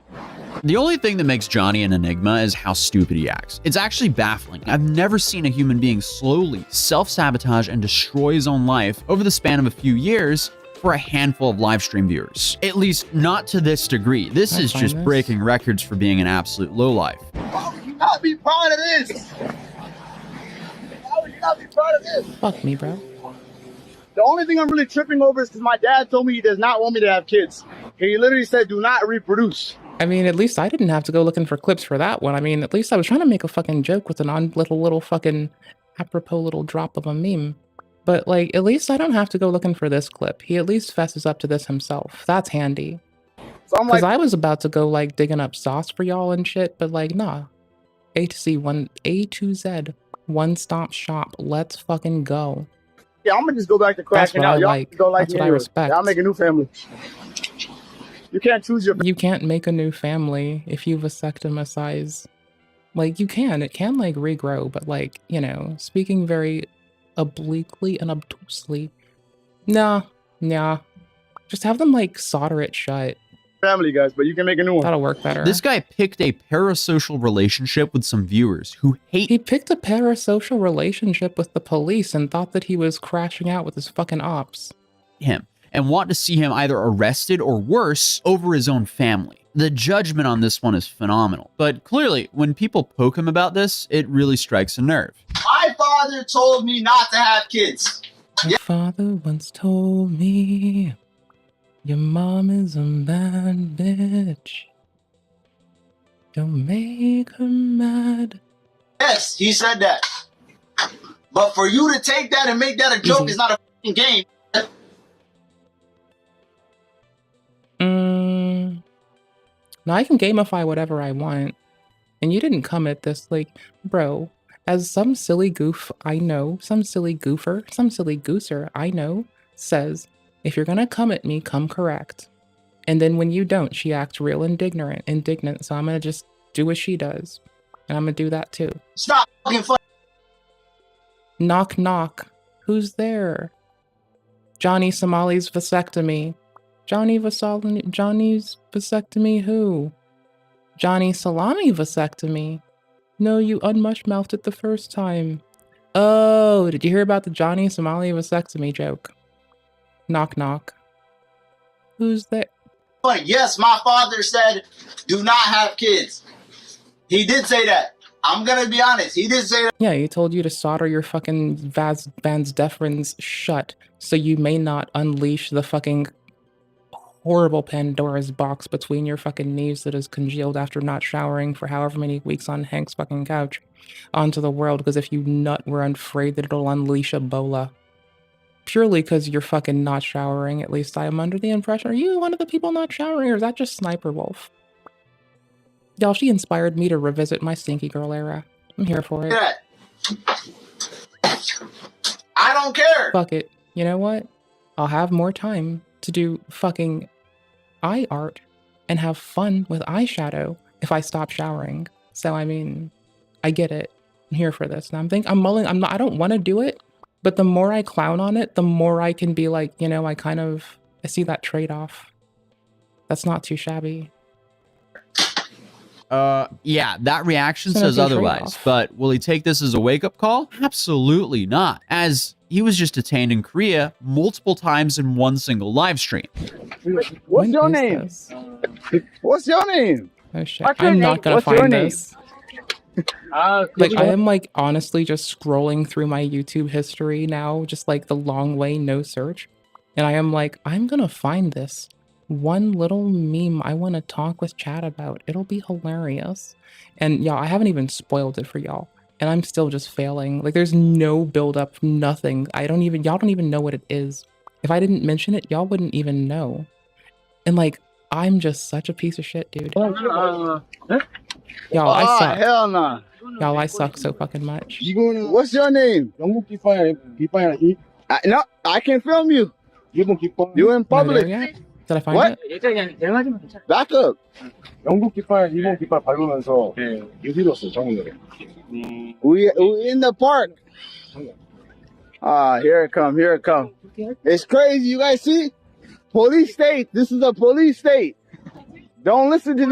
Speaker 17: The only thing that makes Johnny an enigma is how stupid he acts. It's actually baffling. I've never seen a human being slowly self-sabotage and destroy his own life over the span of a few years for a handful of live stream viewers. At least not to this degree. This is just breaking records for being an absolute lowlife.
Speaker 18: Why would you not be proud of this? Why would you not be proud of this?
Speaker 1: Fuck me, bro.
Speaker 18: The only thing I'm really tripping over is because my dad told me he does not want me to have kids. He literally said, do not reproduce.
Speaker 1: I mean, at least I didn't have to go looking for clips for that one. I mean, at least I was trying to make a fucking joke with an little fucking apropos little drop of a meme. But, like, at least I don't have to go looking for this clip. He at least fesses up to this himself. That's handy.
Speaker 18: So I'm
Speaker 1: Because
Speaker 18: like,
Speaker 1: I was about to go, like, digging up sauce for y'all and shit, but, like, nah. A to Z, one-stop shop. Let's fucking go.
Speaker 18: yeah, I'm gonna just go back to cracking out.
Speaker 1: That's what I
Speaker 18: Y'all
Speaker 1: like.
Speaker 18: go like
Speaker 1: That's
Speaker 18: me
Speaker 1: what I
Speaker 18: anyway.
Speaker 1: respect.
Speaker 18: Y'all make a new family. You can't choose your.
Speaker 1: You can't make a new family if you vasectomize. Like, you can. It can, like, regrow, but, like, you know, speaking very obliquely and obtusely. Nah. Just have them, like, solder it shut.
Speaker 18: Family, guys, but you can make a new one.
Speaker 1: That'll work better.
Speaker 17: This guy picked a parasocial relationship with some viewers who hate.
Speaker 1: He picked a parasocial relationship with the police and thought that he was crashing out with his fucking ops.
Speaker 17: Him and want to see him either arrested or worse over his own family. The judgment on this one is phenomenal, but clearly when people poke him about this, it really strikes a nerve.
Speaker 18: My father told me not to have kids.
Speaker 1: My father once told me, your mom is a bad bitch. Don't make her mad.
Speaker 18: Yes, he said that. But for you to take that and make that a joke is not a fucking game.
Speaker 1: Now I can gamify whatever I want. And you didn't come at this like, bro, as some silly goof I know, some silly goofer, some silly gooser I know says, if you're gonna come at me, come correct. And then when you don't, she acts real indignant. So I'm gonna just do what she does. And I'm gonna do that too.
Speaker 18: Stop fucking fun.
Speaker 1: Knock knock. Who's there? Johnny Somali's vasectomy. Johnny's vasectomy who? Johnny Salami vasectomy. No, you unmush-mouthed it the first time. Oh, did you hear about the Johnny Somali vasectomy joke? Knock knock. Who's there?
Speaker 18: Yes, my father said, do not have kids. He did say that. I'm gonna be honest. He did say that.
Speaker 1: Yeah, he told you to solder your fucking Vans deferens shut so you may not unleash the fucking horrible Pandora's box between your fucking knees that is congealed after not showering for however many weeks on Hank's fucking couch onto the world, because if you nut, we're afraid that it'll unleash Ebola. Purely because you're fucking not showering, at least I am under the impression. Are you one of the people not showering, or is that just Sniper Wolf? Y'all, she inspired me to revisit my stinky girl era. I'm here for it.
Speaker 18: I don't care.
Speaker 1: Fuck it. You know what? I'll have more time to do fucking eye art and have fun with eyeshadow if I stop showering. So I mean, I get it. I'm here for this. And I don't want to do it, but the more I clown on it, the more I can be like, you know, I see that trade-off. That's not too shabby.
Speaker 17: Yeah, that reaction says otherwise, but will he take this as a wake-up call? Absolutely not, as he was just detained in Korea multiple times in one single live stream.
Speaker 18: What's your name? What's your name?
Speaker 1: Oh shit, I'm not gonna find this. Like, I am like honestly just scrolling through my YouTube history now, just like the long way, no search. And I am like, I'm gonna find this one little meme I want to talk with chat about. It'll be hilarious. And y'all, I haven't even spoiled it for y'all. And I'm still just failing. Like, there's no build up, nothing. Y'all don't even know what it is. If I didn't mention it, y'all wouldn't even know. And like, I'm just such a piece of shit, dude. Y'all, I suck.
Speaker 18: Hell no.
Speaker 1: Y'all, I suck so fucking much.
Speaker 18: What's your name? No, I can film you. You in public.
Speaker 1: Did I find
Speaker 18: What?
Speaker 1: it?
Speaker 18: Back up.
Speaker 10: 영국 깃발, 일본 깃발 밟으면서 유희로스 정의를.
Speaker 18: We in the park. Ah, here it come. Here it come. It's crazy. You guys see? Police state. This is a police state. Don't listen to.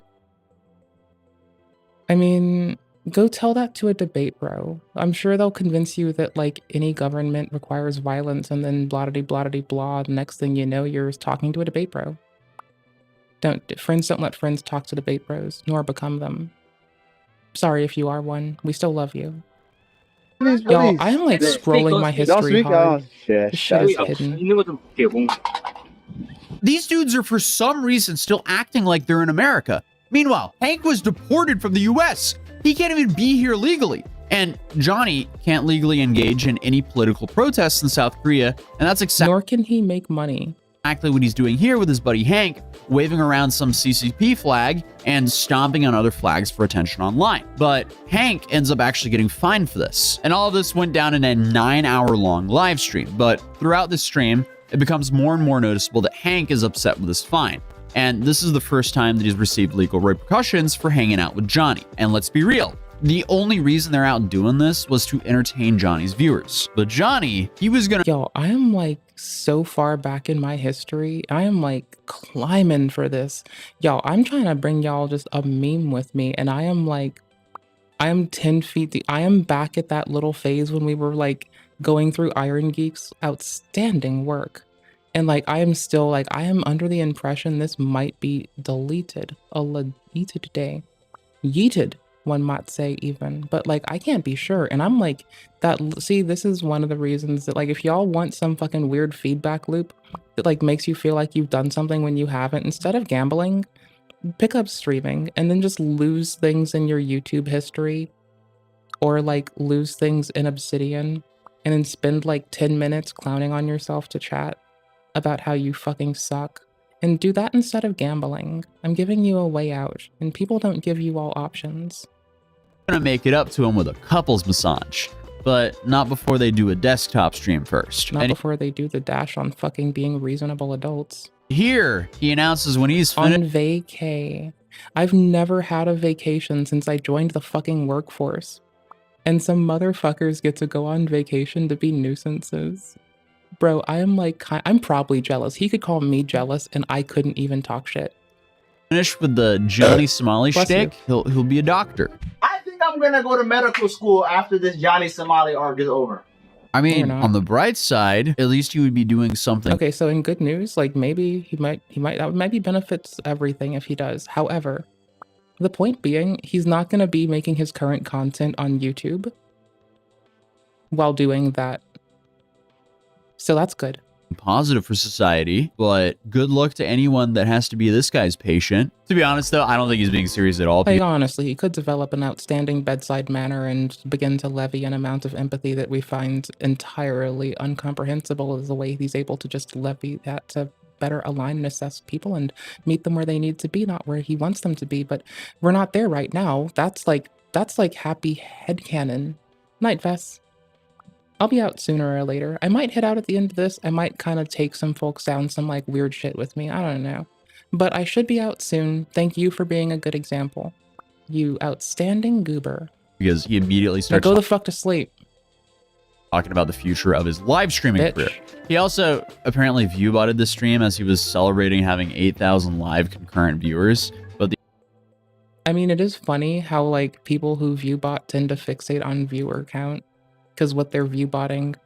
Speaker 1: I mean, go tell that to a debate, bro. I'm sure they'll convince you that like any government requires violence, and then blah blah blah blah. The next thing you know, you're talking to a debate bro. Don't let friends talk to debate bros, nor become them. Sorry if you are one. We still love you. Y'all, I am like scrolling my history hard. This shit is hidden.
Speaker 17: These dudes are for some reason still acting like they're in America. Meanwhile, Hank was deported from the US. He can't even be here legally. And Johnny can't legally engage in any political protests in South Korea, and that's exactly—
Speaker 1: Nor can he make money.
Speaker 17: Exactly what he's doing here with his buddy Hank, waving around some CCP flag and stomping on other flags for attention online. But Hank ends up actually getting fined for this. And all of this went down in a 9-hour-long live stream. But throughout this stream, it becomes more and more noticeable that Hank is upset with this fine. And this is the first time that he's received legal repercussions for hanging out with Johnny. And let's be real, the only reason they're out doing this was to entertain Johnny's viewers. But Johnny, he was gonna—
Speaker 1: Yo, I am like so far back in my history. I am like climbing for this. Yo, I'm trying to bring y'all just a meme with me, and I am like, I am 10 feet deep. I am back at that little phase when we were like going through Iron Geek's outstanding work. And like, I am still like, I am under the impression this might be deleted. A deleted day. Yeeted, one might say even. But like, I can't be sure. And I'm like, see, this is one of the reasons that like, if y'all want some fucking weird feedback loop that like makes you feel like you've done something when you haven't, instead of gambling, pick up streaming and then just lose things in your YouTube history, or like lose things in Obsidian, and then spend like 10 minutes clowning on yourself to chat about how you fucking suck. And do that instead of gambling. I'm giving you a way out, and people don't give you all options.
Speaker 17: gonna make it up to him with a couples massage, but not before they do a desktop stream first.
Speaker 1: Not before they do the dash on fucking being reasonable adults.
Speaker 17: Here, he announces when he's
Speaker 1: on vacay. I've never had a vacation since I joined the fucking workforce. And some motherfuckers get to go on vacation to be nuisances. Bro, I am like, I'm probably jealous. He could call me jealous and I couldn't even talk shit.
Speaker 17: Finish with the Johnny Somali shtick, he'll be a doctor.
Speaker 18: I think I'm gonna go to medical school after this Johnny Somali arc is over.
Speaker 17: I mean, on the bright side, at least he would be doing something.
Speaker 1: Okay, so in good news, like maybe that maybe benefits everything if he does. However, the point being, he's not going to be making his current content on YouTube while doing that. So that's good.
Speaker 17: Positive for society, but good luck to anyone that has to be this guy's patient. To be honest, though, I don't think he's being serious at all.
Speaker 1: Like, honestly, he could develop an outstanding bedside manner and begin to levy an amount of empathy that we find entirely incomprehensible, as the way he's able to just levy that to better align and assess people and meet them where they need to be, not where he wants them to be. But we're not there right now. That's like happy headcanon. Night, Vess. I'll be out sooner or later. I might head out at the end of this. I might kind of take some folks down some like weird shit with me. I don't know. But I should be out soon. Thank you for being a good example. You outstanding goober.
Speaker 17: Because he immediately starts—
Speaker 1: now go the fuck to sleep.
Speaker 17: Talking about the future of his live streaming career. He also apparently view-botted the stream as he was celebrating having 8,000 live concurrent viewers. But
Speaker 1: I mean, it is funny how like people who view-bot tend to fixate on viewer count, because what they're view-botting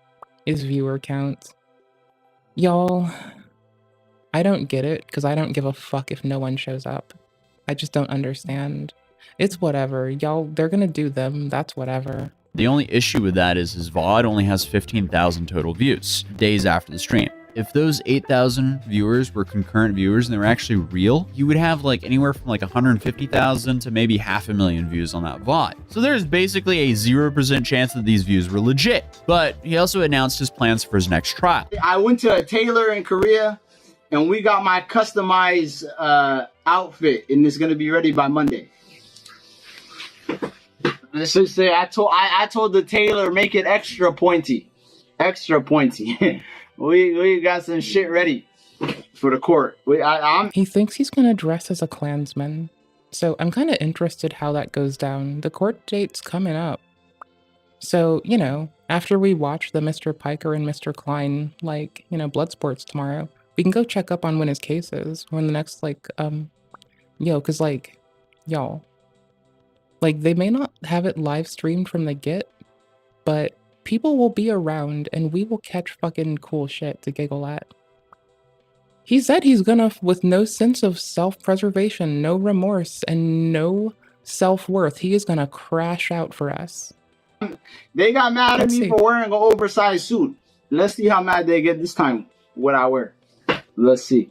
Speaker 1: is viewer count. Y'all, I don't get it, because I don't give a fuck if no one shows up. I just don't understand. It's whatever. Y'all, they're gonna do them. That's whatever.
Speaker 17: the only issue with that is his VOD only has 15,000 total views days after the stream. If those 8,000 viewers were concurrent viewers and they were actually real, you would have like anywhere from like 150,000 to maybe 500,000 views on that VOD. So there's basically a 0% chance that these views were legit. But he also announced his plans for his next trial.
Speaker 18: I went to a tailor in Korea and we got my customized outfit, and it's gonna be ready by Monday. Let's just say I told the tailor make it extra pointy. Extra pointy. We got some shit ready. for the court. I'm.
Speaker 1: He thinks he's gonna dress as a Klansman. So I'm kind of interested how that goes down. The court date's coming up. So, you know, after we watch the Mr. Piker and Mr. Klein, like, you know, blood sports tomorrow, we can go check up on when his case is. When the next, like, cause, like, y'all, like, they may not have it live streamed from the get, but people will be around and we will catch fucking cool shit to giggle at. He said he's gonna, with no sense of self-preservation, no remorse, and no self-worth, he is gonna crash out for us.
Speaker 18: They got mad at
Speaker 1: Let's
Speaker 18: me
Speaker 1: see.
Speaker 18: for wearing an oversized suit. Let's see how mad they get this time. What I wear. Let's see.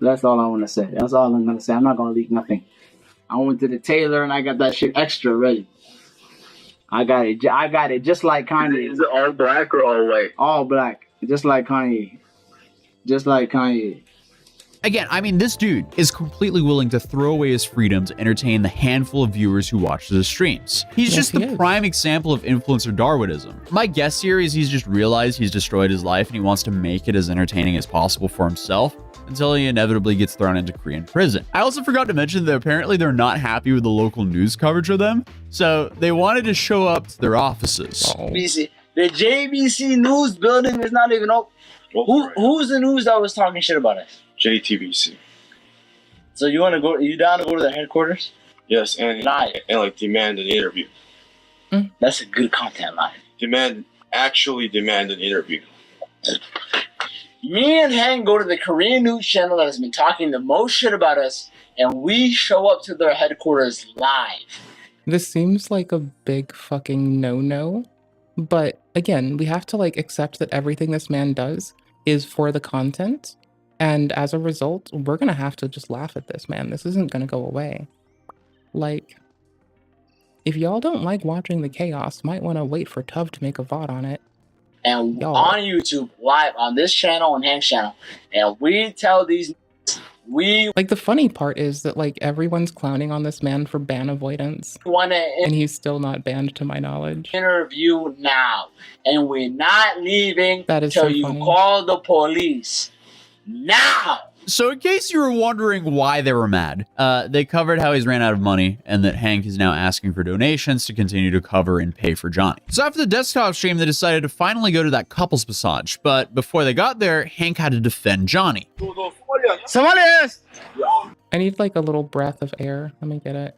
Speaker 18: That's all I want to say. That's all I'm gonna say. I'm not gonna leak nothing. I went to the tailor and I got that shit extra ready. I got it just like Kanye. Is it all black or all white? All black. Just like Kanye. Just like Kanye.
Speaker 17: Again, I mean, this dude is completely willing to throw away his freedom to entertain the handful of viewers who watch his streams. He's
Speaker 1: Yes,
Speaker 17: just
Speaker 1: he
Speaker 17: the
Speaker 1: is.
Speaker 17: prime example of influencer Darwinism. My guess here is he's just realized he's destroyed his life and he wants to make it as entertaining as possible for himself until he inevitably gets thrown into Korean prison. I also forgot to mention that apparently they're not happy with the local news coverage of them, so they wanted to show up to their offices.
Speaker 18: JBC. The JBC News building is not even open. Who's the news that was talking shit about us?
Speaker 21: JTBC.
Speaker 18: So you want to go? You down to go to the headquarters?
Speaker 21: Yes, and like demand an interview.
Speaker 18: That's a good content line.
Speaker 21: Actually demand an interview.
Speaker 18: Me and Hank go to the Korean news channel that has been talking the most shit about us, and we show up to their headquarters live.
Speaker 1: This seems like a big fucking no-no, but again, we have to like accept that everything this man does is for the content, and as a result, we're gonna have to just laugh at this, man. This isn't gonna go away. Like, if y'all don't like watching the chaos, might want to wait for Tuv to make a VOD on it.
Speaker 18: And
Speaker 1: Y'all.
Speaker 18: on YouTube, live on this channel and Hank's channel, and we tell these
Speaker 1: Like, the funny part is that like everyone's clowning on this man for ban avoidance,
Speaker 18: want to
Speaker 1: and he's still not banned to my knowledge.
Speaker 18: interview now, and we're not leaving
Speaker 1: That is
Speaker 18: till
Speaker 1: so
Speaker 18: you
Speaker 1: funny.
Speaker 18: call the police now.
Speaker 17: So in case you were wondering why they were mad, they covered how he's ran out of money and that Hank is now asking for donations to continue to cover and pay for Johnny. So after the desktop stream, they decided to finally go to that couple's massage. But before they got there, Hank had to defend Johnny.
Speaker 18: Somebody else.
Speaker 1: I need like a little breath of air. Let me get it.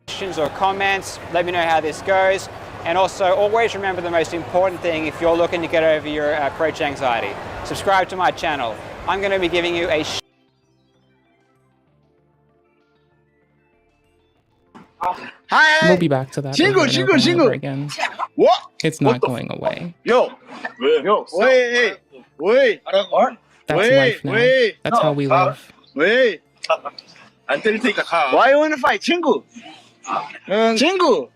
Speaker 4: Questions or comments, let me know how this goes. And also, always remember the most important thing if you're looking to get over your approach anxiety. Subscribe to my channel. I'm going to be giving you a
Speaker 18: Hi.
Speaker 1: We'll be back to that
Speaker 18: Jingle,
Speaker 1: over and
Speaker 18: jingle,
Speaker 1: over and
Speaker 18: jingle.
Speaker 1: over again.
Speaker 18: What?
Speaker 1: It's not going away.
Speaker 18: Yo, wait.
Speaker 1: That's
Speaker 18: Wait,
Speaker 1: life now.
Speaker 18: wait.
Speaker 1: That's how we live.
Speaker 18: Wait. Why you want to fight, Chingu? Chingu.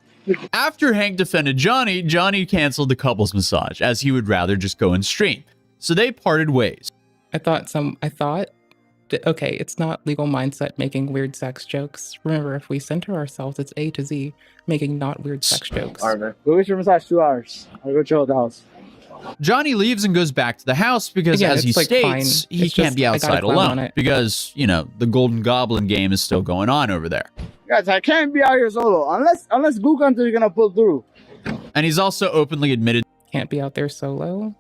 Speaker 17: After Hank defended Johnny, Johnny canceled the couple's massage as he would rather just go and stream. So they parted ways.
Speaker 1: Okay, it's not legal mindset making weird sex jokes. Remember, if we center ourselves, it's A to Z, making not weird sex jokes.
Speaker 18: Go get your massage 2 hours. I'll go chill at the house.
Speaker 17: Johnny leaves and goes back to the house because,
Speaker 1: Again,
Speaker 17: as he
Speaker 1: it's, like,
Speaker 17: states,
Speaker 1: fine.
Speaker 17: he
Speaker 1: It's
Speaker 17: can't
Speaker 1: just,
Speaker 17: be
Speaker 1: I gotta
Speaker 17: outside
Speaker 1: clown on
Speaker 17: alone
Speaker 1: it.
Speaker 17: because, you know, the Golden Goblin game is still going on over there.
Speaker 18: Guys, I can't be out here solo unless Gook Hunter is gonna pull through.
Speaker 17: And he's also openly admitted
Speaker 1: Can't be out there solo?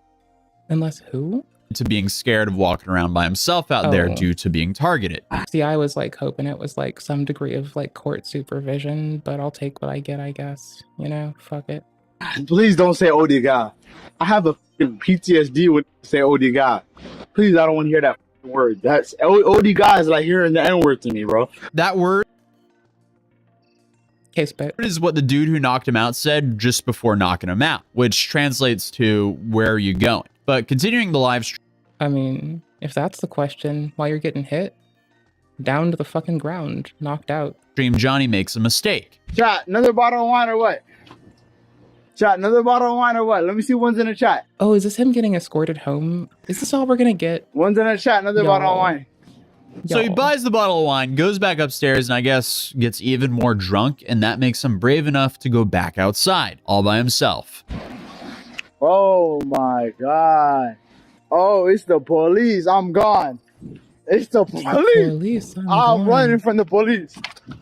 Speaker 1: Unless who?
Speaker 17: to being scared of walking around by himself out there
Speaker 1: Oh.
Speaker 17: due to being targeted.
Speaker 1: See, I was like hoping it was like some degree of like court supervision, but I'll take what I get, I guess. You know, fuck it.
Speaker 18: Please don't say OD God. I have a fucking PTSD when you say OD God. Please, I don't want to hear that fucking word. That's OD God is like hearing the N word to me, bro.
Speaker 17: That word
Speaker 1: Case bit
Speaker 17: is what the dude who knocked him out said just before knocking him out, which translates to where are you going? But continuing the live stream.
Speaker 1: I mean, if that's the question, while you're getting hit, down to the fucking ground, knocked out.
Speaker 17: Johnny makes a mistake.
Speaker 18: Chat, another bottle of wine or what? Chat, another bottle of wine or what? Let me see one's in the chat.
Speaker 1: Oh, is this him getting escorted home? Is this all we're gonna get?
Speaker 18: One's in the chat, another bottle of wine.
Speaker 17: So he buys the bottle of wine, goes back upstairs, and I guess gets even more drunk, and that makes him brave enough to go back outside, all by himself.
Speaker 18: Oh my god. Oh, it's the police. I'm gone. It's the police.
Speaker 1: I'm
Speaker 18: I'm
Speaker 1: gone.
Speaker 18: running from the police.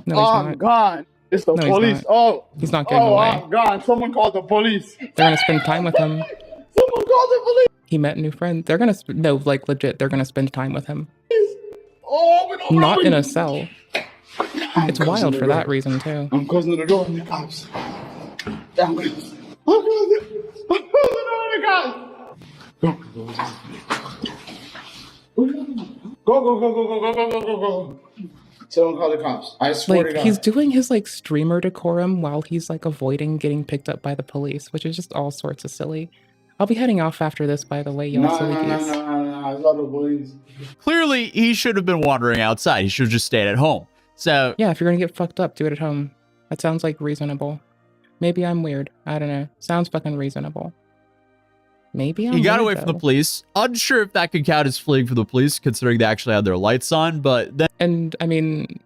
Speaker 1: No, he's
Speaker 18: I'm
Speaker 1: not.
Speaker 18: gone. It's the
Speaker 1: No, he's
Speaker 18: police.
Speaker 1: not.
Speaker 18: Oh.
Speaker 1: He's not getting
Speaker 18: Oh,
Speaker 1: away.
Speaker 18: I'm gone. Someone called the police.
Speaker 1: They're gonna spend time with him.
Speaker 18: Someone called the police.
Speaker 1: He met a new friend. They're gonna no, like legit. They're gonna spend time with him.
Speaker 18: Oh, we don't
Speaker 1: Not
Speaker 18: know.
Speaker 1: in a cell. It's wild for that reason too.
Speaker 18: I'm closing the door on the cops. I'm closing the door on the cops. Go. Someone call the cops. I swear to
Speaker 1: Like
Speaker 18: God.
Speaker 1: he's doing his like streamer decorum while he's like avoiding getting picked up by the police, which is just all sorts of silly. I'll be heading off after this, by the way, y'all silly geese.
Speaker 18: I love the police.
Speaker 17: Clearly, he should have been wandering outside. He should have just stayed at home. So
Speaker 1: Yeah, if you're gonna get fucked up, do it at home. That sounds like reasonable. Maybe I'm weird. I don't know. Sounds fucking reasonable. Maybe I'm
Speaker 17: he got
Speaker 1: weird,
Speaker 17: away from the
Speaker 1: though.
Speaker 17: police. Unsure if that could count as fleeing from the police, considering they actually had their lights on. But then,
Speaker 1: And I mean,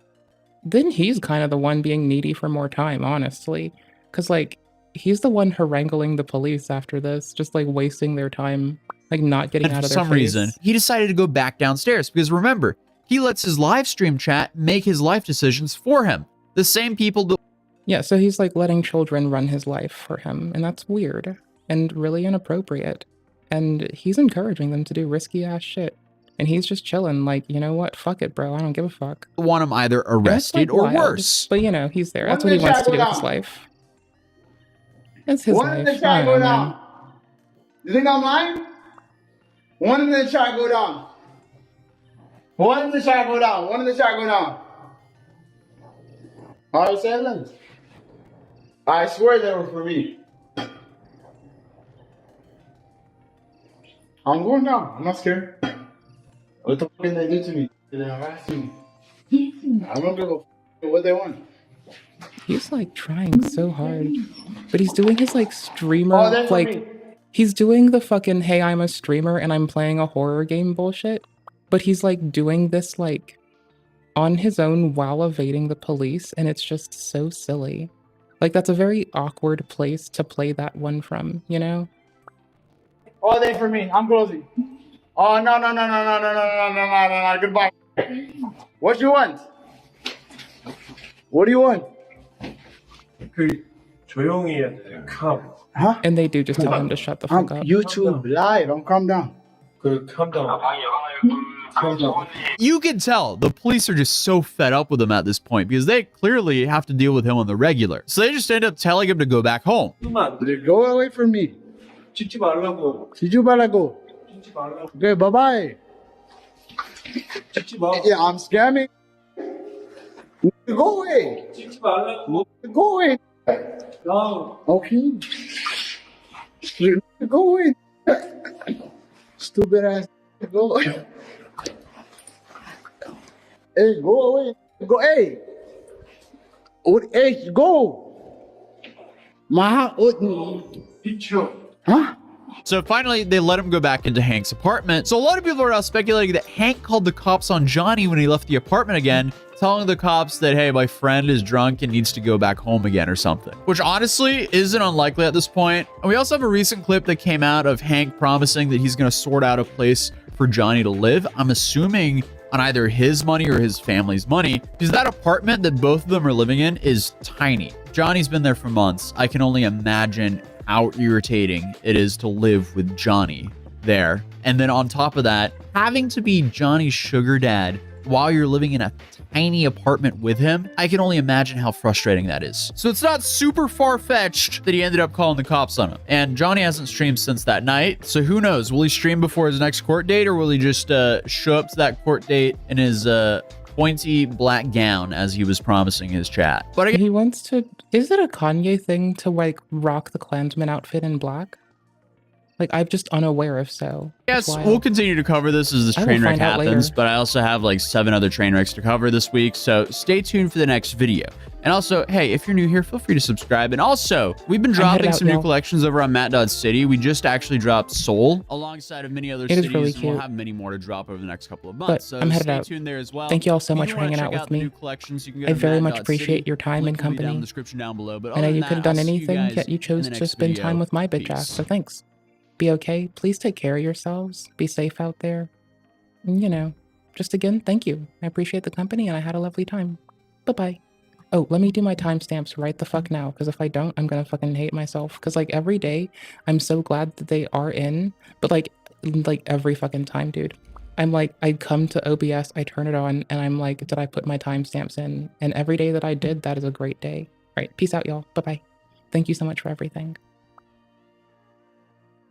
Speaker 1: then he's kind of the one being needy for more time, honestly. Because, like, he's the one haranguing the police after this, just like wasting their time, like not getting
Speaker 17: and
Speaker 1: out
Speaker 17: for
Speaker 1: of their
Speaker 17: some
Speaker 1: face.
Speaker 17: reason, he decided to go back downstairs because remember, he lets his live stream chat make his life decisions for him. The same people that
Speaker 1: Yeah, so he's like letting children run his life for him, and that's weird and really inappropriate. And he's encouraging them to do risky ass shit. And he's just chilling, like, you know what? Fuck it, bro. I don't give a fuck.
Speaker 17: want him either
Speaker 1: And it's,
Speaker 17: arrested
Speaker 1: like,
Speaker 17: or
Speaker 1: wild,
Speaker 17: worse.
Speaker 1: But you know, he's there. That's
Speaker 18: When
Speaker 1: what he
Speaker 18: did
Speaker 1: wants
Speaker 18: Shaq
Speaker 1: to
Speaker 18: go
Speaker 1: do with his
Speaker 18: down?
Speaker 1: life. It's his
Speaker 18: When did the
Speaker 1: life. I
Speaker 18: chat
Speaker 1: don't
Speaker 18: go
Speaker 1: know,
Speaker 18: down?
Speaker 1: man.
Speaker 18: You think I'm lying? When did the chat go down? When did the chat go down? When did the chat go down? Alright, say it. I swear they were for me. I'm going down. I'm not scared. What the fuck did they do to me? They harassed me. I don't give a fuck what they want.
Speaker 1: He's like trying so hard. But he's doing his like streamer,
Speaker 18: Oh, they're for
Speaker 1: like,
Speaker 18: me.
Speaker 1: he's doing the fucking, hey, I'm a streamer and I'm playing a horror game bullshit. But he's like doing this like on his own while evading the police. And it's just so silly. Like, that's a very awkward place to play that one from, you know?
Speaker 18: Oh, they for me. I'm closing. Oh, no. Goodbye. What you want? What do you want?
Speaker 2: 조용히 해야 돼. Calm.
Speaker 18: Huh?
Speaker 1: And they do just tell him to shut the fuck up.
Speaker 18: YouTube live. Don't calm down.
Speaker 2: Calm down.
Speaker 17: You can tell the police are just so fed up with him at this point because they clearly have to deal with him on the regular. So they just end up telling him to go back home.
Speaker 18: Go away from me.
Speaker 2: 찍지 말라고.
Speaker 18: 지지 말라고.
Speaker 2: 찍지 말라고.
Speaker 18: Okay, bye-bye.
Speaker 2: 찍지 마.
Speaker 18: Yeah, I'm scamming. Go away.
Speaker 2: 찍지 말라고.
Speaker 18: Go away.
Speaker 2: No.
Speaker 18: Okay. Go away. Stupid ass. Go away. Hey, go away. Go, hey. Hey, go.
Speaker 2: Picture.
Speaker 18: Huh?
Speaker 17: So finally, they let him go back into Hank's apartment. So a lot of people are now speculating that Hank called the cops on Johnny when he left the apartment again, telling the cops that, hey, my friend is drunk and needs to go back home again or something. Which honestly isn't unlikely at this point. And we also have a recent clip that came out of Hank promising that he's going to sort out a place for Johnny to live. I'm assuming on either his money or his family's money, because that apartment that both of them are living in is tiny. Johnny's been there for months. I can only imagine how irritating it is to live with Johnny there. And then on top of that, having to be Johnny's sugar dad while you're living in a tiny apartment with him, I can only imagine how frustrating that is. So it's not super far-fetched that he ended up calling the cops on him. And Johnny hasn't streamed since that night, so who knows? Will he stream before his next court date, or will he just show up to that court date in his pointy black gown as he was promising his chat? But again,
Speaker 1: He wants to... Is it a Kanye thing to, like, rock the Klansman outfit in black? Like, I'm just unaware if so.
Speaker 17: yes, we'll continue to cover this as this
Speaker 1: I will
Speaker 17: train wreck
Speaker 1: find out
Speaker 17: happens,
Speaker 1: later.
Speaker 17: but I also have like 7 other train wrecks to cover this week, so stay tuned for the next video. And also, hey, if you're new here, feel free to subscribe. And also, we've been
Speaker 1: I'm headed
Speaker 17: dropping
Speaker 1: out,
Speaker 17: some new
Speaker 1: y'all.
Speaker 17: collections over on Matt.City. We just actually dropped Soul alongside of many other
Speaker 1: It is
Speaker 17: cities,
Speaker 1: really
Speaker 17: and we'll
Speaker 1: cute.
Speaker 17: have many more to drop over the next couple of
Speaker 1: But
Speaker 17: months. So
Speaker 1: I'm headed
Speaker 17: stay
Speaker 1: out.
Speaker 17: tuned there as well.
Speaker 1: Thank you all so
Speaker 17: If
Speaker 1: much
Speaker 17: you
Speaker 1: for
Speaker 17: wanna
Speaker 1: hanging
Speaker 17: check
Speaker 1: out with
Speaker 17: the
Speaker 1: me.
Speaker 17: new collections, you can go
Speaker 1: I
Speaker 17: to
Speaker 1: very much
Speaker 17: Matt.City.
Speaker 1: appreciate your time and
Speaker 17: Link will be down in
Speaker 1: company.
Speaker 17: the description down below. But
Speaker 1: I know
Speaker 17: other
Speaker 1: you
Speaker 17: than
Speaker 1: could have
Speaker 17: that,
Speaker 1: done
Speaker 17: I'll see you
Speaker 1: anything,
Speaker 17: guys
Speaker 1: yet you
Speaker 17: in the
Speaker 1: chose to
Speaker 17: next
Speaker 1: spend
Speaker 17: video.
Speaker 1: time with my bitch
Speaker 17: Peace.
Speaker 1: ass, so thanks. be okay. Please take care of yourselves. Be safe out there. And, you know, just again, thank you. I appreciate the company and I had a lovely time. Bye-bye. Oh, let me do my timestamps right the fuck now, because if I don't, I'm gonna fucking hate myself. Because like every day, I'm so glad that they are in, but like every fucking time, dude. I'm like, I come to OBS, I turn it on, and I'm like, did I put my timestamps in? And every day that I did, that is a great day. All right, peace out, y'all. Bye-bye. Thank you so much for everything.